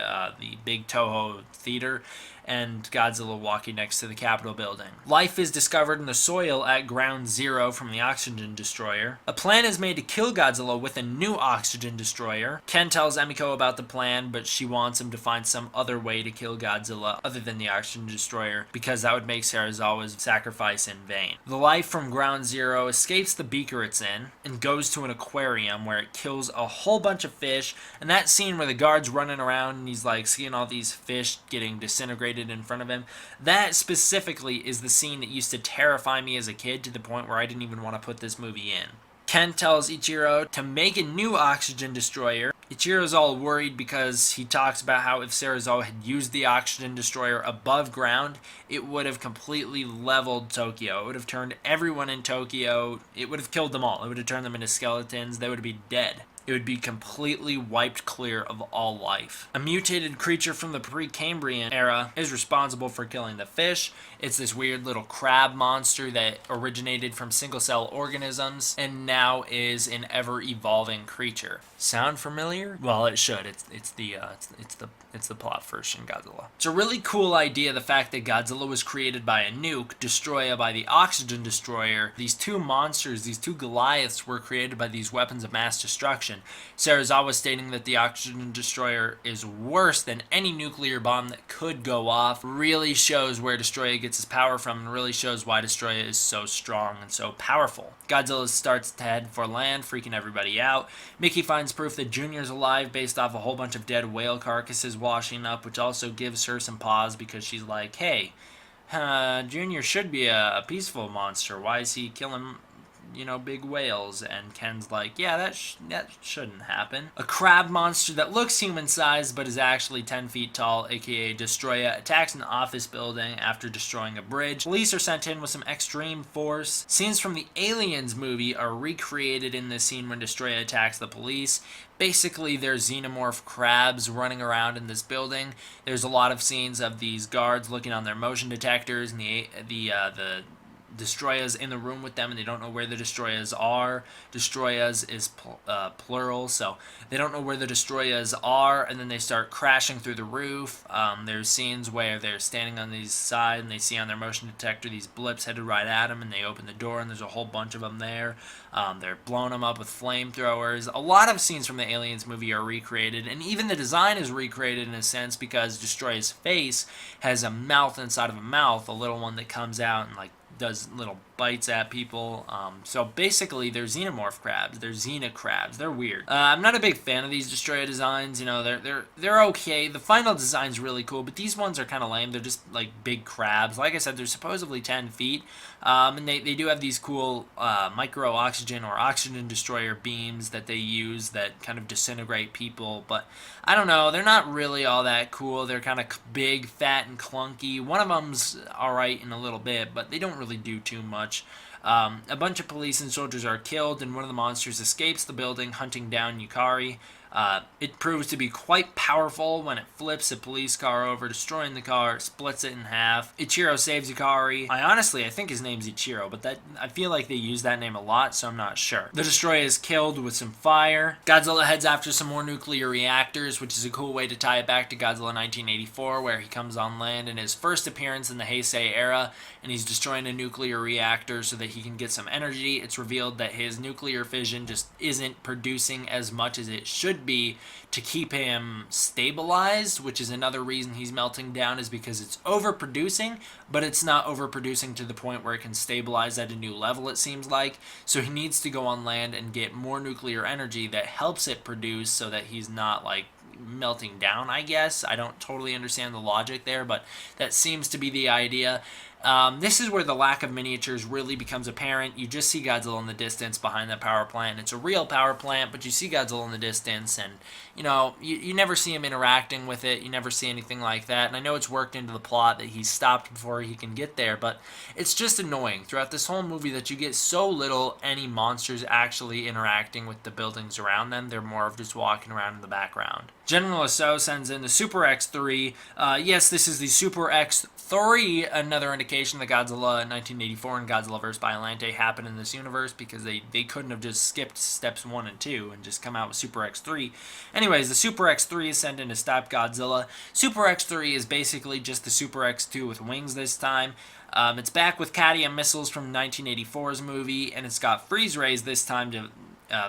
Speaker 1: big Toho theater and Godzilla walking next to the Capitol building. Life is discovered in the soil at ground zero from the oxygen destroyer. A plan is made to kill Godzilla with a new oxygen destroyer. Ken tells Emiko about the plan, but she wants him to find some other way to kill Godzilla other than the oxygen destroyer, because that would make Serizawa's sacrifice in vain. The life from ground zero escapes the beaker it's in and goes to an aquarium where it kills a whole bunch of fish, and that scene where the guard's running around and he's like seeing all these fish getting disintegrated in front of him, that specifically is the scene that used to terrify me as a kid to the point where I didn't even want to put this movie in. Ken tells Ichiro to make a new oxygen destroyer. Ichiro's all worried because he talks about how if Serizawa had used the oxygen destroyer above ground, it would have completely leveled Tokyo. It would have turned everyone in Tokyo, it would have killed them all. It would have turned them into skeletons. They would be dead. It would be completely wiped clear of all life. A mutated creature from the Precambrian era is responsible for killing the fish. It's this weird little crab monster that originated from single-cell organisms and now is an ever-evolving creature. Sound familiar? Well, it should. It's the plot for Shin Godzilla. It's a really cool idea, the fact that Godzilla was created by a nuke, Destoroyah by the oxygen destroyer. These two monsters, these two Goliaths, were created by these weapons of mass destruction. Serizawa stating that the oxygen destroyer is worse than any nuclear bomb that could go off really shows where Destoroyah gets his power from, and really shows why Destoroyah is so strong and so powerful. Godzilla starts to head for land, freaking everybody out. Mickey finds proof that Junior's alive based off a whole bunch of dead whale carcasses washing up, which also gives her some pause because she's like, hey, Junior should be a peaceful monster. Why is he killing, big whales? And Ken's like, yeah, that shouldn't happen. A crab monster that looks human-sized but is actually 10 feet tall, aka Destoroyah, attacks an office building after destroying a bridge. Police are sent in with some extreme force. Scenes from the Aliens movie are recreated in this scene when Destoroyah attacks the police. Basically, there's xenomorph crabs running around in this building. There's a lot of scenes of these guards looking on their motion detectors, and the Destroyers in the room with them, and they don't know where the Destroyers are. Destroyers is plural, so they don't know where the Destroyers are, and then they start crashing through the roof. There's scenes where they're standing on the side, and they see on their motion detector these blips headed right at them, and they open the door, and there's a whole bunch of them there. They're blowing them up with flamethrowers. A lot of scenes from the Aliens movie are recreated, and even the design is recreated in a sense because Destroyer's face has a mouth inside of a mouth, a little one that comes out and does little bites at people. So basically, they're xenomorph crabs. They're xena crabs. They're weird. I'm not a big fan of these Destroyer designs. They're okay. The final design's really cool, but these ones are kind of lame. They're just like big crabs. Like I said, they're supposedly 10 feet, and they do have these cool micro oxygen or oxygen destroyer beams that they use that kind of disintegrate people. But I don't know. They're not really all that cool. They're kind of big, fat, and clunky. One of them's all right in a little bit, but they don't really do too much. A bunch of police and soldiers are killed, and one of the monsters escapes the building, hunting down Yukari. It proves to be quite powerful when it flips a police car over, destroying the car, splits it in half. Ichiro saves Yukari. I think his name's Ichiro, but I feel like they use that name a lot, so I'm not sure. The Destroyer is killed with some fire. Godzilla heads after some more nuclear reactors, which is a cool way to tie it back to Godzilla 1984, where he comes on land in his first appearance in the Heisei era, and he's destroying a nuclear reactor so that he can get some energy. It's revealed that his nuclear fission just isn't producing as much as it should be to keep him stabilized, which is another reason he's melting down, is because it's overproducing, but it's not overproducing to the point where it can stabilize at a new level, it seems like. So he needs to go on land and get more nuclear energy that helps it produce so that he's not like melting down, I guess. I don't totally understand the logic there, but that seems to be the idea. This is where the lack of miniatures really becomes apparent. You just see Godzilla in the distance behind that power plant. It's a real power plant, but you see Godzilla in the distance, and you never see him interacting with it. You never see anything like that. And I know it's worked into the plot that he's stopped before he can get there, but it's just annoying throughout this whole movie that you get so little any monsters actually interacting with the buildings around them. They're more of just walking around in the background. General Aso sends in the Super X3. Yes, this is the Super X3, another indication that Godzilla 1984 and Godzilla vs. Biollante happened in this universe, because they couldn't have just skipped steps 1 and 2 and just come out with Super X3. Anyways, the Super X3 is sent in to stop Godzilla. Super X3 is basically just the Super X2 with wings this time. It's back with Katia missiles from 1984's movie, and it's got freeze rays this time to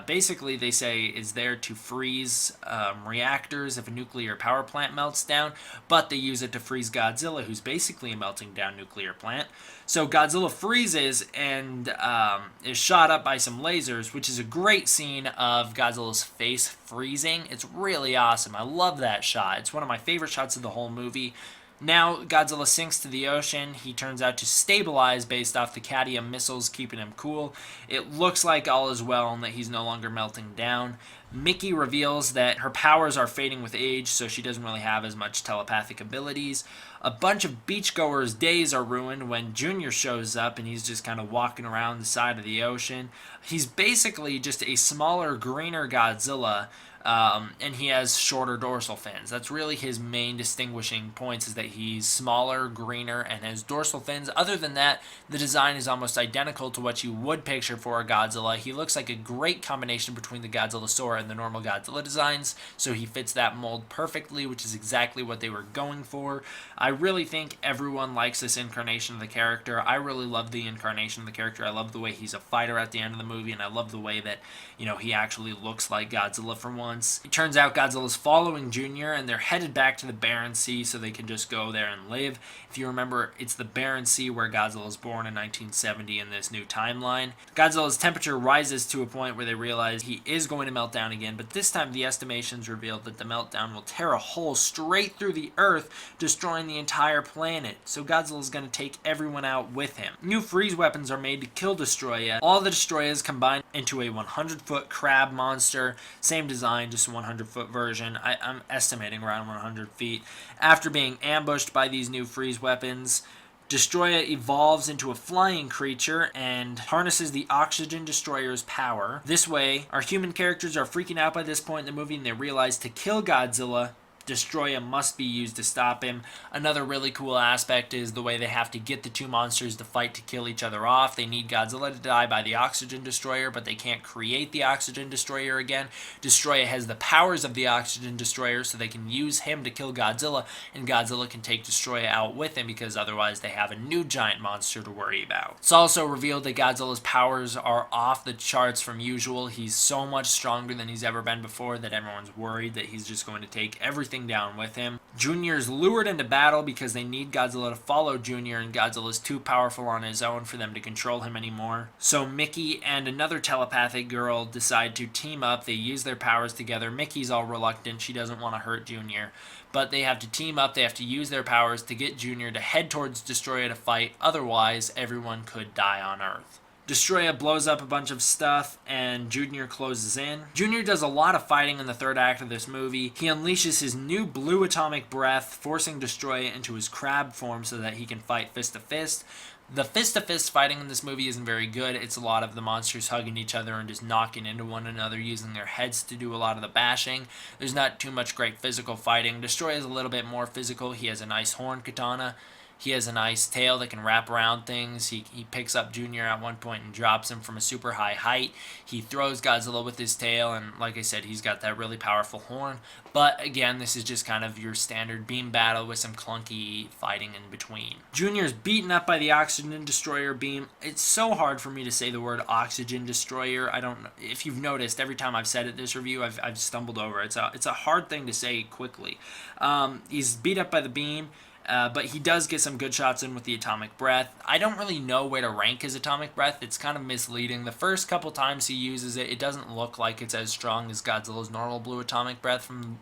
Speaker 1: basically, they say, is there to freeze reactors if a nuclear power plant melts down, but they use it to freeze Godzilla, who's basically a melting down nuclear plant. So Godzilla freezes and is shot up by some lasers, which is a great scene of Godzilla's face freezing. It's really awesome. I love that shot. It's one of my favorite shots of the whole movie. Now Godzilla sinks to the ocean. He turns out to stabilize based off the Katia missiles keeping him cool. It looks like all is well and that he's no longer melting down. Mickey reveals that her powers are fading with age, so she doesn't really have as much telepathic abilities. A bunch of beachgoers' days are ruined when Junior shows up, and he's just kind of walking around the side of the ocean. He's basically just a smaller, greener Godzilla, and he has shorter dorsal fins. That's really his main distinguishing points, is that he's smaller, greener, and has dorsal fins. Other than that, the design is almost identical to what you would picture for a Godzilla. He looks like a great combination between the Godzilla and the normal Godzilla designs, so he fits that mold perfectly, which is exactly what they were going for. I really think everyone likes this incarnation of the character. I really love the incarnation of the character. I love the way he's a fighter at the end of the movie, and I love the way that, he actually looks like Godzilla for once. It turns out Godzilla's following Junior, and they're headed back to the Barren Sea so they can just go there and live. If you remember, it's the Barren Sea where Godzilla was born in 1970 in this new timeline. Godzilla's temperature rises to a point where they realize he is going to melt down again, but this time the estimations revealed that the meltdown will tear a hole straight through the Earth, destroying the entire planet. So Godzilla's going to take everyone out with him. New freeze weapons are made to kill Destoroyah. All the Destoroyahs combined into a 100-foot crab monster. Same design, just a 100-foot version. I'm estimating around 100 feet. After being ambushed by these new freeze weapons, Destoroyah evolves into a flying creature and harnesses the Oxygen Destroyer's power. This way, our human characters are freaking out by this point in the movie, and they realize to kill Godzilla, Destoroyah must be used to stop him. Another really cool aspect is the way they have to get the two monsters to fight to kill each other off. They need Godzilla to die by the Oxygen Destroyer, but they can't create the Oxygen Destroyer again. Destoroyah has the powers of the Oxygen Destroyer, so they can use him to kill Godzilla, and Godzilla can take Destoroyah out with him, because otherwise they have a new giant monster to worry about. It's also revealed that Godzilla's powers are off the charts from usual. He's so much stronger than he's ever been before that everyone's worried that he's just going to take everything down with him. Junior's lured into battle because they need Godzilla to follow Junior, and Godzilla's too powerful on his own for them to control him anymore. So Mickey and another telepathic girl decide to team up. They use their powers together. Mickey's all reluctant. She doesn't want to hurt Junior, but they have to team up. They have to use their powers to get Junior to head towards Destoroyah to fight. Otherwise, everyone could die on Earth. Destoroyah blows up a bunch of stuff, and Junior closes in. Junior does a lot of fighting in the third act of this movie. He unleashes his new blue atomic breath, forcing Destoroyah into his crab form so that he can fight fist to fist. The fist-to-fist fighting in this movie isn't very good. It's a lot of the monsters hugging each other and just knocking into one another, using their heads to do a lot of the bashing. There's not too much great physical fighting. Destoroyah is a little bit more physical. He has a nice horn katana. He has a nice tail that can wrap around things. He picks up Junior at one point and drops him from a super high height. He throws Godzilla with his tail, and like I said, he's got that really powerful horn. But again, this is just kind of your standard beam battle with some clunky fighting in between. Junior's beaten up by the Oxygen Destroyer beam. It's so hard for me to say the word Oxygen Destroyer. I don't know if you've noticed, every time I've said it this review, I've stumbled over. It's a hard thing to say quickly. He's beat up by the beam. But he does get some good shots in with the atomic breath. I don't really know where to rank his atomic breath. It's kind of misleading. The first couple times he uses it, it doesn't look like it's as strong as Godzilla's normal blue atomic breath from,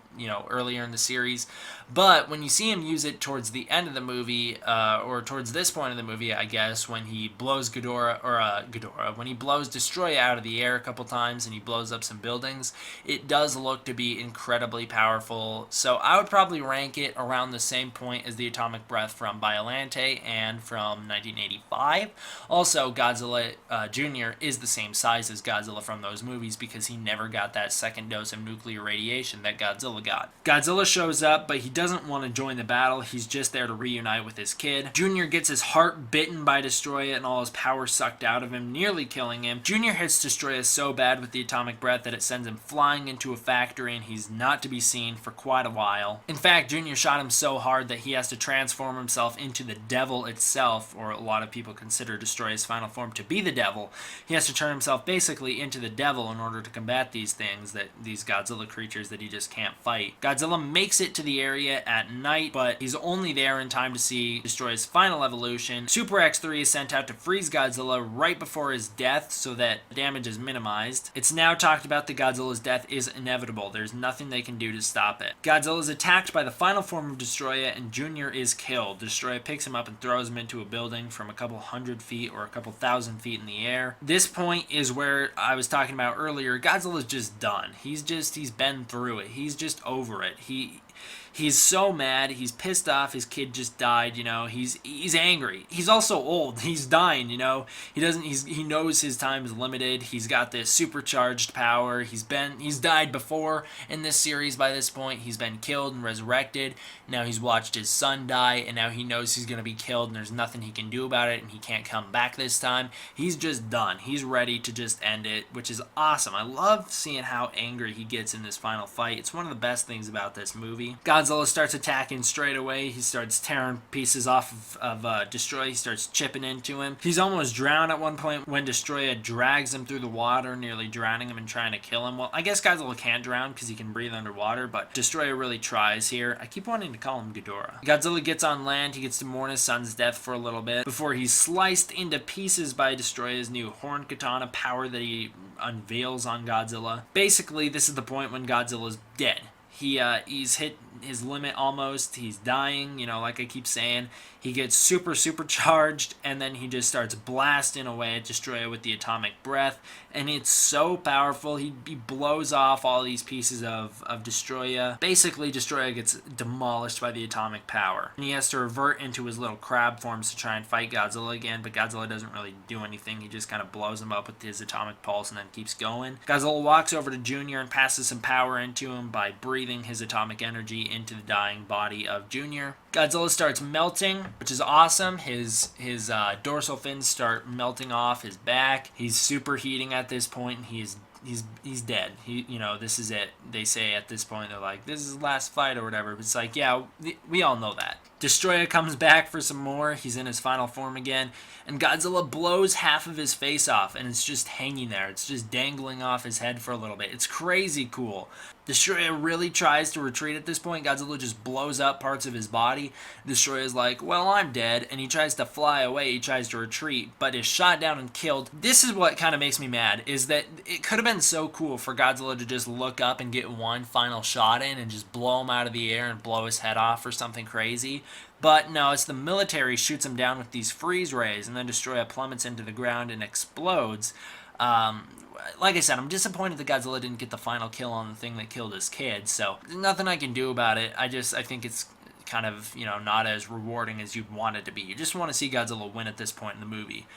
Speaker 1: earlier in the series. But when you see him use it towards the end of the movie, or towards this point of the movie, I guess, when he blows when he blows Destoroyah out of the air a couple times and he blows up some buildings, it does look to be incredibly powerful. So I would probably rank it around the same point as the atomic breath from Biollante and from 1985. Also, Godzilla Jr. is the same size as Godzilla from those movies because he never got that second dose of nuclear radiation that Godzilla got. Godzilla shows up, but he doesn't want to join the battle. He's just there to reunite with his kid. Junior gets his heart bitten by Destoroyah and all his power sucked out of him, nearly killing him. Junior hits Destoroyah so bad with the atomic breath that it sends him flying into a factory, and he's not to be seen for quite a while. In fact, Junior shot him so hard that he has to transform himself into the devil itself, or a lot of people consider Destoroyah's final form to be the devil. He has to turn himself basically into the devil in order to combat these things, these Godzilla creatures that he just can't fight. Godzilla makes it to the area at night, but he's only there in time to see Destoroyah's final evolution. Super X3 is sent out to freeze Godzilla right before his death so that damage is minimized. It's now talked about that Godzilla's death is inevitable. There's nothing they can do to stop it. Godzilla is attacked by the final form of Destoroyah, and Junior is killed. Destoroyah picks him up and throws him into a building from a couple hundred feet or a couple thousand feet in the air. This point is where I was talking about earlier. Godzilla's just done. He's been through it. He's just over it. He's so mad. He's pissed off. His kid just died. He's angry. He's also old. He's dying. He knows his time is limited. He's got this supercharged power. He's died before in this series. By this point, he's been killed and resurrected. Now he's watched his son die, and now he knows he's gonna be killed, and there's nothing he can do about it, and he can't come back this time. He's just done. He's ready to just end it, which is awesome. I love seeing how angry he gets in this final fight. It's one of the best things about this movie. Godzilla starts attacking straight away. He starts tearing pieces off of Destoroyah. He starts chipping into him. He's almost drowned at one point when Destoroyah drags him through the water, nearly drowning him and trying to kill him. Well, I guess Godzilla can't drown because he can breathe underwater, but Destoroyah really tries here. I keep wanting to call him Ghidorah. Godzilla gets on land. He gets to mourn his son's death for a little bit before he's sliced into pieces by Destoroyah's new horn katana power that he unveils on Godzilla. Basically, this is the point when Godzilla's dead. He's hit his limit almost. He's dying, like I keep saying. He gets supercharged, and then he just starts blasting away at Destoroyah with the atomic breath, and it's so powerful. He blows off all these pieces of Destoroyah. Basically, Destoroyah gets demolished by the atomic power, and he has to revert into his little crab forms to try and fight Godzilla again, but Godzilla doesn't really do anything. He just kind of blows him up with his atomic pulse and then keeps going. Godzilla walks over to Junior and passes some power into him by breathing his atomic energy into the dying body of Junior. Godzilla starts melting, which is awesome. His dorsal fins start melting off his back. He's superheating at this point, and he's dead. This is it. They say at this point, they're like, this is the last fight or whatever. It's like, yeah, we all know that. Destoroyah comes back for some more. He's in his final form again, and Godzilla blows half of his face off, and it's just hanging there. It's just dangling off his head for a little bit. It's crazy cool. Destoroyah really tries to retreat at this point. Godzilla just blows up parts of his body. Destoroyah's like, well, I'm dead, and he tries to fly away. He tries to retreat, but is shot down and killed. This is what kind of makes me mad, is that it could have been so cool for Godzilla to just look up and get one final shot in and just blow him out of the air and blow his head off or something crazy. But no, it's the military shoots him down with these freeze rays, and then Destoroyah plummets into the ground and explodes. Um, like I said, I'm disappointed that Godzilla didn't get the final kill on the thing that killed his kid, so there's nothing I can do about it. I think it's kind of, not as rewarding as you'd want it to be. You just want to see Godzilla win at this point in the movie.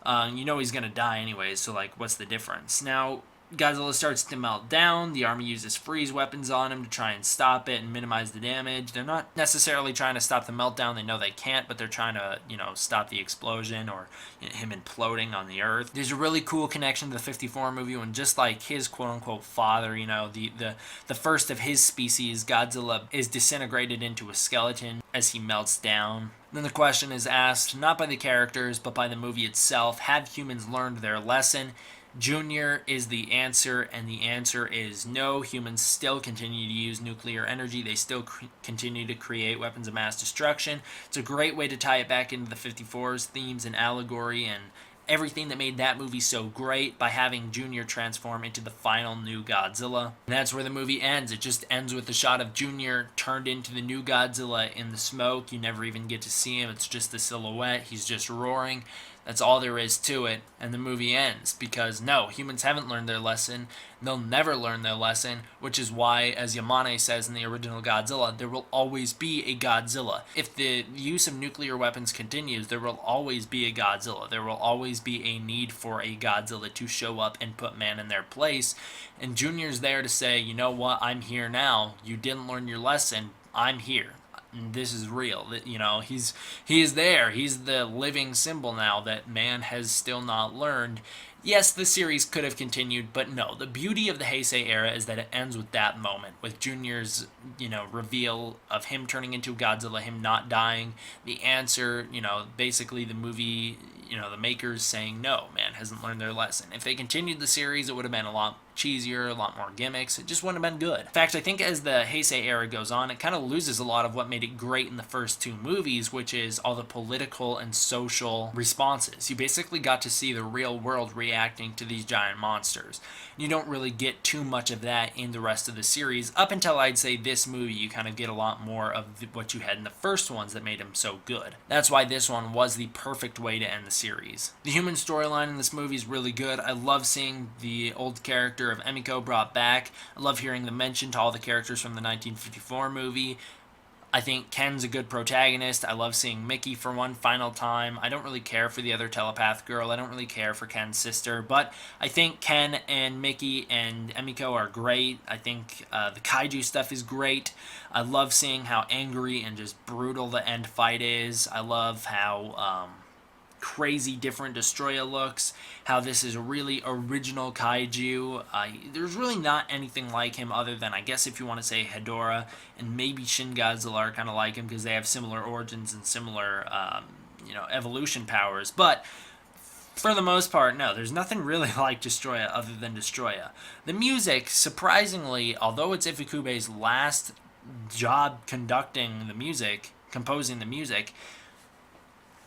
Speaker 1: He's going to die anyways, so, what's the difference? Now, Godzilla starts to melt down. The army uses freeze weapons on him to try and stop it and minimize the damage. They're not necessarily trying to stop the meltdown. They know they can't, but they're trying to, stop the explosion or him imploding on the earth. There's a really cool connection to the 54 movie when, just like his quote-unquote father, the first of his species, Godzilla, is disintegrated into a skeleton as he melts down. Then the question is asked, not by the characters, but by the movie itself: have humans learned their lesson? Junior is the answer, and the answer is no. Humans still continue to use nuclear energy. They still continue to create weapons of mass destruction. It's a great way to tie it back into the 54's themes and allegory and everything that made that movie so great by having Junior transform into the final new Godzilla. And that's where the movie ends. It just ends with a shot of Junior turned into the new Godzilla in the smoke. You never even get to see him. It's just the silhouette. He's just roaring. That's all there is to it, and the movie ends because no, humans haven't learned their lesson. They'll never learn their lesson, which is why, as Yamane says in the original Godzilla, there will always be a Godzilla. If the use of nuclear weapons continues, there will always be a Godzilla. There will always be a need for a Godzilla to show up and put man in their place, and Junior's there to say, you know what, I'm here now. You didn't learn your lesson. I'm here. This is real. He is there. He's the living symbol now that man has still not learned. Yes, the series could have continued, but no. The beauty of the Heisei era is that it ends with that moment, with Junior's, reveal of him turning into Godzilla, him not dying. The answer, basically the movie, the makers saying, no, man hasn't learned their lesson. If they continued the series, it would have been a lot cheesier, a lot more gimmicks. It just wouldn't have been good. In fact, I think as the Heisei era goes on, it kind of loses a lot of what made it great in the first two movies, which is all the political and social responses. You basically got to see the real world reacting to these giant monsters. You don't really get too much of that in the rest of the series. Up until, I'd say, this movie, you kind of get a lot more of what you had in the first ones that made them so good. That's why this one was the perfect way to end the series. The human storyline in this movie is really good. I love seeing the old character of Emiko brought back. I love hearing the mention to all the characters from the 1954 movie. I think Ken's a good protagonist. I love seeing Mickey for one final time. I don't really care for the other telepath girl. I don't really care for Ken's sister. But I think Ken and Mickey and Emiko are great. I think the kaiju stuff is great. I love seeing how angry and just brutal the end fight is. I love how crazy different Destoroyah looks, how this is a really original kaiju. There's really not anything like him other than, I guess, if you want to say Ghidorah and maybe Shin Godzilla are kind of like him because they have similar origins and similar evolution powers. But for the most part, no, there's nothing really like Destoroyah other than Destoroyah. The music, surprisingly, although it's Ifukube's last job composing the music,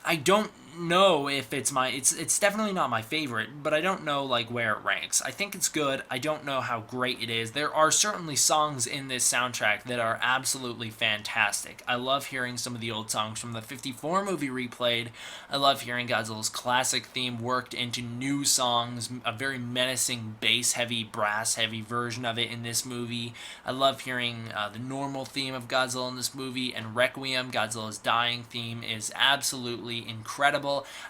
Speaker 1: I don't know if it's definitely not my favorite, but I don't know where it ranks. I think it's good. I don't know how great it is. There are certainly songs in this soundtrack that are absolutely fantastic. I love hearing some of the old songs from the 54 movie replayed. I love hearing Godzilla's classic theme worked into new songs, a very menacing bass-heavy, brass-heavy version of it in this movie. I love hearing the normal theme of Godzilla in this movie, and Requiem, Godzilla's dying theme, is absolutely incredible.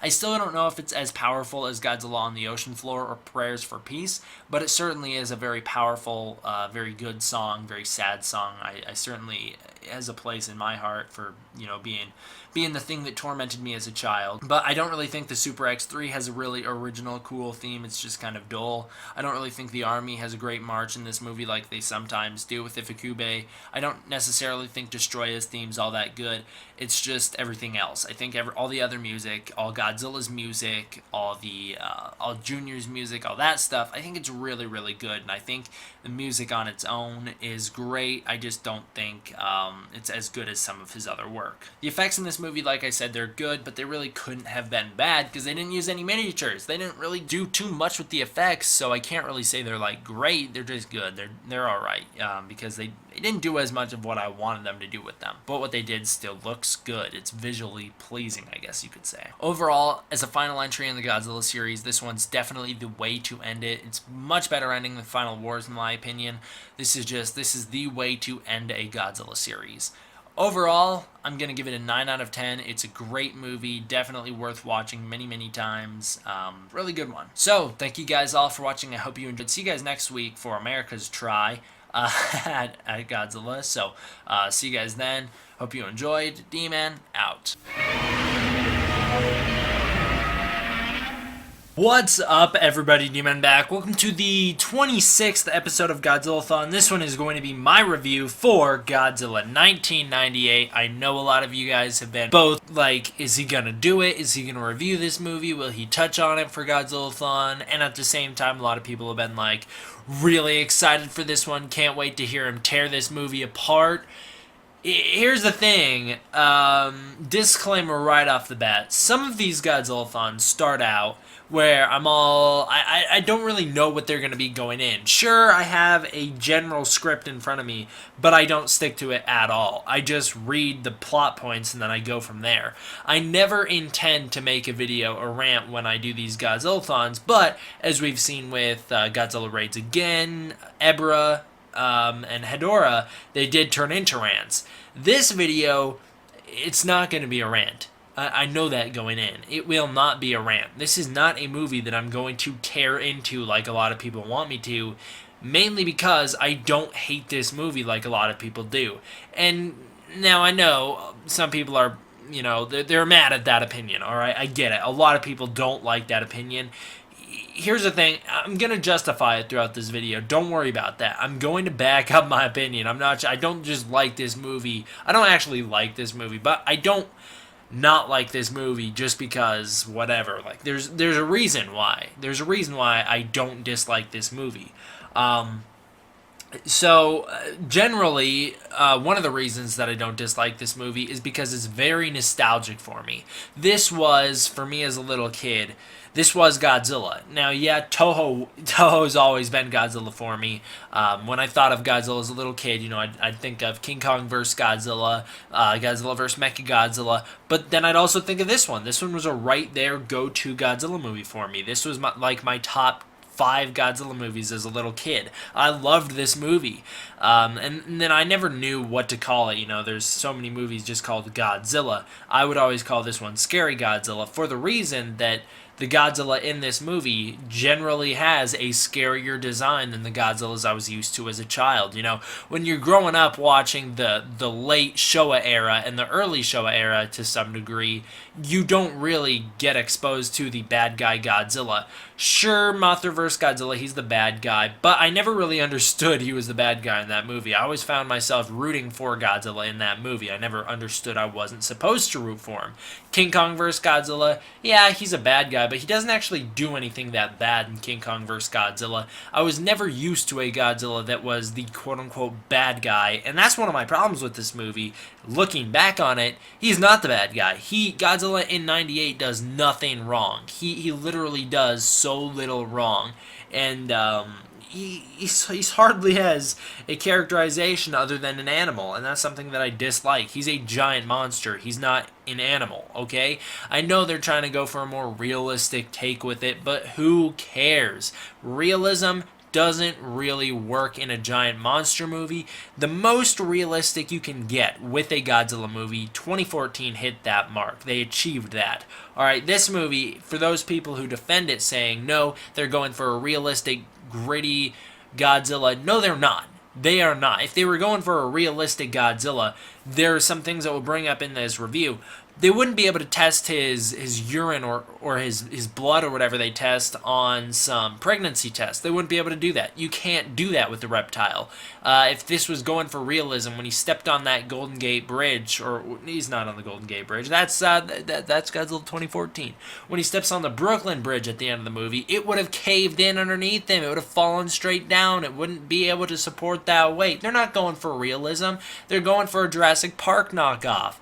Speaker 1: I still don't know if it's as powerful as Godzilla on the Ocean Floor or Prayers for Peace, but it certainly is a very powerful, very good song, very sad song. I certainly has a place in my heart for being the thing that tormented me as a child. But I don't really think the Super X3 has a really original, cool theme. It's just kind of dull. I don't really think the Army has a great march in this movie like they sometimes do with Ifukube. I don't necessarily think Destoroyah's theme's all that good. It's just everything else. I think all the other music, all Godzilla's music, all Junior's music, all that stuff, I think it's really, really good. And I think the music on its own is great. I just don't think it's as good as some of his other work. The effects in this movie, like I said, they're good, but they really couldn't have been bad because they didn't use any miniatures. They didn't really do too much with the effects, so I can't really say they're like great. They're just good. They're all right because they didn't do as much of what I wanted them to do with them, but what they did still looks good. It's visually pleasing, I guess you could say. Overall, as a final entry in the Godzilla series, this one's definitely the way to end it. It's much better ending than Final Wars, in my opinion. This is the way to end a Godzilla series. Overall, I'm going to give it a 9 out of 10. It's a great movie, definitely worth watching many, many times. Really good one. So, thank you guys all for watching. I hope you enjoyed. See you guys next week for America's try at Godzilla. So, see you guys then. Hope you enjoyed. D-Man, out. What's up, everybody? D-Man back. Welcome to the 26th episode of Godzilla-Thon. This one is going to be my review for Godzilla 1998. I know a lot of you guys have been both like, is he gonna do it? Is he gonna review this movie? Will he touch on it for Godzilla-Thon? And at the same time, a lot of people have been like, really excited for this one. Can't wait to hear him tear this movie apart. Here's the thing, disclaimer right off the bat. Some of these Godzilla-Thons start out where I don't really know what they're going to be going in. Sure, I have a general script in front of me, but I don't stick to it at all. I just read the plot points and then I go from there. I never intend to make a video or rant when I do these Godzilla-Thons, but as we've seen with Godzilla Raids Again, Ebra, and Ghidorah, they did turn into rants. This video, it's not going to be a rant. I know that going in. It will not be a rant. This is not a movie that I'm going to tear into like a lot of people want me to, mainly because I don't hate this movie like a lot of people do. And now I know some people are, you know, they're mad at that opinion, alright? I get it. A lot of people don't like that opinion. Here's the thing, I'm going to justify it throughout this video. Don't worry about that. I'm going to back up my opinion. I don't just like this movie. I don't actually like this movie, but I don't not like this movie just because whatever. Like there's a reason why. There's a reason why I don't dislike this movie. Generally, one of the reasons that I don't dislike this movie is because it's very nostalgic for me. This was, for me as a little kid, this was Godzilla. Now, yeah, Toho's always been Godzilla for me. When I thought of Godzilla as a little kid, you know, I'd think of King Kong vs. Godzilla, Godzilla vs. Mechagodzilla, but then I'd also think of this one. This one was a right there go-to Godzilla movie for me. This was my top 5 Godzilla movies as a little kid. I loved this movie. And then I never knew what to call it. You know, there's so many movies just called Godzilla. I would always call this one Scary Godzilla for the reason that the Godzilla in this movie generally has a scarier design than the Godzillas I was used to as a child. You know, when you're growing up watching the late Showa era and the early Showa era to some degree, you don't really get exposed to the bad guy Godzilla. Sure, Mothra vs. Godzilla, he's the bad guy, but I never really understood he was the bad guy in that movie. I always found myself rooting for Godzilla in that movie. I never understood I wasn't supposed to root for him. King Kong vs. Godzilla, yeah, he's a bad guy, but he doesn't actually do anything that bad in King Kong vs. Godzilla. I was never used to a Godzilla that was the quote-unquote bad guy, and that's one of my problems with this movie. Looking back on it, he's not the bad guy. Godzilla in 98 does nothing wrong. He literally does so little wrong, and he hardly has a characterization other than an animal, and that's something that I dislike. He's a giant monster. He's not an animal, okay? I know they're trying to go for a more realistic take with it, but who cares? Realism doesn't really work in a giant monster movie. The most realistic you can get with a Godzilla movie, 2014 hit that mark. They achieved that. Alright, this movie, for those people who defend it saying, no, they're going for a realistic, gritty Godzilla, no, they're not. They are not. If they were going for a realistic Godzilla, there are some things that we'll bring up in this review. they wouldn't be able to test his urine or his blood or whatever they test on some pregnancy test. They wouldn't be able to do that. You can't do that with the reptile. If this was going for realism, when he stepped on that Golden Gate Bridge, or he's not on the Golden Gate Bridge, that's Godzilla 2014. When he steps on the Brooklyn Bridge at the end of the movie, it would have caved in underneath him. It would have fallen straight down. It wouldn't be able to support that weight. They're not going for realism. They're going for a Jurassic Park knockoff.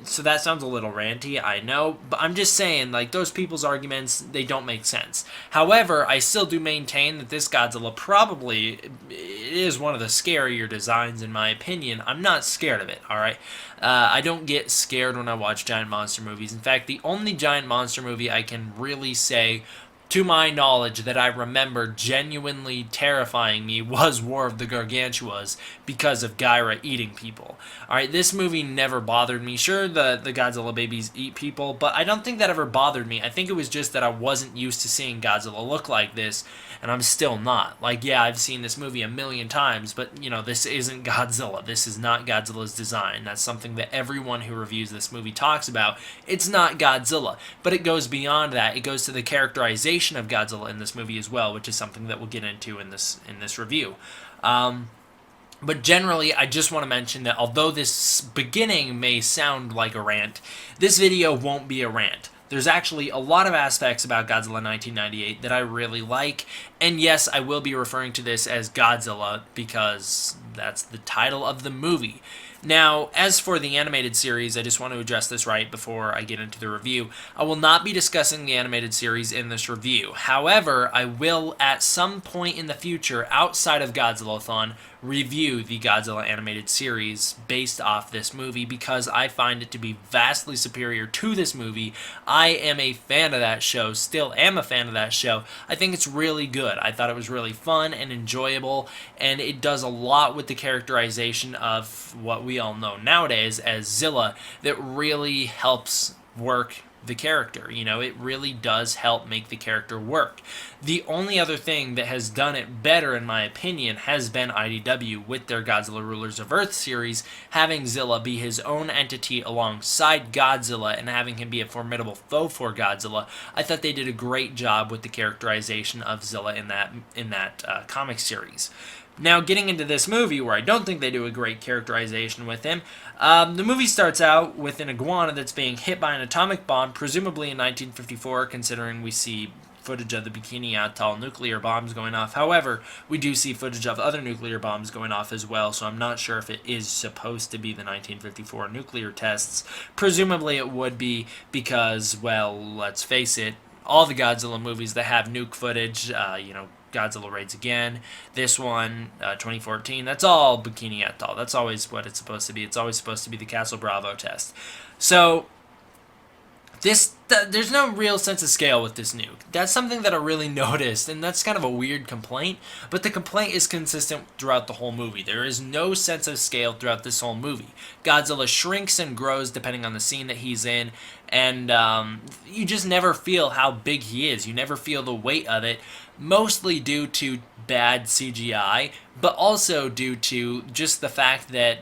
Speaker 1: So that sounds a little ranty, I know, but I'm just saying, like, those people's arguments, they don't make sense. However, I still do maintain that this Godzilla probably is one of the scarier designs, in my opinion. I'm not scared of it, alright? I don't get scared when I watch giant monster movies. In fact, the only giant monster movie I can really say, to my knowledge, that I remember genuinely terrifying me was War of the Gargantuas because of Ghidorah eating people. Alright, this movie never bothered me. Sure, the Godzilla babies eat people, but I don't think that ever bothered me. I think it was just that I wasn't used to seeing Godzilla look like this, and I'm still not. Like, yeah, I've seen this movie a million times, but, you know, this isn't Godzilla. This is not Godzilla's design. That's something that everyone who reviews this movie talks about. It's not Godzilla, but it goes beyond that. It goes to the characterization of Godzilla in this movie as well, which is something that we'll get into in this review. But generally, I just want to mention that although this beginning may sound like a rant, this video won't be a rant. There's actually a lot of aspects about Godzilla 1998 that I really like, and yes, I will be referring to this as Godzilla because that's the title of the movie. Now, as for the animated series, I just want to address this right before I get into the review. I will not be discussing the animated series in this review. However, I will, at some point in the future, outside of Godzilla-Thon, review the Godzilla animated series based off this movie because I find it to be vastly superior to this movie. I am a fan of that show, still am a fan of that show. I think it's really good. I thought it was really fun and enjoyable, and it does a lot with the characterization of what we all know nowadays as Zilla that really helps work the character. You know, it really does help make the character work. The only other thing that has done it better, in my opinion, has been IDW with their Godzilla Rulers of Earth series, having Zilla be his own entity alongside Godzilla and having him be a formidable foe for Godzilla. I thought they did a great job with the characterization of Zilla in that comic series. Now, getting into this movie, where I don't think they do a great characterization with him, the movie starts out with an iguana that's being hit by an atomic bomb, presumably in 1954, considering we see footage of the Bikini Atoll nuclear bombs going off. However, we do see footage of other nuclear bombs going off as well, so I'm not sure if it is supposed to be the 1954 nuclear tests. Presumably it would be because, well, let's face it, all the Godzilla movies that have nuke footage, Godzilla Raids Again, this one, 2014, that's all Bikini Atoll. That's always what it's supposed to be. It's always supposed to be the Castle Bravo test. So, there's no real sense of scale with this nuke. That's something that I really noticed, and that's kind of a weird complaint, but the complaint is consistent throughout the whole movie. There is no sense of scale throughout this whole movie. Godzilla shrinks and grows depending on the scene that he's in, and you just never feel how big he is. You never feel the weight of it, mostly due to bad CGI, but also due to just the fact that,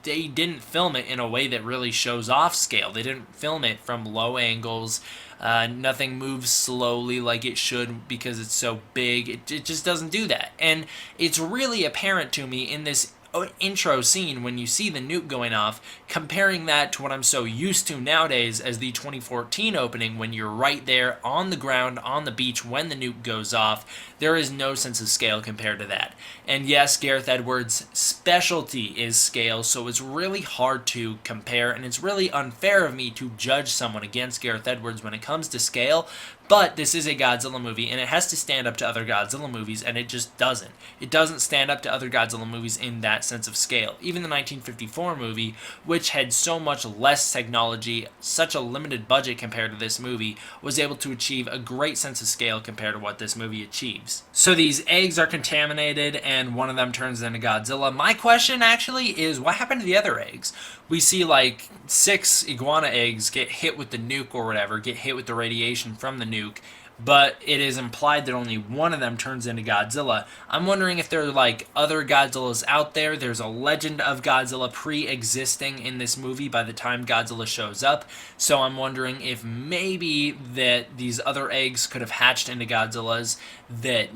Speaker 1: they didn't film it in a way that really shows off scale. They didn't film it from low angles. Nothing moves slowly like it should because it's so big. It just doesn't do that. And it's really apparent to me in this intro scene when you see the nuke going off, comparing that to what I'm so used to nowadays as the 2014 opening when you're right there on the ground, on the beach when the nuke goes off. There is no sense of scale compared to that. And yes, Gareth Edwards' specialty is scale, so it's really hard to compare, and it's really unfair of me to judge someone against Gareth Edwards when it comes to scale, but this is a Godzilla movie, and it has to stand up to other Godzilla movies, and it just doesn't. It doesn't stand up to other Godzilla movies in that sense of scale. Even the 1954 movie, which had so much less technology, such a limited budget compared to this movie, was able to achieve a great sense of scale compared to what this movie achieves. So these eggs are contaminated, and one of them turns into Godzilla. My question, actually, is what happened to the other eggs? We see, like, 6 iguana eggs get hit with the nuke or whatever, get hit with the radiation from the nuke, but it is implied that only one of them turns into Godzilla. I'm wondering if there are like other Godzillas out there. There's a legend of Godzilla pre-existing in this movie by the time Godzilla shows up. So I'm wondering if maybe that these other eggs could have hatched into Godzillas that,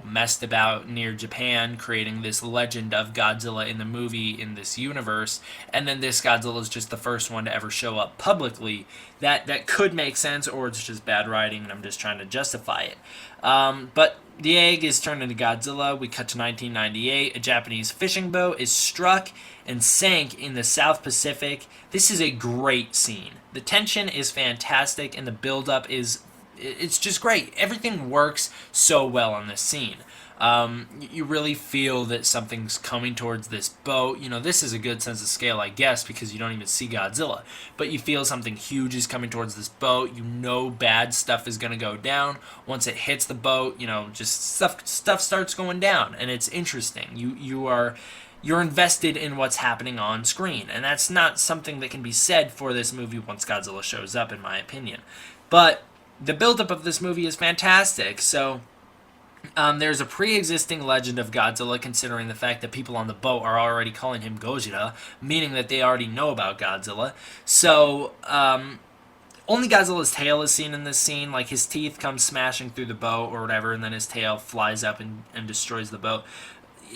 Speaker 1: messed about near Japan, creating this legend of Godzilla in the movie in this universe, and then this Godzilla is just the first one to ever show up publicly. That could make sense, or it's just bad writing and I'm just trying to justify it. But the egg is turned into Godzilla. We cut to 1998. A Japanese fishing boat is struck and sank in the South Pacific. This is a great scene. The tension is fantastic and the buildup is it's just great. Everything works so well on this scene. You really feel that something's coming towards this boat. This is a good sense of scale, I guess, because you don't even see Godzilla. But you feel something huge is coming towards this boat. Bad stuff is going to go down. Once it hits the boat, just stuff starts going down. And it's interesting. You're invested in what's happening on screen. And that's not something that can be said for this movie once Godzilla shows up, in my opinion. But the buildup of this movie is fantastic. So there's a pre-existing legend of Godzilla, considering the fact that people on the boat are already calling him Gojira, meaning that they already know about Godzilla. So only Godzilla's tail is seen in this scene. Like, his teeth come smashing through the boat or whatever, and then his tail flies up and destroys the boat.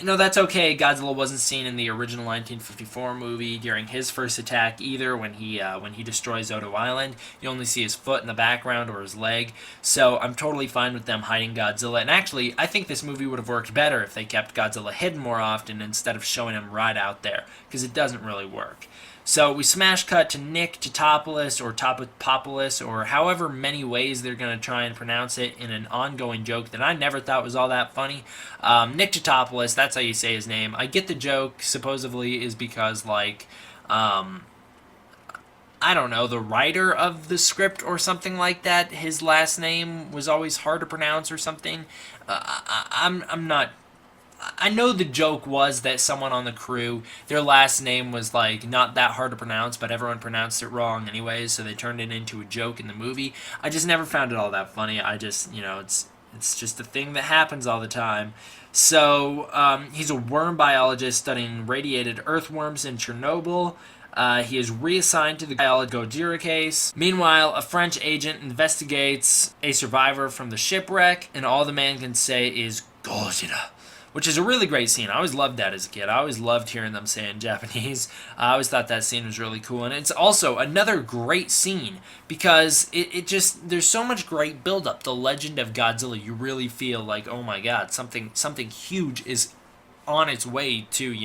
Speaker 1: That's okay. Godzilla wasn't seen in the original 1954 movie during his first attack either. When he destroys Odo Island, you only see his foot in the background or his leg. So I'm totally fine with them hiding Godzilla. And actually, I think this movie would have worked better if they kept Godzilla hidden more often instead of showing him right out there, because it doesn't really work. So we smash cut to Nick Totopoulos, or Topopoulos, or however many ways they're going to try and pronounce it, in an ongoing joke that I never thought was all that funny. Nick Totopoulos, that's how you say his name. I get the joke, supposedly, is because, I don't know, the writer of the script or something like that, his last name was always hard to pronounce or something. I'm not... I know the joke was that someone on the crew, their last name was not that hard to pronounce, but everyone pronounced it wrong anyways, so they turned it into a joke in the movie. I just never found it all that funny. I just, it's just a thing that happens all the time. So he's a worm biologist studying radiated earthworms in Chernobyl. He is reassigned to the Gojira case. Meanwhile, a French agent investigates a survivor from the shipwreck, and all the man can say is Gojira, which is a really great scene. I always loved that as a kid. I always loved hearing them say it in Japanese. I always thought that scene was really cool. And it's also another great scene because it just, there's so much great buildup. The legend of Godzilla, you really feel like, oh my god, something huge is on its way to,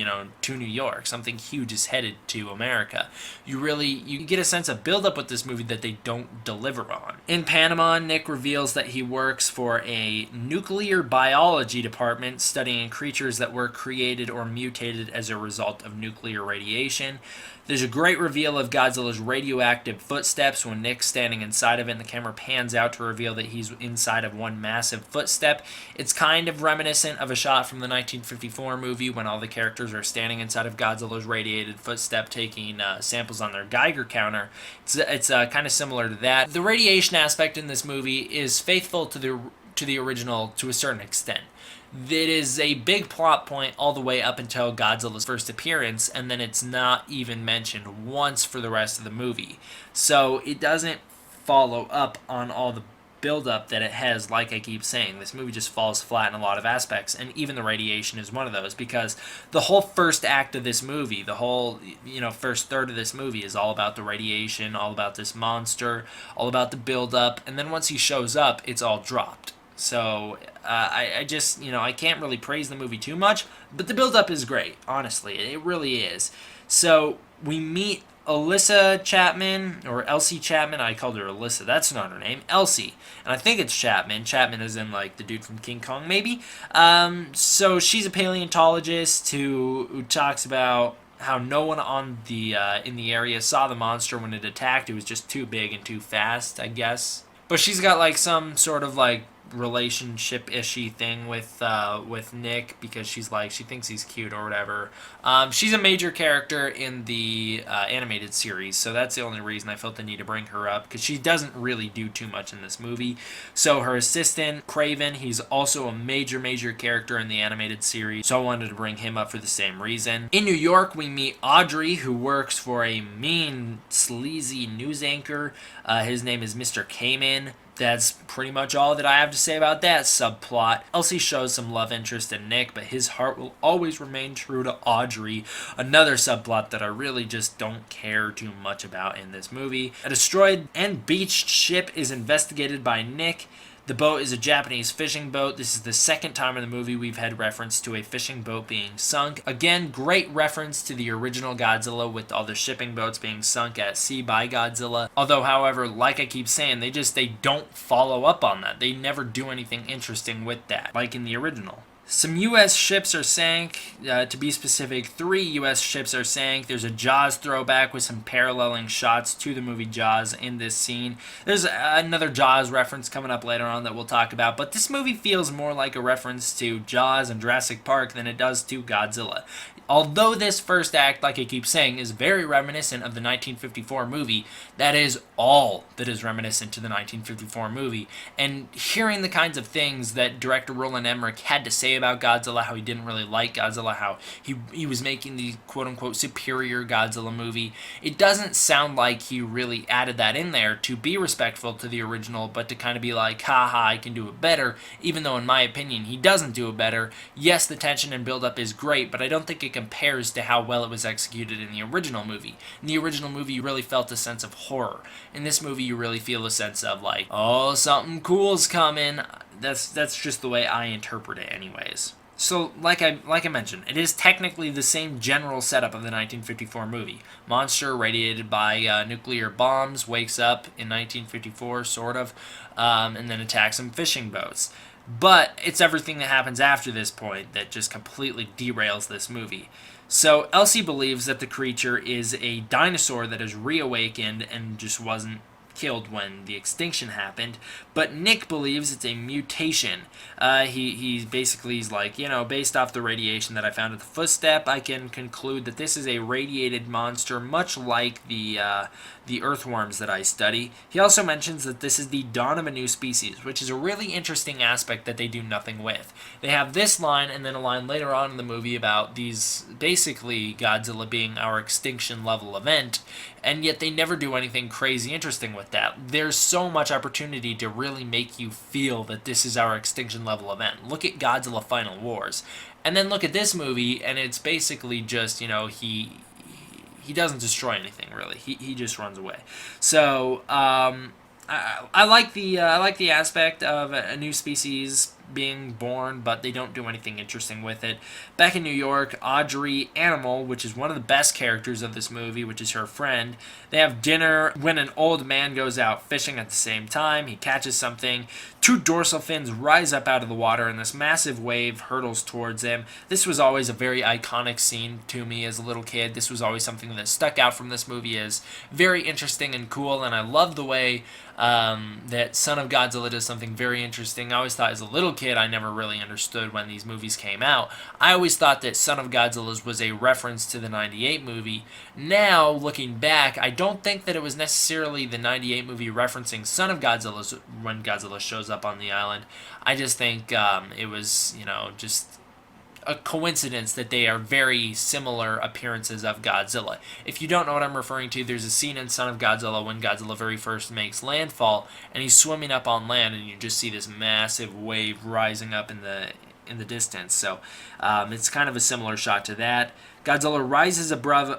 Speaker 1: to New York. Something huge is headed to America. You get a sense of buildup with this movie that they don't deliver on. In Panama, Nick reveals that he works for a nuclear biology department studying creatures that were created or mutated as a result of nuclear radiation. There's a great reveal of Godzilla's radioactive footsteps when Nick's standing inside of it, and the camera pans out to reveal that he's inside of one massive footstep. It's kind of reminiscent of a shot from the 1954 movie when all the characters are standing inside of Godzilla's radiated footstep taking samples on their Geiger counter. It's kind of similar to that. The radiation aspect in this movie is faithful to the original to a certain extent. It is a big plot point all the way up until Godzilla's first appearance, and then it's not even mentioned once for the rest of the movie. So it doesn't follow up on all the build-up that it has, like I keep saying. This movie just falls flat in a lot of aspects, and even the radiation is one of those, because the whole first act of this movie, the whole, first third of this movie is all about the radiation, all about this monster, all about the build-up, and then once he shows up, it's all dropped. So I just, I can't really praise the movie too much, but the build-up is great, honestly. It really is. So we meet Alyssa Chapman, or Elsie Chapman. I called her Alyssa. That's not her name. Elsie. And I think it's Chapman. Chapman is in, the dude from King Kong, maybe. So she's a paleontologist who talks about how no one on in the area saw the monster when it attacked. It was just too big and too fast, I guess. But she's got, some sort of, relationship-ishy thing with Nick because she thinks he's cute or whatever. She's a major character in the animated series, so that's the only reason I felt the need to bring her up, because she doesn't really do too much in this movie. So her assistant, Craven, he's also a major character in the animated series, so I wanted to bring him up for the same reason. In New York, we meet Audrey, who works for a mean, sleazy news anchor. His name is Mr. Cayman. That's pretty much all that I have to say about that subplot. Elsie shows some love interest in Nick, but his heart will always remain true to Audrey, another subplot that I really just don't care too much about in this movie. A destroyed and beached ship is investigated by Nick. The boat is a Japanese fishing boat. This is the second time in the movie we've had reference to a fishing boat being sunk. Again, great reference to the original Godzilla with all the shipping boats being sunk at sea by Godzilla. Although, however, like I keep saying, they don't follow up on that. They never do anything interesting with that, like in the original. Some U.S. ships are sank. To be specific, 3 U.S. ships are sank. There's a Jaws throwback with some paralleling shots to the movie Jaws in this scene. There's another Jaws reference coming up later on that we'll talk about, but this movie feels more like a reference to Jaws and Jurassic Park than it does to Godzilla. Although this first act, like I keep saying, is very reminiscent of the 1954 movie, that is all that is reminiscent to the 1954 movie. And hearing the kinds of things that director Roland Emmerich had to say about Godzilla, how he didn't really like Godzilla, how he was making the quote-unquote superior Godzilla movie, it doesn't sound like he really added that in there to be respectful to the original, but to kind of be like, haha, I can do it better, even though in my opinion he doesn't do it better. Yes, the tension and build-up is great, but I don't think it compares to how well it was executed in the original movie. In the original movie, you really felt a sense of horror. In this movie, you really feel a sense of like, oh, something cool's coming. That's just the way I interpret it anyways. So, like I mentioned, it is technically the same general setup of the 1954 movie. Monster irradiated by nuclear bombs wakes up in 1954, sort of, and then attacks some fishing boats. But it's everything that happens after this point that just completely derails this movie. So Elsie believes that the creature is a dinosaur that has reawakened and just wasn't killed when the extinction happened, but Nick believes it's a mutation. He basically is like, based off the radiation that I found at the footstep, I can conclude that this is a radiated monster, much like the earthworms that I study. He also mentions that this is the dawn of a new species, which is a really interesting aspect that they do nothing with. They have this line and then a line later on in the movie about these, basically Godzilla being our extinction level event, and yet they never do anything crazy interesting with that. There's so much opportunity to really make you feel that this is our extinction level event. Look at Godzilla Final Wars. And then look at this movie, and it's basically just, he doesn't destroy anything, really. He just runs away. So, I like the aspect of a new species being born, but they don't do anything interesting with it. Back in New York, Audrey Animal, which is one of the best characters of this movie, which is her friend, they have dinner when an old man goes out fishing at the same time. He catches something. 2 dorsal fins rise up out of the water, and this massive wave hurtles towards him. This was always a very iconic scene to me as a little kid. This was always something that stuck out from this movie as very interesting and cool, and I love the way that Son of Godzilla does something very interesting. I always thought as a little kid, I never really understood when these movies came out. I always thought that Son of Godzilla was a reference to the 98 movie. Now, looking back, I don't think that it was necessarily the 98 movie referencing Son of Godzilla when Godzilla shows up on the island. I just think it was, just a coincidence that they are very similar appearances of Godzilla. If you don't know what I'm referring to, there's a scene in Son of Godzilla when Godzilla very first makes landfall, and he's swimming up on land, and you just see this massive wave rising up in the distance. So it's kind of a similar shot to that. Godzilla rises above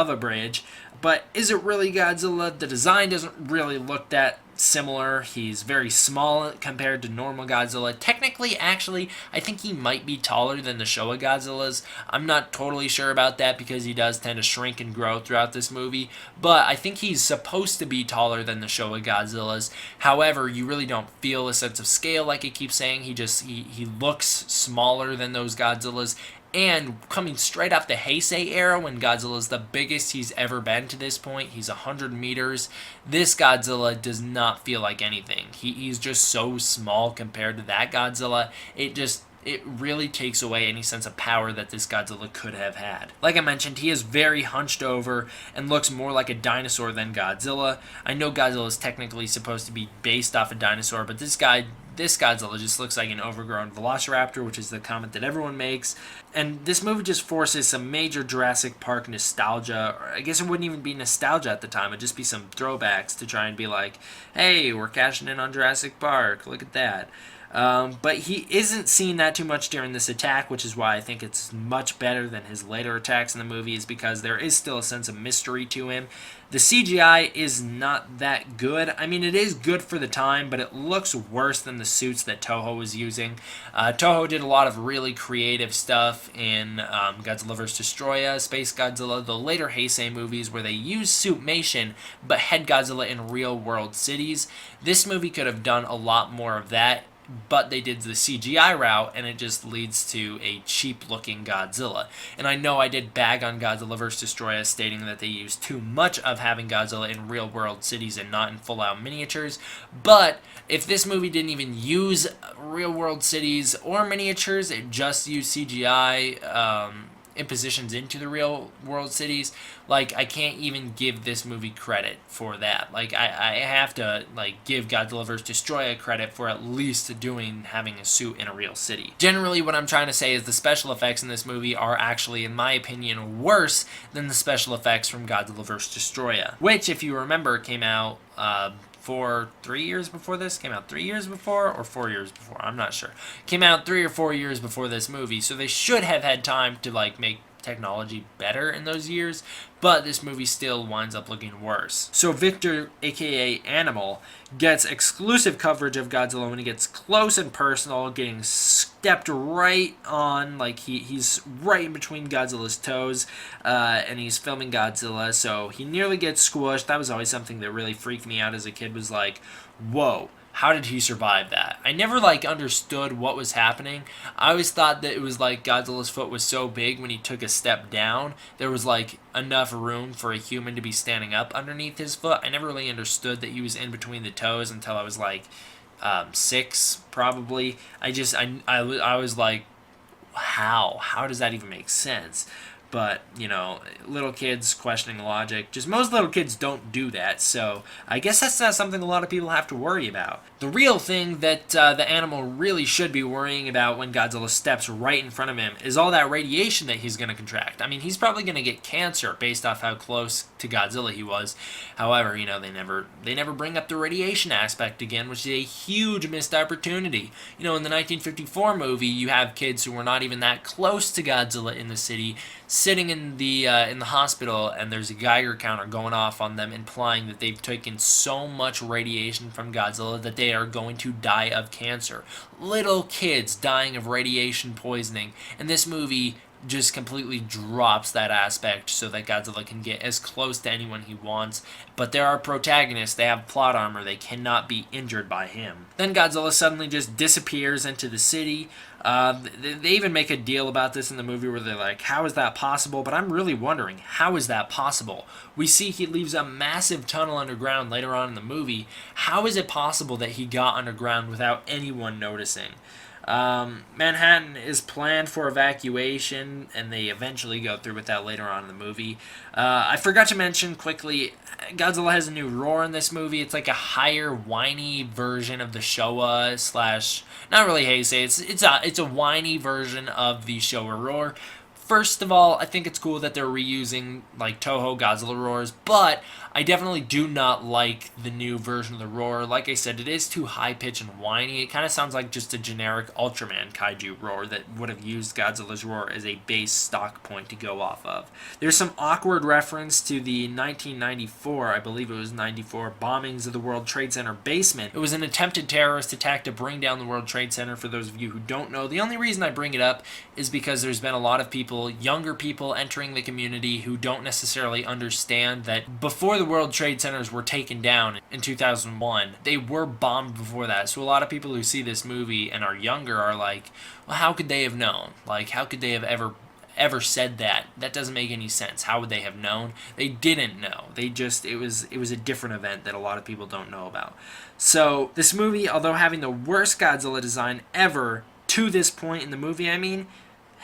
Speaker 1: a bridge, but is it really Godzilla? The design doesn't really look that similar. He's very small compared to normal Godzilla. Technically, actually, I think he might be taller than the Showa Godzillas. I'm not totally sure about that because he does tend to shrink and grow throughout this movie, but I think he's supposed to be taller than the Showa Godzillas. However, you really don't feel a sense of scale like I keep saying. He looks smaller than those Godzillas. And coming straight off the Heisei era, when Godzilla's the biggest he's ever been to this point, he's 100 meters. This Godzilla does not feel like anything. He's just so small compared to that Godzilla. It really takes away any sense of power that this Godzilla could have had. Like I mentioned, he is very hunched over and looks more like a dinosaur than Godzilla. I know Godzilla is technically supposed to be based off a dinosaur, but this Godzilla just looks like an overgrown velociraptor, which is the comment that everyone makes. And this movie just forces some major Jurassic Park nostalgia, or I guess it wouldn't even be nostalgia at the time, it'd just be some throwbacks to try and be like, hey, we're cashing in on Jurassic Park, look at that. But he isn't seen that too much during this attack, which is why I think it's much better than his later attacks in the movie, is because there is still a sense of mystery to him. The CGI is not that good. I mean, it is good for the time, but it looks worse than the suits that Toho was using. Toho did a lot of really creative stuff in Godzilla vs. Destoroyah, Spacegodzilla, the later Heisei movies where they used suitmation but had Godzilla in real-world cities. This movie could have done a lot more of that, but they did the CGI route, and it just leads to a cheap-looking Godzilla. And I know I did bag on Godzilla vs. Destoroyah, stating that they used too much of having Godzilla in real-world cities and not in full-out miniatures, but if this movie didn't even use real-world cities or miniatures, it just used CGI impositions into the real world cities, like, I can't even give this movie credit for that. Like, I have to, like, give Godzilla vs. Destoroyah credit for at least having a suit in a real city. Generally, what I'm trying to say is the special effects in this movie are actually, in my opinion, worse than the special effects from Godzilla vs. Destoroyah, which, if you remember, came out 3 years before this? Came out 3 years before or 4 years before? I'm not sure. Came out 3 or 4 years before this movie, so they should have had time to, like, make technology better in those years, but this movie still winds up looking worse. So Victor, aka Animal, gets exclusive coverage of Godzilla when he gets close and personal, getting stepped right on, like he's right in between Godzilla's toes, and he's filming Godzilla, so he nearly gets squished. That was always something that really freaked me out as a kid, was like, whoa, how did he survive that? I never, like, understood what was happening. I always thought that it was like Godzilla's foot was so big when he took a step down, there was, like, enough room for a human to be standing up underneath his foot. I never really understood that he was in between the toes until I was, like, 6, probably. I was like, how does that even make sense? But, you know, little kids questioning logic, just most little kids don't do that, so I guess that's not something a lot of people have to worry about. The real thing that the animal really should be worrying about when Godzilla steps right in front of him is all that radiation that he's going to contract. I mean, he's probably going to get cancer based off how close to Godzilla he was. However, you know, they never bring up the radiation aspect again, which is a huge missed opportunity. You know, in the 1954 movie, you have kids who were not even that close to Godzilla in the city, sitting in the hospital, and there's a Geiger counter going off on them, implying that they've taken so much radiation from Godzilla that they are going to die of cancer. Little kids dying of radiation poisoning, and this movie just completely drops that aspect so that Godzilla can get as close to anyone he wants. But there are protagonists, they have plot armor, they cannot be injured by him. Then Godzilla suddenly just disappears into the city. They even make a deal about this in the movie where they're like, how is that possible? But I'm really wondering, how is that possible? We see he leaves a massive tunnel underground later on in the movie. How is it possible that he got underground without anyone noticing? Manhattan is planned for evacuation, and they eventually go through with that later on in the movie. I forgot to mention quickly, Godzilla has a new roar in this movie. It's like a higher, whiny version of the Showa slash, not really Heisei, it's a whiny version of the Showa roar. First of all, I think it's cool that they're reusing, like, Toho Godzilla roars, but I definitely do not like the new version of the roar. Like I said, it is too high-pitched and whiny. It kind of sounds like just a generic Ultraman kaiju roar that would have used Godzilla's roar as a base stock point to go off of. There's some awkward reference to the 1994, I believe it was 94, bombings of the World Trade Center basement. It was an attempted terrorist attack to bring down the World Trade Center, for those of you who don't know. The only reason I bring it up is because there's been a lot of people, younger people entering the community, who don't necessarily understand that before the World Trade Centers were taken down in 2001, they were bombed before that. So a lot of people who see this movie and are younger are like, well, how could they have known? Like, how could they have ever said that? That doesn't make any sense. How would they have known? They didn't know. It was a different event that a lot of people don't know about. So this movie, although having the worst Godzilla design ever to this point in the movie,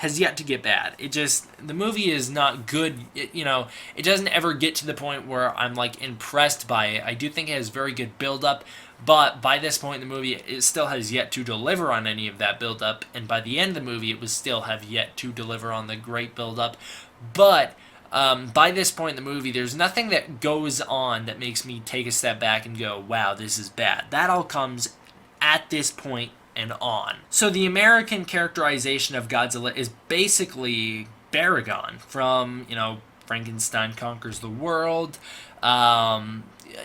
Speaker 1: has yet to get bad. The movie is not good. It doesn't ever get to the point where I'm like impressed by it. I do think it has very good build-up, but by this point in the movie, it still has yet to deliver on any of that build-up, and by the end of the movie, it would still have yet to deliver on the great build-up. But by this point in the movie, there's nothing that goes on that makes me take a step back and go, wow, this is bad. That all comes at this point and on. So the American characterization of Godzilla is basically Baragon from, Frankenstein Conquers the World. A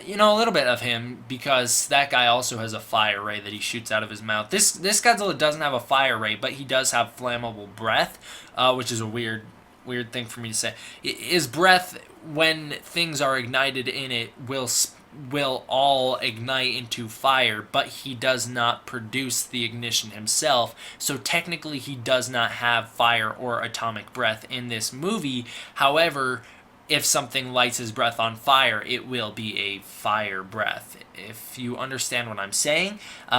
Speaker 1: little bit of him, because that guy also has a fire ray that he shoots out of his mouth. This Godzilla doesn't have a fire ray, but he does have flammable breath, which is a weird thing for me to say. His breath, when things are ignited in it, will all ignite into fire, but he does not produce the ignition himself, so technically he does not have fire or atomic breath in this movie. However, if something lights his breath on fire, it will be a fire breath. If you understand what I'm saying,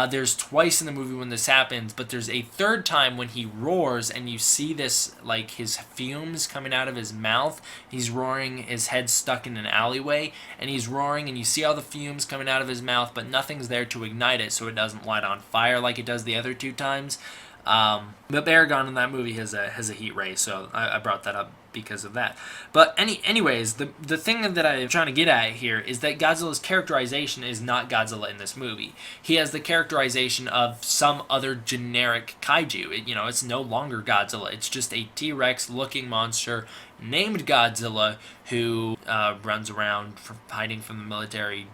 Speaker 1: there's twice in the movie when this happens, but there's a third time when he roars and you see this, like, his fumes coming out of his mouth. He's roaring, his head's stuck in an alleyway, and he's roaring, and you see all the fumes coming out of his mouth, but nothing's there to ignite it, so it doesn't light on fire like it does the other two times. But Baragon in that movie has a heat ray, so I brought that up because of that. But anyways, the thing that I'm trying to get at here is that Godzilla's characterization is not Godzilla in this movie. He has the characterization of some other generic kaiju. It's no longer Godzilla. It's just a T-Rex looking monster named Godzilla who runs around hiding from the military,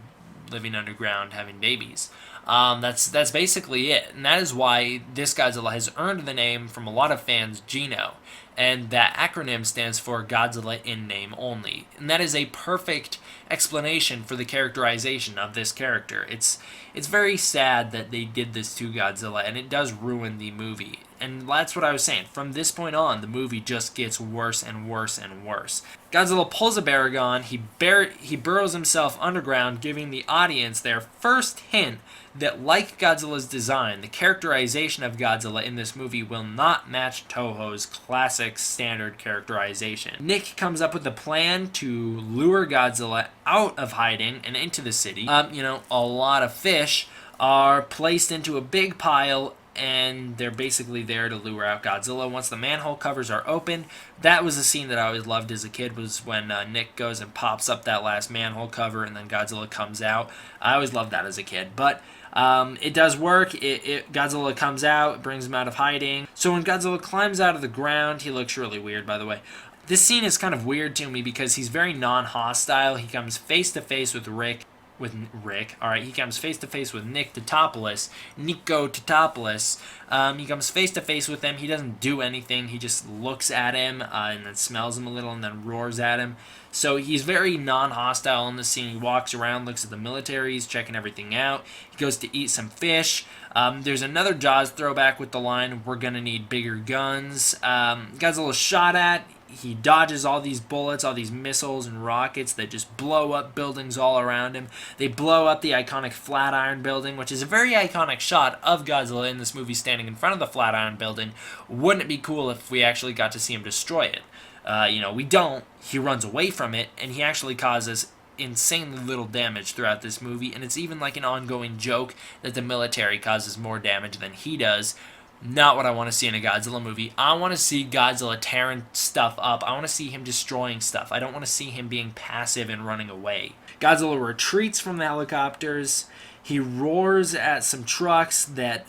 Speaker 1: living underground, having babies. That's basically it, and that is why this Godzilla has earned the name from a lot of fans, Geno, and that acronym stands for Godzilla in name only, and that is a perfect explanation for the characterization of this character. It's very sad that they did this to Godzilla, and it does ruin the movie. And that's what I was saying. From this point on, the movie just gets worse and worse and worse. Godzilla pulls a Baragon, he burrows himself underground, giving the audience their first hint that, like Godzilla's design, the characterization of Godzilla in this movie will not match Toho's classic standard characterization. Nick comes up with a plan to lure Godzilla out of hiding and into the city. A lot of fish are placed into a big pile, and they're basically there to lure out Godzilla. Once the manhole covers are open, that was a scene that I always loved as a kid, was when Nick goes and pops up that last manhole cover and then Godzilla comes out. I always loved that as a kid, but it does work. Godzilla comes out, it brings him out of hiding. So when Godzilla climbs out of the ground, he looks really weird, by the way. This scene is kind of weird to me because he's very non-hostile. He comes face to face with Rick. He comes face to face with Nico Totopoulos. He comes face to face with him. He doesn't do anything. He just looks at him and then smells him a little and then roars at him. So he's very non-hostile in the scene. He walks around, looks at the military, he's checking everything out. He goes to eat some fish. There's another Jaws throwback with the line, "We're gonna need bigger guns." Godzilla's shot at. He dodges all these bullets, all these missiles and rockets that just blow up buildings all around him. They blow up the iconic Flatiron Building, which is a very iconic shot of Godzilla in this movie standing in front of the Flatiron Building. Wouldn't it be cool if we actually got to see him destroy it? We don't. He runs away from it, and he actually causes insanely little damage throughout this movie, and it's even like an ongoing joke that the military causes more damage than he does. Not what I want to see in a Godzilla movie. I want to see Godzilla tearing stuff up. I want to see him destroying stuff. I don't want to see him being passive and running away. Godzilla retreats from the helicopters. He roars at some trucks that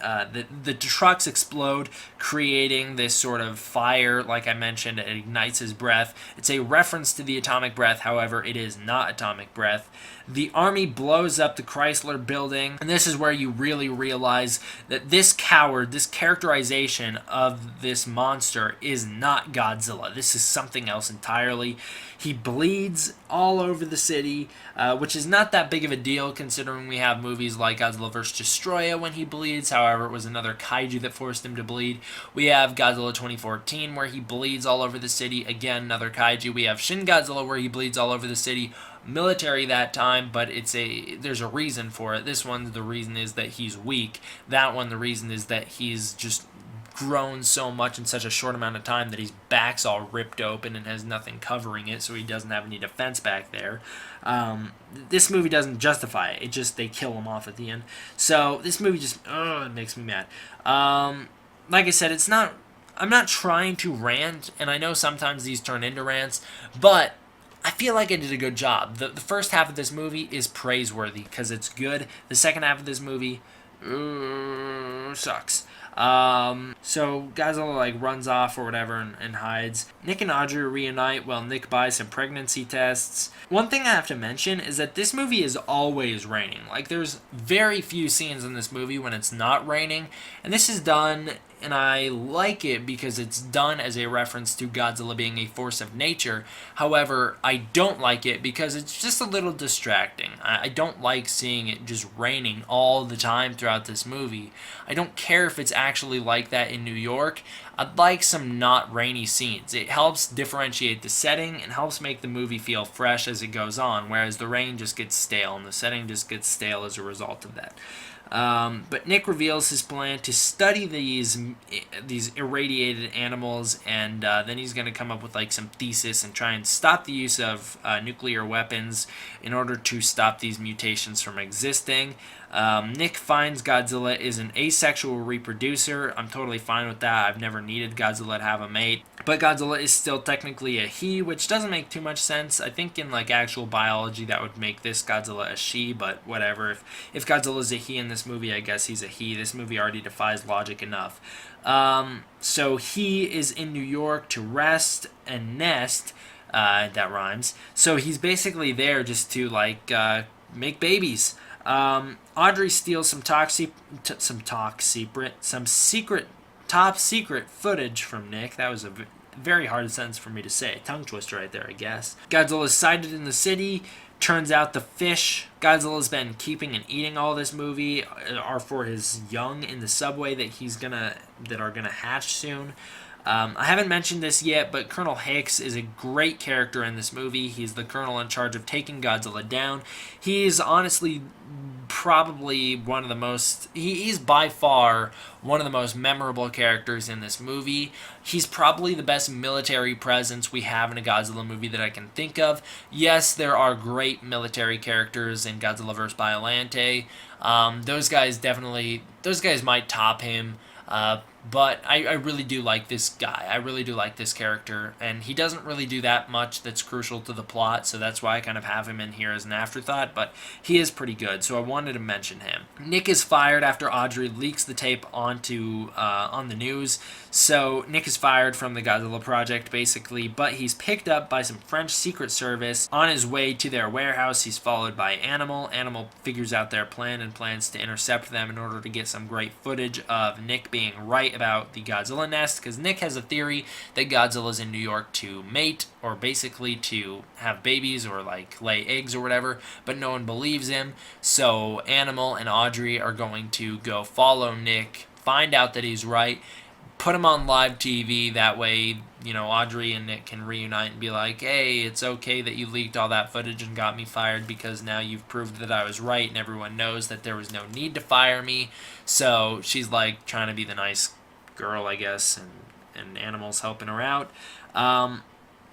Speaker 1: the trucks explode, creating this sort of fire. Like I mentioned, it ignites his breath. It's a reference to the atomic breath, however, it is not atomic breath. The army blows up the Chrysler Building, and this is where you really realize that this coward, this characterization of this monster is not Godzilla. This is something else entirely. He bleeds all over the city, which is not that big of a deal considering we have movies like Godzilla vs. Destoroyah when he bleeds. However, it was another kaiju that forced him to bleed. We have Godzilla 2014 where he bleeds all over the city. Again, another kaiju. We have Shin Godzilla where he bleeds all over the city. Military that time, but there's a reason for it. This one, the reason is that he's weak. That one, the reason is that he's just grown so much in such a short amount of time that his back's all ripped open and has nothing covering it, so he doesn't have any defense back there. This movie doesn't justify it. They kill him off at the end. So this movie just it makes me mad. Like I said, I'm not trying to rant, and I know sometimes these turn into rants, but I feel like I did a good job. The first half of this movie is praiseworthy because it's good. The second half of this movie sucks. So Godzilla runs off or whatever and hides. Nick and Audrey reunite while Nick buys some pregnancy tests. One thing I have to mention is that this movie is always raining. There's very few scenes in this movie when it's not raining, and this is done, and I like it because it's done as a reference to Godzilla being a force of nature. However, I don't like it because it's just a little distracting. I don't like seeing it just raining all the time throughout this movie. I don't care if it's actually like that in New York. I'd like some not rainy scenes. It helps differentiate the setting and helps make the movie feel fresh as it goes on, whereas the rain just gets stale and the setting just gets stale as a result of that. But Nick reveals his plan to study these irradiated animals, and then he's going to come up with some thesis and try and stop the use of nuclear weapons in order to stop these mutations from existing. Nick finds Godzilla is an asexual reproducer. I'm totally fine with that. I've never needed Godzilla to have a mate. But Godzilla is still technically a he, which doesn't make too much sense. I think in actual biology that would make this Godzilla a she, but whatever. If Godzilla's a he in this movie, I guess he's a he. This movie already defies logic enough. So he is in New York to rest and nest. That rhymes. So he's basically there just to make babies. Audrey steals some secret top secret footage from Nick. That was a very hard sentence for me to say. Tongue twister right there, I guess. Godzilla's sighted in the city. Turns out the fish Godzilla's been keeping and eating all this movie are for his young in the subway that are gonna hatch soon. I haven't mentioned this yet, but Colonel Hicks is a great character in this movie. He's the colonel in charge of taking Godzilla down. He's honestly probably he's by far one of the most memorable characters in this movie. He's probably the best military presence we have in a Godzilla movie that I can think of. Yes, there are great military characters in Godzilla vs. Biollante. Those guys might top him. But I really do like this guy. I really do like this character, and he doesn't really do that much that's crucial to the plot, so that's why I kind of have him in here as an afterthought, but he is pretty good, so I wanted to mention him. Nick is fired after Audrey leaks the tape on the news, so Nick is fired from the Godzilla project, basically, but he's picked up by some French Secret Service. On his way to their warehouse, he's followed by Animal. Animal figures out their plan and plans to intercept them in order to get some great footage of Nick being right about the Godzilla nest, because Nick has a theory that Godzilla's in New York to mate, or basically to have babies or lay eggs or whatever, but no one believes him. So Animal and Audrey are going to go follow Nick, find out that he's right, put him on live TV. That way, Audrey and Nick can reunite and be like, hey, it's okay that you leaked all that footage and got me fired because now you've proved that I was right and everyone knows that there was no need to fire me. So she's trying to be the nice girl, I guess, and Animal's helping her out.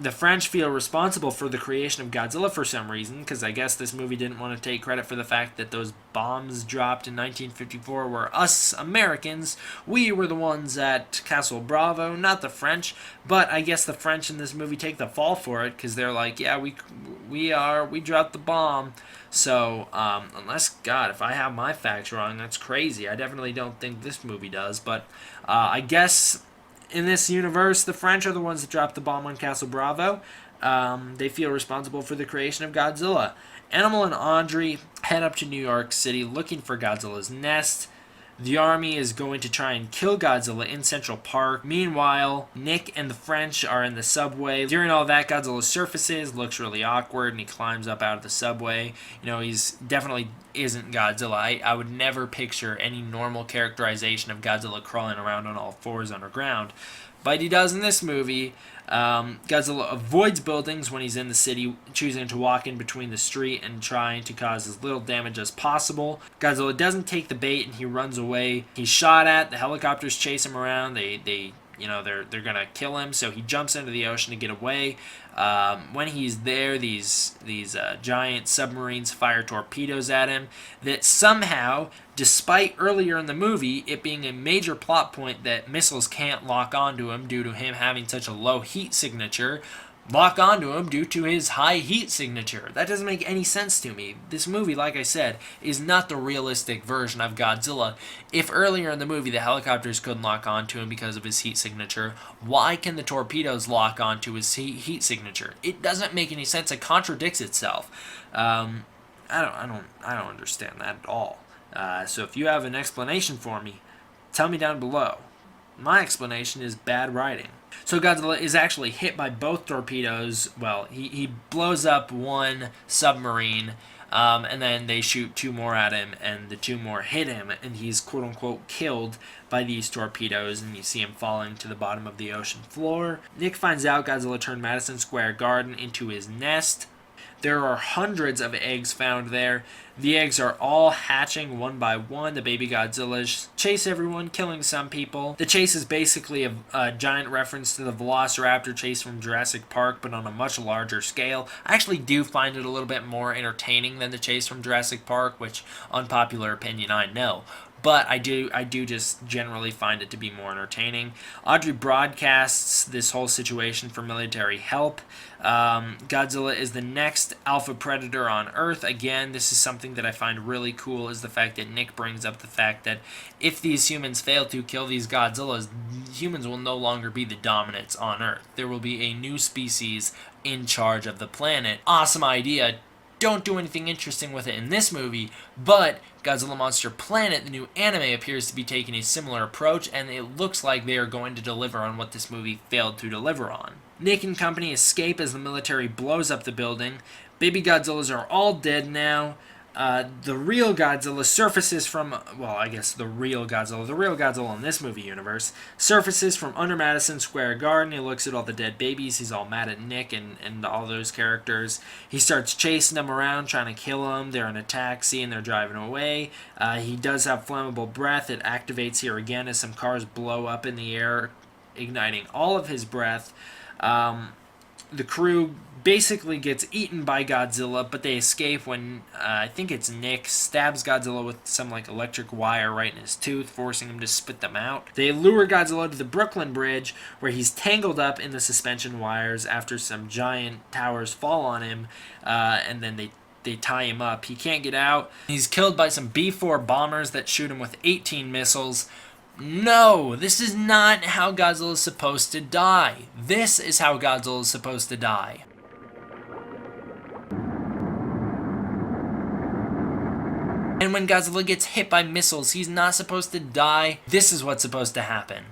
Speaker 1: The French feel responsible for the creation of Godzilla for some reason, because I guess this movie didn't want to take credit for the fact that those bombs dropped in 1954 were us Americans. We were the ones at Castle Bravo, not the French. But I guess the French in this movie take the fall for it, because they're like, yeah, we dropped the bomb. So, if I have my facts wrong, that's crazy. I definitely don't think this movie does, but I guess in this universe, the French are the ones that dropped the bomb on Castle Bravo. They feel responsible for the creation of Godzilla. Animal and Audrey head up to New York City looking for Godzilla's nest. The army is going to try and kill Godzilla in Central Park. Meanwhile, Nick and the French are in the subway. During all that, Godzilla surfaces, looks really awkward, and he climbs up out of the subway. You know, he's definitely isn't Godzilla. I would never picture any normal characterization of Godzilla crawling around on all fours underground. But he does in this movie. Godzilla avoids buildings when he's in the city, choosing to walk in between the street and trying to cause as little damage as possible. Godzilla doesn't take the bait and he runs away. He's shot at. The helicopters chase him around. They're gonna kill him. So he jumps into the ocean to get away. When he's there, these giant submarines fire torpedoes at him that somehow, despite earlier in the movie it being a major plot point that missiles can't lock onto him due to him having such a low heat signature, lock onto him due to his high heat signature. That doesn't make any sense to me. This movie, like I said, is not the realistic version of Godzilla. If earlier in the movie the helicopters couldn't lock onto him because of his heat signature, why can the torpedoes lock onto his heat signature? It doesn't make any sense. It contradicts itself. I don't understand that at all. So if you have an explanation for me, tell me down below. My explanation is bad writing. So Godzilla is actually hit by both torpedoes. Well, he blows up one submarine, and then they shoot two more at him, and the two more hit him, and he's quote-unquote killed by these torpedoes, and you see him falling to the bottom of the ocean floor. Nick finds out Godzilla turned Madison Square Garden into his nest. There are hundreds of eggs found there. The eggs are all hatching one by one. The baby Godzillas chase everyone, killing some people. The chase is basically a giant reference to the Velociraptor chase from Jurassic Park, but on a much larger scale. I actually do find it a little bit more entertaining than the chase from Jurassic Park, which, unpopular opinion, I know. But I do just generally find it to be more entertaining. Audrey broadcasts this whole situation for military help. Godzilla is the next alpha predator on Earth. Again, this is something that I find really cool, is the fact that Nick brings up the fact that if these humans fail to kill these Godzillas, humans will no longer be the dominants on Earth. There will be a new species in charge of the planet. Awesome idea. Don't do anything interesting with it in this movie, but Godzilla Monster Planet, the new anime, appears to be taking a similar approach, and it looks like they are going to deliver on what this movie failed to deliver on. Nick and company escape as the military blows up the building. Baby Godzillas are all dead now. The real Godzilla surfaces from, well, I guess the real Godzilla in this movie universe, surfaces from under Madison Square Garden. He looks at all the dead babies. He's all mad at Nick and all those characters. He starts chasing them around, trying to kill them. They're in a taxi and they're driving away. He does have flammable breath. It activates here again as some cars blow up in the air, igniting all of his breath. The crew basically gets eaten by Godzilla, but they escape when, I think it's Nick, stabs Godzilla with some electric wire right in his tooth, forcing him to spit them out. They lure Godzilla to the Brooklyn Bridge, where he's tangled up in the suspension wires after some giant towers fall on him, and then they tie him up. He can't get out. He's killed by some B-4 bombers that shoot him with 18 missiles. No, this is not how Godzilla is supposed to die. This is how Godzilla is supposed to die. And when Godzilla gets hit by missiles, he's not supposed to die. This is what's supposed to happen.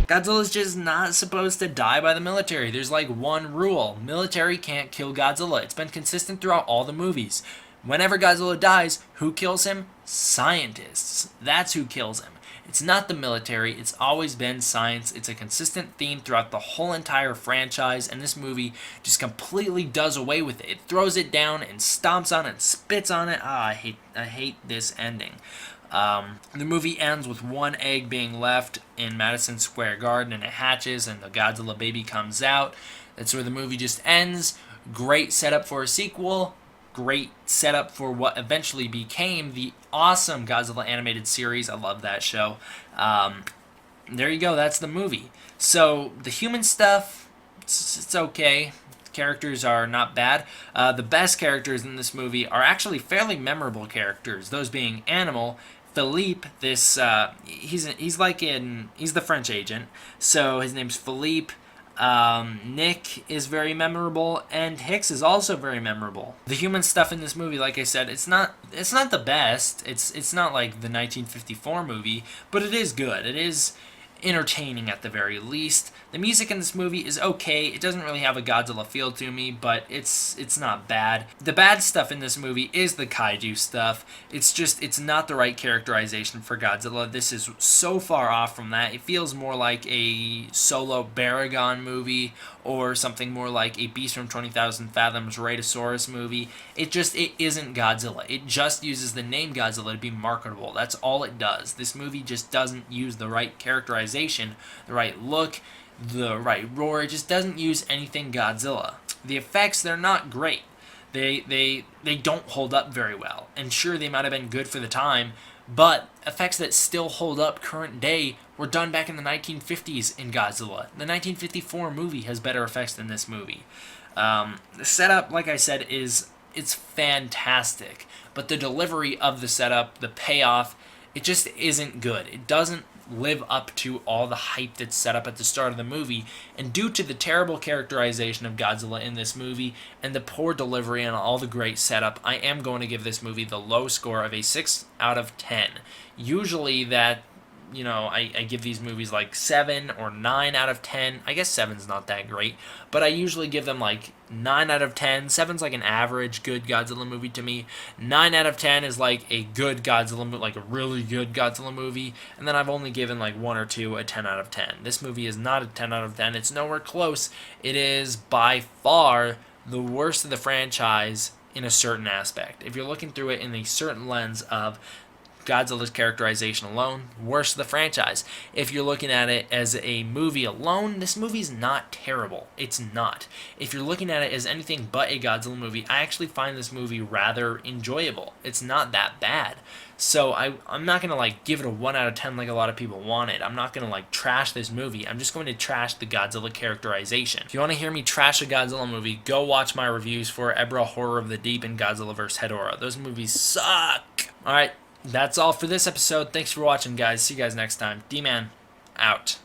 Speaker 1: Godzilla's just not supposed to die by the military. There's one rule. Military can't kill Godzilla. It's been consistent throughout all the movies. Whenever Godzilla dies, who kills him? Scientists. That's who kills him. It's not the military. It's always been science. It's a consistent theme throughout the whole entire franchise, and this movie just completely does away with it. It throws it down and stomps on it and spits on it. I hate this ending. The movie ends with one egg being left in Madison Square Garden, and it hatches, and the Godzilla baby comes out. That's where the movie just ends. Great setup for a sequel. Great setup for what eventually became the awesome Godzilla animated series. I love that show. There you go. That's the movie. So the human stuff, it's okay. Characters are not bad. The best characters in this movie are actually fairly memorable characters. Those being Animal, Philippe. He's the French agent. So his name's Philippe. Nick is very memorable, and Hicks is also very memorable. The human stuff in this movie, like I said, it's not the best. It's not like the 1954 movie, but it is good. It is entertaining at the very least. The music in this movie is okay. It doesn't really have a Godzilla feel to me, but it's not bad. The bad stuff in this movie is the kaiju stuff. It's not the right characterization for Godzilla. This is so far off from that. It feels more like a solo Baragon movie or something more like a Beast from 20,000 Fathoms Radosaurus movie. It isn't Godzilla. It just uses the name Godzilla to be marketable. That's all it does. This movie just doesn't use the right characterization, the right look, the right roar. It just doesn't use anything Godzilla. The effects, they're not great. They don't hold up very well. And sure, they might have been good for the time, but effects that still hold up current day were done back in the 1950s in Godzilla. The 1954 movie has better effects than this movie. The setup, like I said, it's fantastic, but the delivery of the setup, the payoff, it just isn't good. It doesn't live up to all the hype that's set up at the start of the movie, and due to the terrible characterization of Godzilla in this movie and the poor delivery and all the great setup, I am going to give this movie the low score of a 6 out of 10. Usually that, I give these movies like 7 or 9 out of 10. I guess 7's not that great, but I usually give them like 9 out of 10. 7's like an average good Godzilla movie to me. 9 out of 10 is like a good Godzilla movie, like a really good Godzilla movie, and then I've only given like 1 or 2 a 10 out of 10. This movie is not a 10 out of 10. It's nowhere close. It is by far the worst of the franchise in a certain aspect. If you're looking through it in a certain lens of Godzilla's characterization alone, worst of the franchise. If you're looking at it as a movie alone, this movie's not terrible. It's not. If you're looking at it as anything but a Godzilla movie, I actually find this movie rather enjoyable. It's not that bad. So I'm not going to give it a 1 out of 10 like a lot of people want it. I'm not going to trash this movie. I'm just going to trash the Godzilla characterization. If you want to hear me trash a Godzilla movie, go watch my reviews for Ebra Horror of the Deep and Godzilla vs. Ghidorah. Those movies suck. Alright. That's all for this episode. Thanks for watching, guys. See you guys next time. D-Man, out.